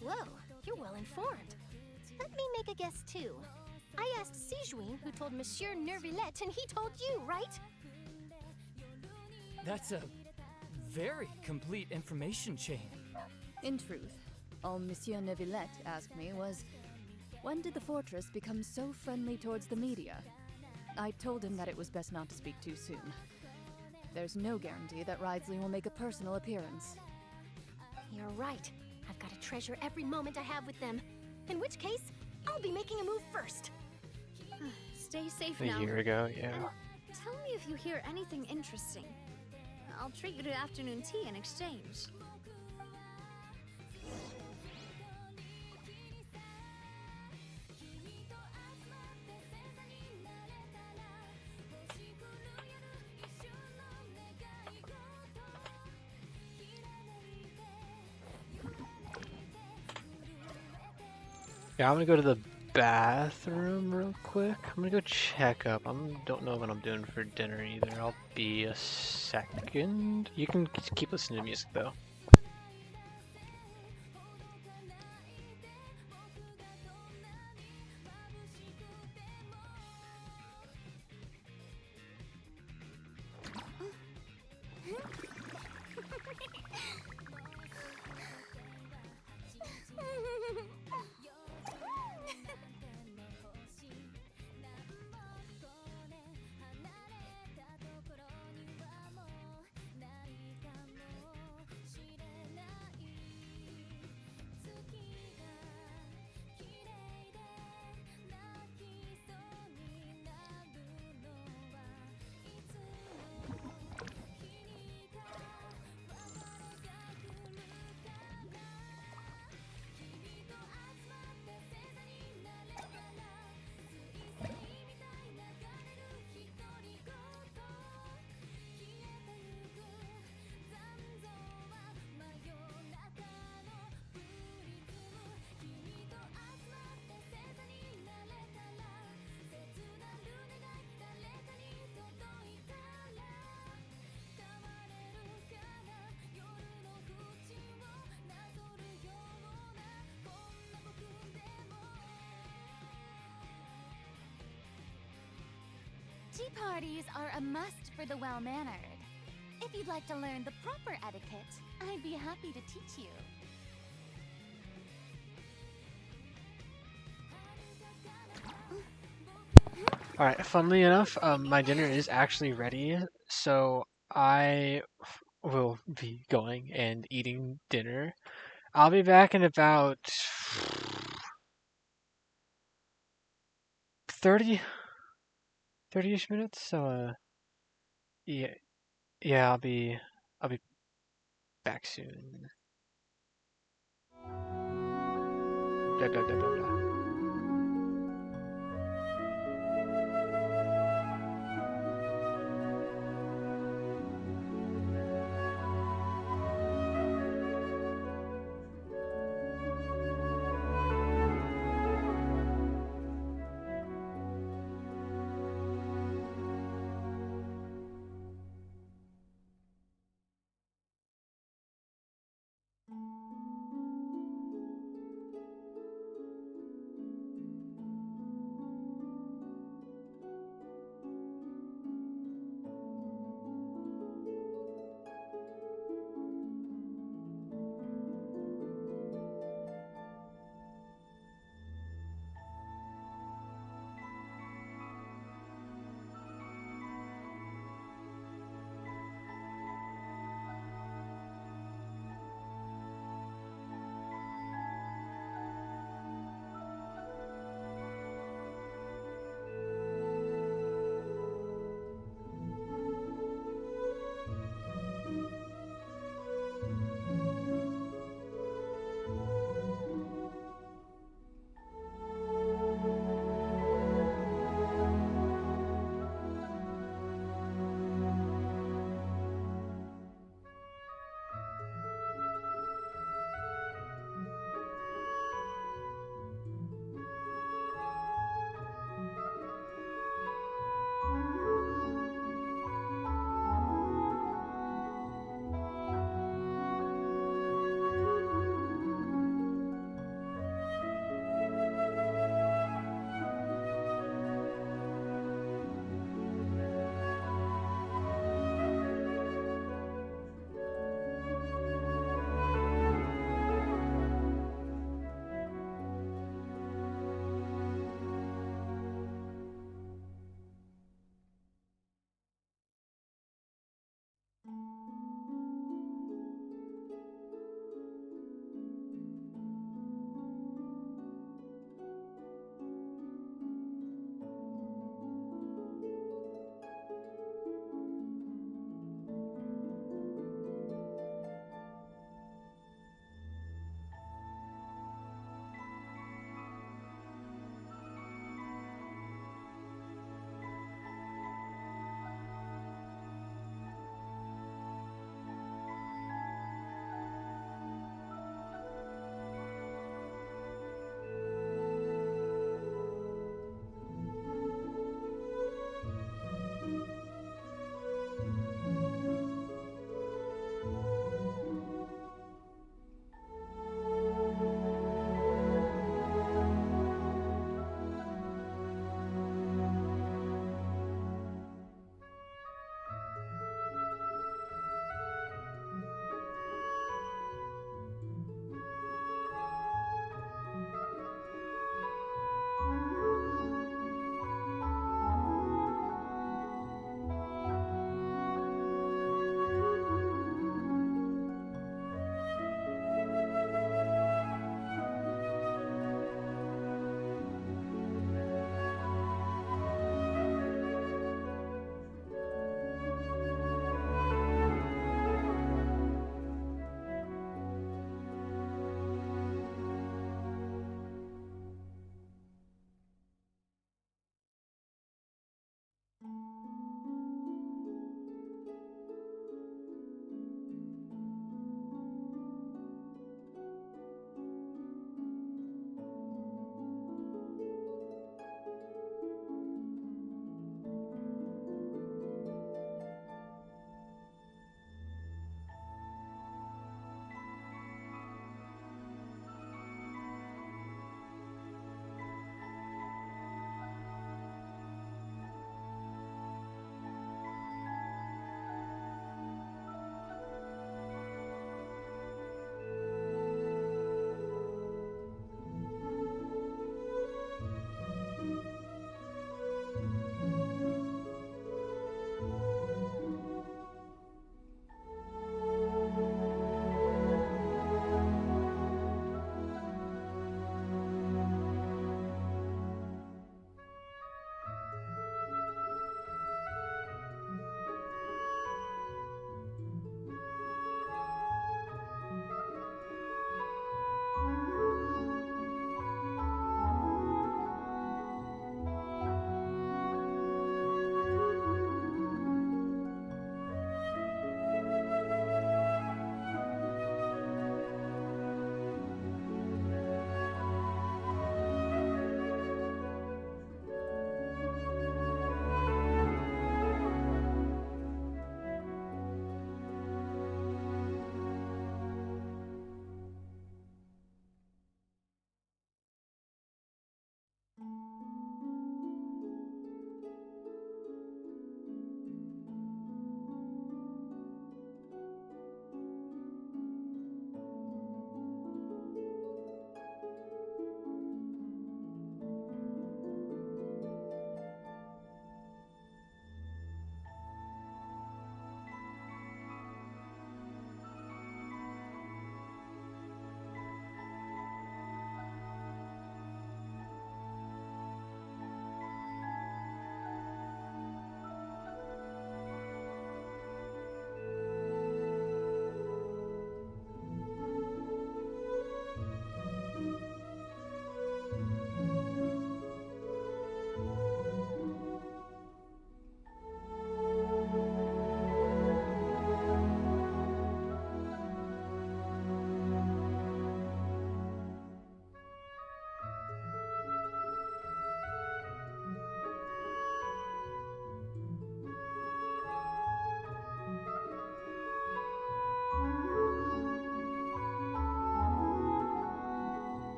Whoa, you're well informed. Let me make a guess too. I asked Sijuin, who told Monsieur Nervillette, and he told you, right? That's a very complete information chain. In truth, all Monsieur Neuvillette asked me was, when did the fortress become so friendly towards the media? I told him that it was best not to speak too soon. There's no guarantee that Ridesley will make a personal appearance. You're right. I've got to treasure every moment I have with them. In which case, I'll be making a move first. Stay safe A now. year ago, yeah. And tell me if you hear anything interesting. I'll treat you to afternoon tea in exchange. Yeah, I'm gonna go to the bathroom real quick. I'm gonna go check up. Don't know what I'm doing for dinner either. I'll be a second. You can keep listening to music though. Tea parties are a must for the well-mannered. If you'd like to learn the proper etiquette, I'd be happy to teach you. Alright, funnily enough, my dinner is actually ready, so I will be going and eating dinner. I'll be back in about 30-ish minutes, so yeah, yeah, I'll be back soon. Da, da, da, da, da.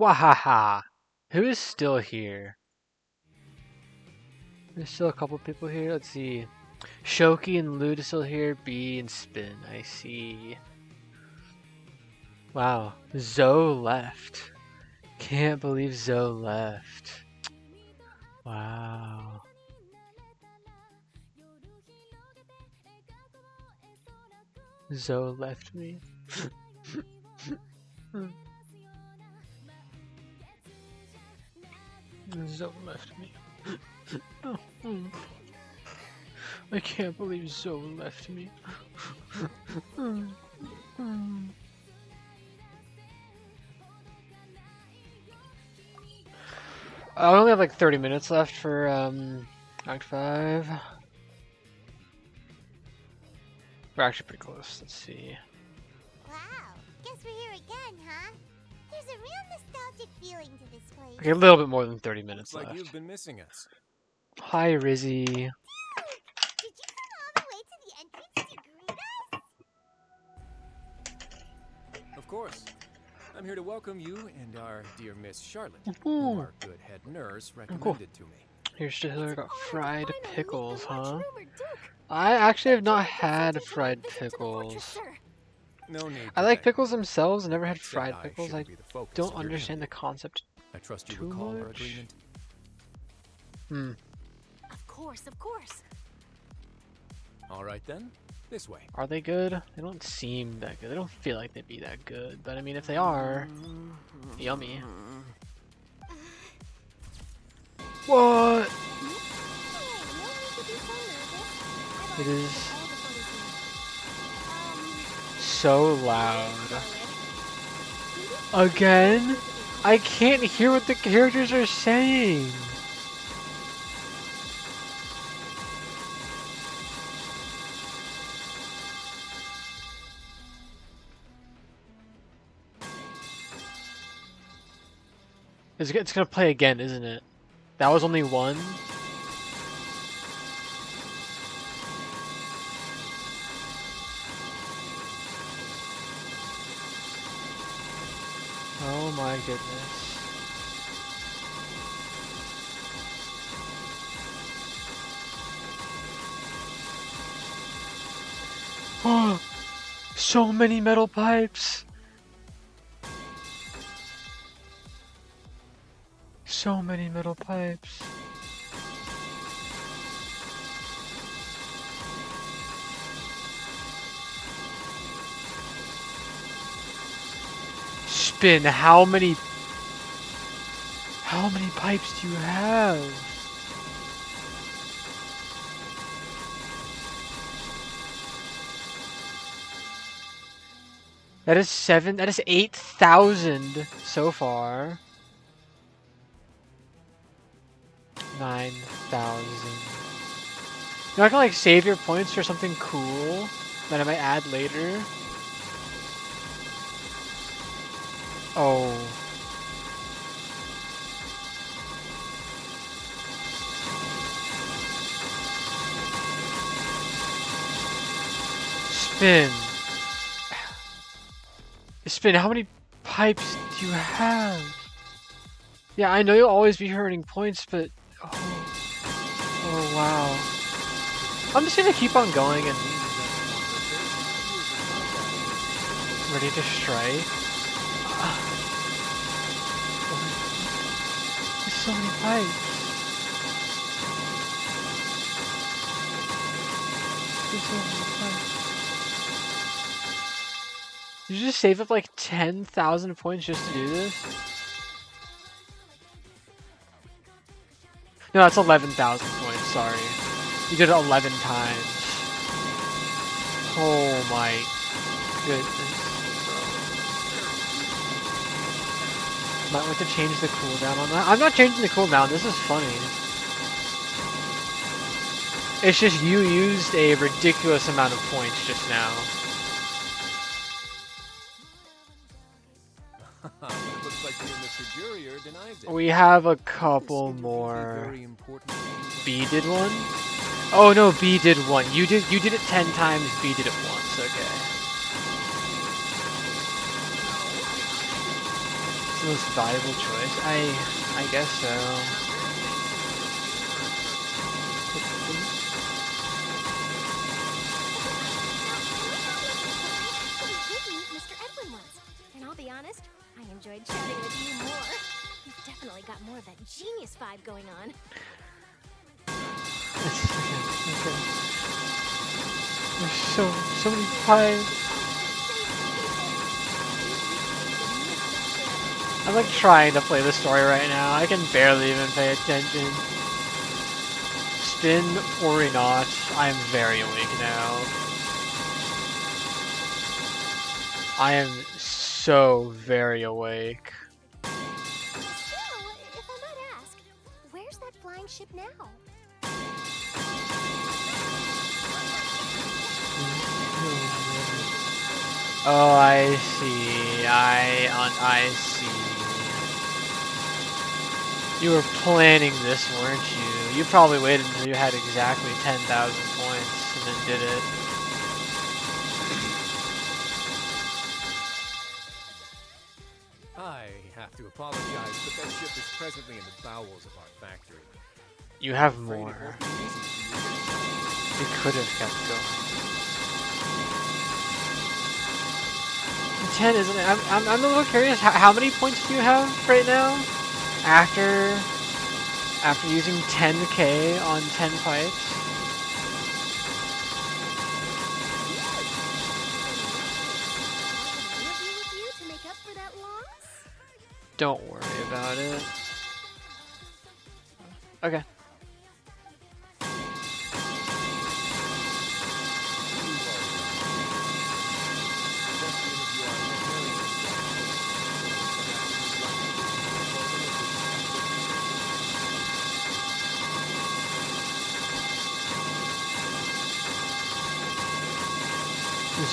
Wahaha! Who is still here? There's still a couple people here. Let's see. Shoki and Lute is still here. B and Spin. I see. Wow. Zoe left. Can't believe Zoe left. Wow. Zoe left me. Zoe left me. I can't believe Zoe left me. I only have like 30 minutes left for Act 5. We're actually pretty close. Let's see. Wow, guess we're here again, huh? There's a real nostalgic feeling to this place. Okay, a little bit more than 30 minutes Looks like left. you've been missing us. Hi, Rizzy. Did you come all the way to the entrance to greet us? Of course. I'm here to welcome you and our dear Miss Charlotte, who our good head nurse recommended to me. Here's Stiller got fried pickles, huh? I actually have not had fried pickles. No need. I like pickles themselves. I never had fried I pickles. should I be the focus don't of your understand the concept. I trust you too recall our much. agreement. Of course. All right then, this way. Are they good? They don't seem that good. They don't feel like they'd be that good. But I mean, if they are, yummy. What? It is so loud. Again? I can't hear what the characters are saying. It's gonna play again, isn't it? That was only one? Oh my goodness. Oh, so many metal pipes. So many metal pipes. Spin, how many pipes do you have? That is 8,000 so far. 9,000. You're not gonna like save your points for something cool that I might add later? Oh. Spin, how many pipes do you have? Yeah, I know you'll always be earning points, but oh wow. I'm just gonna keep on going and ready to strike. There's so many pipes. There's so many pipes. Did you just save up like 10,000 points just to do this? No, that's 11,000 points, sorry. You did it 11 times. Oh my goodness. Might want to change the cooldown on that. I'm not changing the cooldown, this is funny. It's just you used a ridiculous amount of points just now. It looks like you and Mr. Serier denied it. We have a couple more. B did one? Oh no, B did one. You did it 10 times, B did it once, okay. the most valuable choice. I guess so. Mr. Edwin once, and I'll be honest, I enjoyed chatting with you more. You've definitely got more of that genius vibe going on. Okay. There's so many pipes. I'm like trying to play the story right now. I can barely even pay attention. Spin or not, I am very awake now. I am so very awake. Still, if I might ask, where's that flying ship now? Oh, I see. I see. You were planning this, weren't you? You probably waited until you had exactly 10,000 points and then did it. I have to apologize, but that ship is presently in the bowels of our factory. You have more. You could have kept going. 10, isn't it? I'm a little curious. How many points do you have right now? After using 10k on 10 pipes? Don't worry about it. Okay.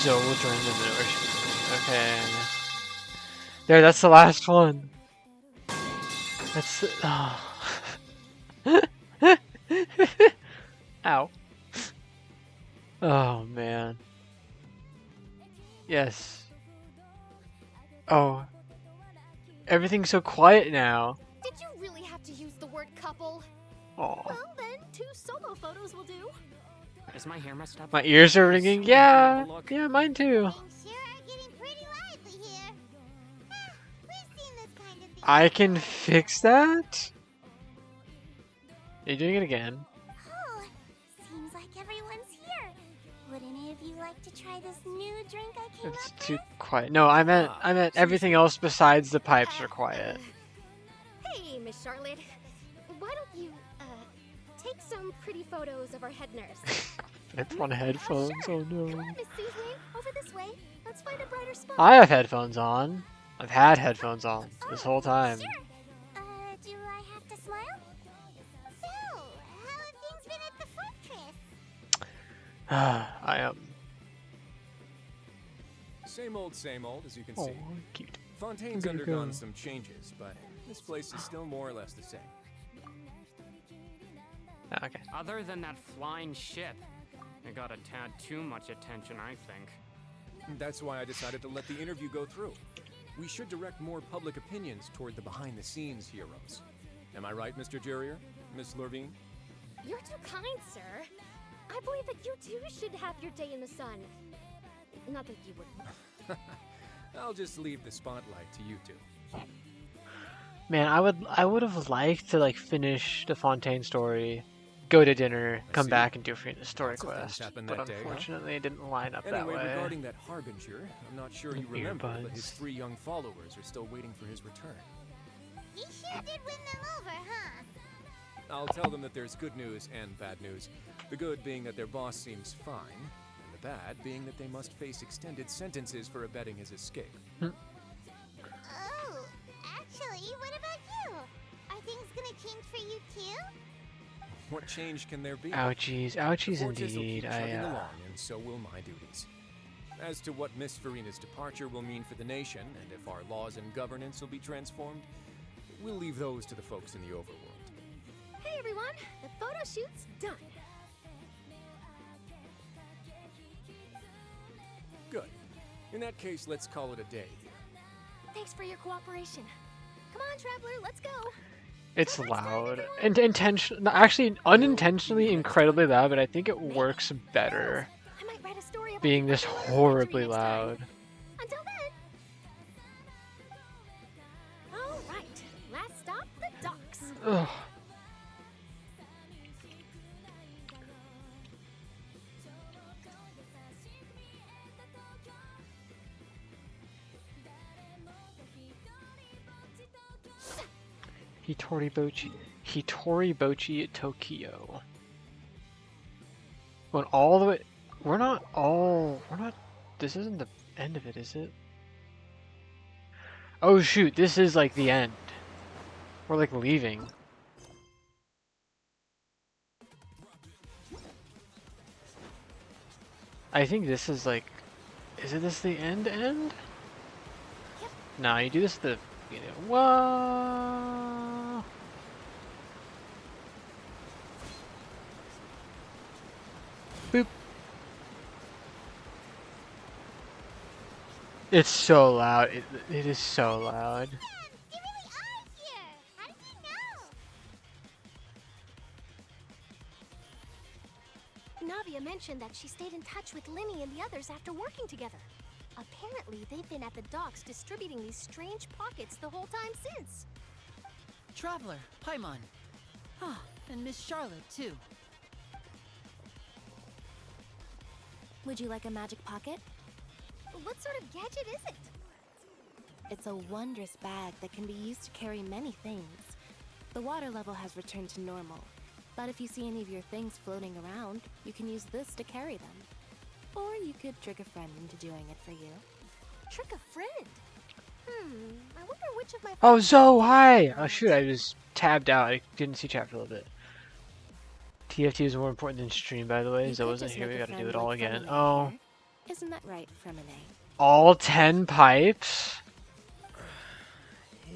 Zoe will join the middle. Okay. There, that's the last one. That's the, oh. Ow. Oh man. Yes. Oh. Everything's so quiet now. Did you really have to use the word couple? Oh. Well then, 2 solo photos will do. Is my hair messed up? My ears are ringing. Yeah. Yeah, mine too. I can fix that? You're doing it again. Oh, seems like everyone's here. Would any of you like to try this new drink I came It's up too quiet. No, I meant everything else besides the pipes are quiet. Hey, Miss Charlotte. Why don't you, take some pretty photos of our head nurse? I put on headphones. Oh no. Come on, Miss Susan. Over this way. Let's find a brighter spot. I have headphones on. I've had headphones on this whole time. Sure. Do I have to smile? So, how have things been at the fortress? I am. Same old, as you can Oh, see. cute. Fontaine's Gonna undergone go. some changes, but this place is still more or less the same. Okay. Other than that flying ship, it got a tad too much attention, I think. That's why I decided to let the interview go through. We should direct more public opinions toward the behind-the-scenes heroes. Am I right, Mr. Serier? Miss Lurvine? You're too kind, sir. I believe that you too should have your day in the sun. Not that you would. I'll just leave the spotlight to you two. Man, I would have liked to like finish the Fontaine story, go to dinner, come see. back and do a story Lots of things quest. happened But that day, huh? unfortunately, it didn't line up Anyway, that way. regarding that Harbinger, I'm not sure you remember, but his Earbuds. 3 young followers are still waiting for his return. He sure did win them over, huh? I'll tell them that there's good news and bad news. The good being that their boss seems fine, and the bad being that they must face extended sentences for abetting his escape. Oh, actually, what about you? Are things gonna change for you too? What change can there be? Ouchies, The ouchies fortress will indeed. keep chugging I along, and so will my duties. As to what Miss Farina's departure will mean for the nation, and if our laws and governance will be transformed, we'll leave those to the folks in the overworld. Hey everyone, the photo shoot's done. Good. In that case, let's call it a day here. Thanks for your cooperation. Come on, Traveler, let's go. It's loud. And actually unintentionally incredibly loud, but I think it works better I might write a story about being the this underwater horribly next time. loud. Until then. All right, last stop, the docks. Ugh. Hitoribochi Tokyo. Going all the way. We're not. This isn't the end of it, is it? Oh shoot! This is like the end. We're like leaving. I think this is like. Isn't this the end? Yep. Nah, you do this at the beginning. Whoa! Boop. It's so loud. It is so loud. They really are here! How did you know? Navia mentioned that she stayed in touch with Linny and the others after working together. Apparently, they've been at the docks distributing these strange pockets the whole time since. Traveler, Paimon. Ah, and Miss Charlotte, too. Would you like a magic pocket? What sort of gadget is it? It's a wondrous bag that can be used to carry many things. The water level has returned to normal, but if you see any of your things floating around, you can use this to carry them. Or you could trick a friend into doing it for you. Trick a friend? I wonder which of my Oh, Zoe, hi! Oh shoot, I was tabbed out. I didn't see chat for a little bit. TFT is more important than stream, by the way. You Zoe could wasn't just here, we make a gotta do friend it all like again. Fremine Oh. here. Isn't that right, Fremine? All 10 pipes?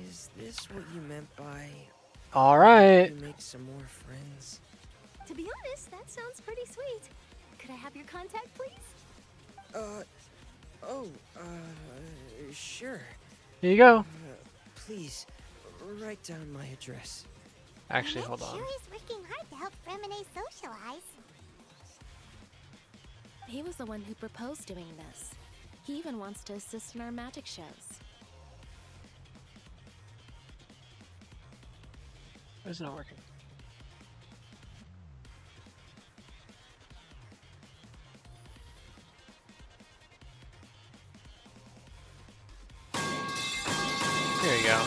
Is this what you meant by... Alright. Make some more friends? To be honest, that sounds pretty sweet. Could I have your contact, please? Sure. Here you go. Please, write down my address. Actually, hold on. Sure is working hard to help Fremine socialize. He was the one who proposed doing this. He even wants to assist in our magic shows. It's not working. There you go.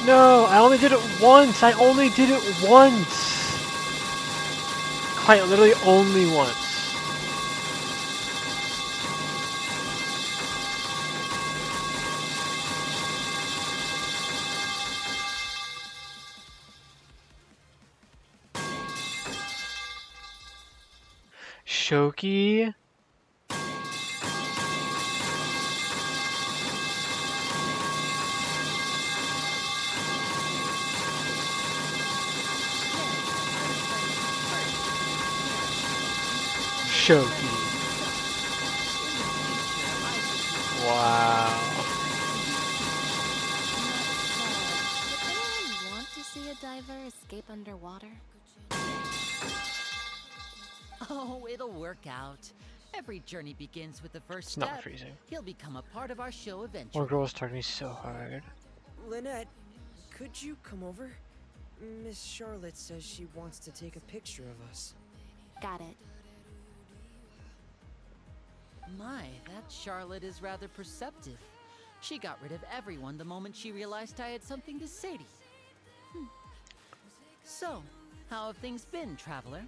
No, I only did it once. I only did it once. Quite literally only once. Shoki. Shoki. Wow. Would anyone want to see a diver escape underwater? Oh, it'll work out. Every journey begins with the first It's step. not freezing. He'll become a part of our show eventually. More girls talking to me so hard. Lynette, could you come over? Miss Charlotte says she wants to take a picture of us. Got it. My, that Charlotte is rather perceptive. She got rid of everyone the moment she realized I had something to say to you. So, how have things been, Traveler?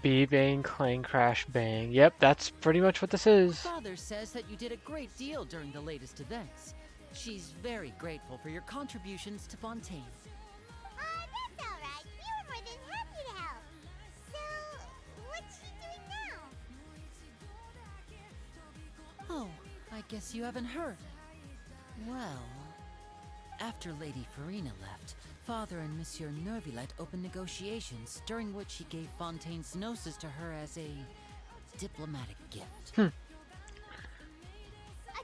B-bang, clang, crash, bang. Yep, that's pretty much what this is. Father says that you did a great deal during the latest events. She's very grateful for your contributions to Fontaine. That's alright. We were more than happy to help. So, what's she doing now? Oh, I guess you haven't heard. Well, After Lady Farina left, Father and Monsieur Nervillet opened negotiations, during which he gave Fontaine's gnosis to her as a diplomatic gift. A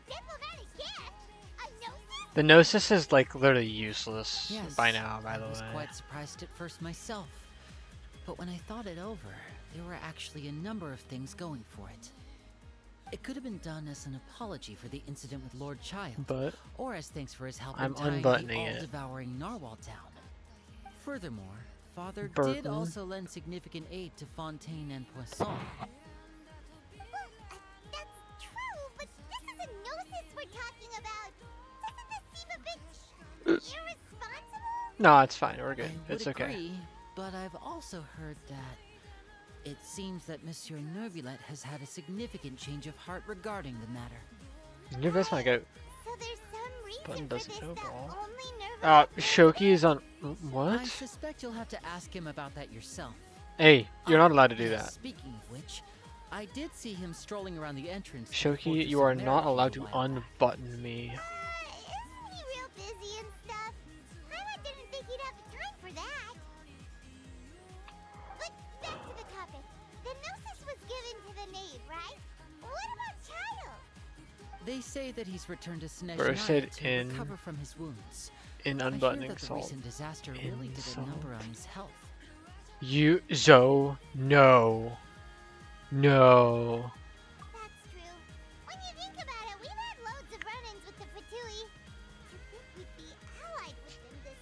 diplomatic gift? A gnosis? The gnosis is like literally useless Yes, by now, by the I was way. quite surprised at first myself. But when I thought it over, there were actually a number of things going for it. It could have been done as an apology for the incident with Lord Child, But or as thanks for his help I'm in tying the unbuttoning it. all-devouring narwhal down. Furthermore, Father did Burton. also lend significant aid to Fontaine and Poisson. That's true, but this is a gnosis we're talking about. Doesn't this seem a bit irresponsible? No, it's fine. We're good. I would It's okay. agree, but I've also heard that it seems that Monsieur Nervillet has had a significant change of heart regarding the matter. Your best might go. So there's some reason Button for doesn't this know that ball. only Nerva Shoki is on. I What? suspect you'll have to ask him about that yourself. Hey, you're not allowed to do that. Speaking of which, I did see him strolling around the entrance. to the Shoki, Fortress you of are not Merrick allowed a to while back. unbutton me. Isn't he real busy and stuff? Paimon didn't think he'd have the time for that. But back to the topic. The gnosis was given to the knave, right? What about Child? They say that he's returned to Bursted Snezhnaya to in- recover from his wounds. In I hear unbuttoning that the Salt. recent disaster really did a number on his health. You, Zoe, no. No. That's true. When you think about it, we've had loads of run-ins with the Fatui. You'd think we'd be allied with them this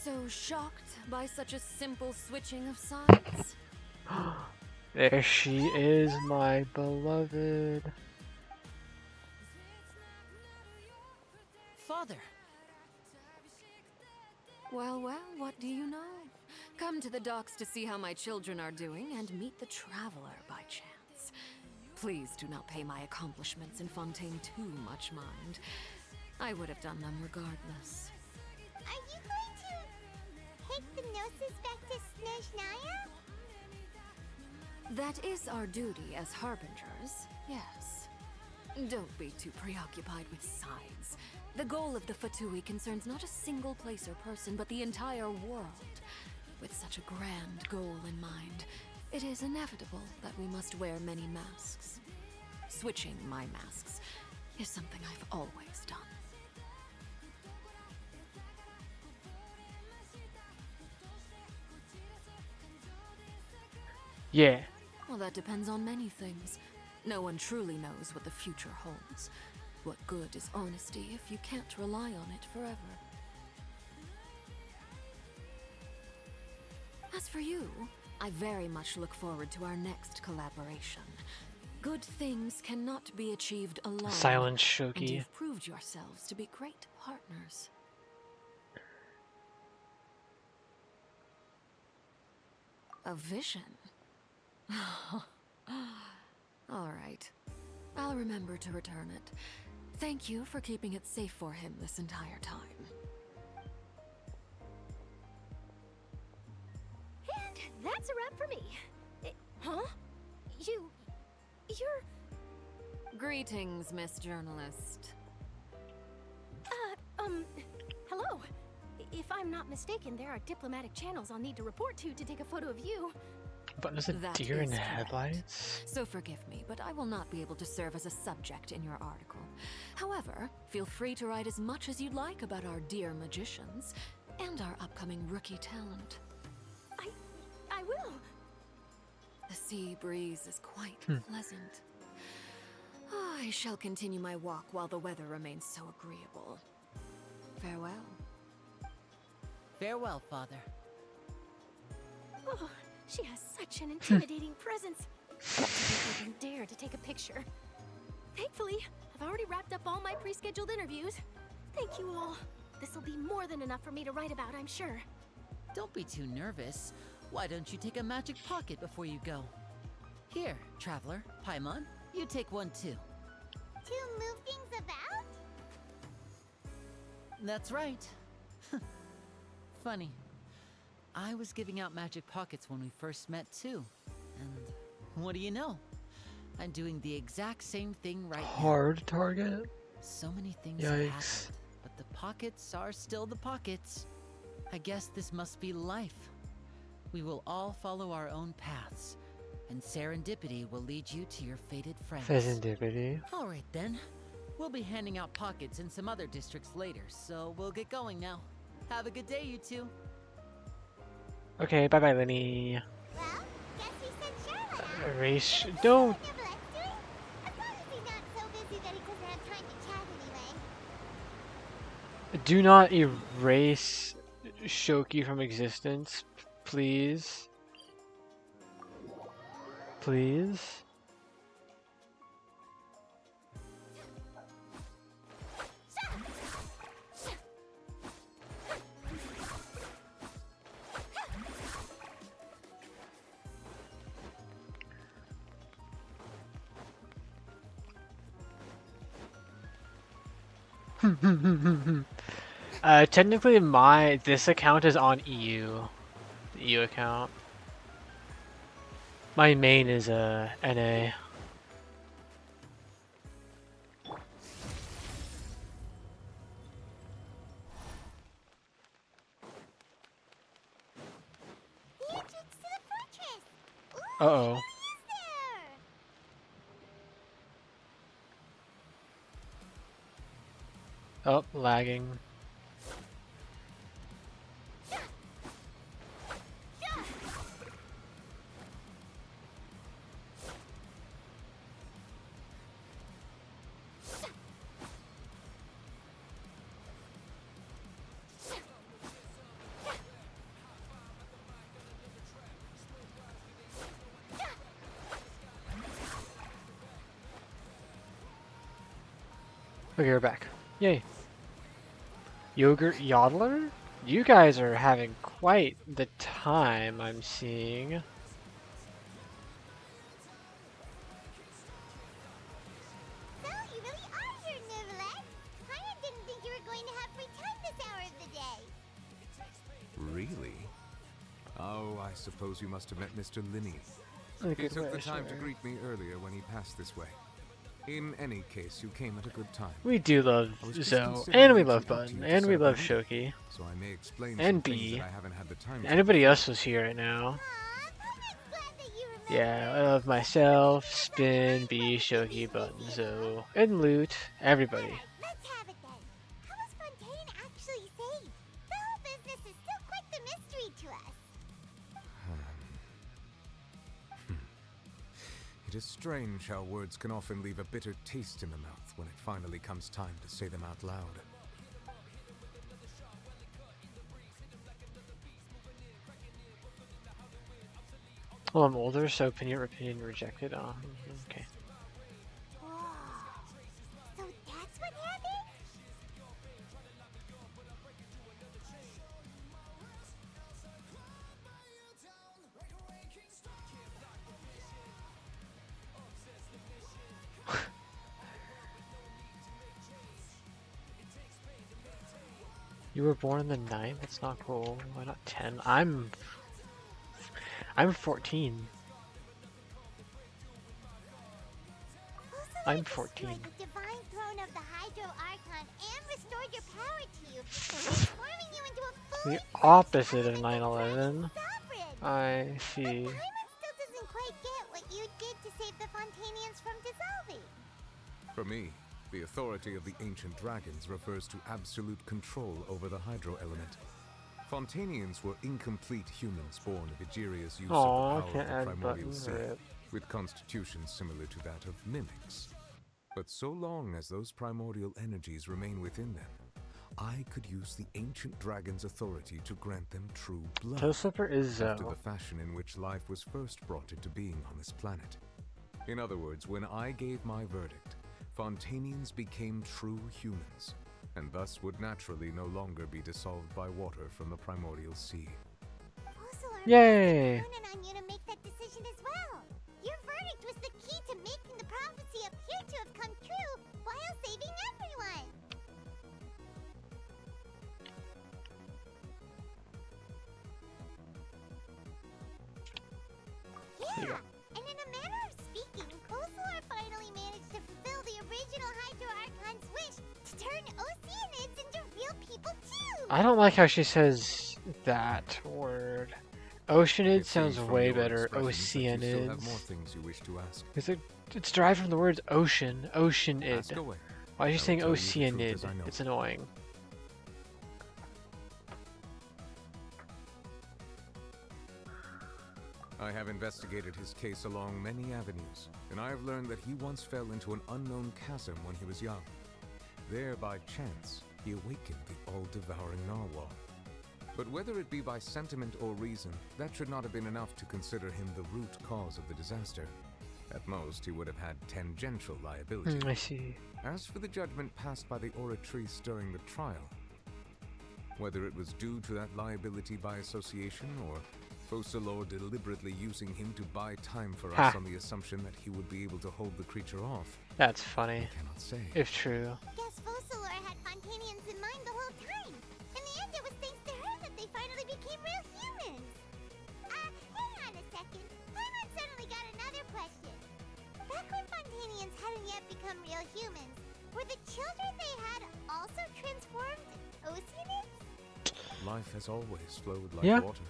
time. So shocked by such a simple switching of sides? There she is, my beloved. Father! Well, well, what do you know? Come to the docks to see how my children are doing and meet the traveler by chance. Please do not pay my accomplishments in Fontaine too much mind. I would have done them regardless. Are you going to take the gnosis back to Snezhnaya? That is our duty as harbingers, yes. Don't be too preoccupied with sides. The goal of the Fatui concerns not a single place or person, but the entire world. With such a grand goal in mind, it is inevitable that we must wear many masks. Switching my masks is something I've always done. Yeah. Well, that depends on many things. No one truly knows what the future holds. What good is honesty if you can't rely on it forever? As for you, I very much look forward to our next collaboration. Good things cannot be achieved alone. Silent And Shoki. you've proved yourselves to be great partners. A vision? All right. I'll remember to return it. Thank you for keeping it safe for him this entire time. And that's a wrap for me. Huh? You're... Greetings, Miss Journalist. Hello. If I'm not mistaken, there are diplomatic channels I'll need to report to take a photo of you. But there's a That deer in is the correct. headlights? So forgive me, but I will not be able to serve as a subject in your article. However, feel free to write as much as you'd like about our dear magicians and our upcoming rookie talent. I will. The sea breeze is quite pleasant. I shall continue my walk while the weather remains so agreeable. Farewell. Farewell, Father. Oh, she has such an intimidating presence. Not to make even dare to take a picture. Thankfully, I've already wrapped up all my pre-scheduled interviews. Thank you all. This will be more than enough for me to write about, I'm sure. Don't be too nervous. Why don't you take a magic pocket before you go? Here, traveler, Paimon, you take one too. To move things about? That's right. Funny. I was giving out magic pockets when we first met too. And what do you know? I'm doing the exact same thing right now. Hard target? So many things have Yikes. happened, but the pockets are still the pockets. I guess this must be life. We will all follow our own paths, and serendipity will lead you to your fated friends. Serendipity. All right then. We'll be handing out pockets in some other districts later, so we'll get going now. Have a good day, you two. Okay, bye bye, Lenny. Well, guess he sent Charlotte out. Erase. Don't. Neverlette's doing? As long as he's not so busy that he doesn't have time to chat anyway. Do not erase Shoki from existence, please. Please. Technically this account is on EU. The EU account. My main is NA. The entrance to the fortress. Ooh, Uh-oh. who is there? Oh, lagging. Okay, we're back. Yay. Yogurt Yodeler? You guys are having quite the time, I'm seeing. So, you really are here, Neverland. Paimon didn't think you were going to have free time this hour of the day. Really? Oh, I suppose you must have met Mr. Linney. In a He good took way, the time to sure. greet me earlier when he passed this way. In any case, you came at a good time. We do love I was just Zoe, considering and we reaching love out to Button, you to and we set up a love meeting, Shoki, so I may explain and some things B. that I haven't had the time to. Anybody else was here right now. Yeah, I love myself, Spin, B, Shoki, Button, Zoe, and Loot, everybody. Let's have it then. How was Fontaine actually saved? The whole business is still quite the mystery to us. It is strange how words can often leave a bitter taste in the mouth when it finally comes time to say them out loud. Well, I'm older, so opinion rejected. Oh, okay. So that's what happened? You were born in the 9th? That's not cool. Why not 10? I'm 14. I'm 14. Destroyed the divine throne of the Hydro Archon and restored your power to you, transforming you into a fully The opposite of 9/11. sovereign. I see. Paimon still doesn't quite get what you did to save the Fontainians from dissolving. For me, the authority of the ancient dragons refers to absolute control over the hydro element. Fontainians were incomplete humans born of Egeria's use Aw, of the can't power of add the primordial buttons, sea, rip. with constitutions similar to that of mimics. But so long as those primordial energies remain within them, I could use the ancient dragon's authority to grant them true blood, Toe Slipper is after Zoe. the fashion in which life was first brought into being on this planet. In other words, when I gave my verdict, Fontainians became true humans, and thus would naturally no longer be dissolved by water from the primordial sea. Yay! Counting on you to make that decision as well. Your verdict was the key to making the prophecy appear to have come true while saving everyone. Yeah, and in a manner of speaking, Kosolar finally managed to fulfill the original Hydro Archon's wish to turn Oceanids into real real people too! I don't like how she says that word. Oceanid It sounds seems from way your better. expressions that you still have more Oceanids. things you wish to ask. It's derived from the words ocean. Ask Oceanid. away. Why are you I will saying tell you the truth Oceanid? as I know It's it. annoying. I have investigated his case along many avenues, and I have learned that he once fell into an unknown chasm when he was young. There, by chance, he awakened the all-devouring narwhal. But whether it be by sentiment or reason, that should not have been enough to consider him the root cause of the disaster. At most, he would have had tangential liability. I see. As for the judgment passed by the oratrice during the trial, whether it was due to that liability by association or Focalors deliberately using him to buy time for us on the assumption that he would be able to hold the creature off, That's funny. I cannot say. If true. Guess Focalors had Fontainians in mind the whole time. In the end, it was thanks to her that they finally became real humans. Hang on a second. Paimon suddenly got another question. Back when Fontainians hadn't yet become real humans, were the children they had also transformed Oceanids? Life has always flowed like water.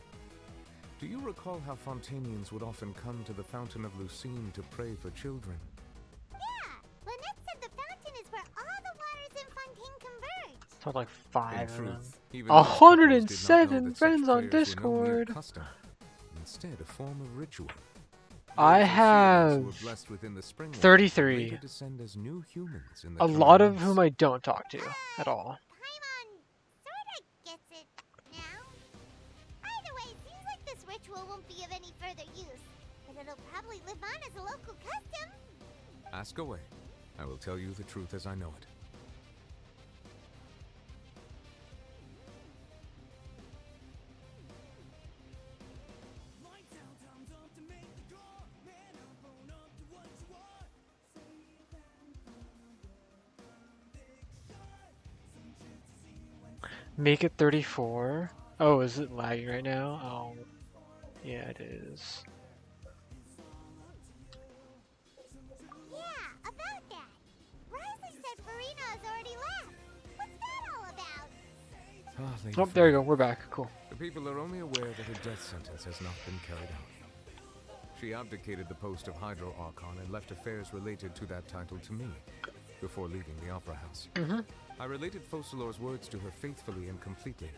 Do you recall how Fontainians would often come to the Fountain of Lucine to pray for children? Yeah, Lynette said the fountain is where all the waters in Fontaine converge. Sounds like 5 In of truth, them. even those couples did not know 107 that such friends on prayers were no mere Discord. custom, instead a form of ritual. I Those who have were blessed within the spring 33. later descend as new humans in the A coming lot of months. whom I don't talk to at all. Paimon sorta gets it now. Either way, it seems like this ritual won't be of any further use, but it'll probably live on as a local custom. Ask away. I will tell you the truth as I know it. Make it 34. Oh, is it lagging right now? Oh, yeah, it is. Yeah, about that. Risley said Farina has already left. What's that all about? Lady Oh, there you go. Farina. We're back. Cool. The people are only aware that her death sentence has not been carried out. She abdicated the post of Hydro Archon and left affairs related to that title to me, before leaving the Opera House. I related Focalors' words to her faithfully and completely.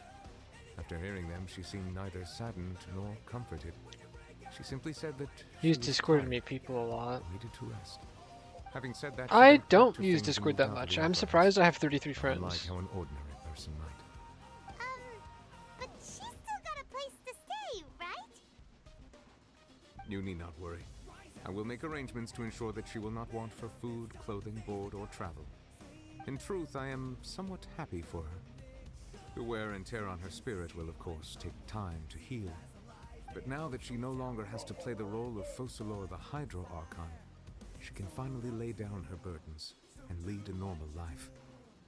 After hearing them, she seemed neither saddened nor comforted. She simply said that Use she was Discord to tired, meet people a lot. needed to rest. Having said that, she I went back don't to use things Discord and that moved out of much. the I'm Opera surprised House, I have 33 friends. unlike how an ordinary person might. But she's still got a place to stay, right? You need not worry. I will make arrangements to ensure that she will not want for food, clothing, board, or travel. In truth, I am somewhat happy for her. The wear and tear on her spirit will, of course, take time to heal. But now that she no longer has to play the role of Focalors the Hydro Archon, she can finally lay down her burdens and lead a normal life.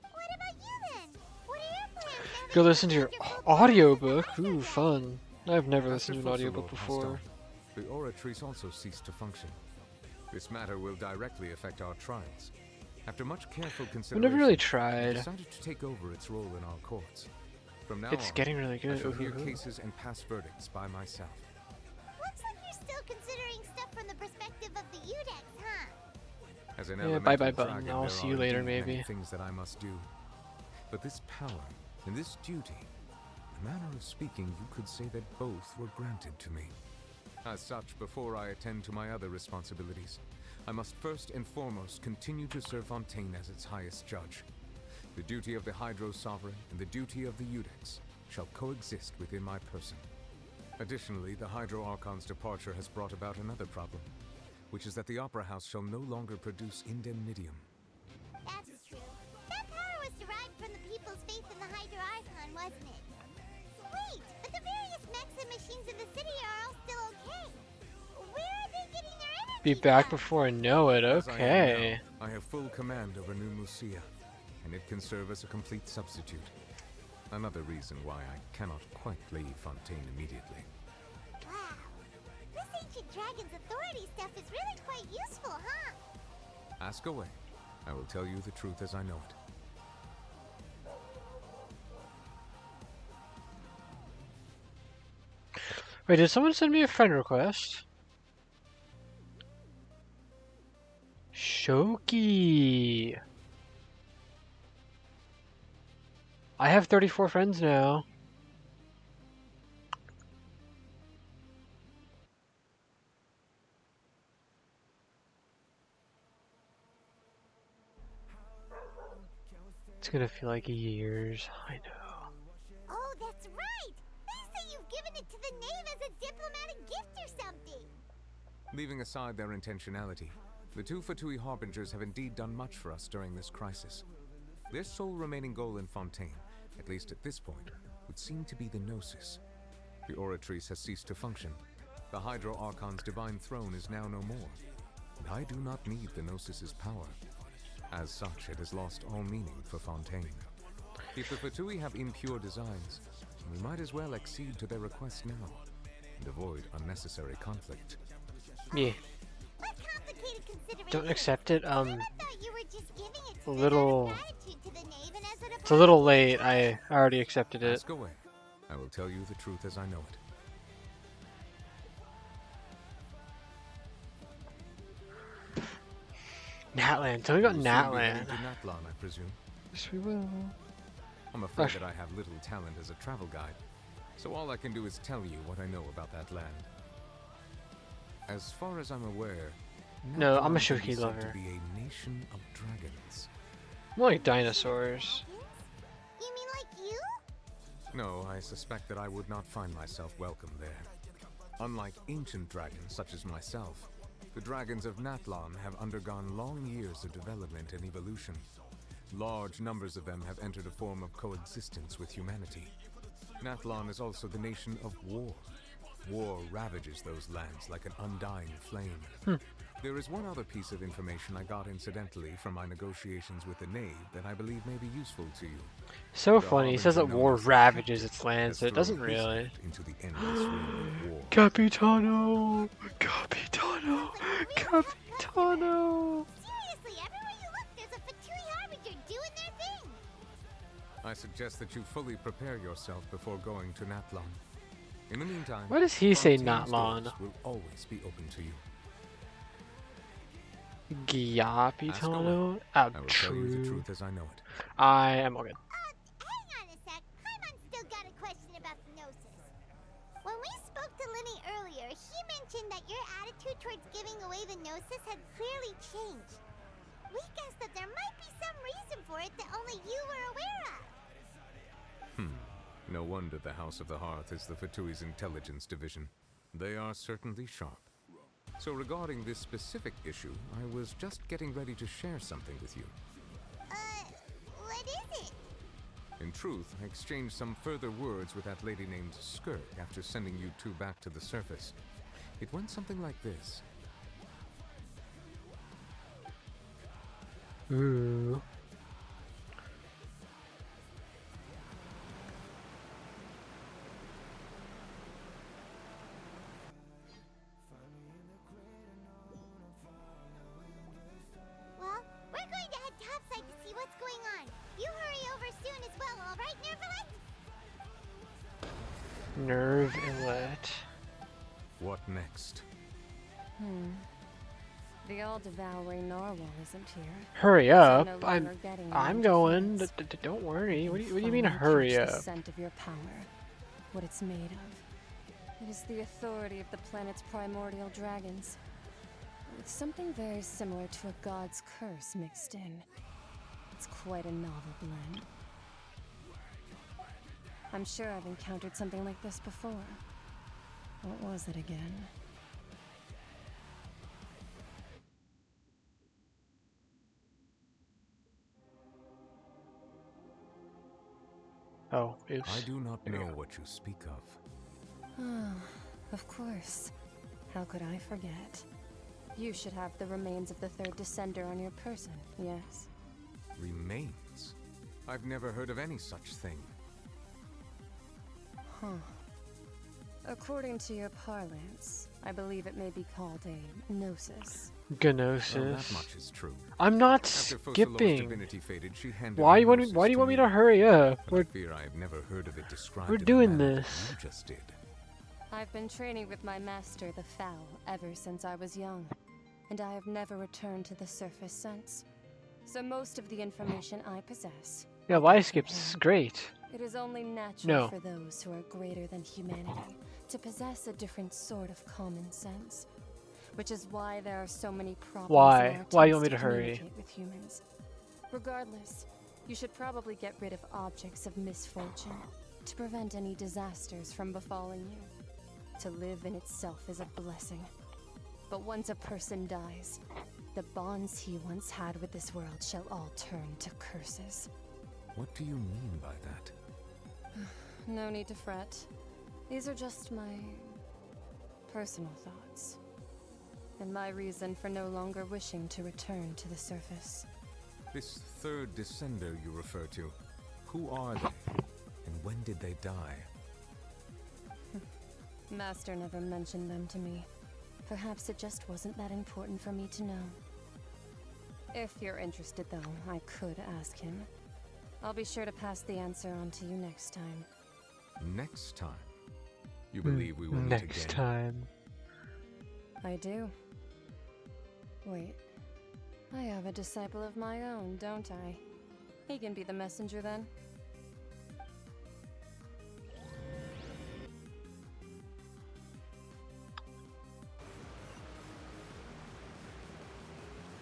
What about you then? What are your plans now Go that listen to your audiobook. Ooh, fun. I've never listened to an audiobook before. The Oratrice also ceased to function. This matter will directly affect our trials. After much careful I've consideration, never really I tried. decided to take over its role in our courts. From now It's on, getting really good. I shall hear Ooh. cases and pass verdicts by myself. Looks like you're still considering stuff from the perspective of the Udex, huh? As an Yeah, elemental bye-bye button. dragon, I'll there see are you later, indeed many maybe. things that I must do. But this power and this duty, in a manner of speaking, you could say that both were granted to me. As such, before I attend to my other responsibilities, I must first and foremost continue to serve Fontaine as its highest judge. The duty of the Hydro Sovereign and the duty of the Udex shall coexist within my person. Additionally, the Hydro Archon's departure has brought about another problem, which is that the Opera House shall no longer produce indemnitium. That's true. That power was derived from the people's faith in the Hydro Archon, wasn't it? Wait, but the various mechs and machines in the city are all still okay. Where are they getting their energy? Be back before I know it. As I am Okay. now, I have full command over New Musia, and it can serve as a complete substitute. Another reason why I cannot quite leave Fontaine immediately. Wow. This ancient dragon's authority stuff is really quite useful, huh? Ask away. I will tell you the truth as I know it. Wait, did someone send me a friend request? Shoki. I have 34 friends now. It's gonna feel like years. I know. Oh, that's right! They say you've given it to the knave as a diplomatic gift or something! Leaving aside their intentionality, the two Fatui Harbingers have indeed done much for us during this crisis. Their sole remaining goal in Fontaine, at least at this point, would seem to be the Gnosis. The Oratrice has ceased to function. The Hydro Archon's divine throne is now no more. And I do not need the Gnosis's power. As such, it has lost all meaning for Fontaine. If the Fatui have impure designs, we might as well accede to their request now, and avoid unnecessary conflict. Yeah. What complicated considerations? Don't accept it. I thought you were just giving it to A them little. out of gratitude to the knave and as an It's a little late. I already accepted it. Ask away. I will tell you the truth as I know it. Natlan. Tell me about You'll soon be Natlan. heading to Natlan, I presume. Yes, we will. I'm afraid that I have little talent as a travel guide, so all I can do is tell you what I know about that land. As far as I'm aware, No, I'm a Natlan can be Shoki said lover. to be a nation of dragons. More like dinosaurs. You mean like you? No, I suspect that I would not find myself welcome there. Unlike ancient dragons such as myself, the dragons of Natlan have undergone long years of development and evolution. Large numbers of them have entered a form of coexistence with humanity. Natlan is also the nation of war. War ravages those lands like an undying flame. There is one other piece of information I got incidentally from my negotiations with the Knave that I believe may be useful to you. So The funny. He says that Harbinger war known as the ravages Captive its lands, so has it doesn't thrown his really. lot into the endless realm of war. Capitano! Capitano! Capitano! Seriously, everywhere you look, there's a Fatui Harbinger doing their thing! I suggest that you fully prepare yourself before going to Natlan. In the meantime, Why does he say Fontaine's Natlan? doors will always be open to you. Giapitano? I will tell you the truth as I know it. I am all good. Hang on a sec. Paimon's still got a question about the Gnosis. When we spoke to Linny earlier, he mentioned that your attitude towards giving away the Gnosis had clearly changed. We guessed that there might be some reason for it that only you were aware of. No wonder the House of the Hearth is the Fatui's intelligence division. They are certainly sharp. So regarding this specific issue, I was just getting ready to share something with you. What is it? In truth, I exchanged some further words with that lady named Skirk after sending you two back to the surface. It went something like this. Ooh. Well, we're going to head topside to see what's going on. You hurry over soon as well, alright, Nervalet? Nerve Illet. What next? The all-devouring narwhal isn't here. Hurry So up! no longer getting I'm any going. defense. Don't worry. What do you Finally mean catch hurry The up? scent of your power, what it's made of. It is the authority of the planet's primordial dragons, with something very similar to a god's curse mixed in. It's quite a novel blend. I'm sure I've encountered something like this before. What was it again? Oh, oops. I do not know what you speak of. Ah, of course. How could I forget? You should have the remains of the third descender on your person, yes? Remains? I've never heard of any such thing. Huh. According to your parlance, I believe it may be called a gnosis. Gnosis. Well, that much is true. I'm not After Focalor's skipping. divinity faded, she handed Why the you want gnosis Why do you want me me. to hurry up? But I fear I have never heard of it described We're in the doing manner this. that you just did. I've been training with my master, the Fowl, ever since I was young, and I have never returned to the surface since. So most of the information I possess... Yeah, life skip's great. It is only natural No. for those who are greater than humanity to possess a different sort of common sense. Which is why there are so many problems Why? in our Why do you attempts want me to hurry? communicate with humans. Regardless, you should probably get rid of objects of misfortune to prevent any disasters from befalling you. To live in itself is a blessing. But once a person dies, the bonds he once had with this world shall all turn to curses. What do you mean by that? No need to fret. These are just my personal thoughts. And my reason for no longer wishing to return to the surface. This third descender you refer to, who are they? And when did they die? Master never mentioned them to me. Perhaps it just wasn't that important for me to know. If you're interested though, I could ask him. I'll be sure to pass the answer on to you next time. Next time? You believe we will meet again? Next time. I do. Wait. I have a disciple of my own, don't I? He can be the messenger then.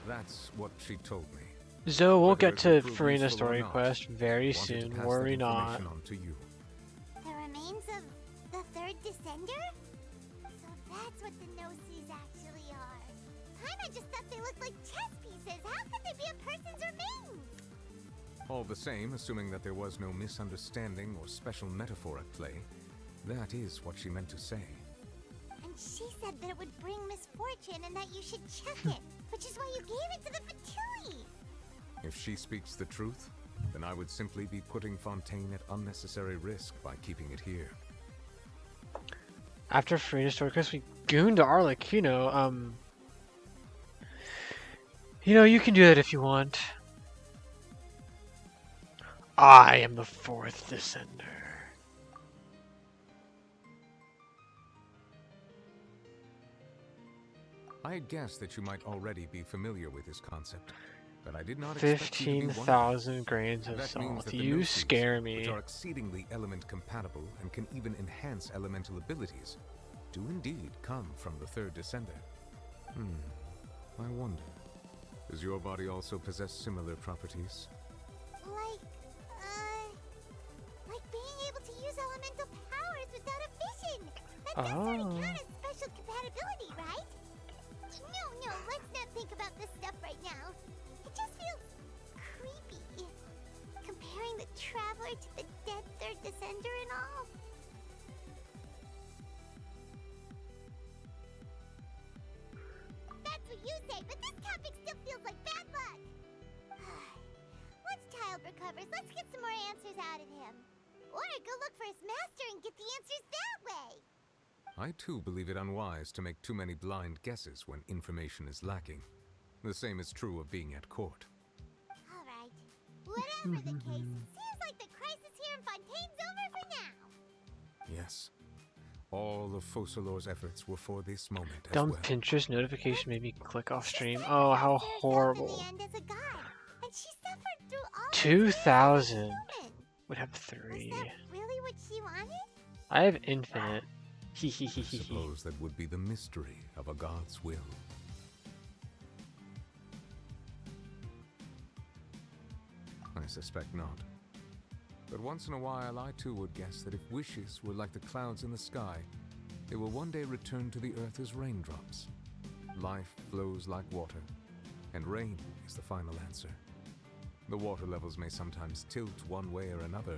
That's what she told me. Zoe will Whether get it to will prove Farina's useful or story not, quest very wanted to soon. pass Worry that not. information on to you. The remains of the third descender? So that's what the no-sees actually are. Paimon just thought they looked like chess pieces. How could they be a person's remains? All the same, assuming that there was no misunderstanding or special metaphor at play, that is what she meant to say. And she said that it would bring misfortune and that you should check it, which is why you gave it to the Fatui. If she speaks the truth, then I would simply be putting Fontaine at unnecessary risk by keeping it here. After Farina's story quest, we gooned to Arlik. You can do that if you want. I am the fourth descender. I had guessed that you might already be familiar with this concept, but I did not expect you to be one of them. 15,000 grains of That means salt. that the You no-sees, scare me. which are exceedingly element compatible and can even enhance elemental abilities, do indeed come from the third descender. I wonder, does your body also possess similar properties? Like being able to use elemental powers without a vision. That does sort of count as special compatibility, right? No, let's not think about this stuff right now. It just feels creepy. Comparing the Traveler to the dead third descender and all. That's what you say, but this topic still feels like bad luck. Once Child recovers, let's get some more answers out of him. Or go look for his master and get the answers that way. I too believe it unwise to make too many blind guesses when information is lacking. The same is true of being at court. Alright. Whatever the case, seems like the crisis here in Fontaine's over for now. Yes. All of Focalor's efforts were for this moment as Dumb well. Pinterest notification made me click off stream. Oh, how horrible. 2,000 would have 3. Really what she wanted? I have infinite. I suppose that would be the mystery of a god's will. I suspect not. But once in a while, I too would guess that if wishes were like the clouds in the sky, they will one day return to the earth as raindrops. Life flows like water, and rain is the final answer. The water levels may sometimes tilt one way or another,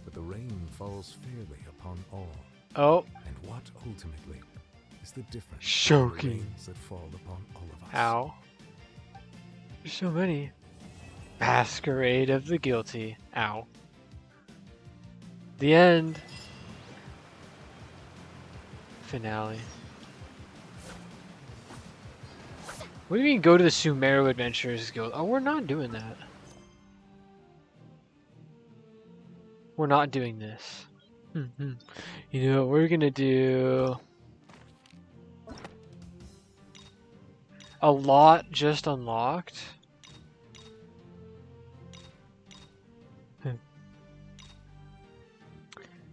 but the rain falls fairly upon all. Oh. And what ultimately is the difference Shocking. between the rains that fall upon all of us? Ow. There's so many. Masquerade of the Guilty. Ow. The end. Finale. What do you mean go to the Sumeru Adventurers Guild? Oh, we're not doing that. We're not doing this. You know what we're gonna do? A lot just unlocked.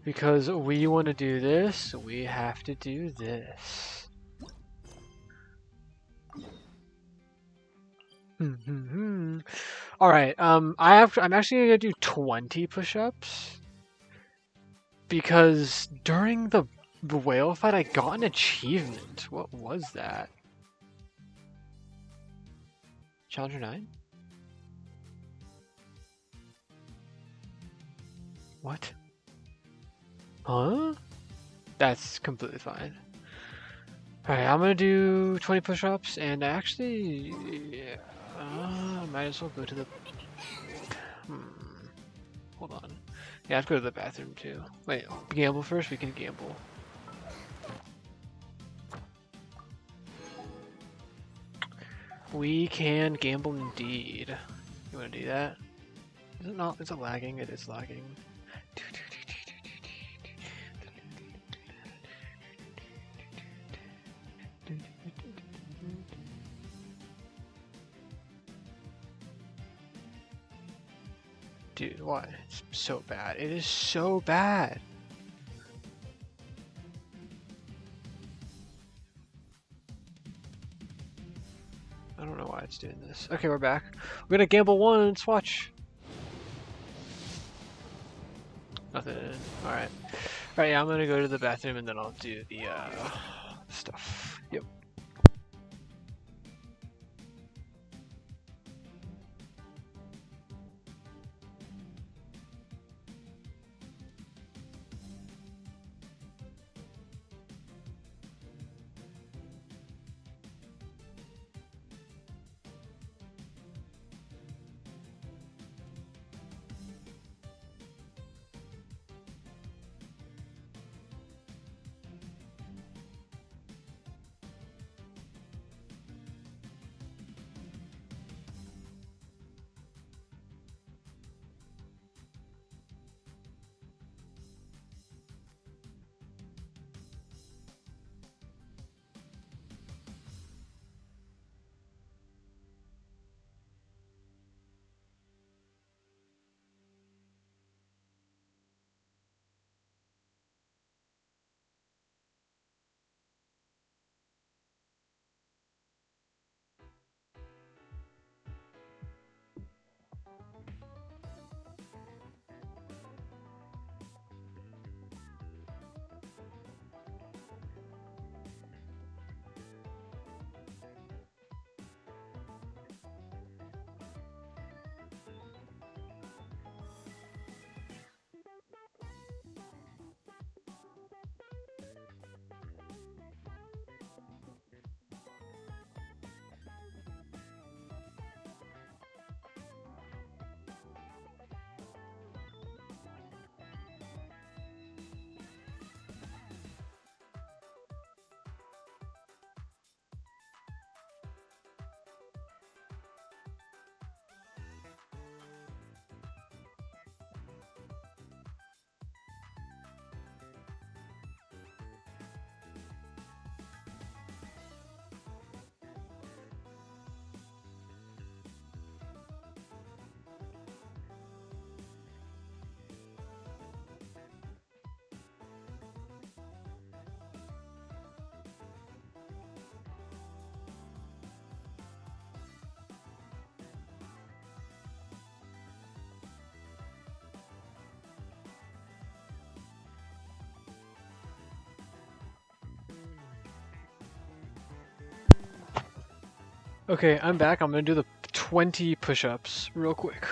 Because we want to do this, we have to do this. All right. I'm actually gonna do 20 push-ups because during the whale fight I got an achievement. What was that? Challenger 9? What? Huh? That's completely fine. Alright, I'm gonna do 20 push-ups, and I actually... might as well go to the... Hold on. Yeah, I have to go to the bathroom too. Wait, gamble first? We can gamble. We can gamble indeed. You wanna do that? Is it not? Is it lagging? It is lagging. Dude, why? It's so bad. It is so bad. I don't know why it's doing this. Okay, we're back. We're gonna gamble once. Watch. Nothing. Alright. Alright, yeah, I'm gonna go to the bathroom and then I'll do the stuff. Yep. Okay, I'm back. I'm gonna do the 20 push-ups real quick.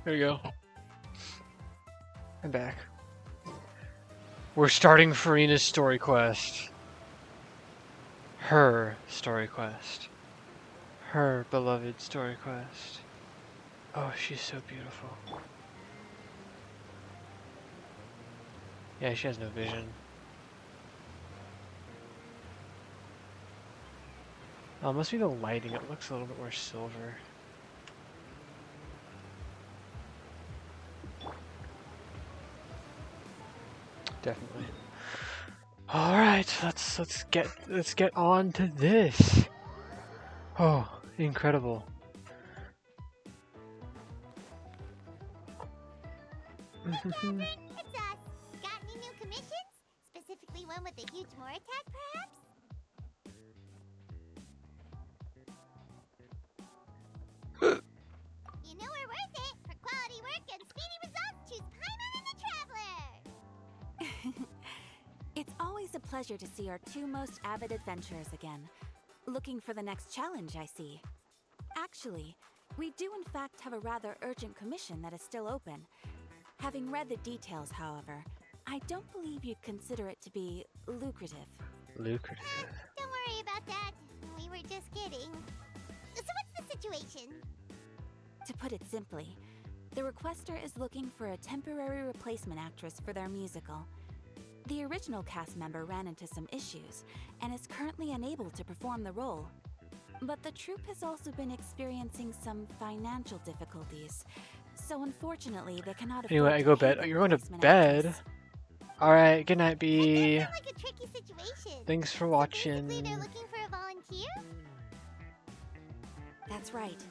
There we go. I'm back. We're starting Farina's story quest. Her story quest. Her beloved story quest. Oh, she's so beautiful. Yeah, she has no vision. Oh, it must be the lighting. It looks a little bit more silver. Definitely. All right, let's get on to this. Oh, incredible. It's us. Got any new commissions? Specifically one with a huge more attack, perhaps? You know we're worth it. For quality work and speedy results, choose Paimon and the Traveler. It's always a pleasure to see our two most avid adventurers again. Looking for the next challenge, I see. Actually, we do in fact have a rather urgent commission that is still open. Having read the details, however, I don't believe you'd consider it to be lucrative. Lucrative. Don't worry about that. We were just kidding. So what's the situation? To put it simply, the requester is looking for a temporary replacement actress for their musical. The original cast member ran into some issues and is currently unable to perform the role. But the troupe has also been experiencing some financial difficulties, so unfortunately they cannot afford Anyway, I go bed. Oh, you're going to bed. All right. Good night, B. Like a tricky situation. Thanks for watching. Basically, they're looking for a volunteer? That's right.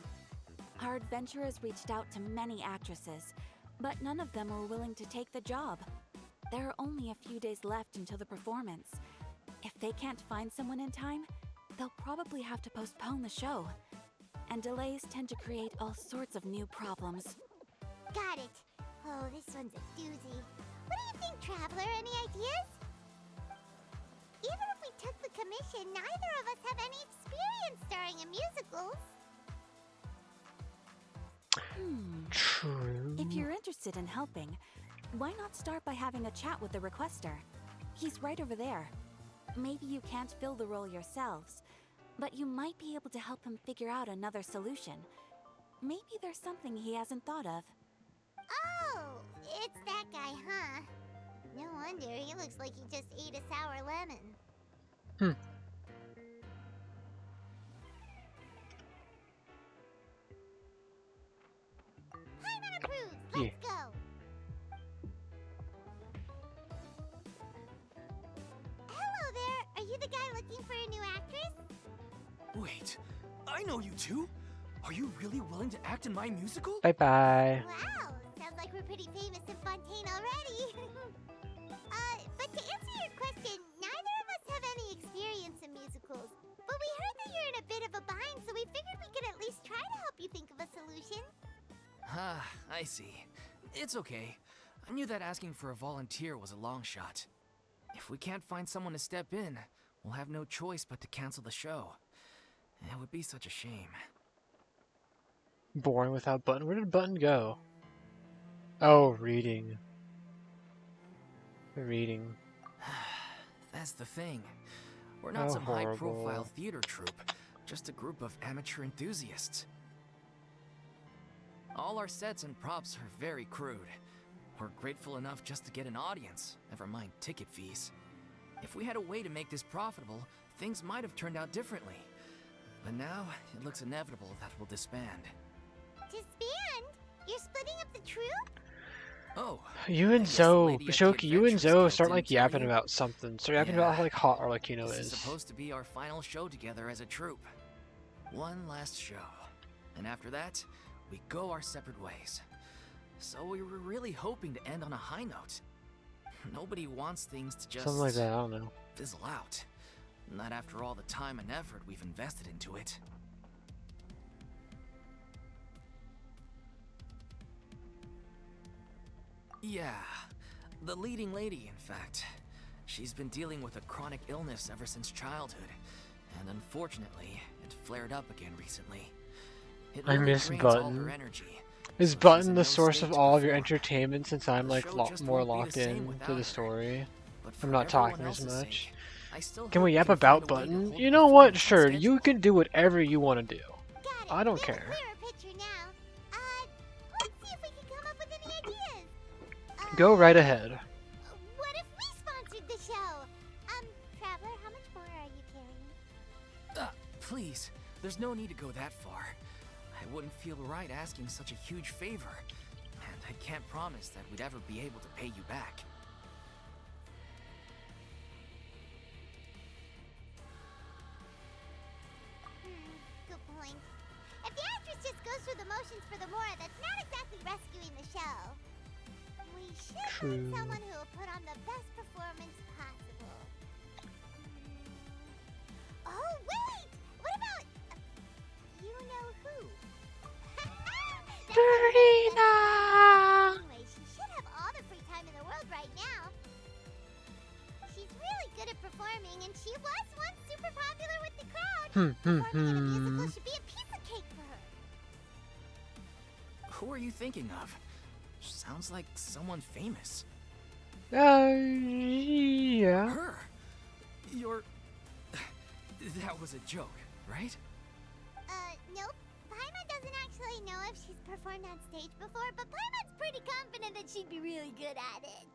Our adventurers reached out to many actresses, but none of them were willing to take the job. There are only a few days left until the performance. If they can't find someone in time, they'll probably have to postpone the show. And delays tend to create all sorts of new problems. Got it. Oh, this one's a doozy. What do you think, Traveler? Any ideas? Even if we took the commission, neither of us have any experience starring in musicals. True. If you're interested in helping, why not start by having a chat with the requester? He's right over there. Maybe you can't fill the role yourselves, but you might be able to help him figure out another solution. Maybe there's something he hasn't thought of. Oh, it's that guy, huh? No wonder, he looks like he just ate a sour lemon. Paimon approves! Let's go! Hello there! Are you the guy looking for a new actress? Wait, I know you two. Are you really willing to act in my musical? Bye-bye. Wow, sounds like we're pretty famous in Fontaine already. But to answer your question, neither of us have any experience in musicals. But we heard that you're in a bit of a bind, so we figured we could at least try to help you think of a solution. Ah, I see. It's okay. I knew that asking for a volunteer was a long shot. If we can't find someone to step in, we'll have no choice but to cancel the show. It would be such a shame. Boring without Button. Where did Button go? Oh, reading. Reading. That's the thing. We're not some high-profile theater troupe, just a group of amateur enthusiasts. All our sets and props are very crude. We're grateful enough just to get an audience, never mind ticket fees. If we had a way to make this profitable, things might have turned out differently. But now, it looks inevitable that we'll disband. Disband? You're splitting up the troupe? Oh. You and Zoe, Shoki, you and Zoe start like yapping about something. Start yapping about how like hot Arlecchino This is. is supposed to be our final show together as a troupe. One last show. And after that, we go our separate ways. So we were really hoping to end on a high note. Nobody wants things to just Something like that, I don't know. fizzle out. Not after all the time and effort we've invested into it. Yeah, the leading lady, in fact. She's been dealing with a chronic illness ever since childhood, and unfortunately, it flared up again recently. It I really miss drains all her Button. energy. Is So Button she's in the no source state of to all of your perform. entertainment since I'm The like show just more won't be the locked same in without to the her. story? But for I'm not everyone talking as else's much. sake, I still Can hope we you yap can find about a way to button? hold You the know what? performance on Sure, schedule. you can do whatever you want to do. I don't care. Let's see if we can come up with any ideas. Go right ahead. What if we sponsored the show? Traveler, how much more are you carrying? Please, there's no need to go that far. I wouldn't feel right asking such a huge favor, and I can't promise that we'd ever be able to pay you back. Good point. If the actress just goes through the motions for the Mora, that's not exactly rescuing the show. We should find someone who will put on the best performance possible. Oh, wait! What about... you know who? Serena! Anyway, she should have all the free time in the world right now. She's really good at performing, and she was once super popular with the crowd. Performing in a musical should be a piece of cake for her. Who are you thinking of? Sounds like someone famous. Yeah. Her? You're... That was a joke, right? Nope. Paimon doesn't actually know if she's performed on stage before, but Paimon's pretty confident that she'd be really good at it.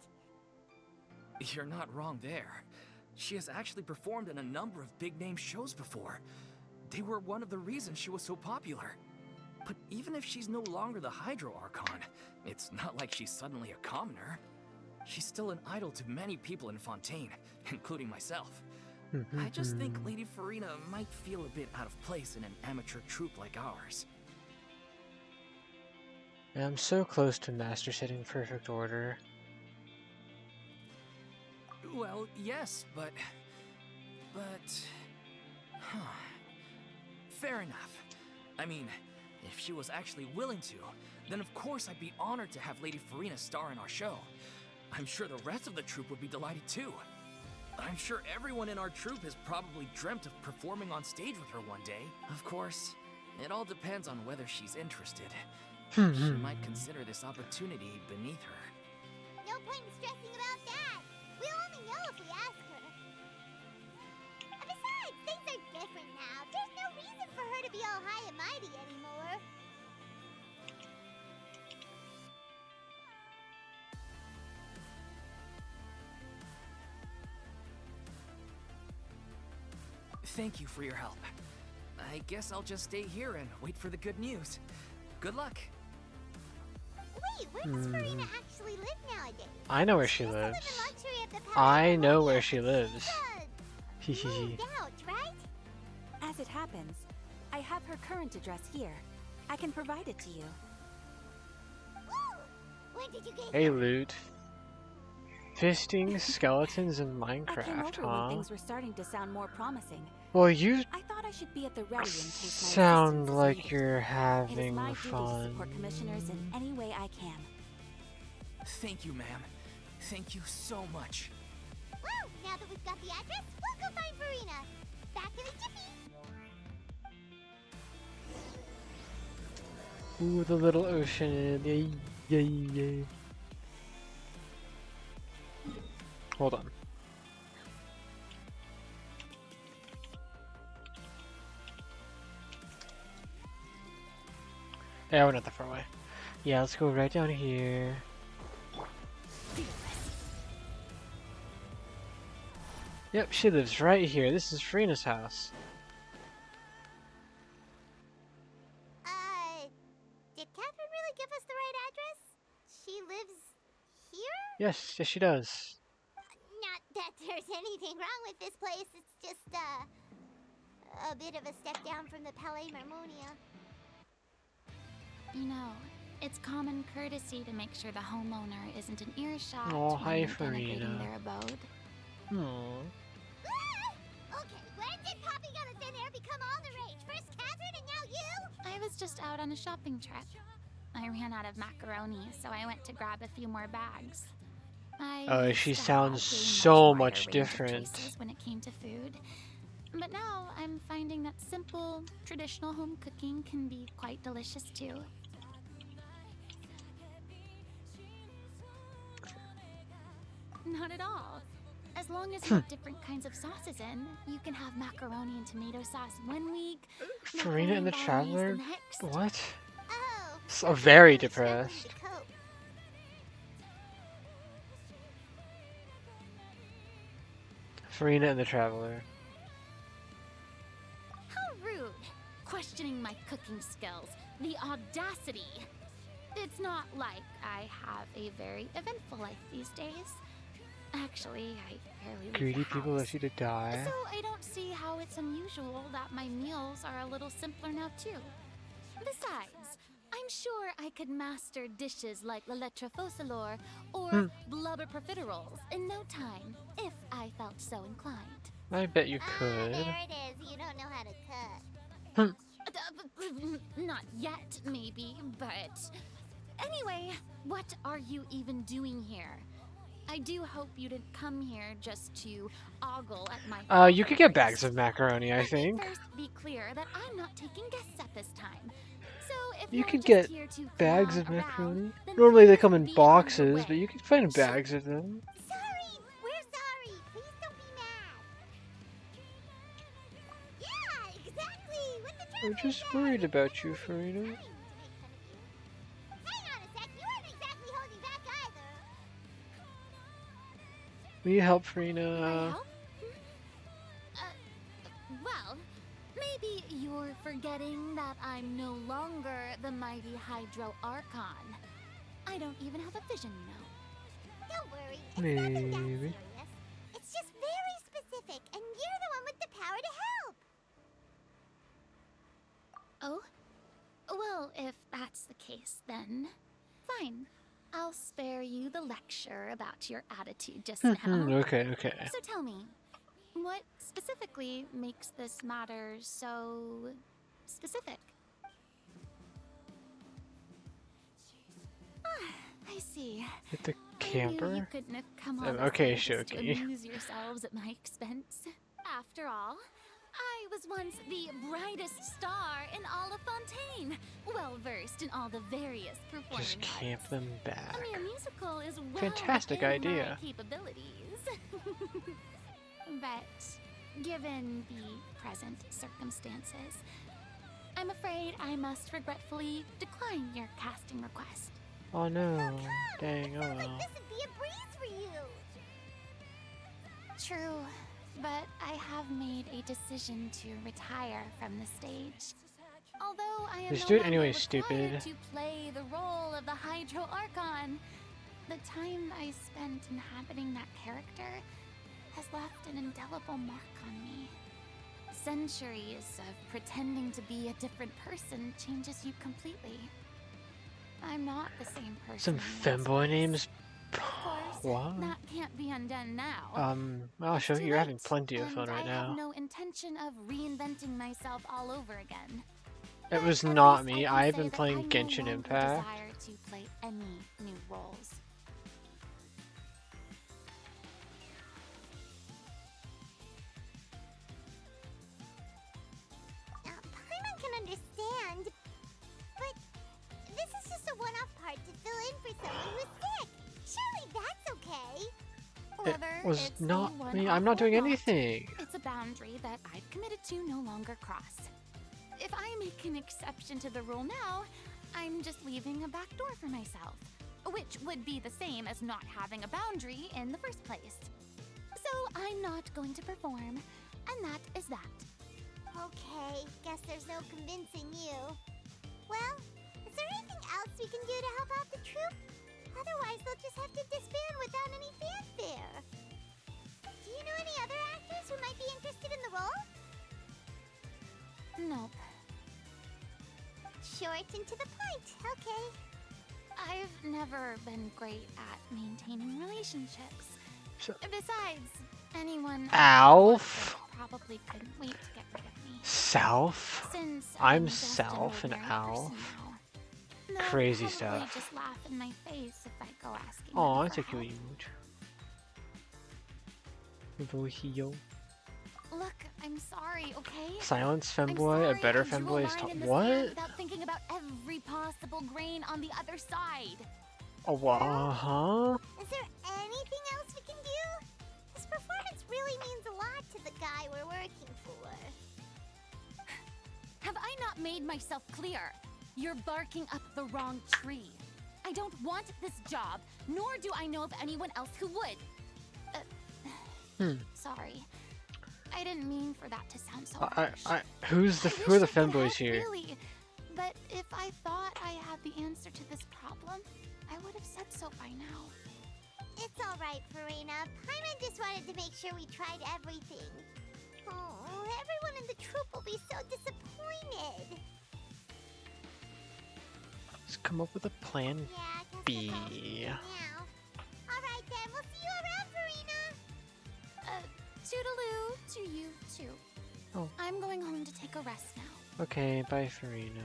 You're not wrong there. She has actually performed in a number of big-name shows before. They were one of the reasons she was so popular. But even if she's no longer the Hydro Archon, it's not like she's suddenly a commoner. She's still an idol to many people in Fontaine, including myself. I just think Lady Farina might feel a bit out of place in an amateur troupe like ours. I'm so close to master setting perfect order. Well, yes, but... Huh. Fair enough. I mean, if she was actually willing to, then of course I'd be honored to have Lady Farina star in our show. I'm sure the rest of the troupe would be delighted too. I'm sure everyone in our troupe has probably dreamt of performing on stage with her one day. Of course, it all depends on whether she's interested. She might consider this opportunity beneath her. No point in stressing about that. We'll only know if we ask her. Besides, things are different now. There's no reason for her to be all high and mighty anymore. Thank you for your help. I guess I'll just stay here and wait for the good news. Good luck. Wait, where does Farina actually live nowadays? I know where she lives. I know where she lives. Hehehe. Right? As it happens, I have her current address here. I can provide it to you. When did you get Hey, loot. Fisting skeletons in I came Minecraft, over when huh? things were starting to sound more promising. Well, you I thought I should be at the ready in case my sound assistance is like needed. you're It is having my duty to fun. support commissioners in any way I can. Thank you, ma'am. Thank you so much. Woo! Now that we've got the address, we'll go find Farina. Back in a jiffy. Ooh, the little ocean. Yay, yay, yay. Hold on. Yeah, we're not that far away. Yeah, let's go right down here. Yep, she lives right here. This is Farina's house. Did Catherine really give us the right address? She lives here? Yes, yes she does. Not that there's anything wrong with this place. It's just, a bit of a step down from the Palais Marmonia. You know, it's common courtesy to make sure the homeowner isn't an earshot Oh, when hi, you're denigrating Farina. their abode. Aww. Okay, when did popping out of thin air become all the rage? First Catherine and now you? I was just out on a shopping trip. I ran out of macaroni, so I went to grab a few more bags. I She used to sounds have a so wider much range of different. choices when it came to food. But now I'm finding that simple, traditional home cooking can be quite delicious too. Not at all. As long as you have different kinds of sauces in, you can have macaroni and tomato sauce one week, Farina and the macaroni Traveler? bolognese the next. What? Oh, So very depressed. Farina and the Traveler. How rude! Questioning my cooking skills. The audacity! It's not like I have a very eventful life these days. Actually, I barely leave Greedy the people house. let you to die. So I don't see how it's unusual that my meals are a little simpler now too. Besides, I'm sure I could master dishes like la lettre faucilor or blubber profiteroles in no time if I felt so inclined. I bet you could. There it is. You don't know how to cook. Not yet, maybe, but... Anyway, what are you even doing here? I do hope you didn't come here just to ogle at my... You could get bags of macaroni, I think. First, be clear that I'm not taking guests at this time. So if You you're could just get here to bags clown of around, macaroni. then Normally they please come in be on your boxes, way. but you can find bags of them. Sorry, we're sorry. Please don't be mad. Yeah, exactly. What the I'm just worried about you, Farina. Hang on a sec. You weren't exactly holding back either. Will you help, Farina? Well, maybe you're forgetting that I'm no longer the mighty Hydro Archon. I don't even have a vision, you know. Don't worry. It's nothing that Maybe. serious. It's just very specific, and you're the one with the power to help. Oh? Well, if that's the case, then fine. I'll spare you the lecture about your attitude just now. Okay, okay. So tell me, what specifically makes this matter so specific? I see. With the I knew camper? you couldn't have come all Okay, this way just to Shoki. amuse yourselves at my expense. After all, I was once the brightest star in all of Fontaine, well versed in all the various performing Just arts. camp them back. A mere musical is well Fantastic within idea. my capabilities. But given the present circumstances, I'm afraid I must regretfully decline your casting request. Oh no. Dang, oh well. This would be a breeze for you. True, but I have made a decision to retire from the stage. Although I am Just no do it longer anyway, required stupid. to play the role of the Hydro Archon, the time I spent inhabiting that character has left an indelible mark on me. Centuries of pretending to be a different person changes you completely. I'm not the same person. Some femboy names? Of course, What? that can't be undone now. I'll show you. You're having plenty of And fun right I have now. no intention of reinventing myself all over again. It was At not least me. I can I've say been that playing I no Genshin longer Impact. desire to play any new roles. Paimon can understand, but this is just a one-off part to fill in for someone who's sick. Surely that's okay. It was not me. I'm not doing anything. It's a boundary that I've committed to no longer cross. If I make an exception to the rule now, I'm just leaving a back door for myself, which would be the same as not having a boundary in the first place. So I'm not going to perform, and that is that. Okay, guess there's no convincing you. Well, is there anything else we can do to help out the troupe? Otherwise, they'll just have to disband without any fanfare. Do you know any other actors who might be interested in the role? Nope. Short and to the point, okay. I've never been great at maintaining relationships. Besides, anyone Alf? probably couldn't wait to get rid of me. South? Since I'm just South and ordinary Alf. person now. They'll Crazy probably stuff. just laugh in my face if I go asking Aw, them that's a for help. cute. Look, I'm sorry, okay? Silence I'm femboy, a sorry better I drew femboy is line in the what? sand without thinking about every possible grain on the other side. Oh, huh? Is there anything else we can do? This performance really means a lot to the guy we're working for. Have I not made myself clear? You're barking up the wrong tree. I don't want this job, nor do I know of anyone else who would. Sorry. I didn't mean for that to sound so harsh. Who are the femboys here? Really, but if I thought I had the answer to this problem, I would have said so by now. It's alright, Farina. Paimon just wanted to make sure we tried everything. Oh, everyone in the troop will be so disappointed. Let's come up with a plan B. Alright then, we'll see you around, Farina. Toodaloo to you too. Oh. I'm going home to take a rest now. Okay, bye, Farina.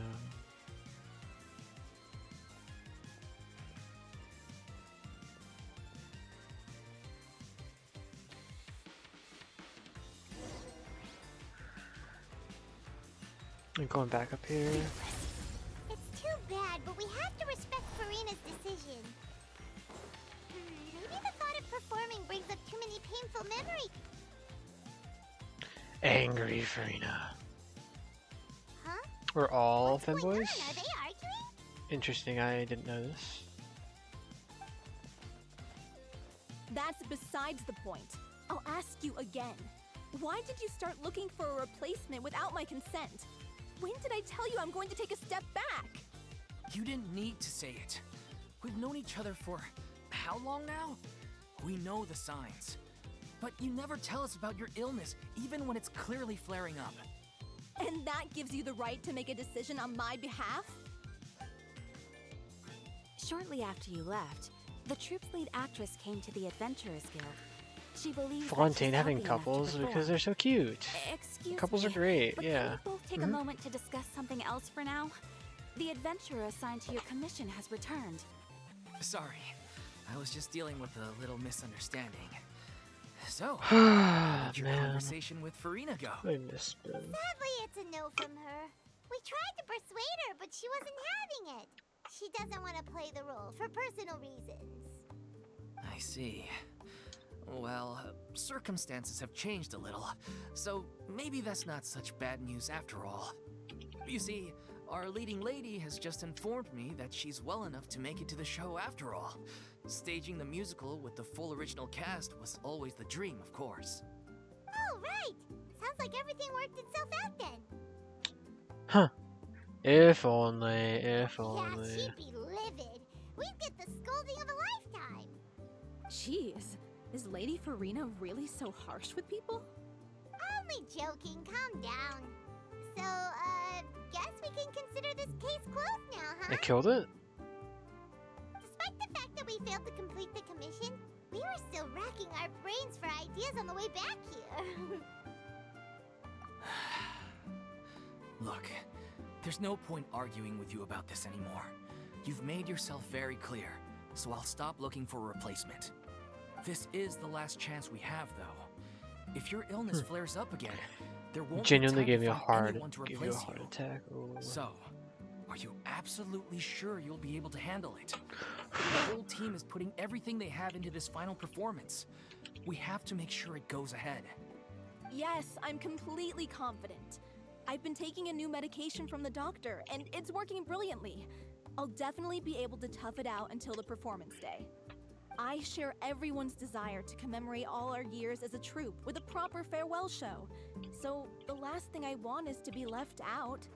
I'm going back up here. It's too bad, but we have to respect Farina's decision. Maybe the thought of performing brings up too many painful memories. Angry Farina. Huh? We're all femboys? Are they arguing? Interesting, I didn't know this. That's besides the point. I'll ask you again. Why did you start looking for a replacement without my consent? When did I tell you I'm going to take a step back? You didn't need to say it. We've known each other for how long now? We know the signs. But you never tell us about your illness, even when it's clearly flaring up. And that gives you the right to make a decision on my behalf? Shortly after you left, the troop's lead actress came to the Adventurers Guild. She believes Fontaine having couples because they're so cute. Excuse Couples me, are great, but yeah. Can we both take a moment to discuss something else for now? The adventurer assigned to your commission has returned. Sorry, I was just dealing with a little misunderstanding. So, how did your conversation with Farina go? I missed them. Sadly, it's a no from her. We tried to persuade her, but she wasn't having it. She doesn't want to play the role for personal reasons. I see. Well, circumstances have changed a little, so maybe that's not such bad news after all. You see, our leading lady has just informed me that she's well enough to make it to the show after all. Staging the musical with the full original cast was always the dream, of course. Oh, right! Sounds like everything worked itself out then. Huh. If only, if only. Yeah, she'd be livid. We'd get the scolding of a lifetime. Jeez, is Lady Farina really so harsh with people? Only joking, calm down. So, guess we can consider this case closed now, huh? I killed it? Despite the fact that we failed to complete the commission, we were still racking our brains for ideas on the way back here. Look, there's no point arguing with you about this anymore. You've made yourself very clear, so I'll stop looking for a replacement. This is the last chance we have, though. If your illness flares up again, there won't Genuinely be gave me a time to find heart, anyone to give you a replace heart you. attack. Ooh. So, are you absolutely sure you'll be able to handle it? The whole team is putting everything they have into this final performance. We have to make sure it goes ahead. Yes, I'm completely confident. I've been taking a new medication from the doctor, and it's working brilliantly. I'll definitely be able to tough it out until the performance day. I share everyone's desire to commemorate all our years as a troupe with a proper farewell show. So the last thing I want is to be left out.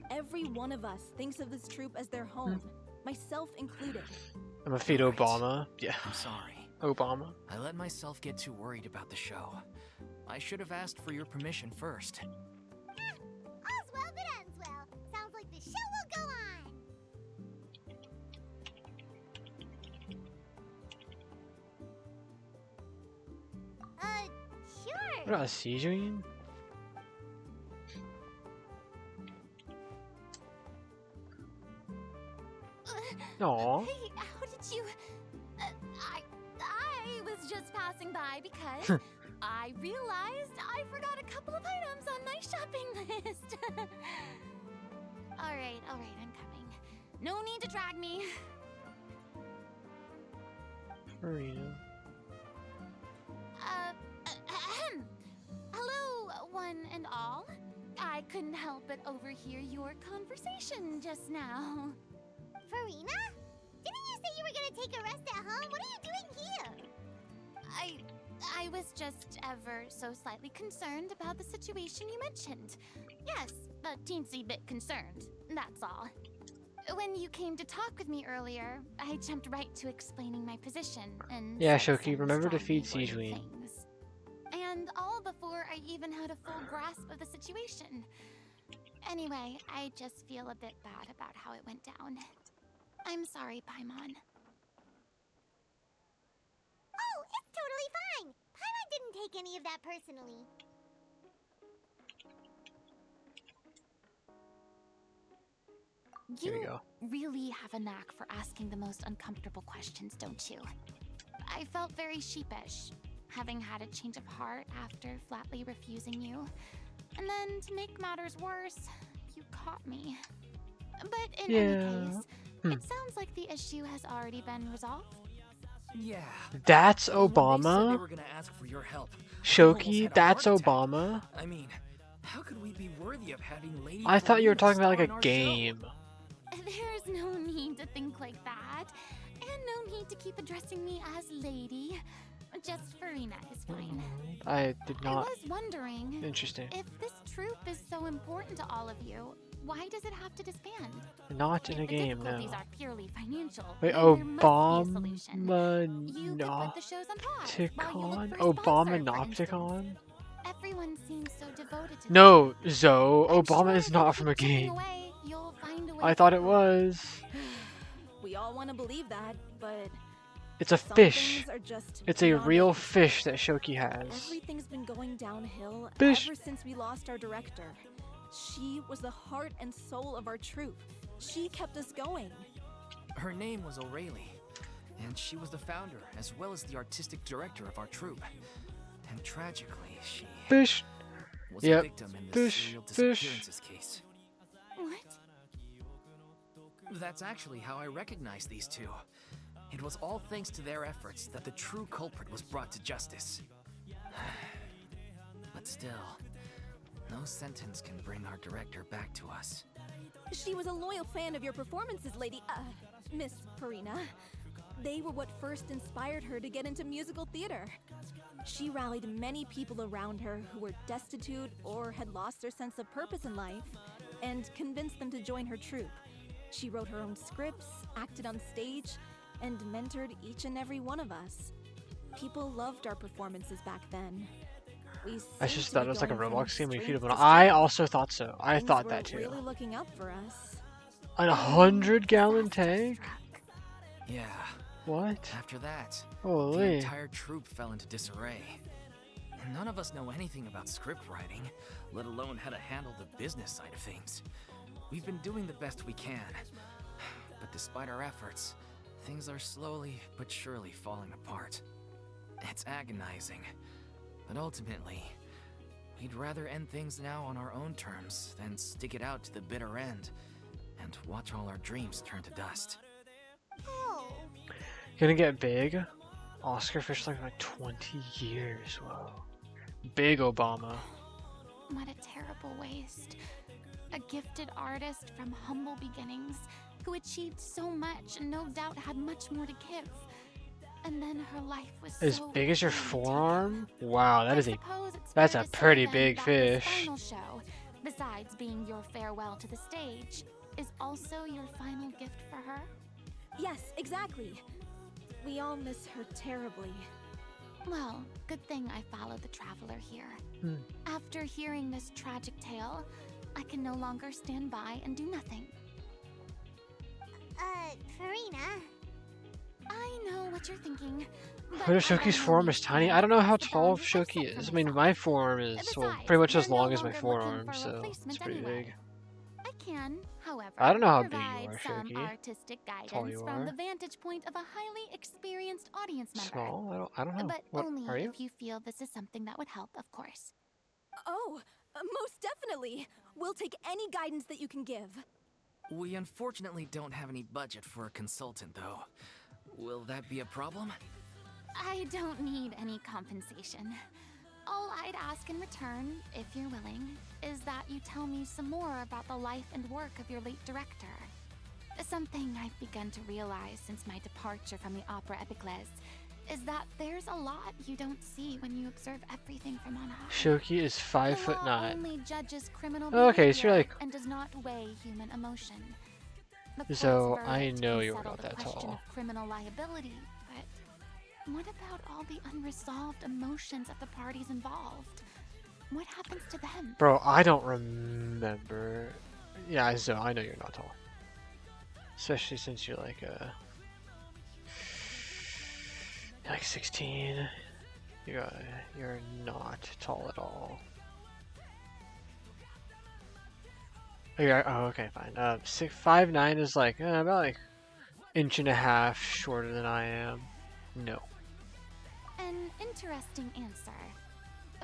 Every one of us thinks of this troupe as their home, myself included. I'm a feed Obama. Yeah. I'm sorry. Obama. I let myself get too worried about the show. I should have asked for your permission first. All's well that ends well. Sounds like the show will go on. Sure. What about a seizure? Aww. Hey, how did you... I was just passing by because I realized I forgot a couple of items on my shopping list. Alright, I'm coming. No need to drag me. Farina. one and all. I couldn't help but overhear your conversation just now. Farina? Didn't you say you were gonna take a rest at home? What are you doing here? I was just ever so slightly concerned about the situation you mentioned. Yes, a teensy bit concerned, that's all. When you came to talk with me earlier, I jumped right to explaining my position and Yeah, said Shoki, some remember to strongly feed worded Sijuin. things. And all before I even had a full grasp of the situation. Anyway, I just feel a bit bad about how it went down. I'm sorry, Paimon. Oh, it's totally fine. Paimon didn't take any of that personally. Here we You go. really have a knack for asking the most uncomfortable questions, don't you? I felt very sheepish, having had a change of heart after flatly refusing you. And then, to make matters worse, you caught me. But in any case, it sounds like the issue has already been resolved. Yeah. That's When they said they Obama? were gonna ask for your help, Shoki, that's Obama? I mean, how could we be worthy of having Lady I thought you were Farina talking about star like in a our game. There's no need to think like that. And no need to keep addressing me as lady. Just Farina is fine. I did not. I was wondering, Interesting. if this troop is so important to all of you, why does it have to disband? Not in a If the game, no. difficulties are purely financial, Wait, then there must be a solution. Obama You could put the shows on pause while you look Nopticon? for a Obama sponsor, for instance. Nopticon? Everyone seems so devoted to No, Zoe. Obama sure is if not you from a keep chipping game. away, you'll find a way I thought it forward. was. We all want to believe that, but It's a some fish. things are just It's a beyond real our control. fish that Shoki has. Everything's been going downhill Fish. ever since we lost our director. She was the heart and soul of our troupe. She kept us going. Her name was O'Reilly, and she was the founder as well as the artistic director of our troupe. And tragically, she Fish. was Yep. a victim in the Fish. serial Fish. disappearances case. What? That's actually how I recognized these two. It was all thanks to their efforts that the true culprit was brought to justice. But still, no sentence can bring our director back to us. She was a loyal fan of your performances, Miss Farina. They were what first inspired her to get into musical theater. She rallied many people around her who were destitute or had lost their sense of purpose in life, and convinced them to join her troupe. She wrote her own scripts, acted on stage, and mentored each and every one of us. People loved our performances back then. I just thought it was like a Roblox game. You feed strength them. to I strength. also thought so. I Things thought were that too. really looking up for us. An 100-gallon tank? Yeah. What? After that, Holy. the entire troupe fell into disarray. None of us know anything about script writing, let alone how to handle the business side of things. We've been doing the best we can, but despite our efforts, things are slowly but surely falling apart. It's agonizing, but ultimately, we'd rather end things now on our own terms than stick it out to the bitter end and watch all our dreams turn to dust. Oh. Gonna get big? Oscar fish like 20 years. Whoa. Big Obama. What a terrible waste. A gifted artist from humble beginnings who achieved so much and no doubt had much more to give. And then her life was As so big as your forearm? Wow, that is a suppose it's that's fair a to say pretty then big that this fish. final show, besides being your farewell to the stage, is also your final gift for her? Yes, exactly. We all miss her terribly. Well, good thing I followed the traveler here. Hmm. After hearing this tragic tale, I can no longer stand by and do nothing. Farina. I know what you're thinking. but But I Shoki's by no forearm means is tiny. plan I don't know to how pass the tall bone Shoki I've set is. for I mean, myself. my forearm is well, Besides, pretty much you're as no long as my longer looking forearm, for a so it's replacement pretty anyway. big. I can, however, I don't know how big you provide are, some Shoki. artistic Tall guidance you from are. the vantage point of a highly experienced audience member. Small? I don't know. But What only are you? if you feel this is something that would help, of course. Oh, most definitely. We'll take any guidance that you can give. We unfortunately don't have any budget for a consultant, though. Will that be a problem? I don't need any compensation. All I'd ask in return, if you're willing, is that you tell me some more about the life and work of your late director. Something I've begun to realize since my departure from the Opera Epiclese is that there's a lot you don't see when you observe everything from on high. Shoki is 5'9". The law only judges criminal Okay, so you're behavior like. and does not weigh human emotion. The So court's I verdict know can you're settle not the that question tall. of criminal liability, but what about all the unresolved emotions of the parties involved? What happens to them? Bro, I don't remember. Yeah, so I know you're not tall. Especially since you're like you're like 16. You're not tall at all. Oh, okay, fine. 5'9" is like about like inch and a half shorter than I am. No. An interesting answer.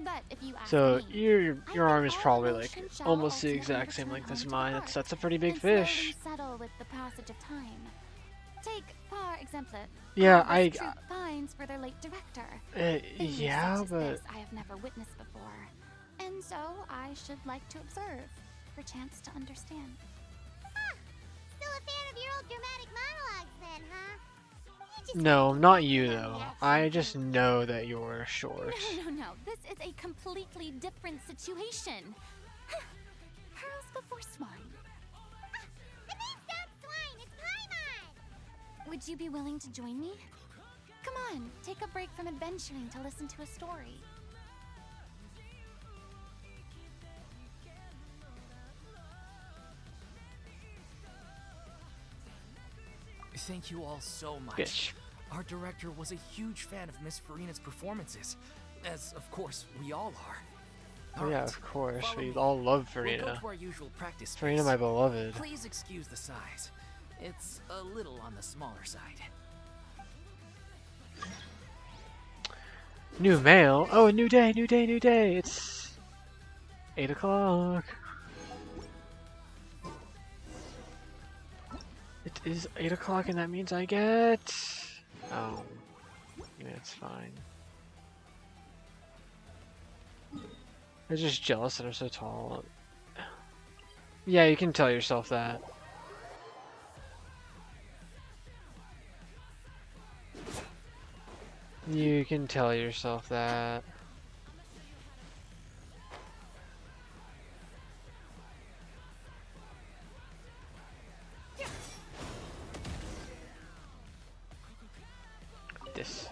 But if you ask So me, your arm is probably like emotion shall almost the ultimately exact same return length as home to mine. the That's a heart pretty big and slowly fish. settle with the passage of time. Take, for example, Yeah, how this troupe finds for their late director. Things yeah, such as but this I have never witnessed before, and so I should like to observe, for chance to understand. Still a fan of your old dramatic monologues then, huh? no, not you though. I just know that you're short. No. This is a completely different situation. Pearls before swine. The name's not swine, it's Paimon! Would you be willing to join me? Come on, take a break from adventuring to listen to a story. Thank you all so much. Bitch. Our director was a huge fan of Miss Farina's performances, as of course we all are. Oh, yeah, of course. We all love Farina. We'll go to our usual practice Farina, space. my beloved. Please excuse the size. It's a little on the smaller side. New mail. Oh, a new day, new day, new day. It's 8 o'clock. It is 8 o'clock, and that means I get. Oh, yeah, it's fine. I'm just jealous that I'm so tall. Yeah, you can tell yourself that. You can tell yourself that. This.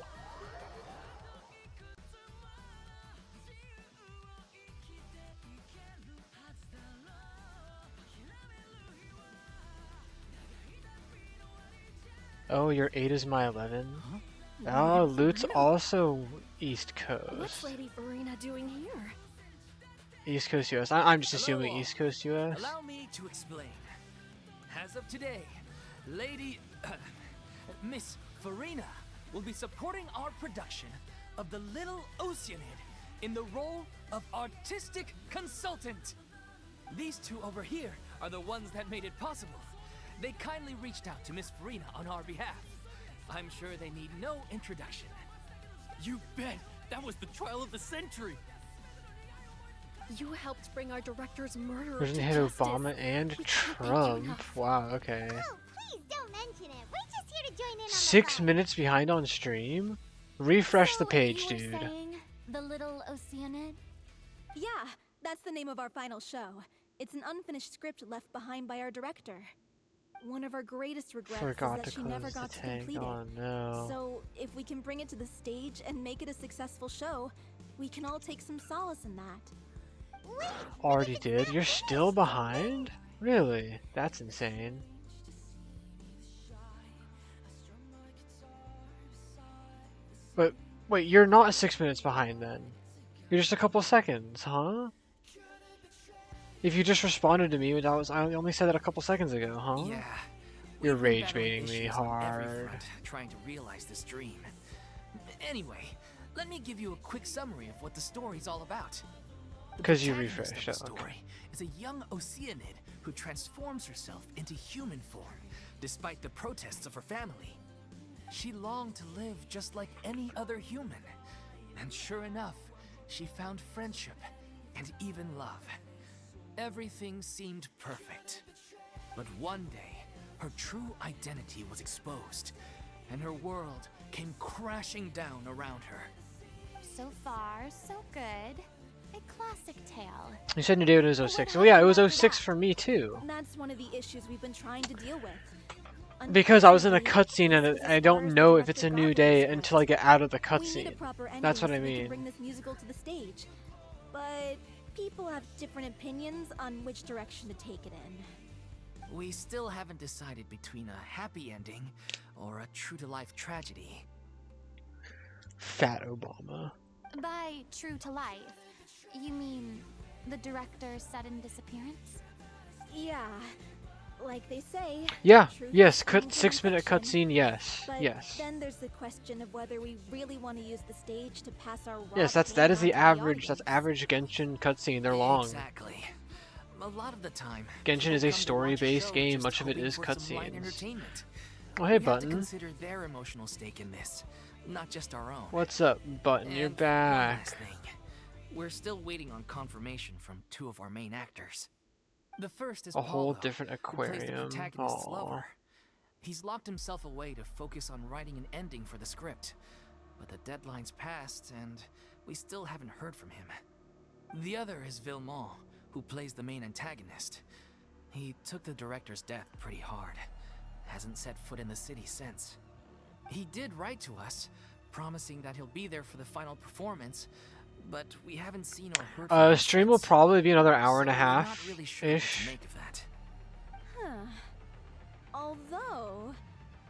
Oh, your 8 is my 11? Huh? Oh, Loot's Farina? also East Coast. What's Lady Farina doing here? East Coast US. I'm just Hello assuming all. East Coast US. Allow me to explain. As of today, Lady Miss Farina will be supporting our production of The Little Oceanid in the role of artistic consultant. These two over here are the ones that made it possible. They kindly reached out to Miss Farina on our behalf. I'm sure they need no introduction. You bet! That was the trial of the century! You helped bring our director's murderer President to hit justice. Obama and We can't thank you Trump. enough. Wow, okay. Oh, please don't mention it. We're just here to join in on 6 minutes behind on stream? Refresh the page, You were dude. saying the Little Oceanid? Yeah, that's the name of our final show. It's an unfinished script left behind by our director. One of our greatest regrets Forgot is that to she never close the got to tank. complete Oh, it. no. So, if we can bring it to the stage and make it a successful show, we can all take some solace in that. Already did? You're still behind? Really? That's insane. But, wait, you're not 6 minutes behind then? You're just a couple seconds, huh? If you just responded to me, I only said that a couple seconds ago, huh? Yeah. You're We've been rage battling baiting me issues on every hard. front, trying to realize this dream. Anyway, let me give you a quick summary of what the story's all about. The 'Cause you protagonist refreshed, of the oh, story okay. is a young Oceanid who transforms herself into human form, despite the protests of her family. She longed to live just like any other human, and sure enough, she found friendship and even love. Everything seemed perfect. But one day, her true identity was exposed, and her world came crashing down around her. So far, so good. A classic tale. You said New Day was 06. Well, yeah, it was 06 for me too. That's one of the issues we've been trying to deal with. Because I was in a cutscene and I don't know if it's a new day until I get out of the cutscene. That's what I mean. Bring this musical to the stage, but people have different opinions on which direction to take it in. We still haven't decided between a happy ending or a true-to-life tragedy. Fat Obama. By true to life, you mean the director's sudden disappearance? Yeah. Like they say. Yeah, yes, 6-minute cutscene, yes. But yes. Then there's the question of whether we really want to use the stage to pass our Yes, that is the average Genshin cutscene. They're long. Exactly. A lot of the time, Genshin is a story-based game. Much of it is cutscenes. Oh, hey, Button. We have to consider their emotional stake in this, not just our own. What's up, Button? You're back. One last thing. We're still waiting on confirmation from 2 of our main actors. The first is a whole Paulo, different aquarium. Lover. He's locked himself away to focus on writing an ending for the script, but the deadline's passed and we still haven't heard from him. The other is Villemont, who plays the main antagonist. He took the director's death pretty hard. Hasn't set foot in the city since. He did write to us, promising that he'll be there for the final performance, but we haven't seen or heard from him stream will probably be another hour and a half really sure ish. Make of that. Huh. Although,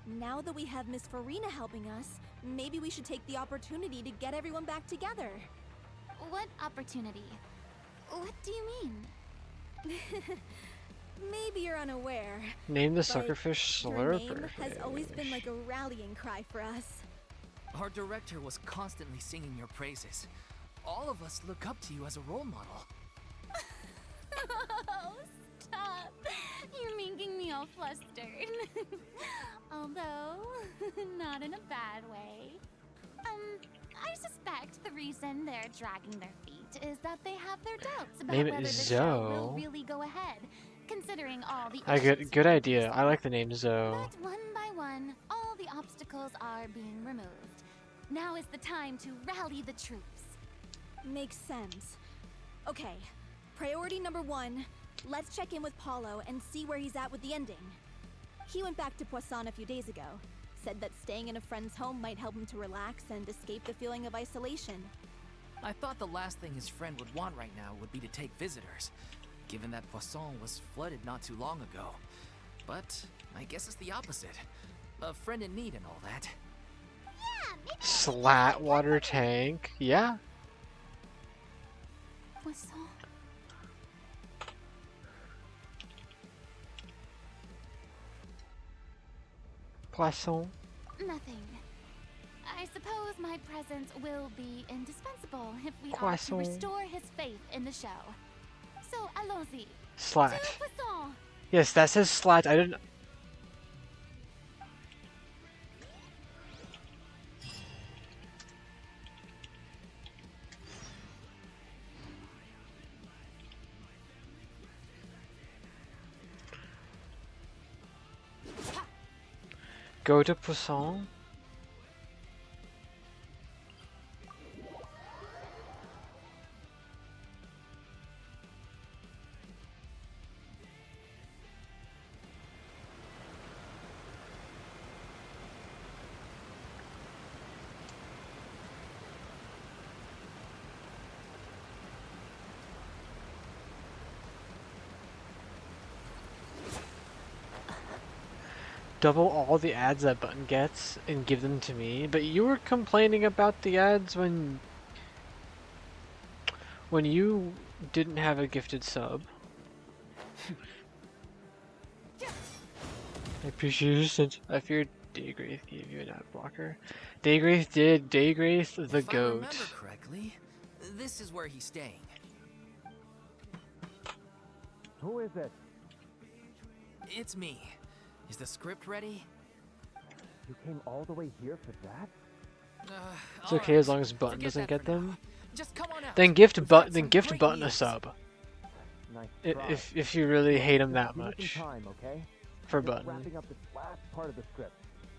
now that we have Miss Farina helping us, maybe we should take the opportunity to get everyone back together. What opportunity? What do you mean? Maybe you're unaware. Name the suckerfish Your name slurper. has always been like a rallying cry for us. Our director was constantly singing your praises. All of us look up to you as a role model. Oh, stop. You're making me all flustered. Although, not in a bad way. I suspect the reason they're dragging their feet is that they have their doubts about Name it whether the Zoe. show will really go ahead, considering all the Good idea. I like the name Zoe. But one by one, all the obstacles are being removed. Now is the time to rally the troops. Makes sense. Okay, priority number 1, let's check in with Paulo and see where he's at with the ending. He went back to Poisson a few days ago, said that staying in a friend's home might help him to relax and escape the feeling of isolation. I thought the last thing his friend would want right now would be to take visitors, given that Poisson was flooded not too long ago. But I guess it's the opposite. A friend in need and all that. Slat water tank. Yeah. Poisson. Poisson. Nothing. I suppose my presence will be indispensable if we are to Poisson. restore his faith in the show. So, allons-y. Slat. To Poisson. Yes, that says slat. I didn't. Go to Poisson. Double all the ads that Button gets and give them to me, but you were complaining about the ads when you didn't have a gifted sub. I appreciate you since I feared Daygraith gave you an ad blocker. Daygraith did. Daygraith the If I goat. remember correctly, this is where he's staying. Who is it? It's me. Is the script ready? You came all the way here for that? It's okay as long as Button doesn't get them. Just come on out. Then gift Button a sub. Nice If you really hate him that Give me much. some time, okay? For I'm just Button. wrapping up this last part of the script.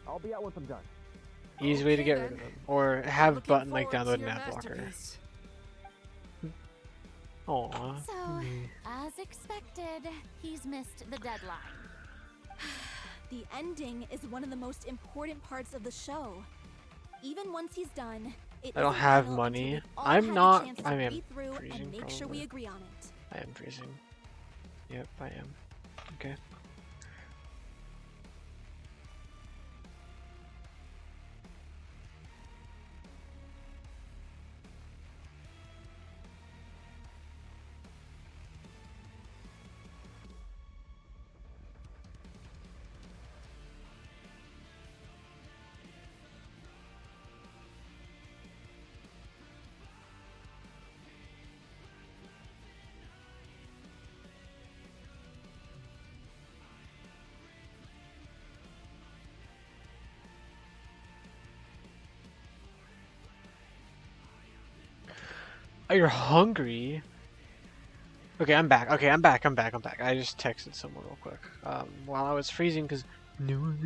I'll be out once I'm done. Easy way to get rid of him. Or have Button like download an ad blocker. Aww. So, as expected, he's missed the deadline. The ending is one of the most important parts of the show. Even once he's done, I don't have money. I'm not. I am freezing. And make sure we agree on it. I am freezing. Yep, I am. Okay. Oh, you're hungry? Okay, I'm back. Okay, I'm back. I just texted someone real quick. While I was freezing, because no one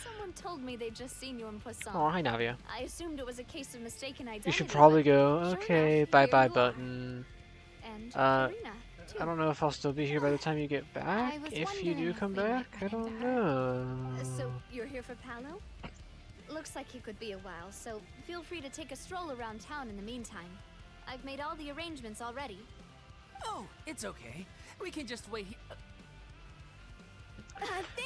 Someone told me they'd just seen you in Poisson. Oh, hi, Navia. I assumed it was a case of mistaken identity. You should probably but go. sure Okay, enough, bye here bye, you are. Button. And I Karina, too. don't know if I'll still be here by the time you get back. was If you do wondering come if we might back, I don't know. So you're here for Paolo? Looks like he could be a while, so feel free to take a stroll around town in the meantime. I've made all the arrangements already. Oh, it's okay. We can just wait.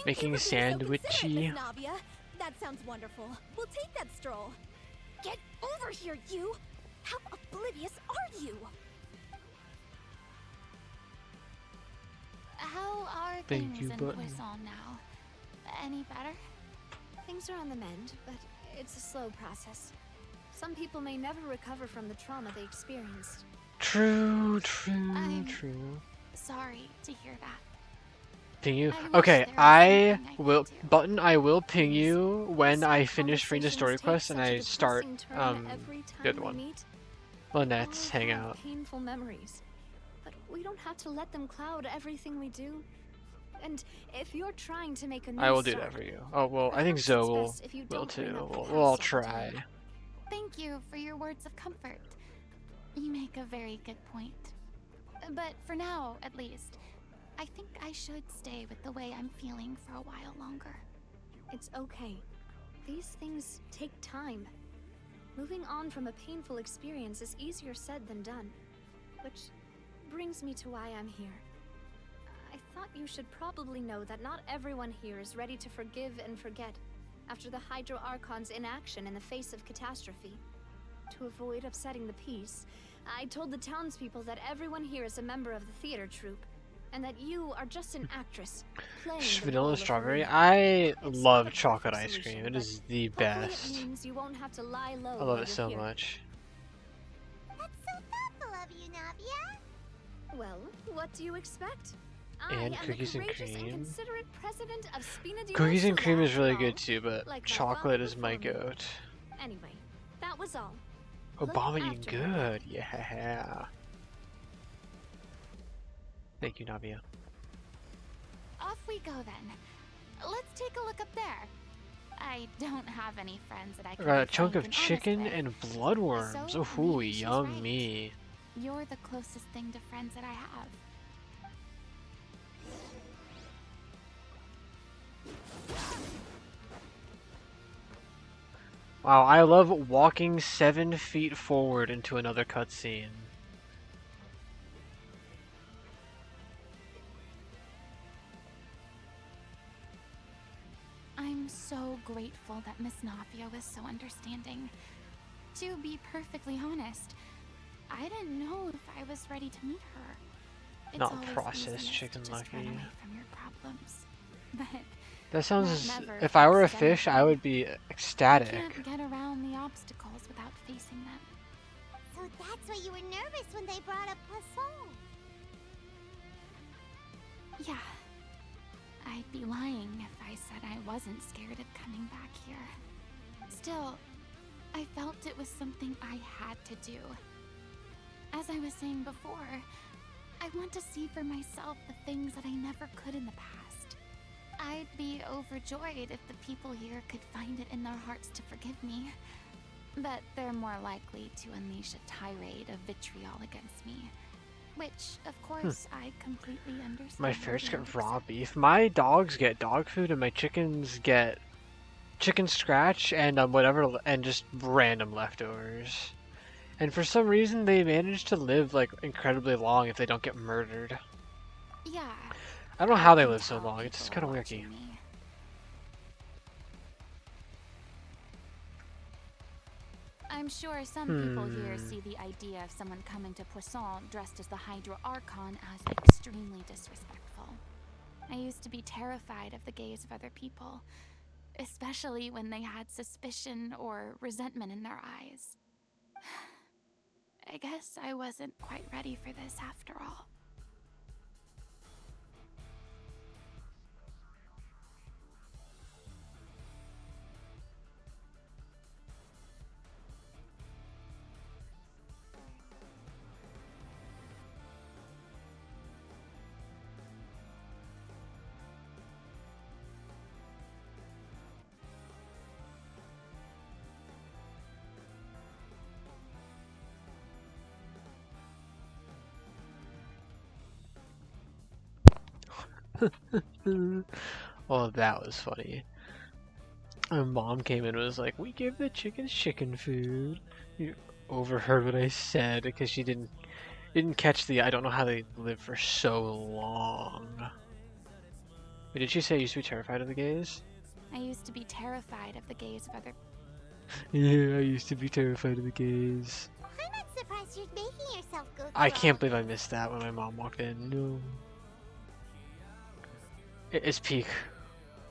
Making Miss sandwichy. Navia. That sounds wonderful. We'll take that stroll. Get over here, you! How oblivious are you? How are Thank things you, in Button. Poisson now? Any better? Things are on the mend, but it's a slow process. Some people may never recover from the trauma they experienced. True. I'm sorry to hear that. Ping you? I wish Okay, there was I something I could will. do. Button, I will ping you when I finish reading the Conversations story take quest and such a I start depressing turn every the time other we one. meet. Lynette's All hangout. have painful memories, but we don't have to let them cloud everything we do. And if you're trying to make a new I will do start, that for you. Oh well, I think perhaps Zoe it's will best if you don't bring too. up the We'll past all all the try. time. Thank you for your words of comfort. You make a very good point. But for now, at least, I think I should stay with the way I'm feeling for a while longer. It's okay. These things take time. Moving on from a painful experience is easier said than done. Which brings me to why I'm here. I thought you should probably know that not everyone here is ready to forgive and forget after the Hydro Archon's inaction in the face of catastrophe. To avoid upsetting the peace, I told the townspeople that everyone here is a member of the theater troupe, and that you are just an actress playing the role Vanilla of strawberry. Marina. I It's love not a chocolate perfect ice cream. solution, It but is the hopefully best. It means you won't have to lie low I love while it you're so here. much. That's so thoughtful of you, Navia. Well, what do you expect? And I am cookies the and courageous cream. considerate president of Spina di Cookies and cream Rosula, is really after all. good too, but Like my chocolate father is my before me. goat. Anyway, that was all. Obama eating after her. good. Yeah. Thank you, Navia. Off we go then. Let's take a look up there. I don't have any friends that I I can got a be chunk frank of and honest chicken with. and bloodworms. So, Ooh, maybe she's yummy. You're the closest thing to friends that I have. Wow, I love walking 7 feet forward into another cutscene. I'm so grateful that Miss Nafia was so understanding. To be perfectly honest, I didn't know if I was ready to meet her. It's Not always processed easiest chicken to just run lucky. away from your problems. But That sounds. that never If I were a fixed fish, I anything. would be You ecstatic. can't get around the obstacles without facing them. So that's why you were nervous when they brought up Poisson. Yeah. I'd be lying if I said I wasn't scared of coming back here. Still, I felt it was something I had to do. As I was saying before, I want to see for myself the things that I never could in the past. I'd be overjoyed if the people here could find it in their hearts to forgive me. But they're more likely to unleash a tirade of vitriol against me. Which, of course, I completely understand. My ferrets get raw beef. My dogs get dog food, and my chickens get chicken scratch and whatever, and just random leftovers. And for some reason, they manage to live like incredibly long if they don't get murdered. Yeah. I don't know how they live so long. It's kind of weirdy. I'm sure some people here see the idea of someone coming to Poisson dressed as the Hydro Archon as extremely disrespectful. I used to be terrified of the gaze of other people, especially when they had suspicion or resentment in their eyes. I guess I wasn't quite ready for this after all. Well, that was funny. My mom came in and was like, "We give the chickens chicken food." You overheard what I said because she didn't catch the. I don't know how they live for so long. Wait, did she say you used to be terrified of the gays? I used to be terrified of the gaze of other. Yeah, I used to be terrified of the gays. I'm not surprised you're making yourself go through I can't believe I missed that when my mom walked in. No. It's peak.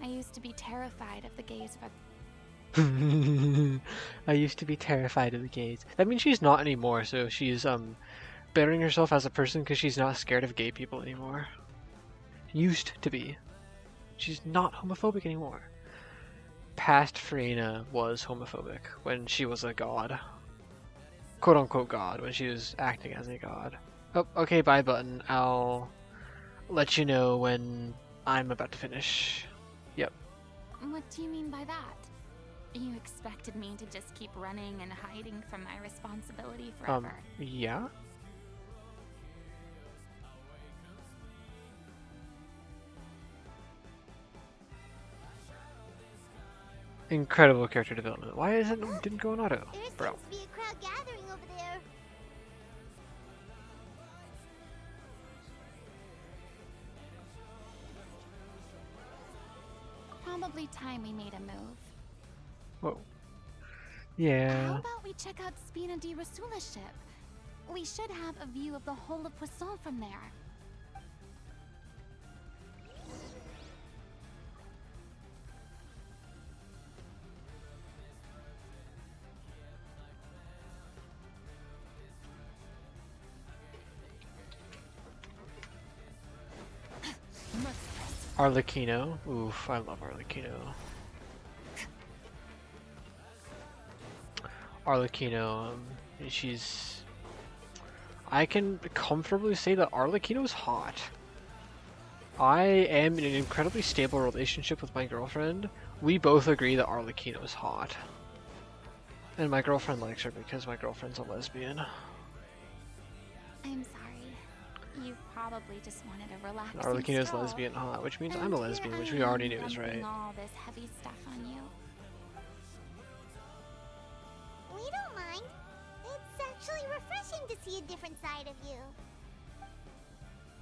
I used to be terrified of the gaze of other. I used to be terrified of the gays. That means she's not anymore, so she's bettering herself as a person because she's not scared of gay people anymore. Used to be. She's not homophobic anymore. Past Farina was homophobic when she was a god. Quote unquote god, when she was acting as a god. Oh, okay, bye button. I'll let you know when I'm about to finish. Yep. What do you mean by that? You expected me to just keep running and hiding from my responsibility forever? Yeah? Incredible character development. Why is it didn't go in auto, bro? There seems to be a crowd gathering over there. Probably time we made a move. Whoa. Yeah. How about we check out Spina di Rasula's ship? We should have a view of the whole of Poisson from there. Arlecchino. Oof, I love Arlecchino. Arlecchino, she's... I can comfortably say that Arlecchino's hot. I am in an incredibly stable relationship with my girlfriend. We both agree that Arlecchino's hot. And my girlfriend likes her because my girlfriend's a lesbian. I'm sorry. You probably just wanted a relaxing Arlecchino's stroll. lesbian hot, which means I'm a lesbian, which we already knew is dumping right. all this heavy stuff on you. We don't mind. It's actually refreshing to see a different side of you.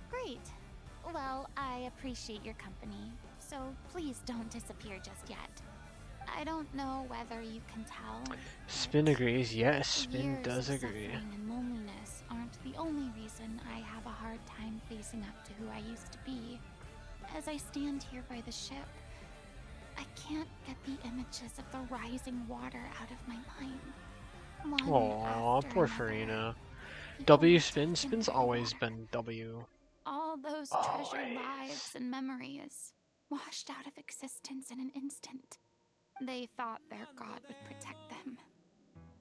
Great. Well, I appreciate your company, so please don't disappear just yet. I don't know whether you can tell. Spin agrees. Yes, Spin Years does of agree. suffering and loneliness aren't the only reason I have a hard time facing up to who I used to be. As I stand here by the ship, I can't get the images of the rising water out of my mind. One Aww, after poor another. Farina. W Spin. Spin's always been W. All those treasured lives and memories. washed out of existence in an instant. They thought their god would protect them.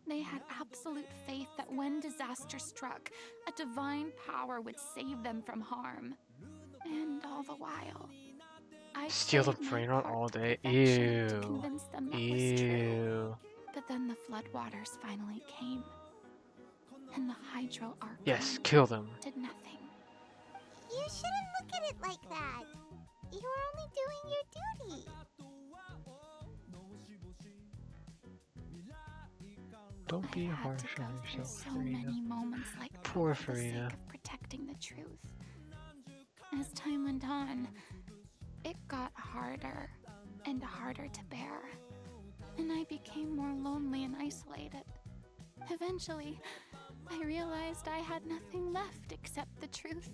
They had absolute faith that when disaster struck, a divine power would save them from harm. And all the while, I Steal the played my brain rot part all to day. perfection to Ew. convince them that was true. Ew. But then the floodwaters finally came, and the Hydro Archon Yes, kill them. did nothing. You shouldn't look at it like that. You're only doing your duty. Don't be harsh on There's yourself, so many Farina. moments like that Poor for the sake Farina. of protecting the truth. As time went on, it got harder and harder to bear, and I became more lonely and isolated. Eventually, I realized I had nothing left except the truth.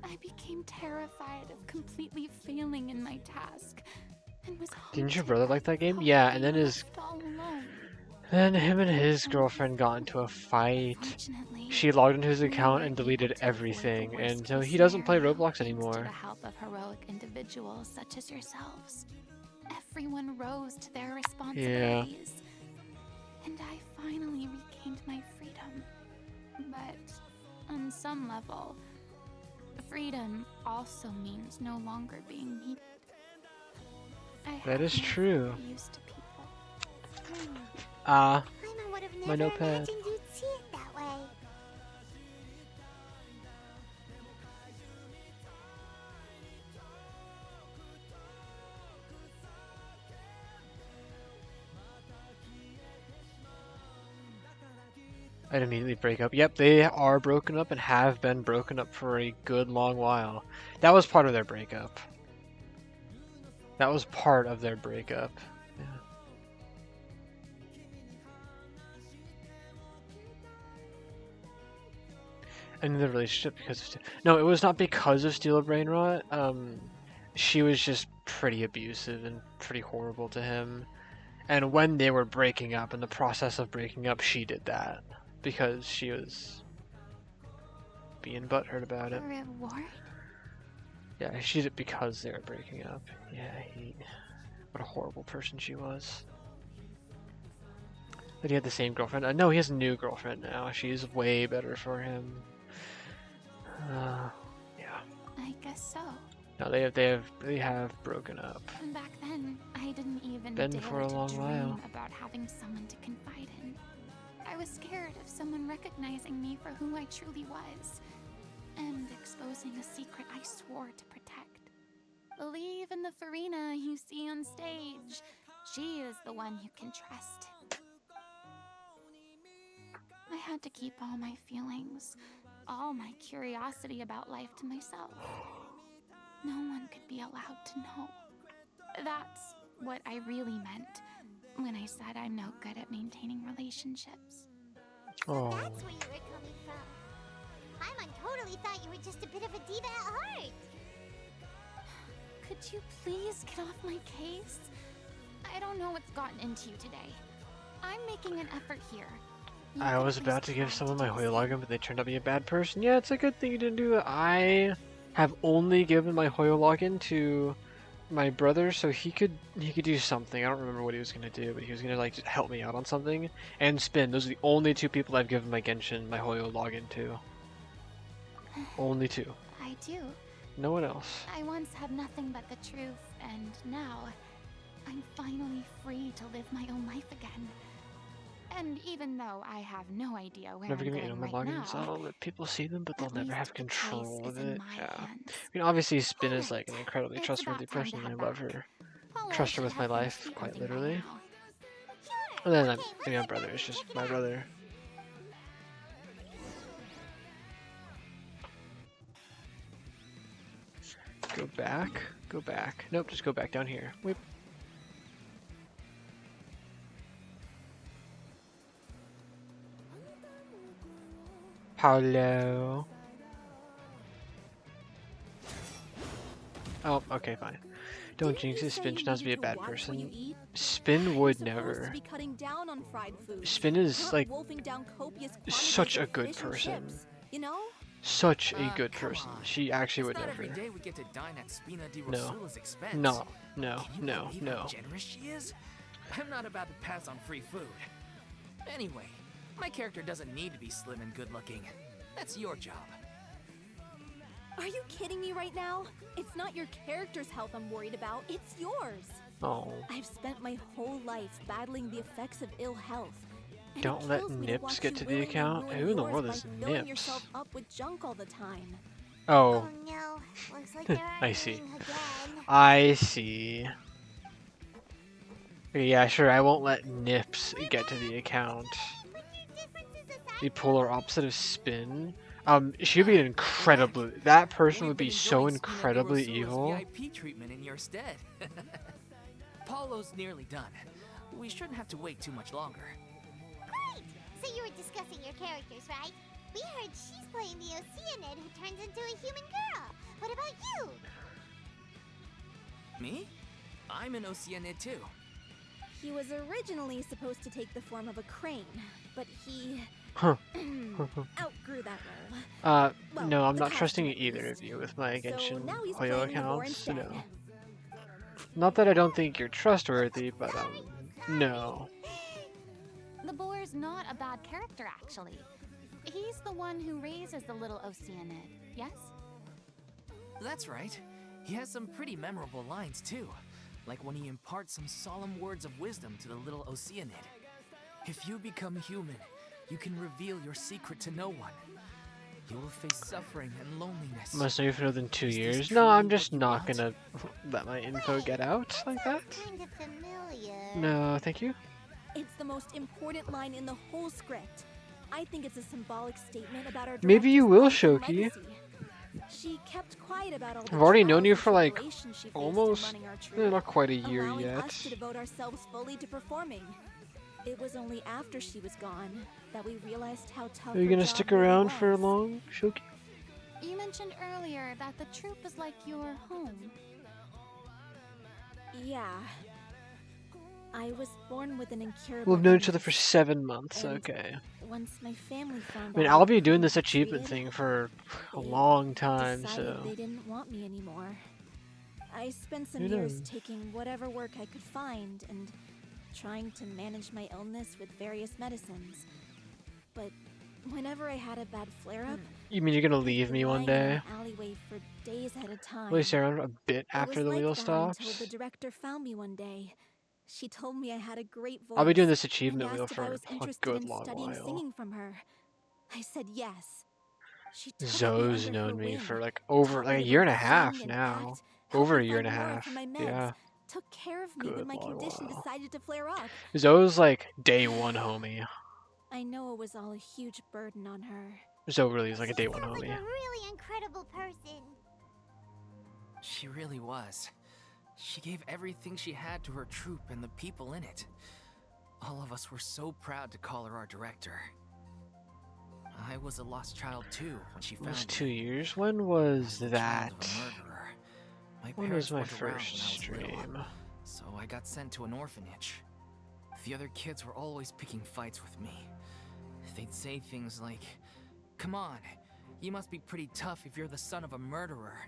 I became terrified of completely failing in my task, and was Didn't your brother like that game? Yeah, and then him and his girlfriend got into a fight. She logged into his account and deleted everything, and so he doesn't play Roblox to anymore. the help of heroic individuals such as yourselves. Everyone rose to their responsibilities. And I finally regained my freedom. But on some level, freedom also means no longer being needed. That is true. Used to people. Ah, Paimon would have my never notepad. imagined you'd see it that way. I'd immediately break up. Yep, they are broken up and have been broken up for a good long while. That was part of their breakup. That was part of their breakup. Yeah. And the relationship because of no, it was not because of Steel Brain Rot. She was just pretty abusive and pretty horrible to him. And when they were breaking up, in the process of breaking up, she did that because she was being butthurt about it. Reward? Yeah, she did it because they were breaking up. Yeah, what a horrible person she was. But he had the same girlfriend. No, he has a new girlfriend now. She's way better for him. Yeah. I guess so. No, they have broken up. And back then, I didn't even Been dare for a to long dream while. about having someone to confide in. I was scared of someone recognizing me for who I truly was, and exposing a secret I swore to protect. Believe in the Farina you see on stage. She is the one you can trust. I had to keep all my feelings, all my curiosity about life to myself. No one could be allowed to know. That's what I really meant when I said I'm no good at maintaining relationships. Oh. That's where you were coming from. Paimon totally thought you were just a bit of a diva at heart. Could you please get off my case? I don't know what's gotten into you today. I'm making an effort here. I was about to give someone my Hoyo login, but they turned out to be a bad person. Yeah, it's a good thing you didn't do it. I have only given my Hoyo login to my brother, so he could do something. I don't remember what he was gonna do, but he was gonna like just help me out on something. And Spin. Those are the only two people I've given my Genshin, my Hoyo login to. Only two. I do. No one else. I once had nothing but the truth, and now I'm finally free to live my own life again. And even though I have no idea where Never I'm gonna going my right logins. now, I'll let people see them, but they'll at never least have the control choice of is in it. my Yeah. hands. I mean, obviously, Spin is like an incredibly It's trustworthy about time to person. I head love back. her. Paula Trust her should with my have life, finished quite the ending by literally. now. And then my brother is just my brother. Go back. Go back. Nope, just go back down here. Whip. Hello. Oh, okay, fine. Don't jinx it. Spin should not be a bad person. Spin would never. Be cutting down on fried foods, Spin is not like wolfing down copious such quantities a of good fish and person. chips, you know? Such a good person. On. She actually would It's not never. every day we get to dine at Spina di No. Rosula's expense. No. No. Can you No. believe No. how generous she is? I'm not about to pass on free food. Anyway, my character doesn't need to be slim and good looking. That's your job. Are you kidding me right now? It's not your character's health I'm worried about, it's yours. Oh. I've spent my whole life battling the effects of ill health. And Don't it let kills me to Nips watch get you to the willingly account. ruin Who in the yours world by is filling Nips? yourself up with junk all the time. Oh. no. Looks like they're I see. arguing again. I see. Yeah, sure. I won't let Nips get to the account. The polar opposite of Spin. She'd be incredibly. That person would be so incredibly evil. VIP treatment in your stead. Paulo's nearly done. We shouldn't have to wait too much longer. Great! So you were discussing your characters, right? We heard she's playing the Oceanid who turns into a human girl. What about you? Me? I'm an Oceanid too. He was originally supposed to take the form of a crane, but he Huh. outgrew that role. Well, No, I'm the not trusting costume either is. of you with my So Genshin now he's Hoyo playing Eivor accounts. instead. No. Not that I don't think you're trustworthy, but no. The boar's not a bad character, actually. He's the one who raises the little Oceanid, yes? That's right. He has some pretty memorable lines too. Like when he imparts some solemn words of wisdom to the little Oceanid. If you become human, you can reveal your secret to no one. You will face suffering and loneliness. Must know you for more than 2 years. No, I'm just not gonna let my info get out like that. Kind of familiar. No, thank you. It's the most important line in the whole script. I think it's a symbolic statement about our Maybe you will, director's life and Shoki. legacy. She kept quiet about all the I've already known trials you and for like tribulations she faced in almost, running our troupe, not quite a year allowing yet. us to devote ourselves fully to performing. It was only after she was gone that we realized how tough Are you her gonna job stick really around was. for long, Shoki? You mentioned earlier that the troupe is like your home. Yeah. I was born with an incurable We've known each other illness, for 7 months. and Okay. once my family found I mean, out I'll be what doing I this was achievement treated, thing for a they long time, decided so they didn't want me anymore. I spent some Who years knows? taking whatever work I could find and trying to manage my illness with various medicines. But whenever I had a bad flare-up, you mean you're gonna leave me one lying in day? an alleyway for days at a time. Will you stay around a bit It after was the like wheel that until stops? the director found me one day. She told me I had a great voice. I'll be doing this and achievement wheel asked if I for was a interested good in long studying while. singing from her. I said yes. She took me Zoe's under her known me wing, for like over taught like a me year to and a half sing and now. act, helped Over me a year and a find more half. from my meds, Yeah. took care of me Good when my long condition while. decided to flare up. Zoe's like day one homie. I know it was all a huge burden on her. Zoe really is like a day one Sounds like homie. a really incredible person. She really was. She gave everything she had to her troupe and the people in it. All of us were so proud to call her our director. I was a lost child too when she It was found 2 me. years. When was The child that? of a murderer. My When parents was my weren't around first when I was little, stream? so I got sent to an orphanage. The other kids were always picking fights with me. They'd say things like, "Come on, you must be pretty tough if you're the son of a murderer."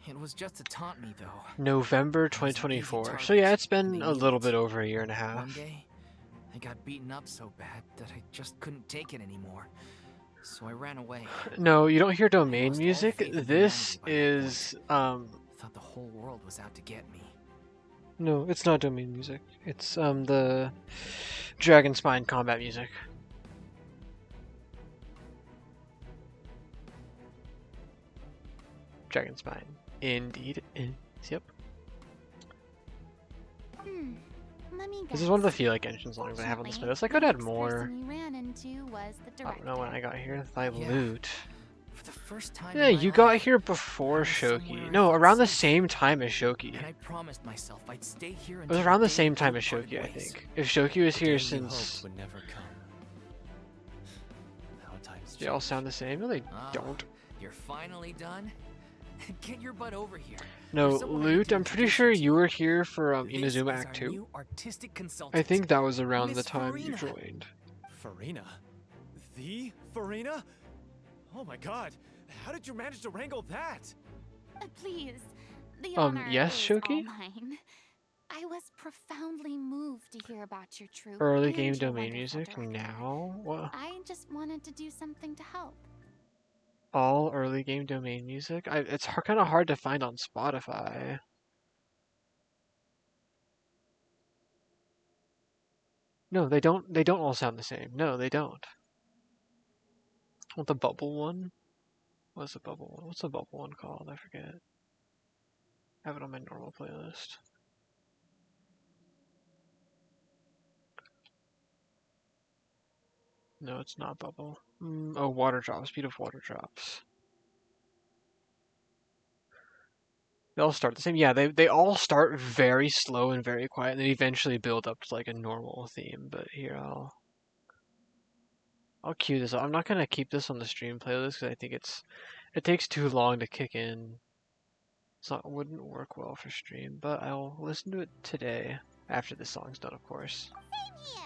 It was just to taunt me, though. November I was an easy 2024. So target, yeah, it's and been they a knew little it. bit over a year and a One half. day, I got beaten up so bad that I just couldn't take it anymore. So I ran away. No, you don't hear domain lost all music. faith in This humanity by that is Thought the whole world was out to get me. no, it's not domain music. It's the Dragon Spine combat music. Dragon Spine. Indeed. Yep. Let me guess. This is one of the few like Genshin songs I have on this playlist. I could add more. person you ran into was the I director. don't know when I got here. Thy Yeah. loot. For the first time Yeah, in my you got life, here before I was somewhere Shoki. I No, felt around the safe. same time as Shoki. And I promised myself I'd stay here It was until around the day same we time as parted Shoki, I ways. think. If Shoki was The here day you since... hoped would never come. How times They all change. sound the same? No, they Ah, don't. You're finally done? Get your butt over here. No, There's someone I need Loot, to I'm pretty introduce sure you to. you were here for This Inazuma is Act our 2. new artistic I consultant, think that was around the Miss time you Farina. joined. Farina? The Farina? Oh my god! How did you manage to wrangle that? Please, the honor yes, is Shuki? all mine. I was profoundly moved to hear about your troupe Early and game your domain wonderful music director. now? What? I just wanted to do something to help. All early game domain music? It's kind of hard to find on Spotify. No, they don't. They don't all sound the same. No, they don't. Want the bubble one? What's the bubble one? What's the bubble one called? I forget. I have it on my normal playlist. No, it's not bubble. Oh, water drops. Beautiful water drops. They all start the same. Yeah, they all start very slow and very quiet, and then eventually build up to like a normal theme. But here I'll cue this up. I'm not gonna keep this on the stream playlist because I think it takes too long to kick in. It wouldn't work well for stream, but I'll listen to it today after this song's done, of course. Same here.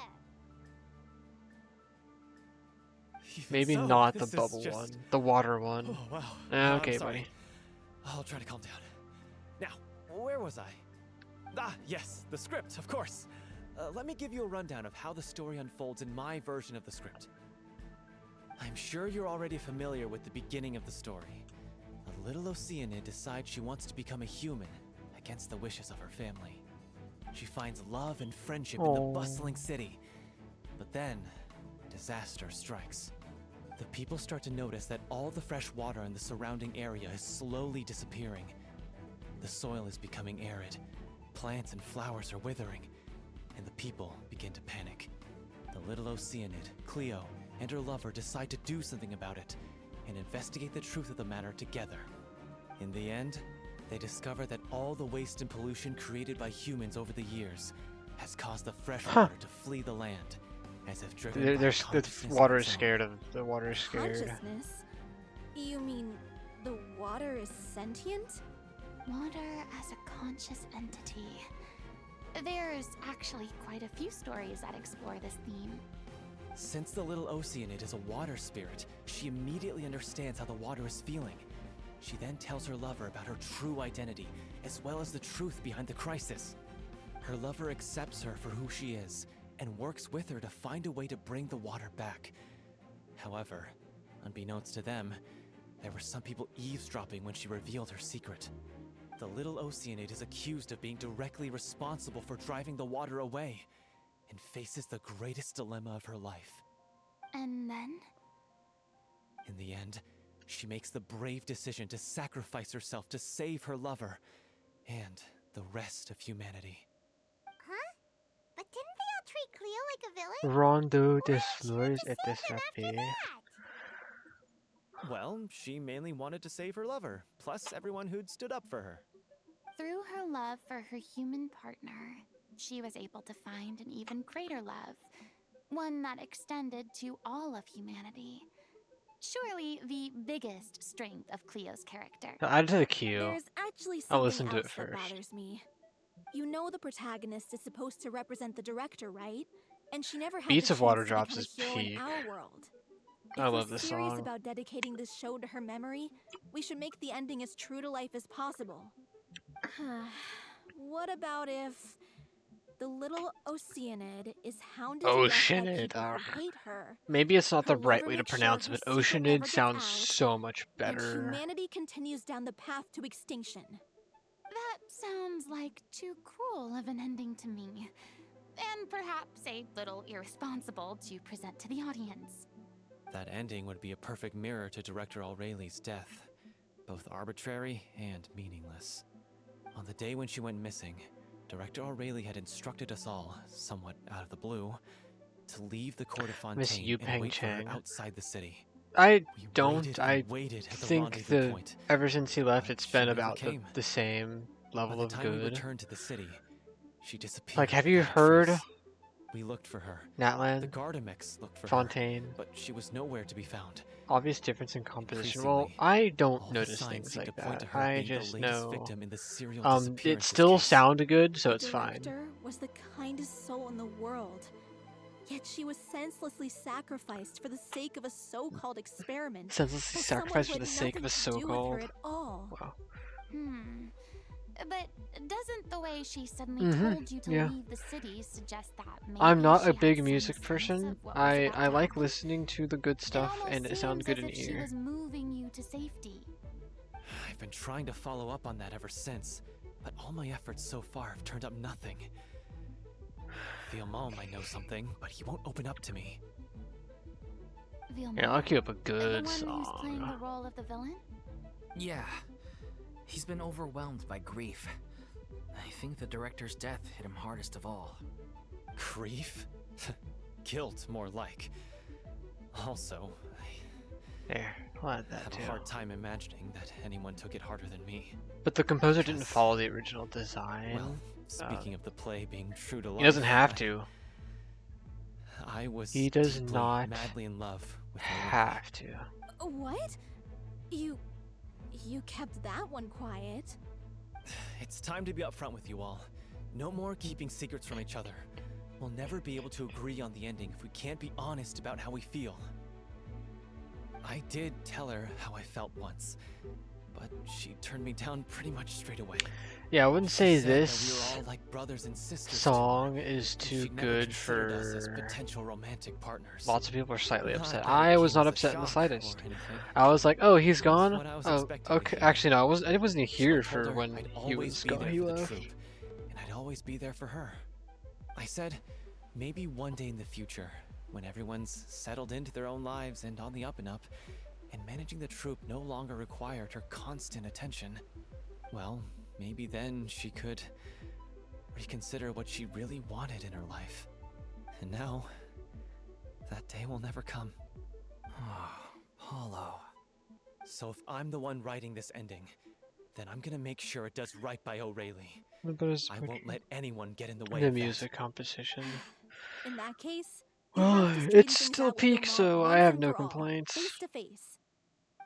Maybe So, not the this is bubble just- one, the water one. Oh wow. Ah, I'm okay, sorry. buddy. I'll try to calm down. Now, where was I? Ah, yes, the script, of course. Let me give you a rundown of how the story unfolds in my version of the script. I'm sure you're already familiar with the beginning of the story. A little Oceanid decides she wants to become a human against the wishes of her family. She finds love and friendship in the bustling city. But then, disaster strikes. The people start to notice that all the fresh water in the surrounding area is slowly disappearing. The soil is becoming arid, plants and flowers are withering, and the people begin to panic. The little Oceanid, Cleo, and her lover decide to do something about it and investigate the truth of the matter together. In the end, they discover that all the waste and pollution created by humans over the years has caused the fresh water to flee the land, as if driven by The consciousness of water is its own. scared of the water is scared. Consciousness? You mean the water is sentient? Water as a conscious entity. There's actually quite a few stories that explore this theme. Since the little Oceanid is a water spirit, she immediately understands how the water is feeling. She then tells her lover about her true identity, as well as the truth behind the crisis. Her lover accepts her for who she is, and works with her to find a way to bring the water back. However, unbeknownst to them, there were some people eavesdropping when she revealed her secret. The little Oceanid is accused of being directly responsible for driving the water away, and faces the greatest dilemma of her life. And then? In the end, she makes the brave decision to sacrifice herself to save her lover and the rest of humanity. Huh? But didn't they all treat Cleo like a villain? Rondo des fleurs et des sapés. Well, she mainly wanted to save her lover, plus everyone who'd stood up for her. Through her love for her human partner, she was able to find an even greater love, one that extended to all of humanity. Surely the biggest strength of Cleo's character. I'll add it to the queue. There's actually I'll something listen to else it that first. bothers me. You know the protagonist is supposed to represent the director, right? And she never had Beats the of Water chance to Drops become is a hero peak. in our world. I If love we're this serious song. about dedicating this show to her memory, we should make the ending as true to life as possible. What about if the little Oceanid is hounded to death by Oceanid. people who hate her? Maybe it's not the Her right lover way to makes sure pronounce her it, but secret never Oceanid gets sounds out, so much and better. humanity continues down the path to extinction. That sounds like too cruel of an ending to me. And perhaps a little irresponsible to present to the audience. That ending would be a perfect mirror to Director Aureli's death, both arbitrary and meaningless. On the day when she went missing, Director Aureli had instructed us all, somewhat out of the blue, to leave the court of Miss Fontaine Yu and Peng wait for her Chang. outside the city. I We don't. waited I and waited at the think rendezvous point. ever since he left, it's been never about came. the same level By the of time we good. returned to the city, she disappeared. Like, have you without a heard trace. We looked for her. Natlan? The Gardamex looked for Fontaine? her, but she was nowhere to be found. Obvious difference in composition. Well, I don't all the notice signs things seem like to point that. to her I being the just latest know. victim in the serial It disappearances still case. sounded good, so The it's fine. director was the kindest soul in the world. Yet she was senselessly sacrificed for the sake of a so-called experiment. Senselessly by someone sacrificed who for the had sake of a nothing to do with so-called. her at all. Wow. But doesn't the way she suddenly told you to yeah. leave the city suggest that maybe I'm not she a had big some music sense person. of what was about I to like happen? listening to the good stuff, and it sounds good in Seems as if she ear. was moving you to safety. I've been trying to follow up on that ever since, but all my efforts so far have turned up nothing. Villemont might know something, but he won't open up to me. Yeah, I'll keep up a The good one who's playing song. the role of the villain? Yeah. He's been overwhelmed by grief. I think the director's death hit him hardest of all. Grief? Guilt, more like. Also, There, I'll add I that have too. a hard time imagining that anyone took it harder than me. But the composer didn't follow the original design. Well, speaking of the play being true to life, he doesn't have to. I was He does deeply, not madly in love with have to. What? You kept that one quiet. It's time to be upfront with you all. No more keeping secrets from each other. We'll never be able to agree on the ending if we can't be honest about how we feel. I did tell her how I felt once, but she turned me down pretty much straight away. Yeah, I wouldn't say She said that this we were all like brothers and sisters song to her, is and too she'd never good considered us as for. potential romantic partners. Lots of people are slightly Not upset. that it I was came not as a upset in the shock slightest. or anything. I was like, oh, he's It was gone. what I was Oh, expecting to okay. hear. Actually, no, I wasn't So I here told for her when I'd he always was be gone. there He for the left. troop, and I'd always be there for her. I said, maybe one day in the future, when everyone's settled into their own lives and on the up and up, and managing the troop no longer required her constant attention, well, maybe then she could reconsider what she really wanted in her life. And now, that day will never come. Paulo. So if I'm the one writing this ending, then I'm gonna make sure it does right by O'Reilly. I won't let anyone get in the way The of that. music composition. In that case, Well, it's still peak, so I have no complaints. Face to face.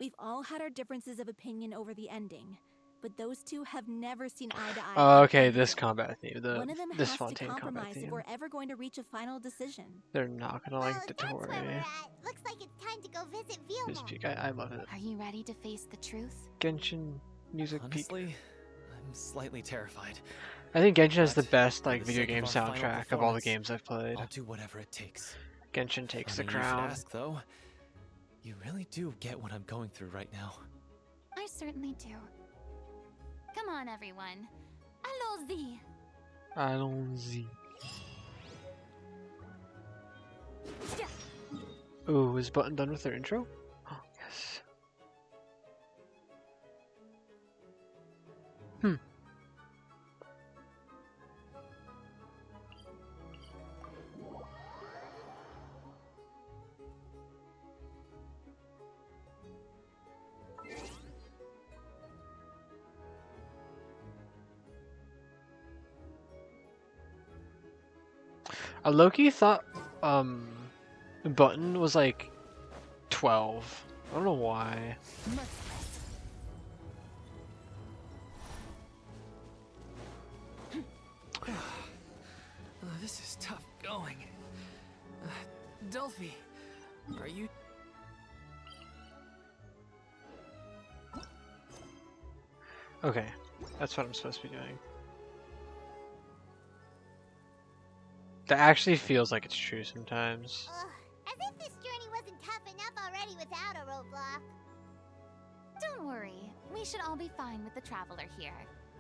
We've all had our differences of opinion over the ending, but those two have never seen eye to eye. Oh, on okay, anything. this combat theme, One of them this has to Fontaine combat compromise if theme. we're ever going to reach a final decision. They're not gonna like the That's where we're Tory. at. Looks like it's time to go visit This Vilma. peak, I love it. Are you ready to face the truth? Genshin music Honestly, peak. I'm slightly terrified. I think Genshin has the But best for like the video sake game of our final soundtrack of all the performance, games I've played. I'll do whatever it takes. Genshin takes the Funny you should crown. ask, though. You really do get what I'm going through right now. I certainly do. Come on, everyone. Allons-y. Allons-y. Ooh, is Button done with their intro? Oh, yes. Loki thought Button was like 12. I don't know why. This is tough going. Delphi, are you... Okay, that's what I'm supposed to be doing. That actually feels like it's true sometimes. As if this journey wasn't tough enough already without a roadblock. Don't worry. We should all be fine with the traveler here.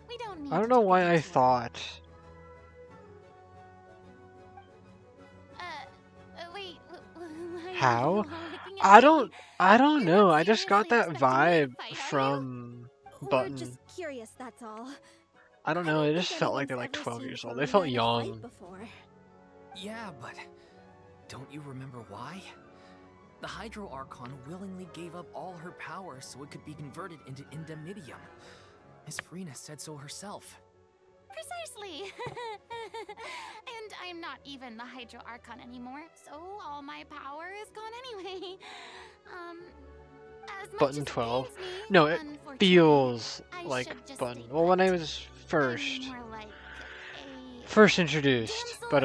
We don't need I don't to know take a why I detour. thought. Wait. Why are How? you all looking at I me? don't know. I just got that seriously vibe expecting me to fight, are you? from We're Button. just curious, that's all. I don't know. It just think felt like they're anyone's like ever 12 seen years old. They Farina felt in a fight young. before. Yeah, but don't you remember why? The Hydro Archon willingly gave up all her power so it could be converted into Indemnidium. Miss Farina said so herself. Precisely. And I'm not even the Hydro Archon anymore, so all my power is gone anyway. As much Button as it 12. pains me, No, it unfortunately, feels I like should just Button. stay Well, when I put. was first, I'm more like first introduced, but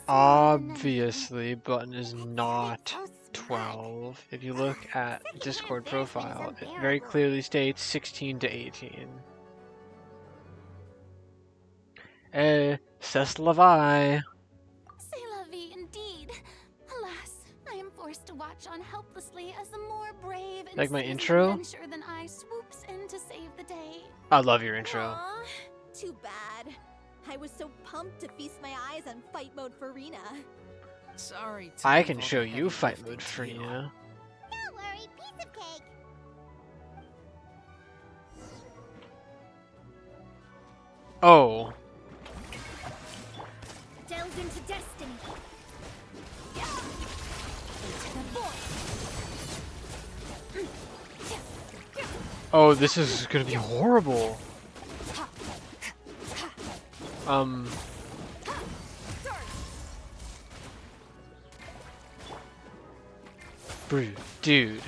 obviously button is not 12. If you look at Discord profile, it very clearly states 16 to 18. C'est la vie. C'est la vie indeed. Alas, I am forced to watch on helplessly as a more brave and Like my seasoned intro? adventurer than I swoops in to save the day. I love your intro. Aw, too bad. I was so pumped to feast my eyes on fight mode for Rena. Sorry. I can show you fight mode for you. Don't worry, piece of cake. Oh. Delve into destiny. Oh, this is gonna be horrible. Dude.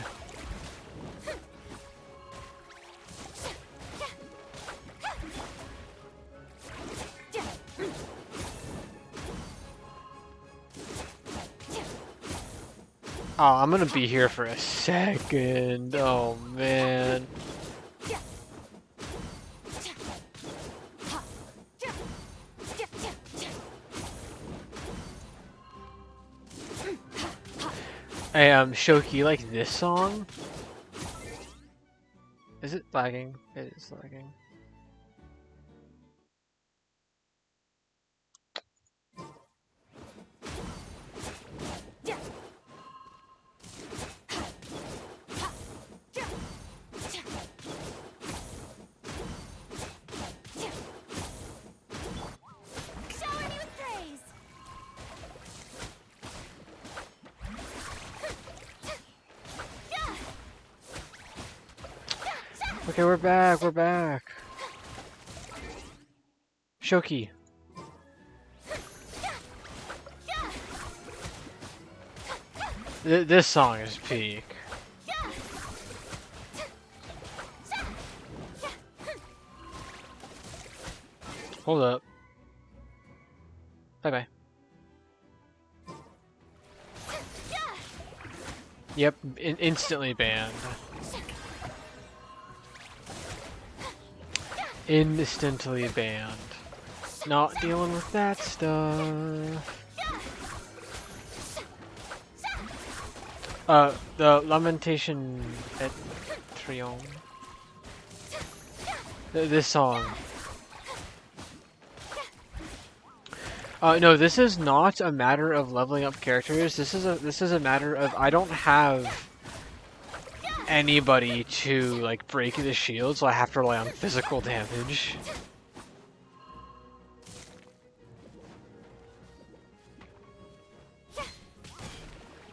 Oh, I'm gonna be here for a second. Oh, man. Hey, Shoki, you like this song? Is it lagging? It is lagging. Shower me with praise. Okay, we're back, we're back. Shoki. This song is peak. Hold up. Bye-bye. Yep, instantly banned. Instantly banned. Not dealing with that stuff. The Lamentation at Triomphe. This song. No, this is not a matter of leveling up characters. This is a matter of I don't have anybody to like break the shield, so I have to rely on physical damage.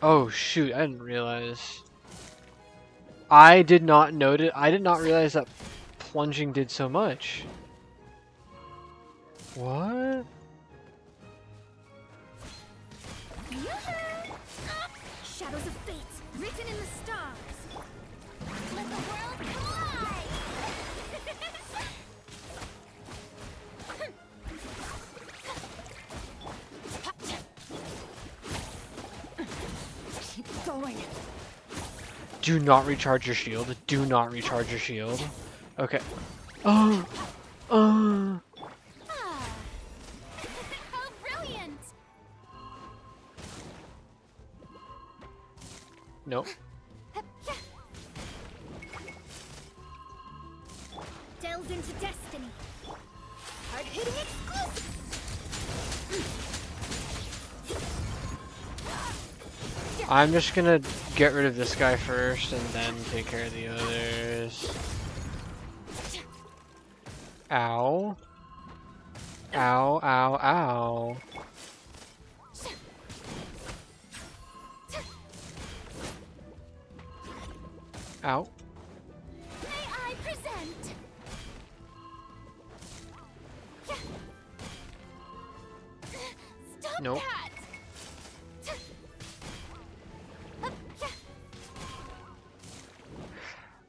Oh shoot, I didn't realize. I did not realize that plunging did so much. What? Shadows of fate, written in the stars. Let the world collide! Keep going. Do not recharge your shield. Do not recharge your shield. Okay. Oh. How brilliant! Nope. Delve into destiny. Hard-hitting exclusive. I'm just gonna get rid of this guy first and then take care of the others. Ow. Ow, ow, ow. Ow. May I present? Stop Nope. that!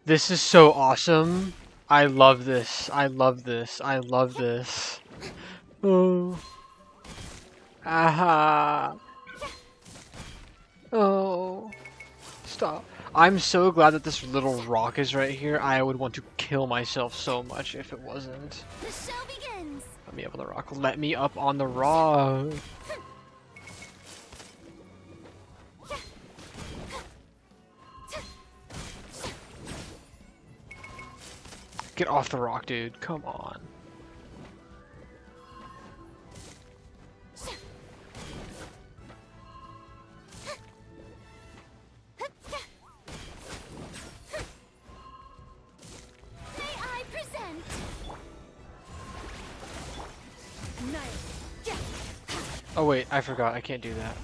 This is so awesome. I love this. I love this. I love this. Oh. Aha! Oh, stop. I'm so glad that this little rock is right here. I would want to kill myself so much if it wasn't. The show begins. Let me up on the rock. Let me up on the rock. Get off the rock, dude. Come on. Oh wait, I forgot. I can't do that.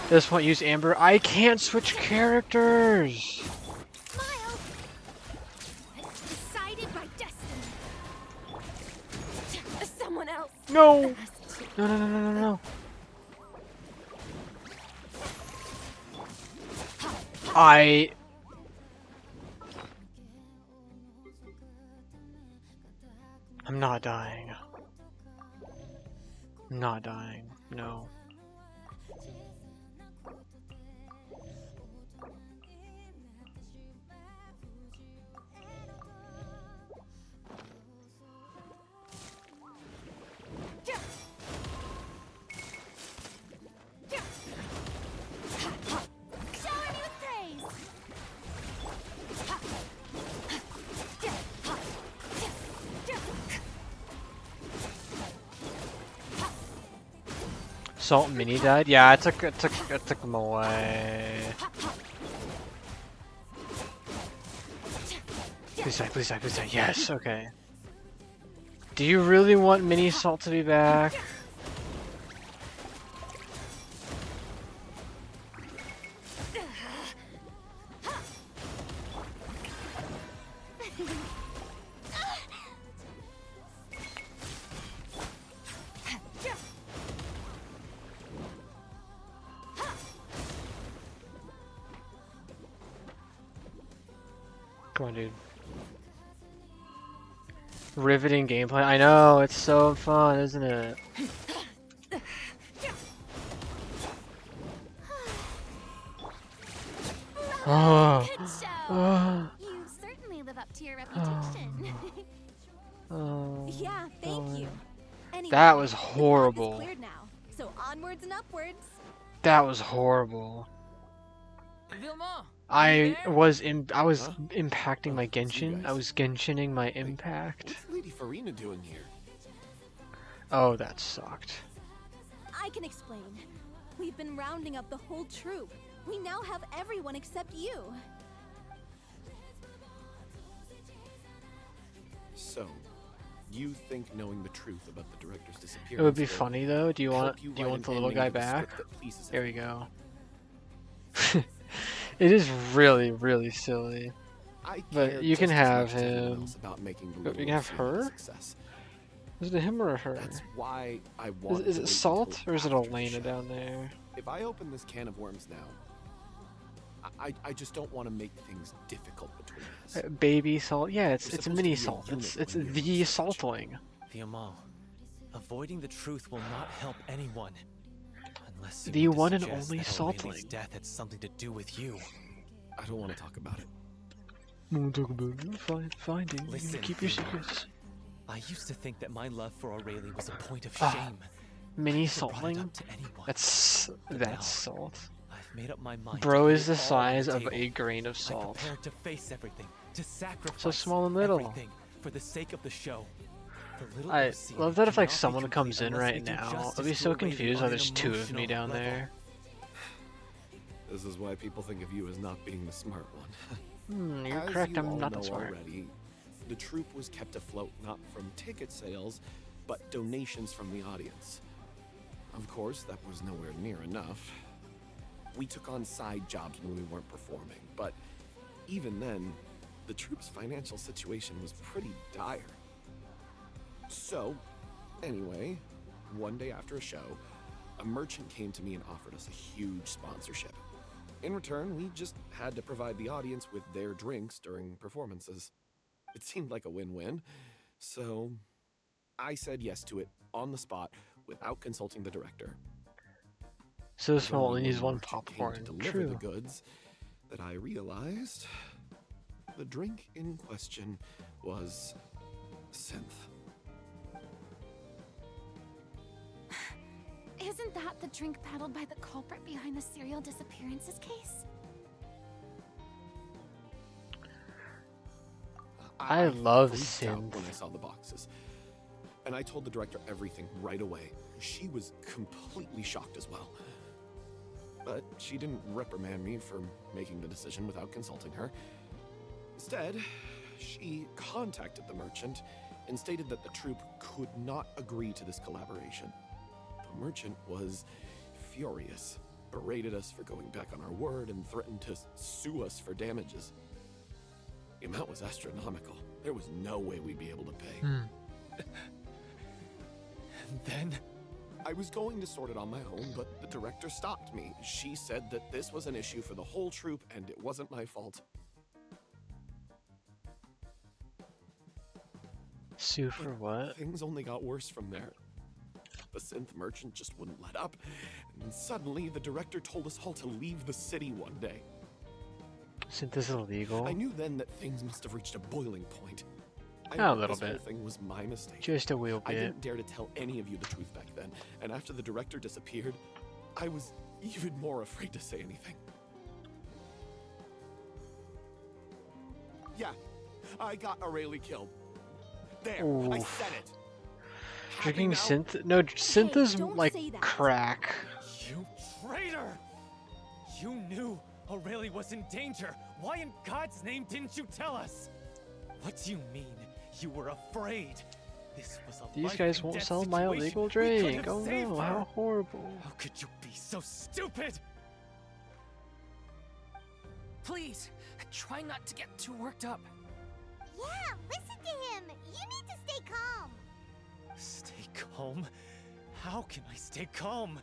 At this point, use Amber. I can't switch characters. Decided by destiny. Someone else. No. No, no, no, no, no, no. I'm not dying. I'm not dying. No. Salt Mini died? Yeah, it took him away. Please die, please die, please die. Yes, okay. Do you really want Mini Salt to be back? Come on, dude. Riveting gameplay. I know, it's so fun, isn't it? Oh. Oh. You certainly live up to your reputation. Oh. Yeah, thank you. Anyway, That was the path is horrible. cleared now, so onwards and upwards. That was horrible. Vilma, I was impacting my Genshin. I was Genshining my impact. What's Lady Farina doing here? Oh, that sucked. I can explain. We've been rounding up the whole troop. We now have everyone except you. So, you think knowing the truth about the director's disappearance It would be will funny though. Do you want help you the write an little ending guy to the back? script that pleases There we everyone? go. It is really, really silly. I But care you can just as have much as anyone him. else about making the You Little can have Ocean a her? success. Is it him or her? That's why I want Is to it wait Salt until or is it after the Elena show. down there? If I open this can of worms now, I just don't want to make things difficult between us. Baby Salt. Yeah, it's We're a supposed mini to be a Salt. unit It's when you're the Saltling. Vilma, avoiding the truth will not help anyone. Unless you The mean to one and suggest only that Saltling. Aurelia's death had something to do with you. I don't want to talk about it. We'll talk about it. Finding. Listen, Keep your Vilma. secrets. I used to think that my love for Aurelia was a point of Ah, shame. Mini I never brought it Saltling? up to anyone. That's But now, salt. I've made up my mind. Bro to is put the it all on size the of table. a grain of I'm salt. prepared to face everything, to sacrifice So small and little. everything for the sake of the show. The little I Lucy love that if like cannot be someone complete comes in unless right we do now, I'll justice be to so Aurelia confused why on there's an two of me emotional down level. there. This is why people think of you as not being the smart one. You're As correct, you I'm all not that know smart. already, the troupe was kept afloat not from ticket sales, but donations from the audience. Of course, that was nowhere near enough. We took on side jobs when we weren't performing, but even then, the troupe's financial situation was pretty dire. So, anyway, one day after a show, a merchant came to me and offered us a huge sponsorship. In return, we just had to provide the audience with their drinks during performances. It seemed like a win-win, so I said yes to it on the spot without consulting the director. So It was small, only only needs when one merchant came popcorn. to deliver True. the goods that I realized the drink in question was synth. Isn't that the drink peddled by the culprit behind the serial disappearances case? I love freaked out synth. when I saw the boxes, and I told the director everything right away. She was completely shocked as well. But she didn't reprimand me for making the decision without consulting her. Instead, she contacted the merchant and stated that the troupe could not agree to this collaboration. The merchant was furious, berated us for going back on our word, and threatened to sue us for damages. The amount was astronomical. There was no way we'd be able to pay. And then? I was going to sort it on my own, but the director stopped me. She said that this was an issue for the whole troupe, and it wasn't my fault. Sue for what? Things only got worse from there. The synth merchant just wouldn't let up, and suddenly the director told us all to leave the city one day. Synth is illegal. I knew then that things must have reached a boiling point. A little This whole bit. thing was my mistake. Just a wee I bit. didn't dare to tell any of you the truth back then, and after the director disappeared, I was even more afraid to say anything. Yeah, I got Aurelie killed. There, I Oof. said it. Drinking synth? No, synth is like crack. You traitor! You knew Aurelie was in danger. Why in God's name didn't you tell us? What do you mean? You were afraid. This was a These guys won't sell my illegal drink. Oh no, how horrible. How could you be so stupid? Please, try not to get too worked up. Yeah, listen to him. You need to stay calm. Stay calm? How can I stay calm?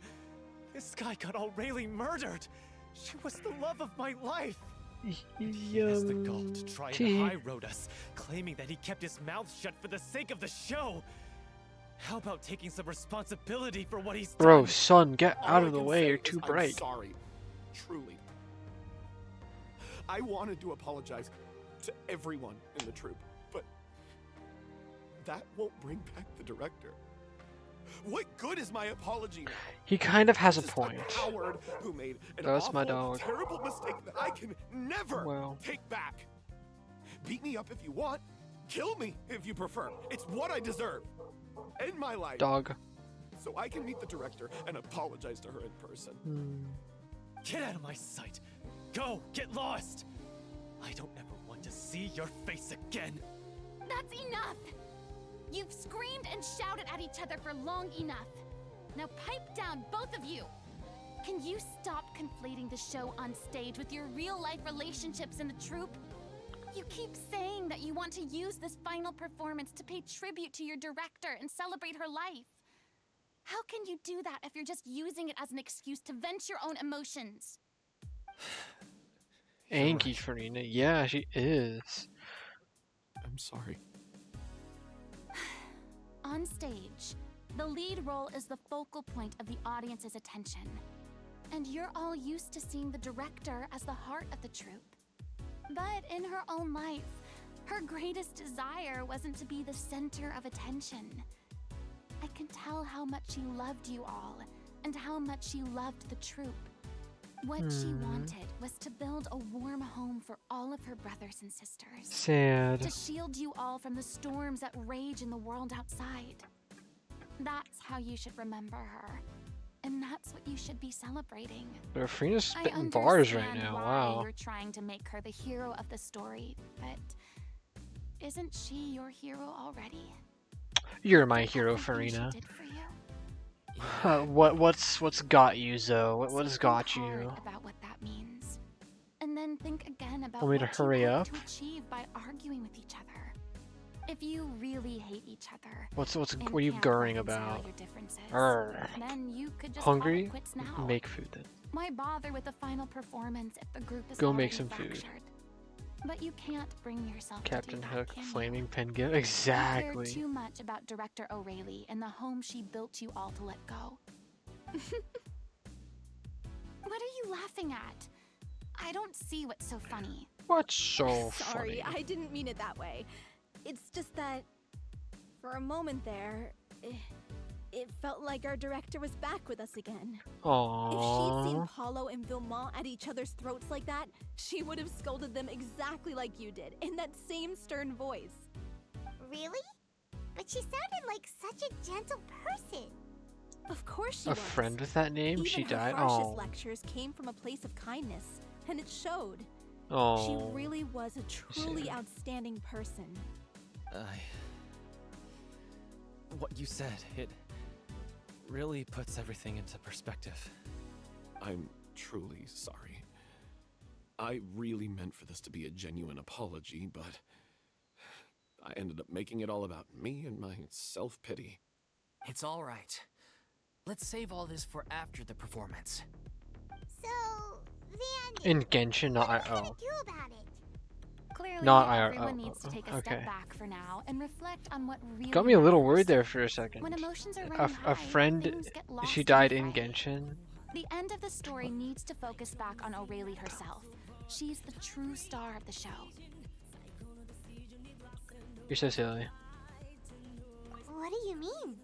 This guy got Aurelie murdered. She was the love of my life. He has the gall to try and high road us, claiming that he kept his mouth shut for the sake of the show. How about taking some responsibility for what he's Bro, done? son, get All out I of the can way. say You're is too I'm bright. sorry, truly. I wanted to apologize to everyone in the troupe, but that won't bring back the director. What good is my apology now? He kind of has a This is point. coward who made an That's my awful, dog. terrible mistake that I can never Well. take back. Beat me up if you want. Kill me if you prefer. It's what I deserve. End my life. Dog. So I can meet the director and apologize to her in person. Get out of my sight. Go, get lost. I don't ever want to see your face again. That's enough! You've screamed and shouted at each other for long enough. Now pipe down, both of you! Can you stop conflating the show on stage with your real-life relationships in the troupe? You keep saying that you want to use this final performance to pay tribute to your director and celebrate her life. How can you do that if you're just using it as an excuse to vent your own emotions? Angie Farina. Yeah, she is. I'm sorry. On stage, the lead role is the focal point of the audience's attention. And you're all used to seeing the director as the heart of the troupe. But in her own life, her greatest desire wasn't to be the center of attention. I can tell how much she loved you all, and how much she loved the troupe. What she wanted was to build a warm home for all of her brothers and sisters. Sad. To shield you all from the storms that rage in the world outside. That's how you should remember her. And that's what you should be celebrating. But Farina's I spitting bars right understand now. why Wow. you're trying to make her the hero of the story, but isn't she your hero already? You're my hero, Farina. What's got you, Zoe? What's got you? About what that means. And then think again about Want me to what you hurry hope up? to achieve by arguing with each other. If you really hate each other, What and are you can't gurring reconcile about? your differences, Arr. then you could just call Hungry? it quits now. Make food then. Why bother with the final performance if the group is Go already make some food. fractured? But you can't bring yourself Captain to do Hook, that, can you? flaming pen gift. You Exactly. care too much about Director O'Reilly and the home she built you all to let go. What are you laughing at? I don't see what's so funny. What's so Sorry, funny? I didn't mean it that way. It's just that for a moment there, it felt like our director was back with us again. If she'd seen Aww. Paulo and Vilmont at each other's throats like that, she would have scolded them exactly like you did, in that same stern voice. Really? But she sounded like such a gentle person. Of course she A was. friend with that name? Even She her died? harshest Oh. lectures came from a place of kindness, and it showed. Oh. She really was a truly outstanding person. What you said, it really puts everything into perspective. I'm truly sorry. I really meant for this to be a genuine apology, but I ended up making it all about me and my self-pity. It's all right. Let's save all this for after the performance. So, then, In Genshin, not what are we IO. gonna do about it? Clearly, Not IRL. everyone needs to take a Okay. step back for now and reflect on what really Got me a little matters. worried there for a second. When emotions are A running high, friend, things get lost she in died the in fray. Genshin. The end of the story needs to focus back on O'Reilly herself. She's the true star of the show. You're so silly. What do you mean?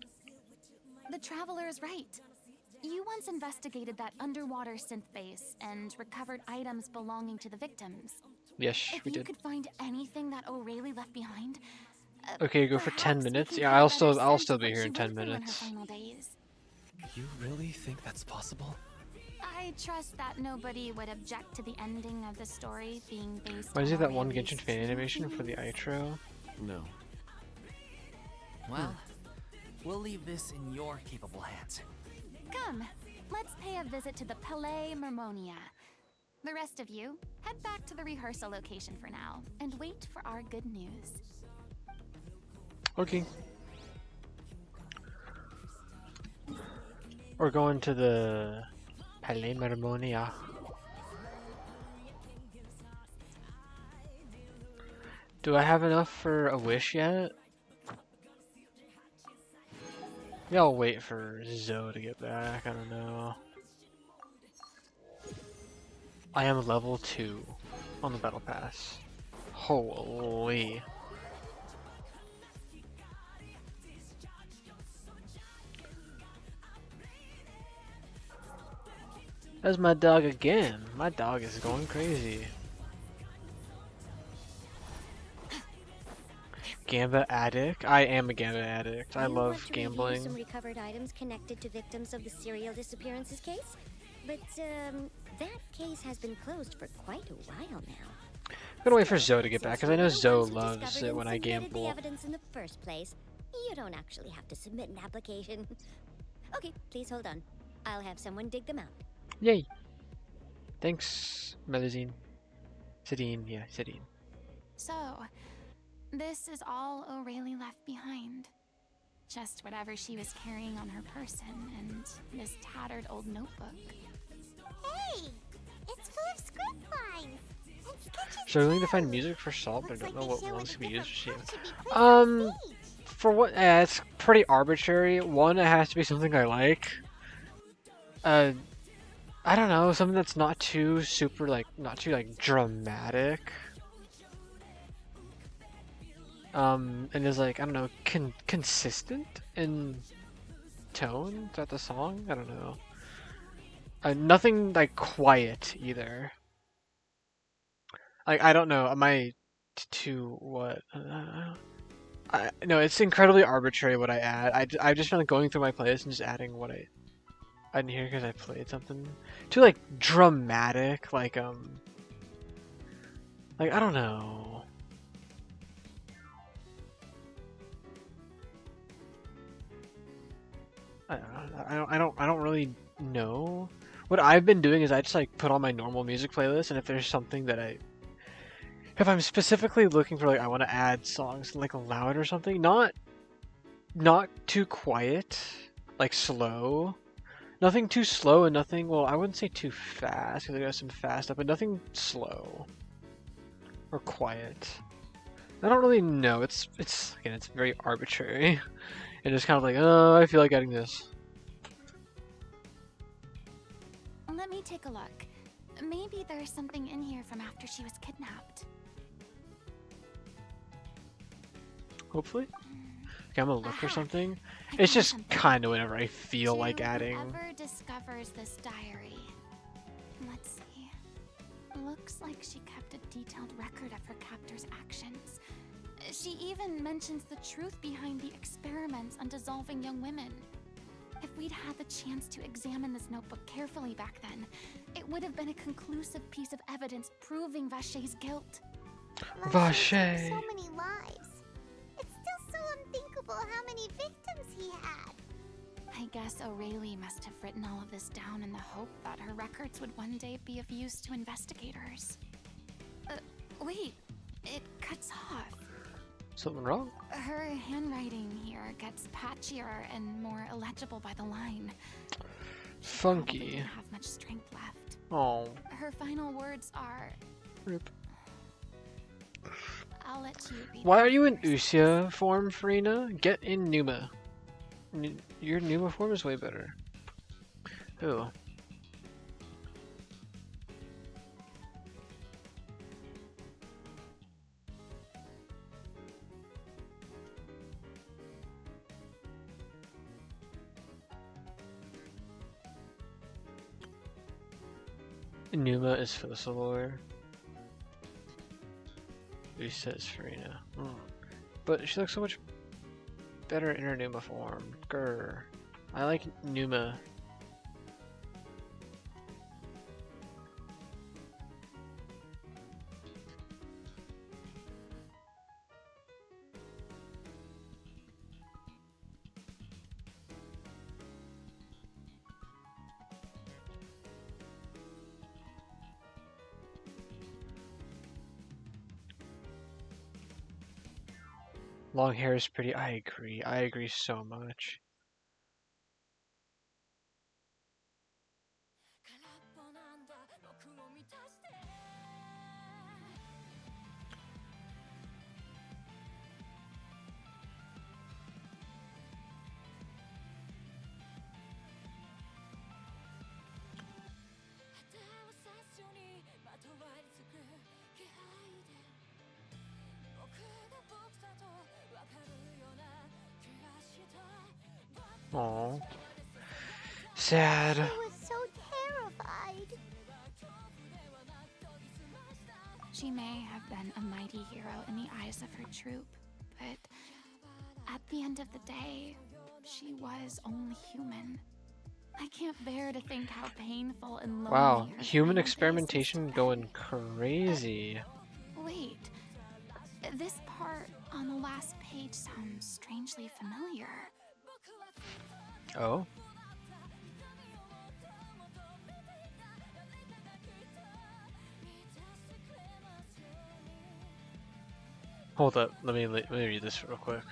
The Traveler is right. You once investigated that underwater synth base and recovered items belonging to the victims. Yes, If we you did. could find anything that O'Reilly left behind, Okay, go for 10 perhaps we minutes. can Yeah, get a I'll better still sense be of here what in she 10 went through in her minutes. final days. You really think that's possible? I trust that nobody would object to the ending of the story being based Why is on it that one O'Reilly's Genshin fan true animation for the feelings. outro? No. Well, we'll leave this in your capable hands. Come, let's pay a visit to the Palais Mermonia. The rest of you, head back to the rehearsal location for now, and wait for our good news. Okay. We're going to the Palais Mermonia. Do I have enough for a wish yet? Yeah, I'll wait for Zoe to get back. I don't know. I am level 2 on the battle pass. Holy. There's my dog again. My dog is going crazy. Gamba addict? I am a Gamba addict. I love Some gambling. recovered items connected to victims of the serial disappearances case, but that case has been closed for quite a while now. I'm gonna wait for Zoe to get back because I know Since you're the Zoe ones who loves discovered it and when I submitted the gamble. evidence in the first place. You don't actually have to submit an application. Okay, please hold on. I'll have someone dig them out. Yay! Thanks, Melusine. Sidine, yeah, Sidine. So, this is all O'Reilly left behind. Just whatever she was carrying on her person and this tattered old notebook. Hey! It's full of script lines! And sketches Struggling to too. find music for Salt, but I don't know what show ones with to be used for different shit. parts should be placed on Um, stage. for what? It's pretty arbitrary. One, it has to be something I like. I don't know, something that's not too super, not too dramatic. And is I don't know, consistent in tone throughout the song. I don't know. Nothing quiet either. I don't know. Am I too what? No, it's incredibly arbitrary what I add. I've just been going through my playlist and just adding what I didn't hear because I played something too dramatic. I don't know. I don't really know. What I've been doing is I just put on my normal music playlist, and if there's something that if I'm specifically looking for I want to add songs loud or something, not too quiet, slow. Nothing too slow and nothing, well, I wouldn't say too fast because I got some fast stuff, but nothing slow. or quiet? I don't really know. It's again, it's very arbitrary. And it's kind of like, oh, I feel like adding this. Let me take a look. Maybe there's something in here from after she was kidnapped. Hopefully. Okay, I'm gonna look for something. It's just kind of whenever I feel like adding. Whoever discovers this diary. Let's see. Looks like she kept a detailed record of her captor's actions. She even mentions the truth behind the experiments on dissolving young women. If we'd had the chance to examine this notebook carefully back then, it would have been a conclusive piece of evidence proving Vacher's guilt. Vacher. So many lives. It's still so unthinkable how many victims he had. I guess Aurelie must have written all of this down in the hope that her records would one day be of use to investigators. Wait, it cuts off. Something wrong? Her handwriting here gets patchier and more illegible by the line. Funky. She didn't have much strength left. Oh. Her final words are... Rip. I'll let you be. Why are you in Usia form, Farina? Get in Numa. Your Numa form is way better. Ooh. Numa is Focalor. Usia is Farina. But she looks so much better in her Numa form. Grr. I like Numa. Long hair is pretty. I agree. I agree so much. Aww. Sad. She was so terrified. She may have been a mighty hero in the eyes of her troop, but at the end of the day, she was only human. I can't bear to think how painful and lonely. Wow, her human final experimentation going crazy. Wait, this part on the last page sounds strangely familiar. Oh? Hold up, let me read this real quick.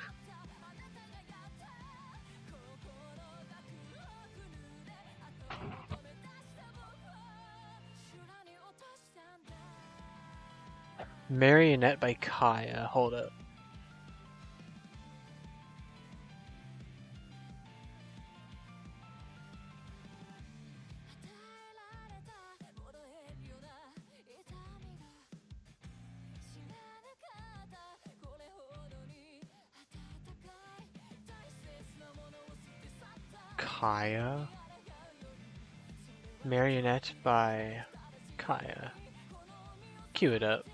Marionette by Kaya. Hold up. Kaya. Marionette by Kaya. Cue it up.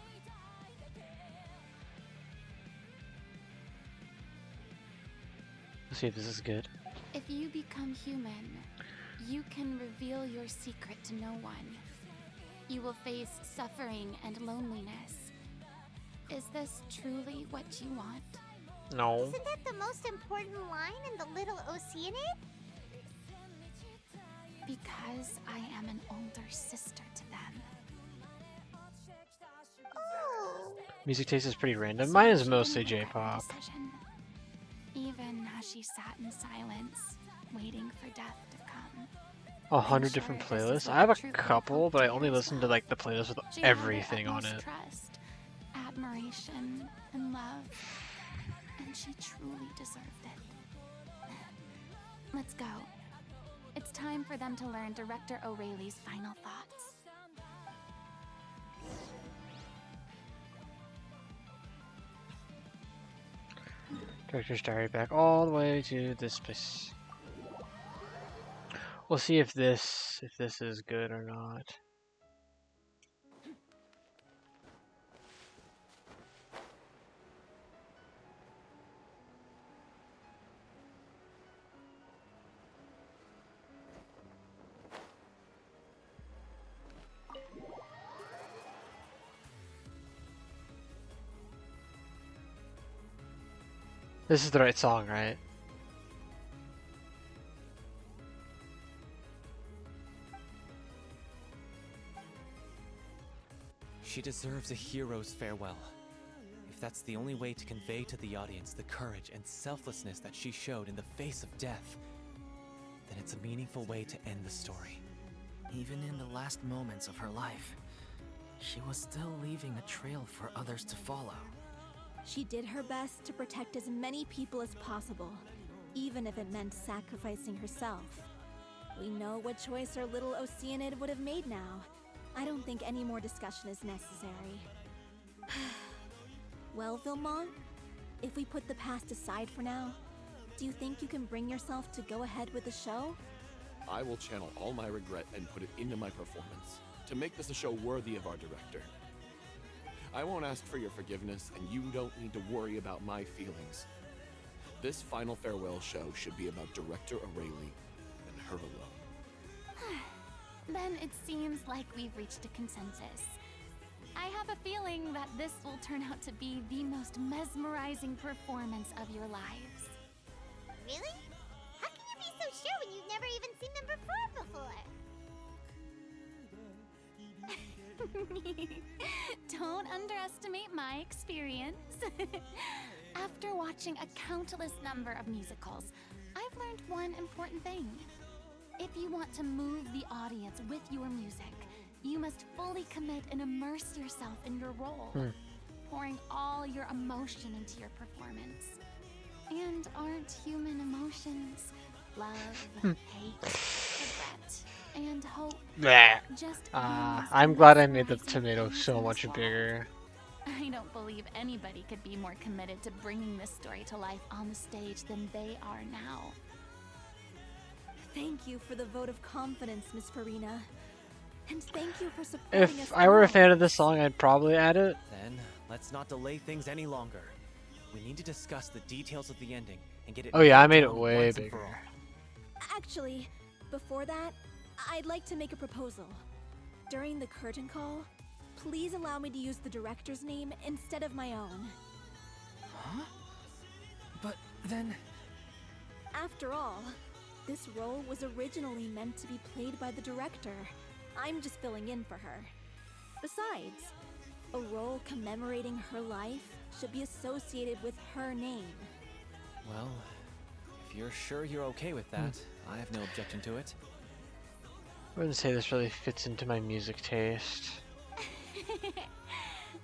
Let's see if this is good. If you become human, you can reveal your secret to no one. You will face suffering and loneliness. Is this truly what you want? No. Isn't that the most important line in the Little Oceanid? Because I am an older sister to them. Oh. Music taste is pretty random. Mine is mostly J-pop. Even as she sat in silence, waiting for death to come. 100 different playlists. I have a couple, but I only listen to like the playlist with everything on it. admiration and love, and she truly deserved it. Let's go. It's time for them to learn Director O'Reilly's final thoughts. Director's diary back all the way to this place. We'll see if this is good or not. This is the right song, right? She deserves a hero's farewell. If that's the only way to convey to the audience the courage and selflessness that she showed in the face of death, then it's a meaningful way to end the story. Even in the last moments of her life, she was still leaving a trail for others to follow. She did her best to protect as many people as possible, even if it meant sacrificing herself. We know what choice our little Oceanid would have made now. I don't think any more discussion is necessary. Well, Vilmont, if we put the past aside for now, do you think you can bring yourself to go ahead with the show? I will channel all my regret and put it into my performance, to make this a show worthy of our director. I won't ask for your forgiveness, and you don't need to worry about my feelings. This final farewell show should be about Director O'Reilly and her alone. Then it seems like we've reached a consensus. I have a feeling that this will turn out to be the most mesmerizing performance of your lives. Really? How can you be so sure when you've never even seen them perform before? Don't underestimate my experience. After watching a countless number of musicals, I've learned one important thing. If you want to move the audience with your music, you must fully commit and immerse yourself in your role, pouring all your emotion into your performance. And aren't human emotions love, hate, regret, and hope just I'm glad I made the tomato so much bigger. I don't believe anybody could be more committed to bringing this story to life on the stage than they are now. Thank you for the vote of confidence, Miss Farina. And thank you for supporting us. If I were a fan of this song, I'd probably add it. Then, let's not delay things any longer. We need to discuss the details of the ending and get it. Oh yeah, I made it way bigger. Actually, before that, I'd like to make a proposal. During the curtain call, please allow me to use the director's name instead of my own. Huh? But then... After all, this role was originally meant to be played by the director. I'm just filling in for her. Besides, a role commemorating her life should be associated with her name. Well, if you're sure you're okay with that, I have no objection to it. I wouldn't say this really fits into my music taste.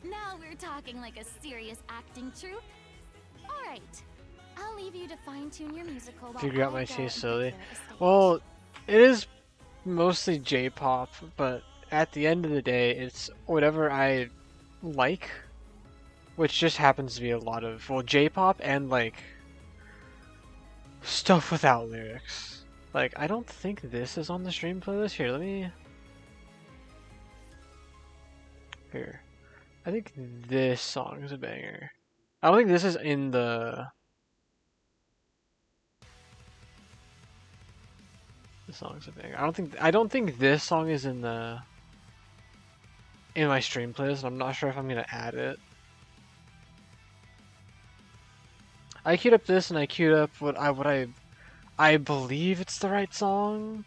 Now we're talking like a serious acting troupe. Alright, I'll leave you to fine-tune your musical while Figure out I my go taste and slowly. prepare a stage. Well, it is mostly J-pop, but at the end of the day, it's whatever I like, which just happens to be a lot of, well, J-pop and like stuff without lyrics. Like, I don't think this is on the stream playlist. Here, let me... Here. I think this song is a banger. I don't think this is in the... This song's a banger. I don't think this song is in the... in my stream playlist. I'm not sure if I'm gonna add it. I queued up this and I queued up what I believe it's the right song.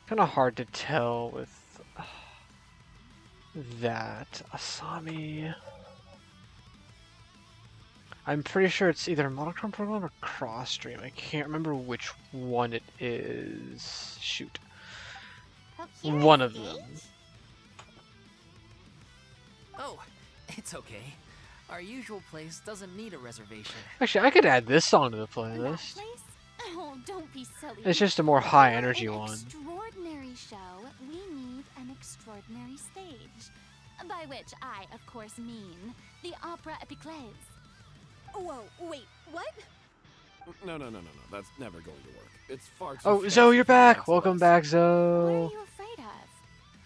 Kind of hard to tell with that. Asami. I'm pretty sure it's either Monochrome Program or Cross Stream. I can't remember which one it is. Shoot. One of them. Oh, it's okay. Our usual place doesn't need a reservation. Actually, I could add this song to the playlist. Oh, don't be silly. It's just a more high energy one. Extraordinary show. We need an extraordinary stage. By which I, of course, mean the Opera Epiclese. Whoa, wait, what? No. That's never going to work. It's far too Oh, fancy Zoe, you're for back. Matt's Welcome list. back, What Zoe. are you afraid of?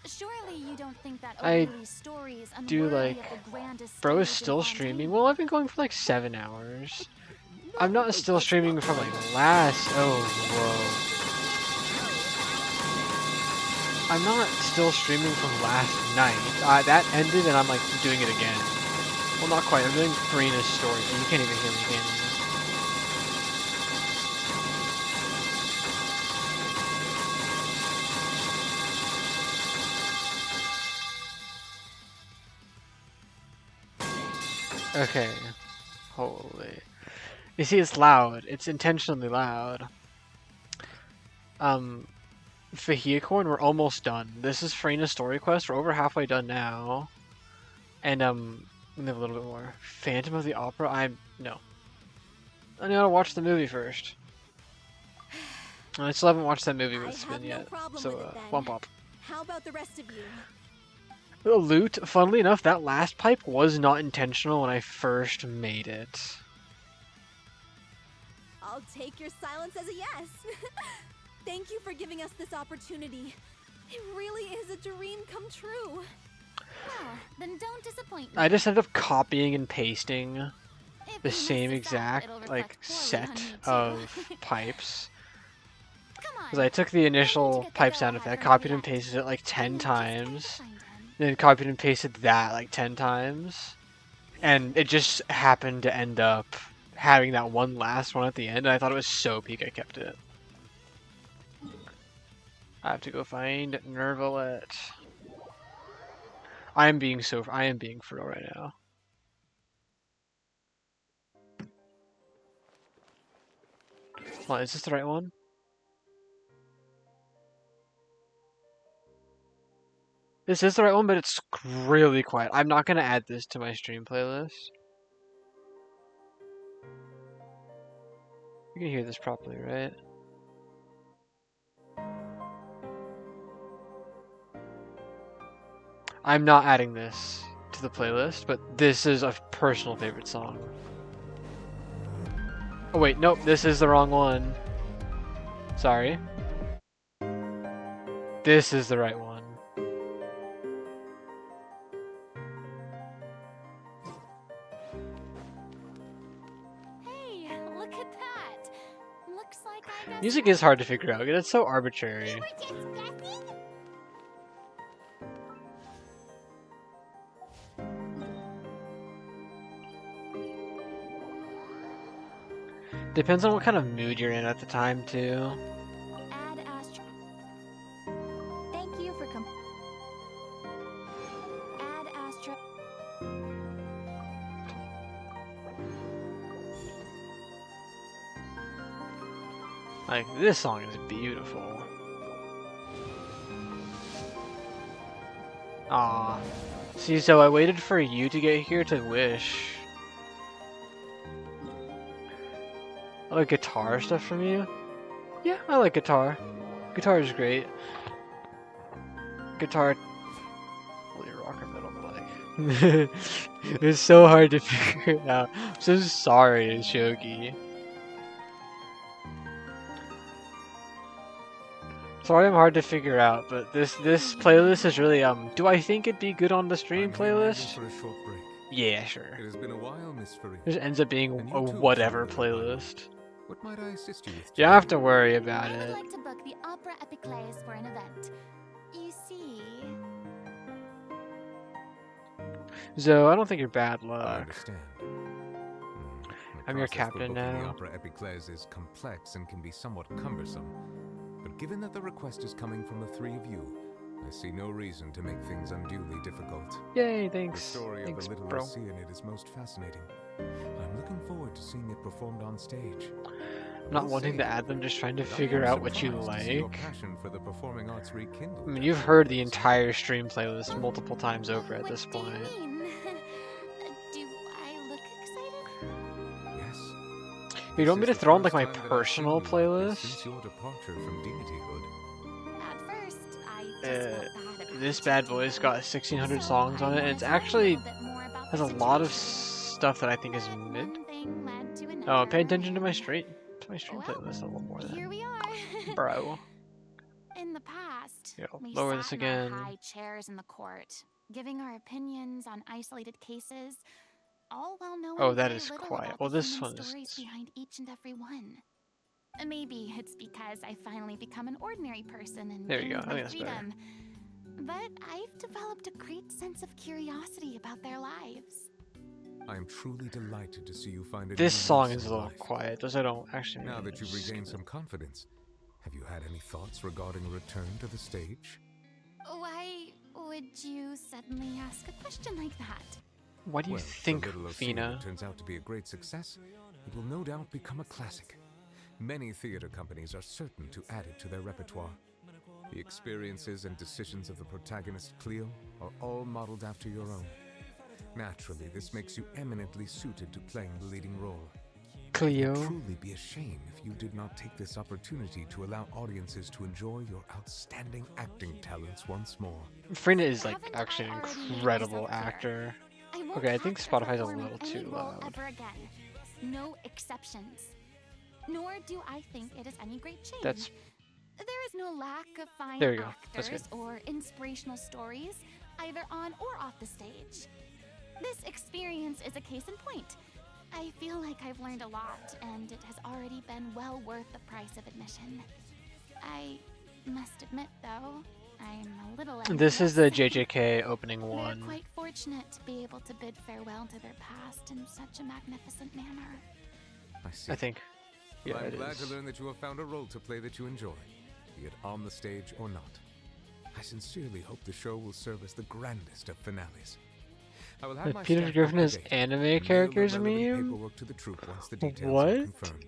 Surely you don't think that I overly story is do unworthy like, of the grandest bro is stage in still Fontaine. streaming. Well, I've been going for like 7 hours. I'm not still streaming from like last. Oh, whoa. I'm not still streaming from last night. That ended and I'm like doing it again. Well, not quite. I'm doing Farina's story. You can't even hear me, can you? Okay. Holy. You see, it's loud. It's intentionally loud. Vehicorn, we're almost done. This is Farina's story quest. We're over halfway done now. And, we have a little bit more. Phantom of the Opera? No. I gotta watch the movie first. I still haven't watched that movie with Spin yet. So, womp womp. How about the rest of you? The loot, funnily enough, that last pipe was not intentional when I first made it. I'll take your silence as a yes. Thank you for giving us this opportunity. It really is a dream come true. Well, then don't disappoint me. I just ended up copying and pasting the same exact set of pipes. Because I took the initial pipe sound effect, copied and pasted it like 10 times, then copied and pasted that like 10 times, and it just happened to end up having that one last one at the end, and I thought it was so peak I kept it. I have to go find Nervalet. I am being for real right now. Hold on, is this the right one? This is the right one, but it's really quiet. I'm not gonna add this to my stream playlist. You can hear this properly, right? I'm not adding this to the playlist, but this is a personal favorite song. Oh wait, nope, this is the wrong one. Sorry. This is the right one. Hey, look at that. Looks like I guess Music is hard to figure out. It's so arbitrary. Depends on what kind of mood you're in at the time, too. Ad Astra. Thank you for Ad Astra. Like, this song is beautiful. Aw. See, so I waited for you to get here to wish. I like guitar stuff from you. Yeah, I like guitar. Guitar is great. Guitar. Well, you're rock or metal, but like. It's so hard to figure it out. I'm so sorry, Shogi. Sorry I'm hard to figure out, but this playlist is really, do I think it'd be good on the stream playlist? For a short break. Yeah, sure. It has been a while, Miss Farina. It just ends up being a whatever playlist. What might I assist you with? You don't have to worry about I would it. like to book the Opera Epiclese for an event. You see... Zoe, I don't think you're bad I luck. understand. I'm your process for captain booking The now. Opera Epiclese is complex and can be somewhat cumbersome. But given that the request is coming from the three of you, I see no reason to make things unduly difficult. Yay, thanks. The story Thanks, of the little bro. Lucia in it is most fascinating. I'm looking forward to seeing it performed on stage. I'm not wanting to add them, just trying to figure out what you Your like. passion for the performing arts rekindled. I mean, you've heard the entire stream playlist multiple times over at this point. You don't want me to This is the throw on like first my time that I've personal seen you like this playlist? since your departure from Dignityhood. At first, I just felt bad about This bad boy's got 1,600 songs on it, and it's actually has a lot of stuff that I think is mid. Oh, pay attention to my stream playlist a little more then. Here we are. Bro. In the past, Yo, we lower sat this in our again. high chairs in the court, giving our opinions on isolated cases, all while knowing Oh, that very is little quiet. about Well, the this human one is. stories behind each and every one. Maybe it's because I finally become an ordinary person and There you go. gained I my think that's better. freedom. But I've developed a great sense of curiosity about their lives. I am truly delighted to see you find a This new song lease is a on little life. quiet. Those I don't actually. Now that you've regained some confidence, have you had any thoughts regarding a return to the stage? Why would you suddenly ask a question like that? What do you Well, think, if the Little Fina? Theater turns out to be a great success, it will no doubt become a classic. Many theater companies are certain to add it to their repertoire. The experiences and decisions of the protagonist Cleo are all modeled after your own. Naturally, this makes you eminently suited to playing the leading role. Cleo. It would truly be a shame if you did not take this opportunity to allow audiences to enjoy your outstanding acting talents once more. Fina is like actually an incredible actor. I won't Okay, I think have to Spotify's a perform in little any too role loud. Ever again. No exceptions. Nor do I think it is any great change. That's. There is no lack of fine There you go. That's actors good. or inspirational stories, either on or off the stage. This experience is a case in point. I feel like I've learned a lot, and it has already been well worth the price of admission. I must admit, though, I'm a little This is the envious. JJK opening They're one. quite fortunate to be able to bid farewell to their past in such a magnificent manner. I see. I think. Yeah, I'm it glad is. to learn that you have found a role to play that you enjoy, be it on the stage or not. I sincerely hope the show will serve as the grandest of finales. I will have my Peter staff Griffin book a is date anime and mail the characters relevant meme? paperwork to the troupe once the details are What? confirmed.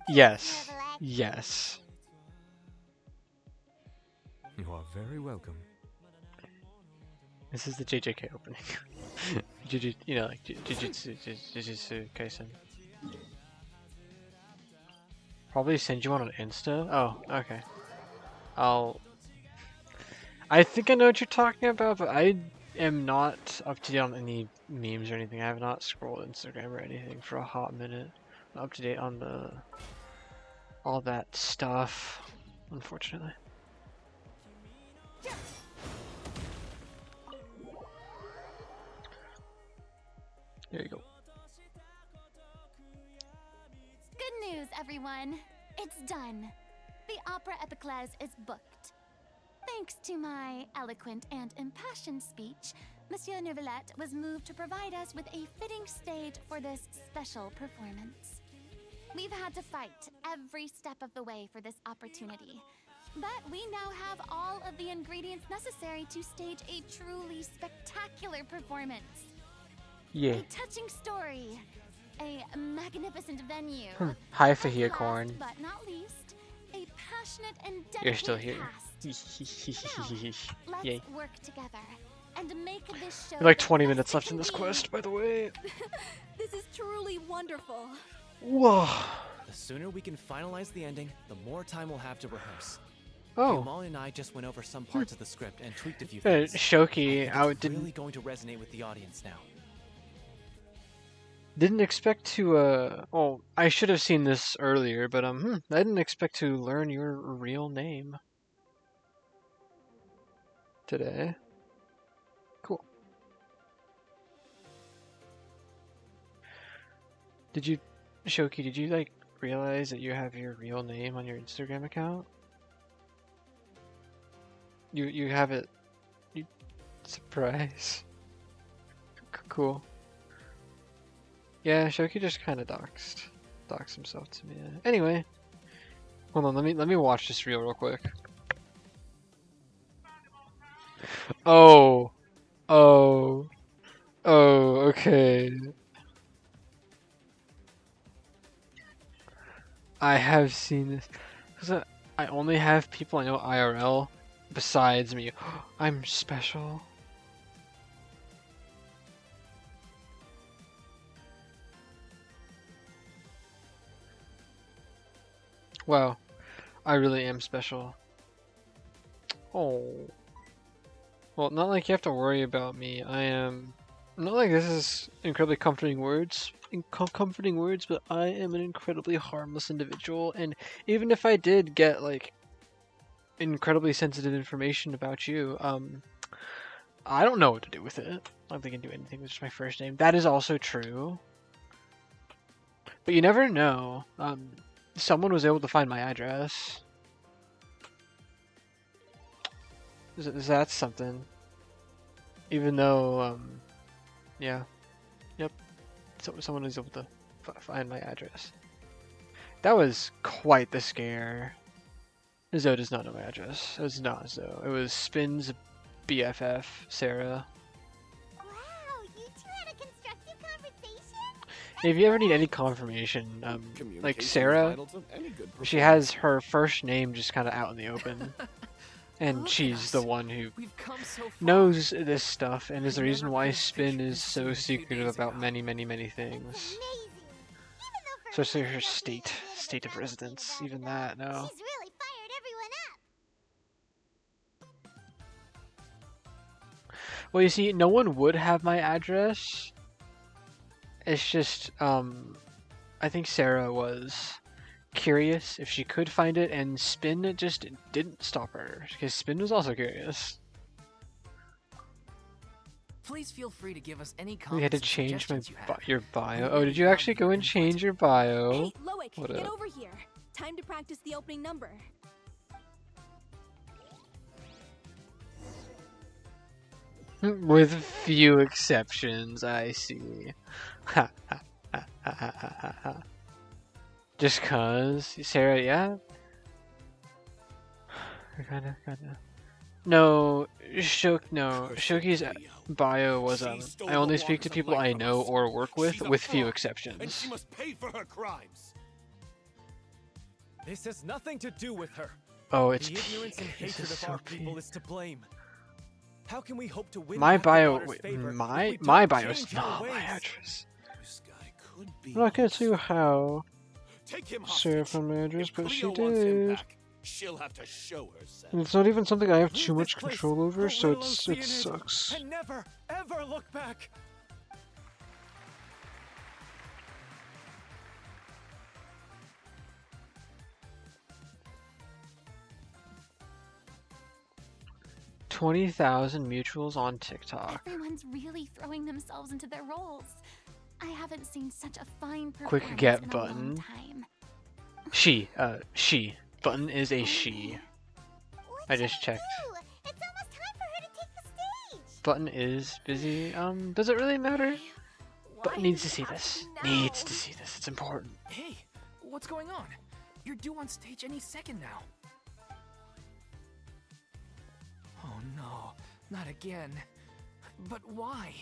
Yes. Yes. You are very welcome. This is the JJK opening. You know, like Jujutsu Kaisen. Probably send you one on Insta. Oh, okay. I think I know what you're talking about, but I am not up to date on any memes or anything. I have not scrolled Instagram or anything for a hot minute. I'm up to date on all that stuff, unfortunately. There you go. Good news, everyone. It's done. The Opera Epiclese is booked. Thanks to my eloquent and impassioned speech, Monsieur Neuvillette was moved to provide us with a fitting stage for this special performance. We've had to fight every step of the way for this opportunity, but we now have all of the ingredients necessary to stage a truly spectacular performance. Yeah. A touching story, a magnificent venue. Hi, and Fahia last Corn. but not least, a passionate and dedicated You're still here. cast. Let's Yay. work together and make this show We have like the 20 best minutes it left can in this be. quest, by the way. This is truly wonderful. Whoa. The sooner we can finalize the ending, the more time we'll have to rehearse. Oh. Molly and I just went over some parts of the script and tweaked a few Uh, things. Shoki, I I think it's didn't really going to resonate with the audience now. didn't expect to. Well, I should have seen this earlier, but I didn't expect to learn your real name today. Cool. Did you, Shoki? Did you like realize that you have your real name on your Instagram account? You have it. You surprise. Cool. Yeah, Shoki just kind of doxed himself to me. Anyway, hold on. Let me watch this reel real quick. Oh, oh, oh. Okay. I have seen this. 'Cause I only have people I know IRL besides me. I'm special. Wow, I really am special. Oh. Well, not like you have to worry about me. I am... Not like this is incredibly comforting words, but I am an incredibly harmless individual, and even if I did get, like, incredibly sensitive information about you, I don't know what to do with it. I don't think I can do anything with just my first name. That is also true. But you never know. Someone was able to find my address. That's something. Even though, yeah. Yep. So someone was able to find my address. That was quite the scare. Zoe does not know my address. It was not Zoe. It was Spin's BFF, Sarah. Wow, you two had a constructive conversation? If you ever need any confirmation, like Communication is Sarah, vital to any good she has her first name just kind of out in the open. And she's the one who knows this stuff and is the reason why Spin is so secretive about many, many, many things. Especially her state of residence. Even that, no. She's really fired everyone up. Well, you see, no one would have my address. It's just, I think Sarah was curious if she could find it, and Spin just didn't stop her, because Spin was also curious. Please feel free to give us any We had to comments and change my suggestions you have. your bio. Oh, did you actually go and change your bio? Hey, Loic, What get up? over here. Time to practice the opening number. With few exceptions, I see. Ha ha ha ha ha ha ha. Just cause, Sarah, yeah? Kinda. No, Shoki's bio was, I only speak to people I know or work with few exceptions. And she must pay for her crimes. This has nothing to do with her. Oh, it's the ignorance and peak. This hatred is of so our people peak. is to blame. How can we hope to win My back the bio, daughter's wait, favor if my we don't bio is change our not my ways? address. This guy could be. I'm not gonna tell you how Take him Sarah hostage. found my address, If but she Cleo wants him did. back, she'll have to show herself. And it's not even something I have too Leave much this place, control over, or so we'll it be in it, sucks. And never, ever look back. $20,000 mutuals on TikTok. Everyone's really throwing themselves into their roles. I haven't seen such a fine Quick performance get in a button. long time. She. Button is a she. I just checked. Ooh, it's almost time for her to take the stage. Button is busy. Does it really matter? Button needs to see this. Needs to see this. It's important. Hey, what's going on? You're due on stage any second now. Oh no, not again. But why?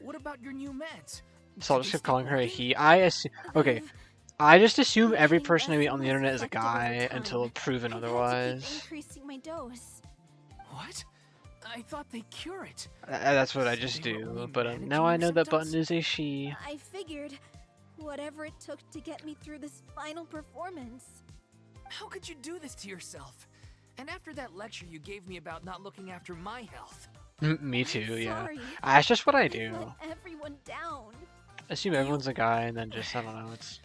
What about your new meds? So I'll just keep calling her a he. Okay. I just assume every person I meet on the internet is a guy until proven otherwise. Increasing my dose. What? I thought they cure it. That's what I just do. But now I know that Button is a she. I figured whatever it took to get me through this final performance. How could you do this to yourself? And after that lecture you gave me about not looking after my health. Me too, yeah. Sorry. That's just what I do. Let everyone down. Assume everyone's a guy and then just, I don't know, it's...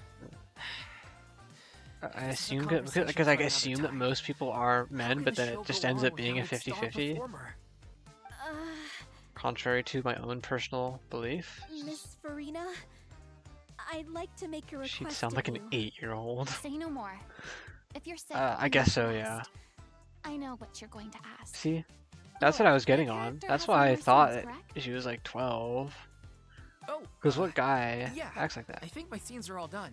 I assume because I assume that most people are men, but then it just ends up being a 50-50. Contrary to my own personal belief. Miss Farina, I'd like to make a request. She'd sound like an 8-year-old. Say no more. If you're sick, I guess so, yeah. I know what you're going to ask. See? That's what I was getting on. That's why I thought she was like 12. Oh, because what guy yeah, acts like that? I think my scenes are all done.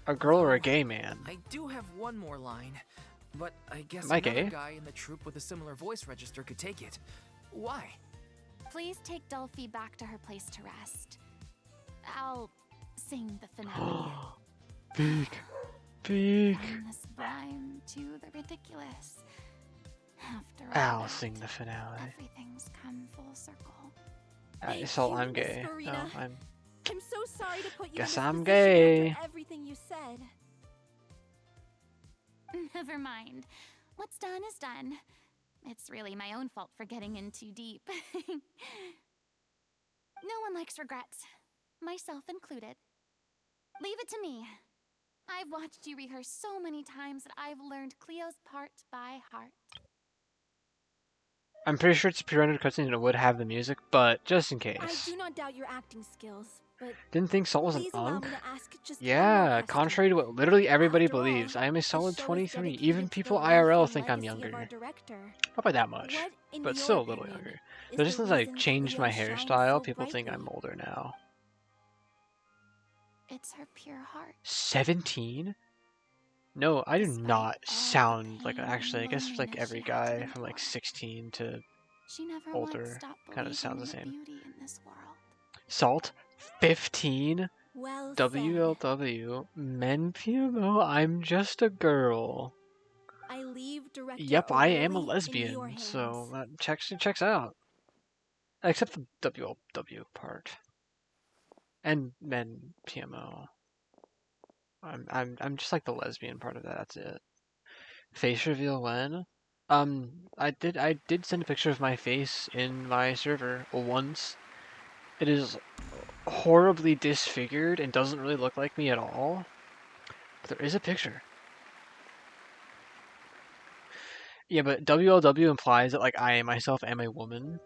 A girl or a gay man? I do have one more line, but I guess Am I another gay? guy in the troupe with a similar voice register could take it. Why? Please take Delphi back to her place to rest. I'll sing the finale. Big. From the sublime to the ridiculous. After all I'll that, sing the finale. everything's come full circle. So you, I'm Miss gay. Farina. Oh, I'm. I'm so sorry to put you Guess in this I'm position gay. after everything you said. Never mind. What's done is done. It's really my own fault for getting in too deep. No one likes regrets, myself included. Leave it to me. I've watched you rehearse so many times that I've learned Cleo's part by heart. I'm pretty sure it's a pre-rendered cutscene and it would have the music, but just in case. I do not doubt your acting skills, but Didn't think Salt was an please allow unk? me to ask just one more Yeah, question. contrary to what literally everybody After all, believes, I am a this solid show is 23. dedicated Even to the people life IRL and think I'm legacy of younger. our director. Not by that much, What, in but your still a little opinion, younger. is But just the since I reason changed my Cleo shines hairstyle, so people think I'm brightly? older now. It's her pure heart. 17? No, I do not sound like, pain actually, I and guess like loneliness every she had to guy from like endure. 16 to She never once older stopped kind of believing sounds in the the same. beauty in this world. Salt, 15? Well WLW, men PMO, I'm just a girl. I leave director Yep, I am a O'Reilly in your lesbian, hands. so that checks out. Except the WLW part. And men PMO. I'm just like the lesbian part of that, that's it. Face reveal when? I did send a picture of my face in my server once. It is horribly disfigured and doesn't really look like me at all. But there is a picture. Yeah, but WLW implies that like I myself am a woman.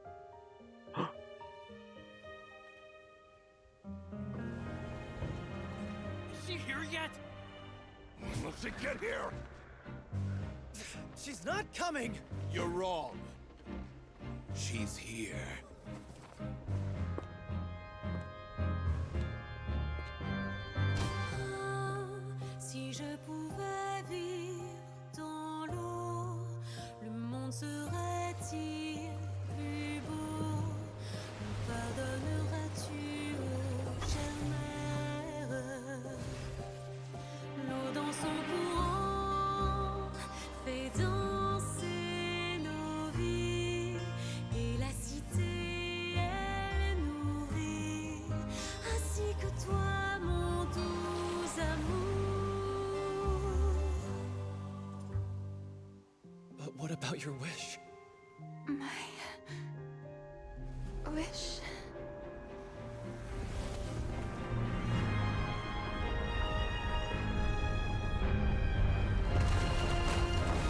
Is she here yet? Will she get here? She's not coming! You're wrong. She's here. Si je pouvais vivre dans l'eau, le monde serait-il plus beau? Me pardonneras-tu, ô chère mère? L'eau dans son courant fait danser nos vies, et la cité elle nourrit, ainsi que toi, mon doux amour. But what about your wish? My wish.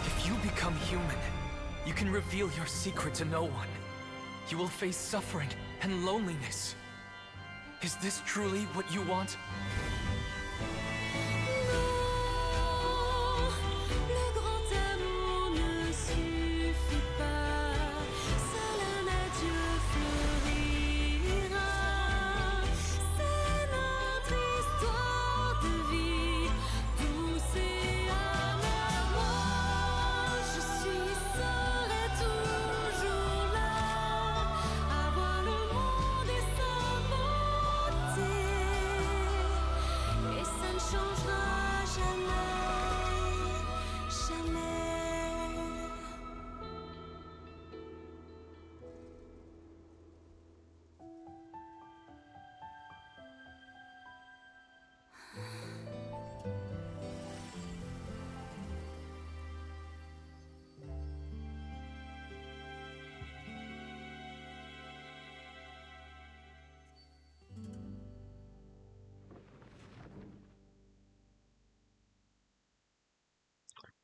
If you become human, you can reveal your secret to no one. You will face suffering and loneliness. Is this truly what you want? Le grand amour ne suffit pas, seul un adieu fleurira. C'est notre histoire de vie, douce et amère. Moi, je serai toujours là, à voir le monde et sa beauté, et ça ne changera jamais, jamais.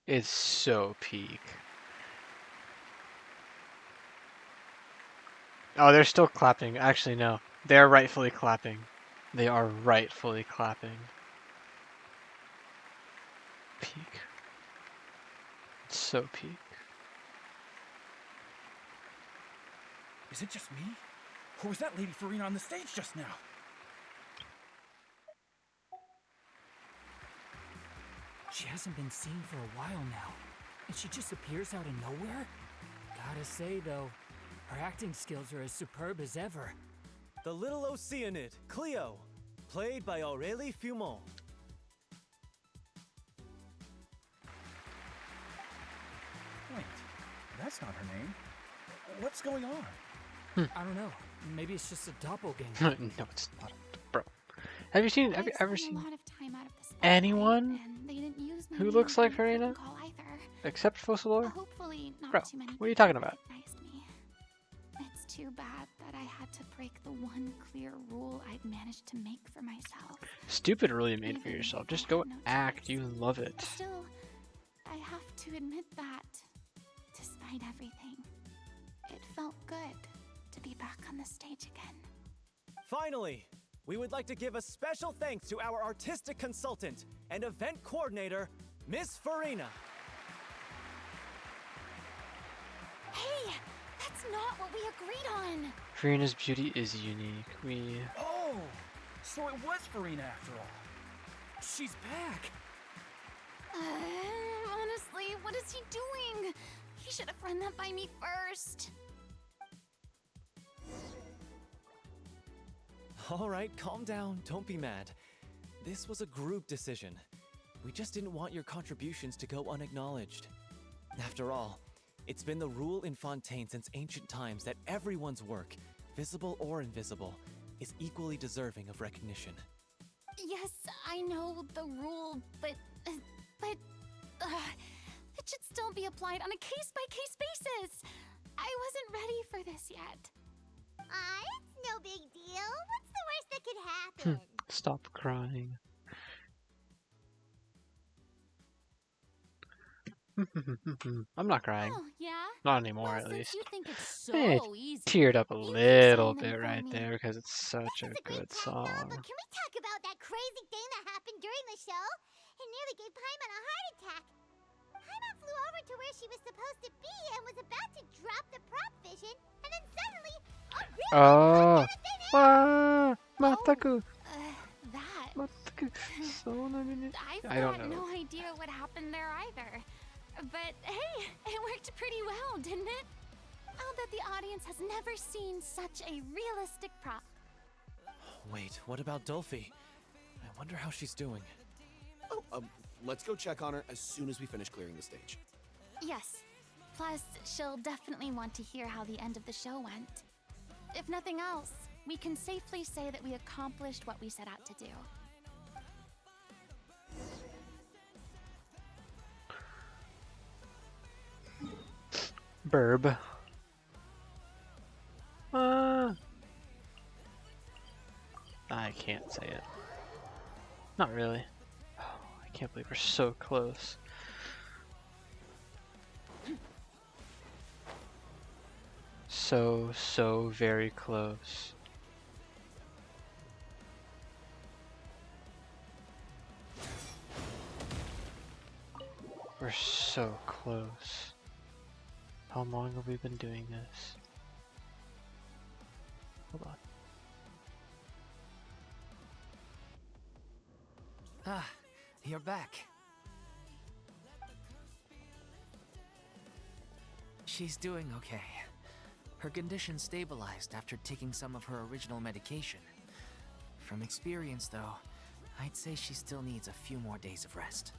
It's so peak. Oh, they're still clapping. Actually, no. They're rightfully clapping. They are rightfully clapping. Peak. It's so peak. Is it just me? Or was that Lady Farina on the stage just now? She hasn't been seen for a while now, and she just appears out of nowhere? Gotta say, though, her acting skills are as superb as ever. The little Oceanid, Cleo, played by Aurélie Fumont. Wait, that's not her name. What's going on? I don't know. Maybe it's just a doppelganger. No, it's not. Bro. Have you ever I seen spent a lot of time out of the spotlight, anyone and they didn't use me who in looks the like curtain Farina? call I Except Fossilor? Hopefully not Bro, too many what are you people talking about? recognized me. It's too bad that I had to break the one clear rule I'd managed to make for myself. Stupid rule you made for yourself. Just go act. You love it. Still, I have to admit that, despite everything, it felt good to be back on the stage again. Finally, we would like to give a special thanks to our artistic consultant and event coordinator, Miss Farina. Hey, that's not what we agreed on. Farina's beauty is unique. Oh, so it was Farina after all. She's back. Honestly, what is he doing? He should have run that by me first. All right, calm down. Don't be mad. This was a group decision. We just didn't want your contributions to go unacknowledged. After all, it's been the rule in Fontaine since ancient times that everyone's work, visible or invisible, is equally deserving of recognition. Yes, I know the rule, but it should still be applied on a case-by-case basis. I wasn't ready for this yet. It's no big deal. What's the worst that could happen? Stop crying. I'm not crying. Oh, yeah? Not anymore, Well, at since least. you think it's so I easy, teared up a you keep little saying them bit for right me. there because it's such a good song. But can we talk about that crazy thing that happened during the show? It nearly gave Paimon a heart attack. Paimon flew over to where she was supposed to be and was about to drop the prop vision, and then suddenly, Oh, Mataku. That. Mataku. I I've don't got know. no idea what happened there either. But hey, it worked pretty well, didn't it? I'll bet the audience has never seen such a realistic prop. Wait, what about Dolphy? I wonder how she's doing. Oh, let's go check on her as soon as we finish clearing the stage. Yes. Plus, she'll definitely want to hear how the end of the show went. If nothing else, we can safely say that we accomplished what we set out to do. Burb. I can't say it. Not really. Oh, I can't believe we're so close. So very close. We're so close. How long have we been doing this? Hold on. Ah, you're back. She's doing okay. Her condition stabilized after taking some of her original medication. From experience, though, I'd say she still needs a few more days of rest.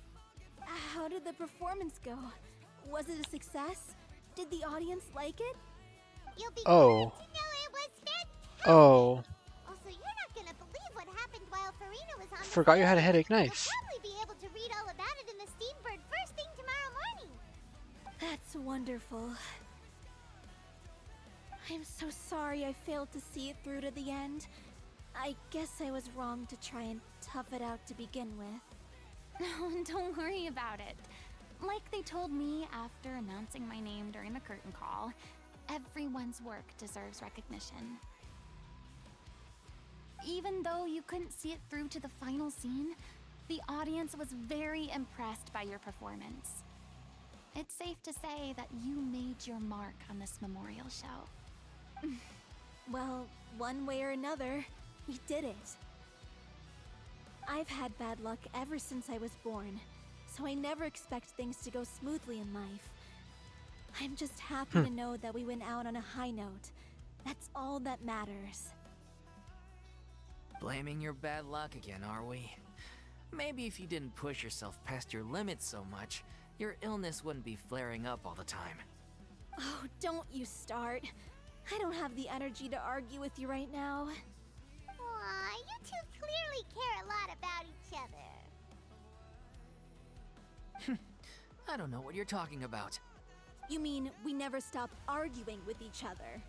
How did the performance go? Was it a success? Did the audience like it? You'll be Oh. glad to know it was fantastic. Oh. Also, you're not gonna believe what happened while Farina was on the Forgot you had a stage. headache. Nice. You'll probably be able to read all about it in the Steambird first thing tomorrow morning. That's wonderful. I'm so sorry I failed to see it through to the end. I guess I was wrong to try and tough it out to begin with. No, don't worry about it. Like they told me after announcing my name during the curtain call, everyone's work deserves recognition. Even though you couldn't see it through to the final scene, the audience was very impressed by your performance. It's safe to say that you made your mark on this memorial show. Well, one way or another, we did it. I've had bad luck ever since I was born, so I never expect things to go smoothly in life. I'm just happy to know that we went out on a high note. That's all that matters. Blaming your bad luck again, are we? Maybe if you didn't push yourself past your limits so much, your illness wouldn't be flaring up all the time. Oh, don't you start. I don't have the energy to argue with you right now. Aw, you two clearly care a lot about each other. I don't know what you're talking about. You mean we never stop arguing with each other?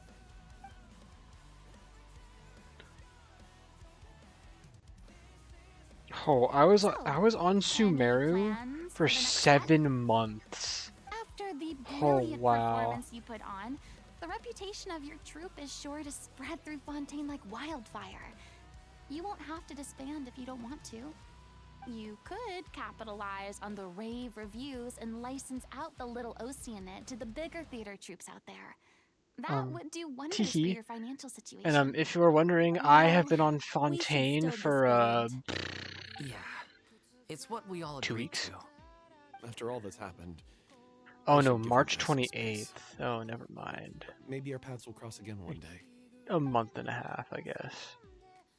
Oh, I was on Sumeru for 7 months. After the Oh brilliant wow. performance you put on, the reputation of your troupe is sure to spread through Fontaine like wildfire. You won't have to disband if you don't want to. You could capitalize on the rave reviews and license out the little Oceanit to the bigger theater troupes out there. That would do wonders for your financial situation. And if you were wondering, I have been on Fontaine for Yeah, it's what we all 2 agreed weeks. to. After all that's happened. Oh I no, should give March you guys some space. 28th. Oh, never mind. Maybe our paths will cross again one day. A month and a half, I guess.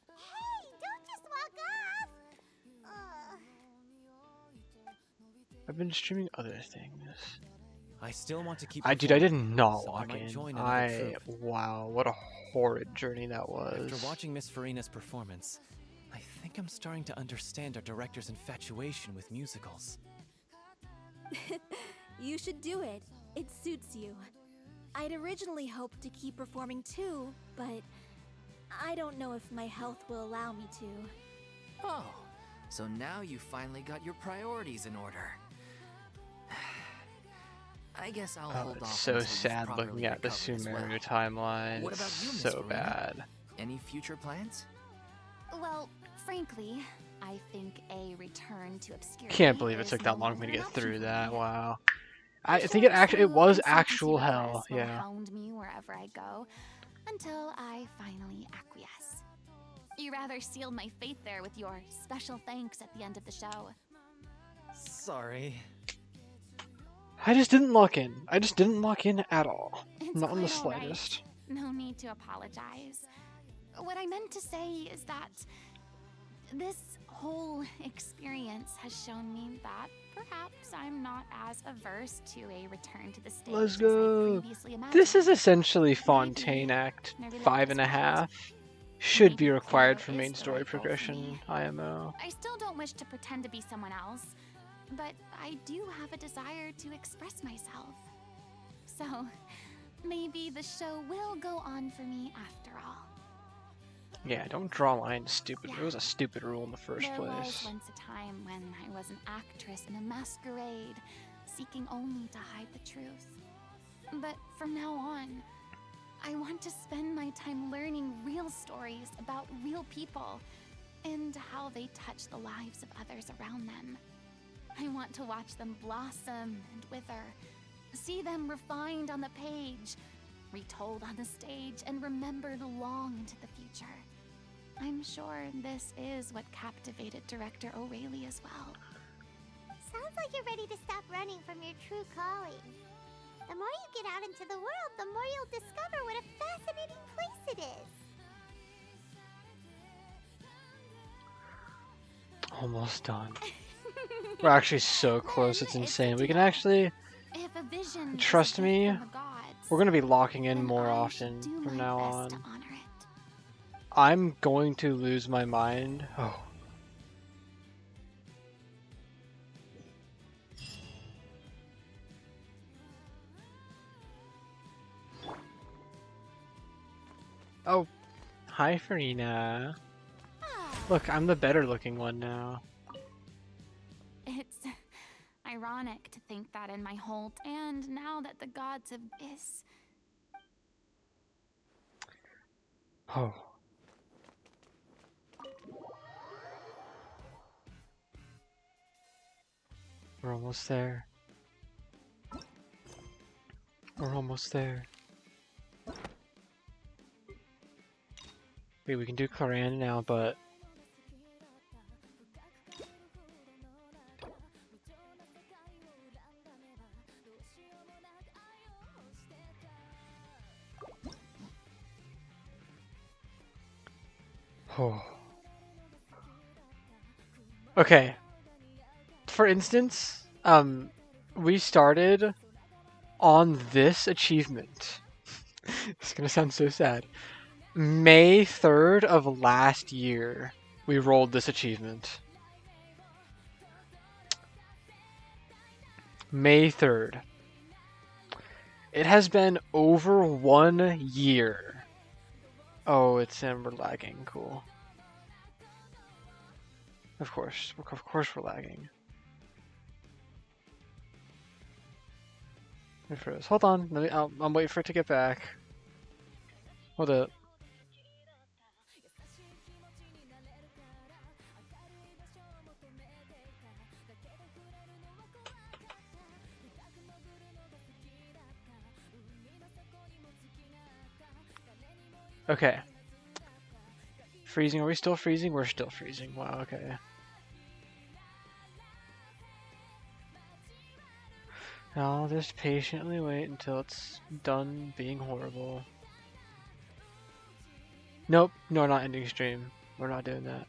Hey, don't just walk off! I've been streaming other things. I still want to keep. I did performing, not so I walk might in. join another troupe. Wow, what a horrid journey that was. After watching Miss Farina's performance, I think I'm starting to understand our director's infatuation with musicals. You should do it. It suits you. I'd originally hoped to keep performing too, but I don't know if my health will allow me to. Oh, so now you finally got your priorities in order. I guess I'll hold off. It's so until you've sad properly looking at the recovered as Sumeru well. timeline. What about It's you, Miss so Farina? bad. Any future plans? Well, frankly, I think a return to obscurity. Can't believe it is took no that long for longer me to an get option through for that. me. Wow. I'm I think sure it was consultancy actual requests hell. will Yeah. hound me wherever I go, until I finally acquiesce. You rather sealed my fate there with your special thanks at the end of the show. Sorry. I just didn't lock in. I just didn't lock in at all. It's Not in the quite all right. slightest. No need to apologize. What I meant to say is that this whole experience has shown me that perhaps I'm not as averse to a return to the stage Let's as I go. previously imagined. This is essentially Fontaine Act 5.5. Should be required for main story progression, IMO. I still don't wish to pretend to be someone else, but I do have a desire to express myself. So, maybe the show will go on for me after all. Yeah, don't draw lines stupid. It was a stupid rule in the first There place. was once a time when I was an actress in a masquerade, seeking only to hide the truth. But from now on, I want to spend my time learning real stories about real people and how they touch the lives of others around them. I want to watch them blossom and wither, see them refined on the page, retold on the stage, and remembered long into the future. I'm sure this is what captivated director O'Reilly as well. Sounds like you're ready to stop running from your true calling. The more you get out into the world, the more you'll discover what a fascinating place it is. Almost done. We're actually so close, it's insane. We can actually, If a vision is trust a gift me, from the gods, we're going to be locking in then more I should often do from my now best on. to honor it. I'm going to lose my mind. Oh. Oh, hi Farina. Look, I'm the better looking one now. It's ironic to think that in my Holt, and now that the gods of Is. Oh. We're almost there. We're almost there. Wait, we can do Claran now, but... Oh. Okay. For instance, we started on this achievement. It's gonna sound so sad. May 3rd of last year, we rolled this achievement. May 3rd. It has been over 1 year. Oh, it's we're lagging. Cool. Of course we're lagging. It froze. Hold on. I'm waiting for it to get back. Hold up. Okay. Freezing. Are we still freezing? We're still freezing. Wow, okay. I'll just patiently wait until it's done being horrible. Nope. No, we're not ending stream. We're not doing that.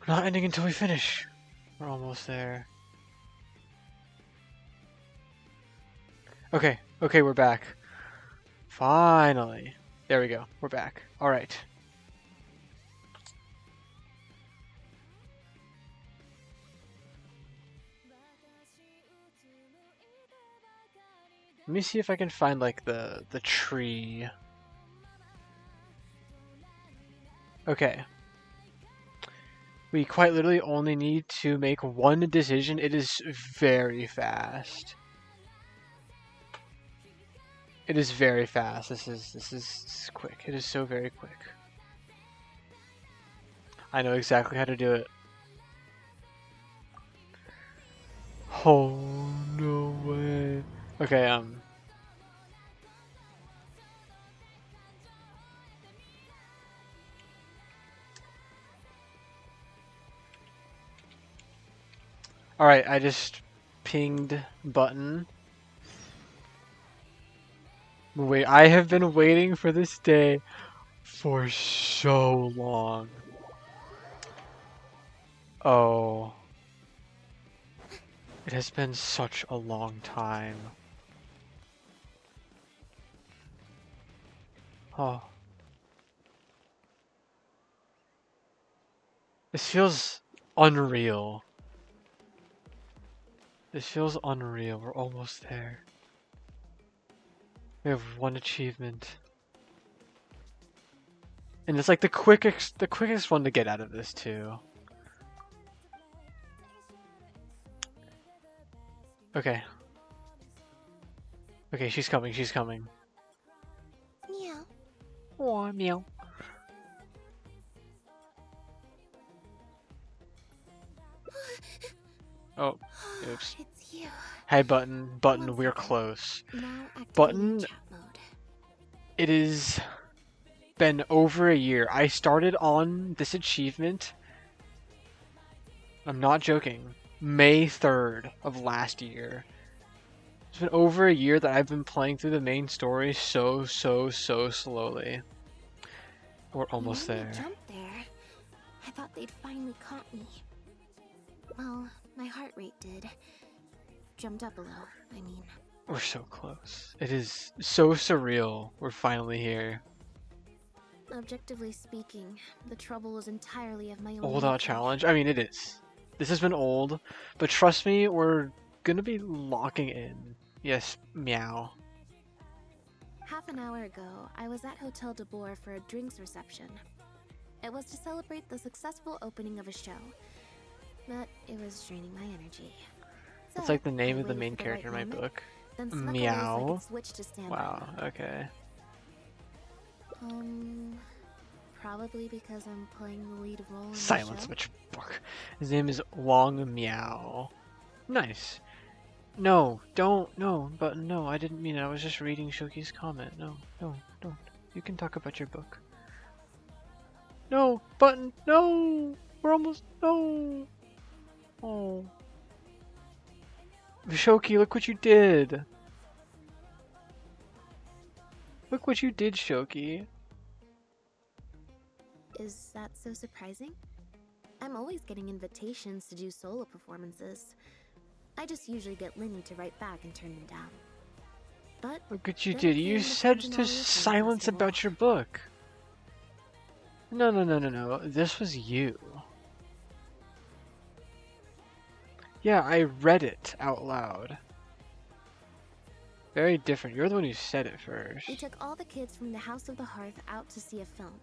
We're not ending until we finish. We're almost there. Okay, okay, we're back. Finally. There we go. We're back. Alright. Let me see if I can find like the tree. Okay. We quite literally only need to make one decision. It is very fast. It is very fast. This is quick. It is so very quick. I know exactly how to do it. Oh no way. Okay, Alright, I just pinged button. Wait, I have been waiting for this day for so long. Oh. It has been such a long time. Oh. This feels unreal. This feels unreal. We're almost there. We have one achievement. And it's like the quickest one to get out of this too. Okay. Okay, she's coming, she's coming. Meow. Oh, meow. Oh, oops. It's you. Hey, Button. Button, we're close. Button, it has been over a year. I started on this achievement. I'm not joking. May 3rd of last year. It's been over a year that I've been playing through the main story so slowly. We're almost there. Jump there. I thought they'd finally caught me. Well, my heart rate did. Jumped up a little, I mean. We're so close. It is so surreal. We're finally here. Objectively speaking, the trouble was entirely of my own. Old out challenge? I mean, it is. This has been old, but trust me, we're gonna be locking in. Yes, meow. Half an hour ago, I was at Hotel de Boer for a drinks reception. It was to celebrate the successful opening of a show, but it was draining my energy. It's like the name of the main character in my book. Meow. Wow, okay. Probably because I'm playing the lead role in Silence the about your book. His name is Wong Meow. Nice. No, don't, no, but no, I didn't mean it. I was just reading Shoki's comment. No, don't. You can talk about your book. No, Button, no! We're almost, no! Oh. Shoki, look what you did! Look what you did, Shoki. Is that so surprising? I'm always getting invitations to do solo performances. I just usually get Linny to write back and turn them down. But look what you did. You said to silence about your book. No, no, no, no, no. This was you. Yeah, I read it out loud. Very different. You're the one who said it first. We took all the kids from the House of the Hearth out to see a film.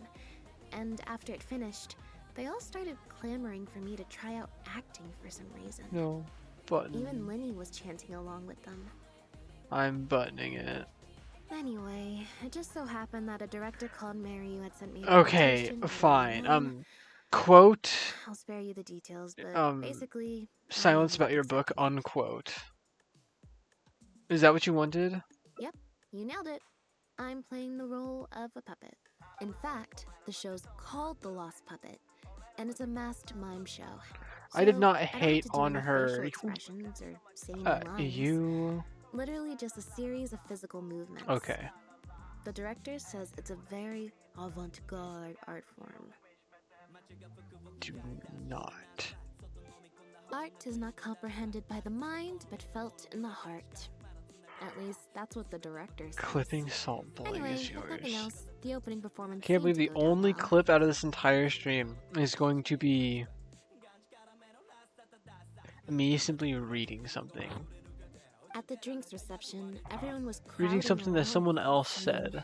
And after it finished, they all started clamoring for me to try out acting for some reason. No, button. Even Lenny was chanting along with them. I'm buttoning it. Anyway, it just so happened that a director called Mary who had sent me a Okay, invitation, fine. Quote. I'll spare you the details, but basically... Silence about your book, unquote. Is that what you wanted? Yep, you nailed it. I'm playing the role of a puppet. In fact, the show's called The Lost Puppet, and it's a masked mime show. So I did not I don't have hate to do on any her. facial expressions or say any lines. You. Literally just a series of physical movements. Okay. The director says it's a very avant-garde art form. Do not. Art is not comprehended by the mind, but felt in the heart. At least, that's what the director says. Clipping salt bullying Anyway, is if yours. nothing else, the opening performance Can't believe seemed the to go down only well. clip out of this entire stream is going to be me simply reading something. At the drinks reception, everyone was Reading crowding something that around, someone else singing, said.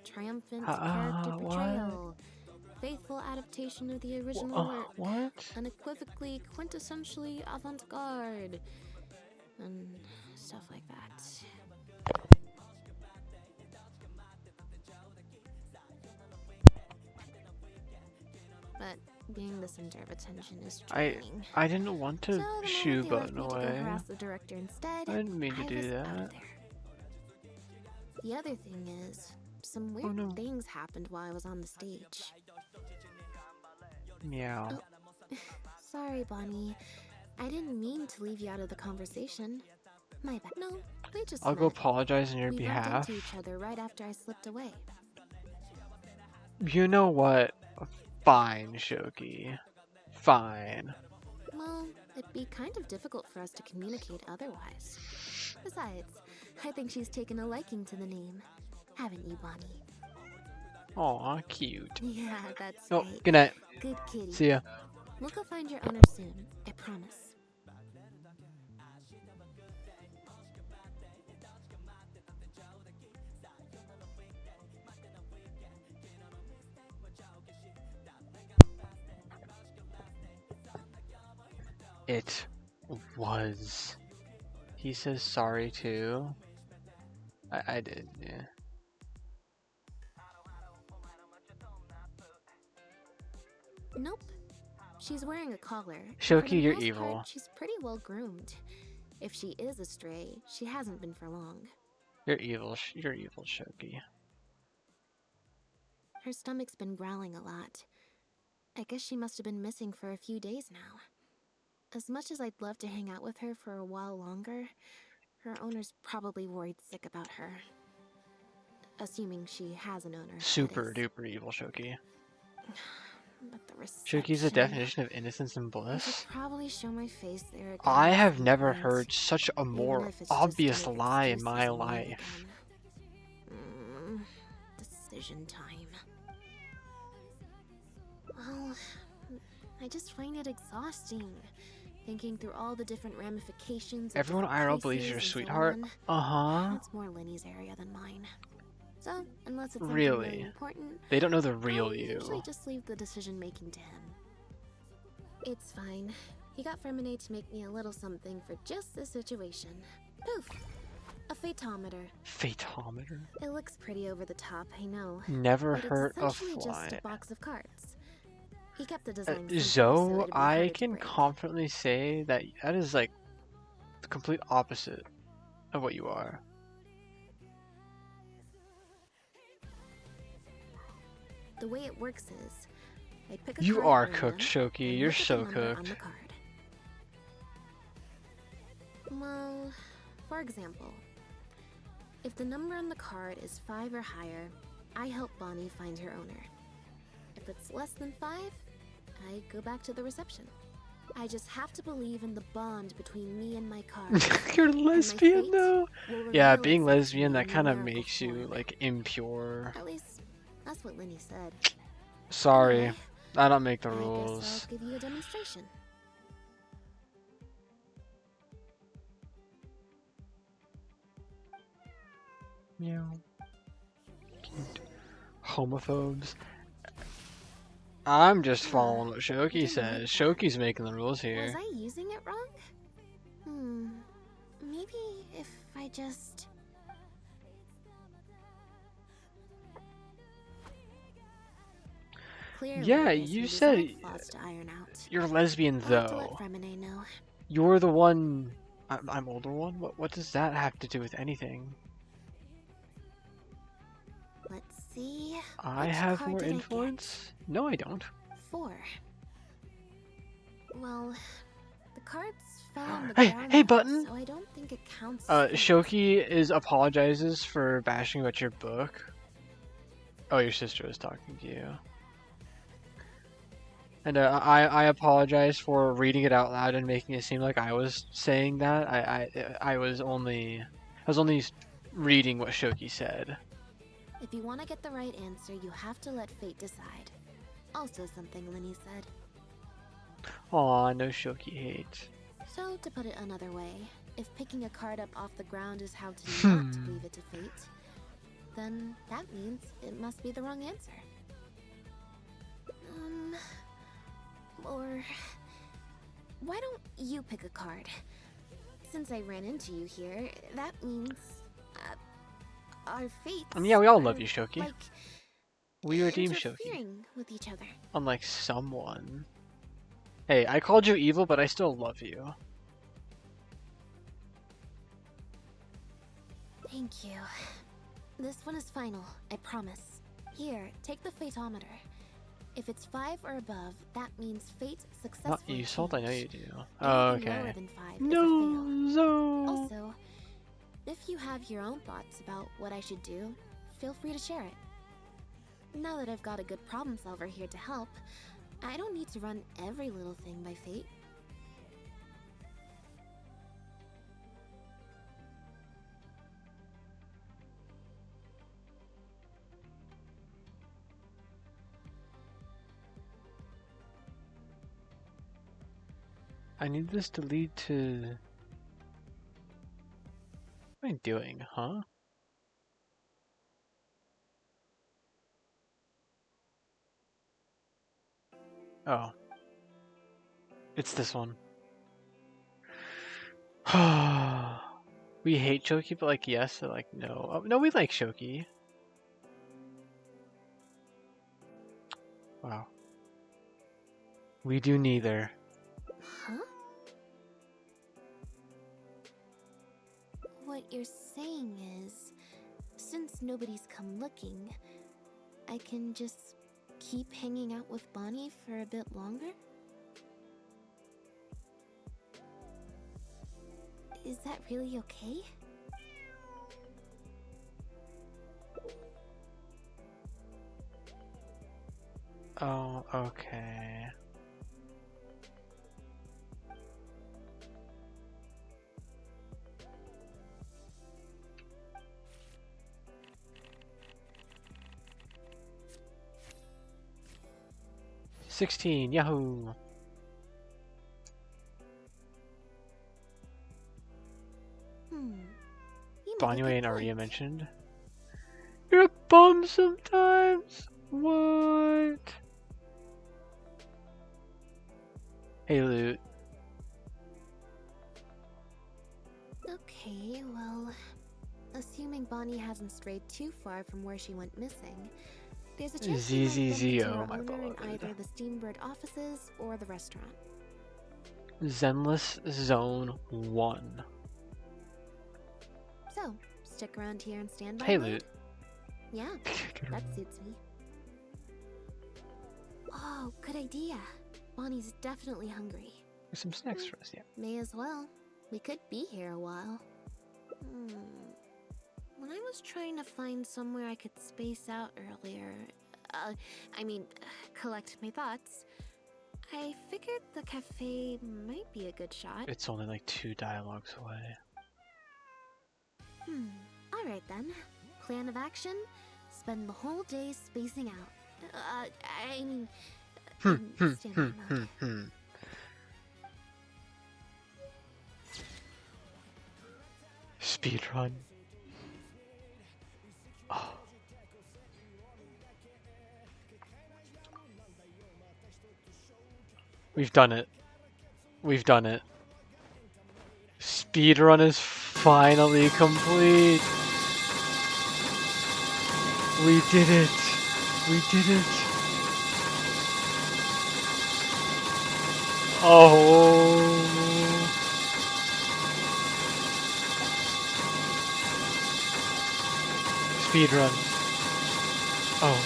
Triumphant character what? portrayal. Faithful adaptation of the original work. What? Unequivocally, quintessentially avant-garde. And stuff like that. But being the center of attention is draining. I didn't want to So the shoe moment they left button me to go away. harass the director instead, I didn't mean to I do was out that. of there. The other thing is, some weird things happened while I was on the stage. Meow. Oh, sorry, Bonnie. I didn't mean to leave you out of the conversation. My bad. No, we just I'll go met. apologize on your We behalf. bumped into each other right after I slipped away. You know what? Fine, Shoki. Fine. Well, it'd be kind of difficult for us to communicate otherwise. Besides, I think she's taken a liking to the name. Haven't you, Bonnie? Aw, cute. Yeah, that's Oh, right. good night. Good kitty. See ya. We'll go find your owner soon, I promise. It was. He says sorry too. I did, yeah. Nope. She's wearing a collar. Shoki, For the you're most evil. part, she's pretty well groomed. If she is a stray, she hasn't been for long. You're evil. You're evil, Shoki. Her stomach's been growling a lot. I guess she must have been missing for a few days now. As much as I'd love to hang out with her for a while longer, her owner's probably worried sick about her. Assuming she has an owner. Super duper evil, Shoki. But the reception... Shoki's the definition of innocence and I bliss. could probably show my face there again. I have at some never point, heard such a even more if it's just to obvious make lie in excuses my and leave life. again. Decision time. Well, I just find it exhausting. Thinking through all the different ramifications. of Everyone different IRL believes places you're a and so sweetheart. on. Uh-huh. That's more Lenny's area than mine. So, unless it's something Really? really important, They don't know the real I you. usually just leave the decision making to him. It's fine. He got Fremine to make me a little something for just this situation. Poof! A photometer. Photometer? It looks pretty over the top, I know. Never but heard it's of essentially just fly. a box of cards. He kept the design simple, so Zoe, it'd be I harder to can break. confidently say that that is like the complete opposite of what you are. The way it works is, I pick a You card are at cooked, random, Shoki. and You're look at the so number on cooked. the card. Well, for example, if the number on the card is 5 or higher, I help Bonnie find her owner. If it's less than 5, I go back to the reception. I just have to believe in the bond between me and my card. You're and my lesbian fate though? will Yeah, reveal being itself to lesbian, me that in kind of numerical makes you form. like impure. At least, that's what Lenny said. Sorry, Anyway, I don't make the I guess rules. I'll give you a demonstration. Meow. Cute. Homophobes. I'm just following what Shoki says. Shoki's making the rules Was here. I using it wrong? Maybe if I just... Clearly, Yeah, there's you some said design flaws to iron out. you're lesbian I'll have to though. let Fremine know. You're the one. I'm older one. What does that have to do with anything? Let's see. I Which have card more did I get? influence? No, I don't. 4. Well, the cards fell on the Hey, ground, hey, though, Button. so I don't think it counts. as fate. Shoki apologizes for bashing about your book. Oh, your sister was talking to you. And I apologize for reading it out loud and making it seem like I was saying that. I was only reading what Shoki said. If you want to get the right answer, you have to let fate decide. Also something Linny said. Aw, no Shoki hate. So, to put it another way, if picking a card up off the ground is how to not leave it to fate, then that means it must be the wrong answer. Or... why don't you pick a card? Since I ran into you here, that means... our fates... Yeah, we all love you, are, Shoki. like, We redeem Shoki. interfering with each other. Unlike someone. Hey, I called you evil, but I still love you. Thank you. This one is final, I promise. Here, take the fatometer. If it's 5 or above, that means fate successfully Not useful, I know you do. Anything Oh, lower okay. than 5 No, is a fail. no. Also, if you have your own thoughts about what I should do, feel free to share it. Now that I've got a good problem solver here to help, I don't need to run every little thing by fate. I need this to lead to... What am I doing, huh? Oh. It's this one. We hate Shoki, but like yes, or like no. Oh, no, we like Shoki. Wow. We do neither. Huh? What you're saying is, since nobody's come looking, I can just keep hanging out with Bonnie for a bit longer? Is that really okay? Oh, okay. $16, Yahoo! Bonnie and Aria mentioned. You're a bum sometimes. What? Hey, Loot. Okay, well, assuming Bonnie hasn't strayed too far from where she went missing, there's a chance she might bump into ZZZO, her my owner in beloved. either the Steambird offices or the restaurant. Zenless Zone 1. So, stick around here and stand by. Hey, mode? Loot. Yeah, that suits me. Oh, good idea. Bonnie's definitely hungry. There's some snacks for us, yeah. May as well. We could be here a while. When I was trying to find somewhere I could space out earlier, collect my thoughts, I figured the cafe might be a good shot. It's only like 2 dialogues away. Alright then. Plan of action? Spend the whole day spacing out. I mean, Hmm, stand by mode. Speedrun. Oh. We've done it. We've done it. Speedrun is finally complete. We did it. We did it. Oh. Speedrun. Oh.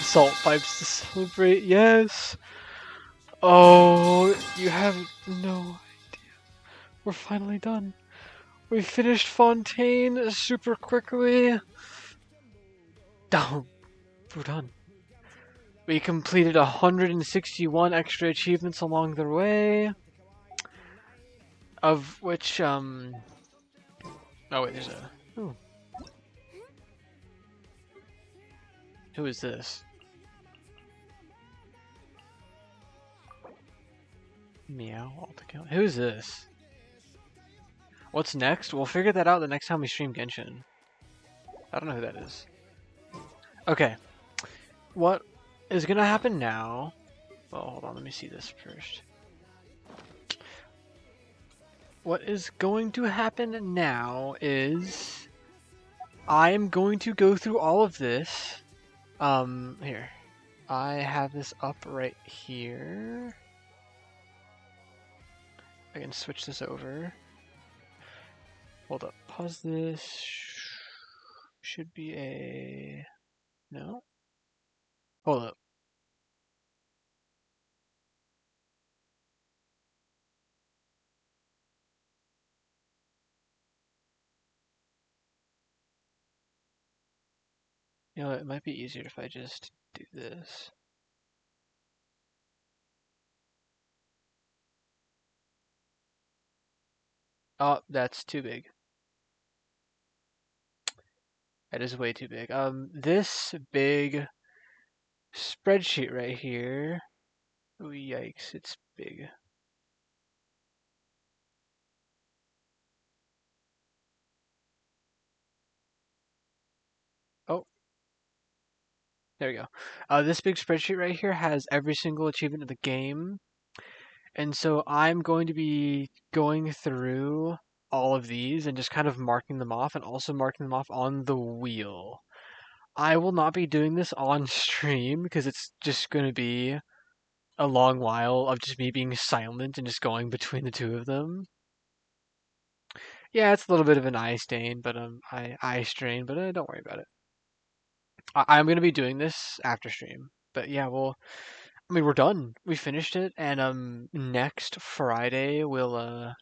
Salt pipes to celebrate. Yes. Oh, you have no idea. We're finally done. We finished Fontaine super quickly. Oh, we're done. We completed 161 extra achievements along the way. Of which, oh wait, there's a... Ooh. Who is this? Meow, alt account. Who is this? What's next? We'll figure that out the next time we stream Genshin. I don't know who that is. Okay. What is gonna happen now? Well, hold on, let me see this first. What is going to happen now is I'm going to go through all of this. Here. I have this up right here. I can switch this over. Hold up. Pause this. Should be a... No? Hold up. You know, it might be easier if I just do this. Oh, that's too big. That is way too big. This big spreadsheet right here. Oh, yikes, it's big. Oh. There we go. This big spreadsheet right here has every single achievement of the game. And so I'm going to be going through all of these and just kind of marking them off and also marking them off on the wheel. I will not be doing this on stream because it's just going to be a long while of just me being silent and just going between the two of them. Yeah, it's a little bit of an eye stain, but eye strain, but don't worry about it. I'm going to be doing this after stream. But yeah, I mean, we're done. We finished it, and next Friday we'll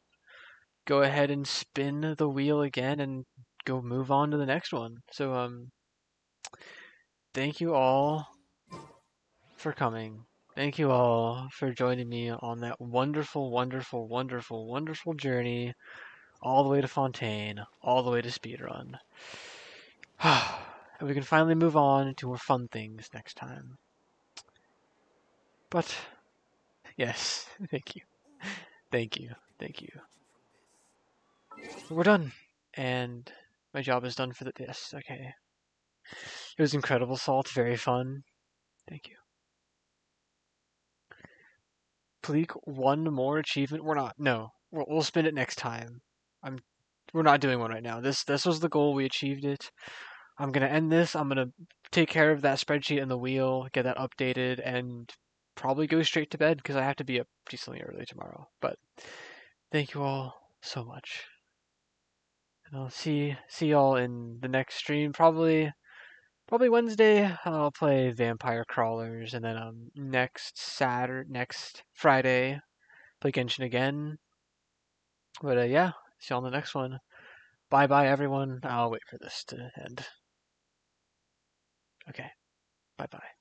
go ahead and spin the wheel again and go move on to the next one. So thank you all for coming. Thank you all for joining me on that wonderful, wonderful, wonderful, wonderful journey all the way to Fontaine, all the way to Speedrun. And we can finally move on to more fun things next time. But yes, thank you. Thank you. Thank you. We're done. And my job is done for the... Yes, okay. It was incredible, Salt. Very fun. Thank you. Pleek, one more achievement. We're not. No. We'll spin it next time. We're not doing one right now. This was the goal. We achieved it. I'm going to end this. I'm going to take care of that spreadsheet and the wheel, get that updated, and probably go straight to bed because I have to be up decently early tomorrow. But thank you all so much. And I'll see y'all in the next stream. Probably Wednesday. I'll play Vampire Crawlers, and then next Friday, play Genshin again. But yeah, see y'all in the next one. Bye bye everyone. I'll wait for this to end. Okay. Bye bye.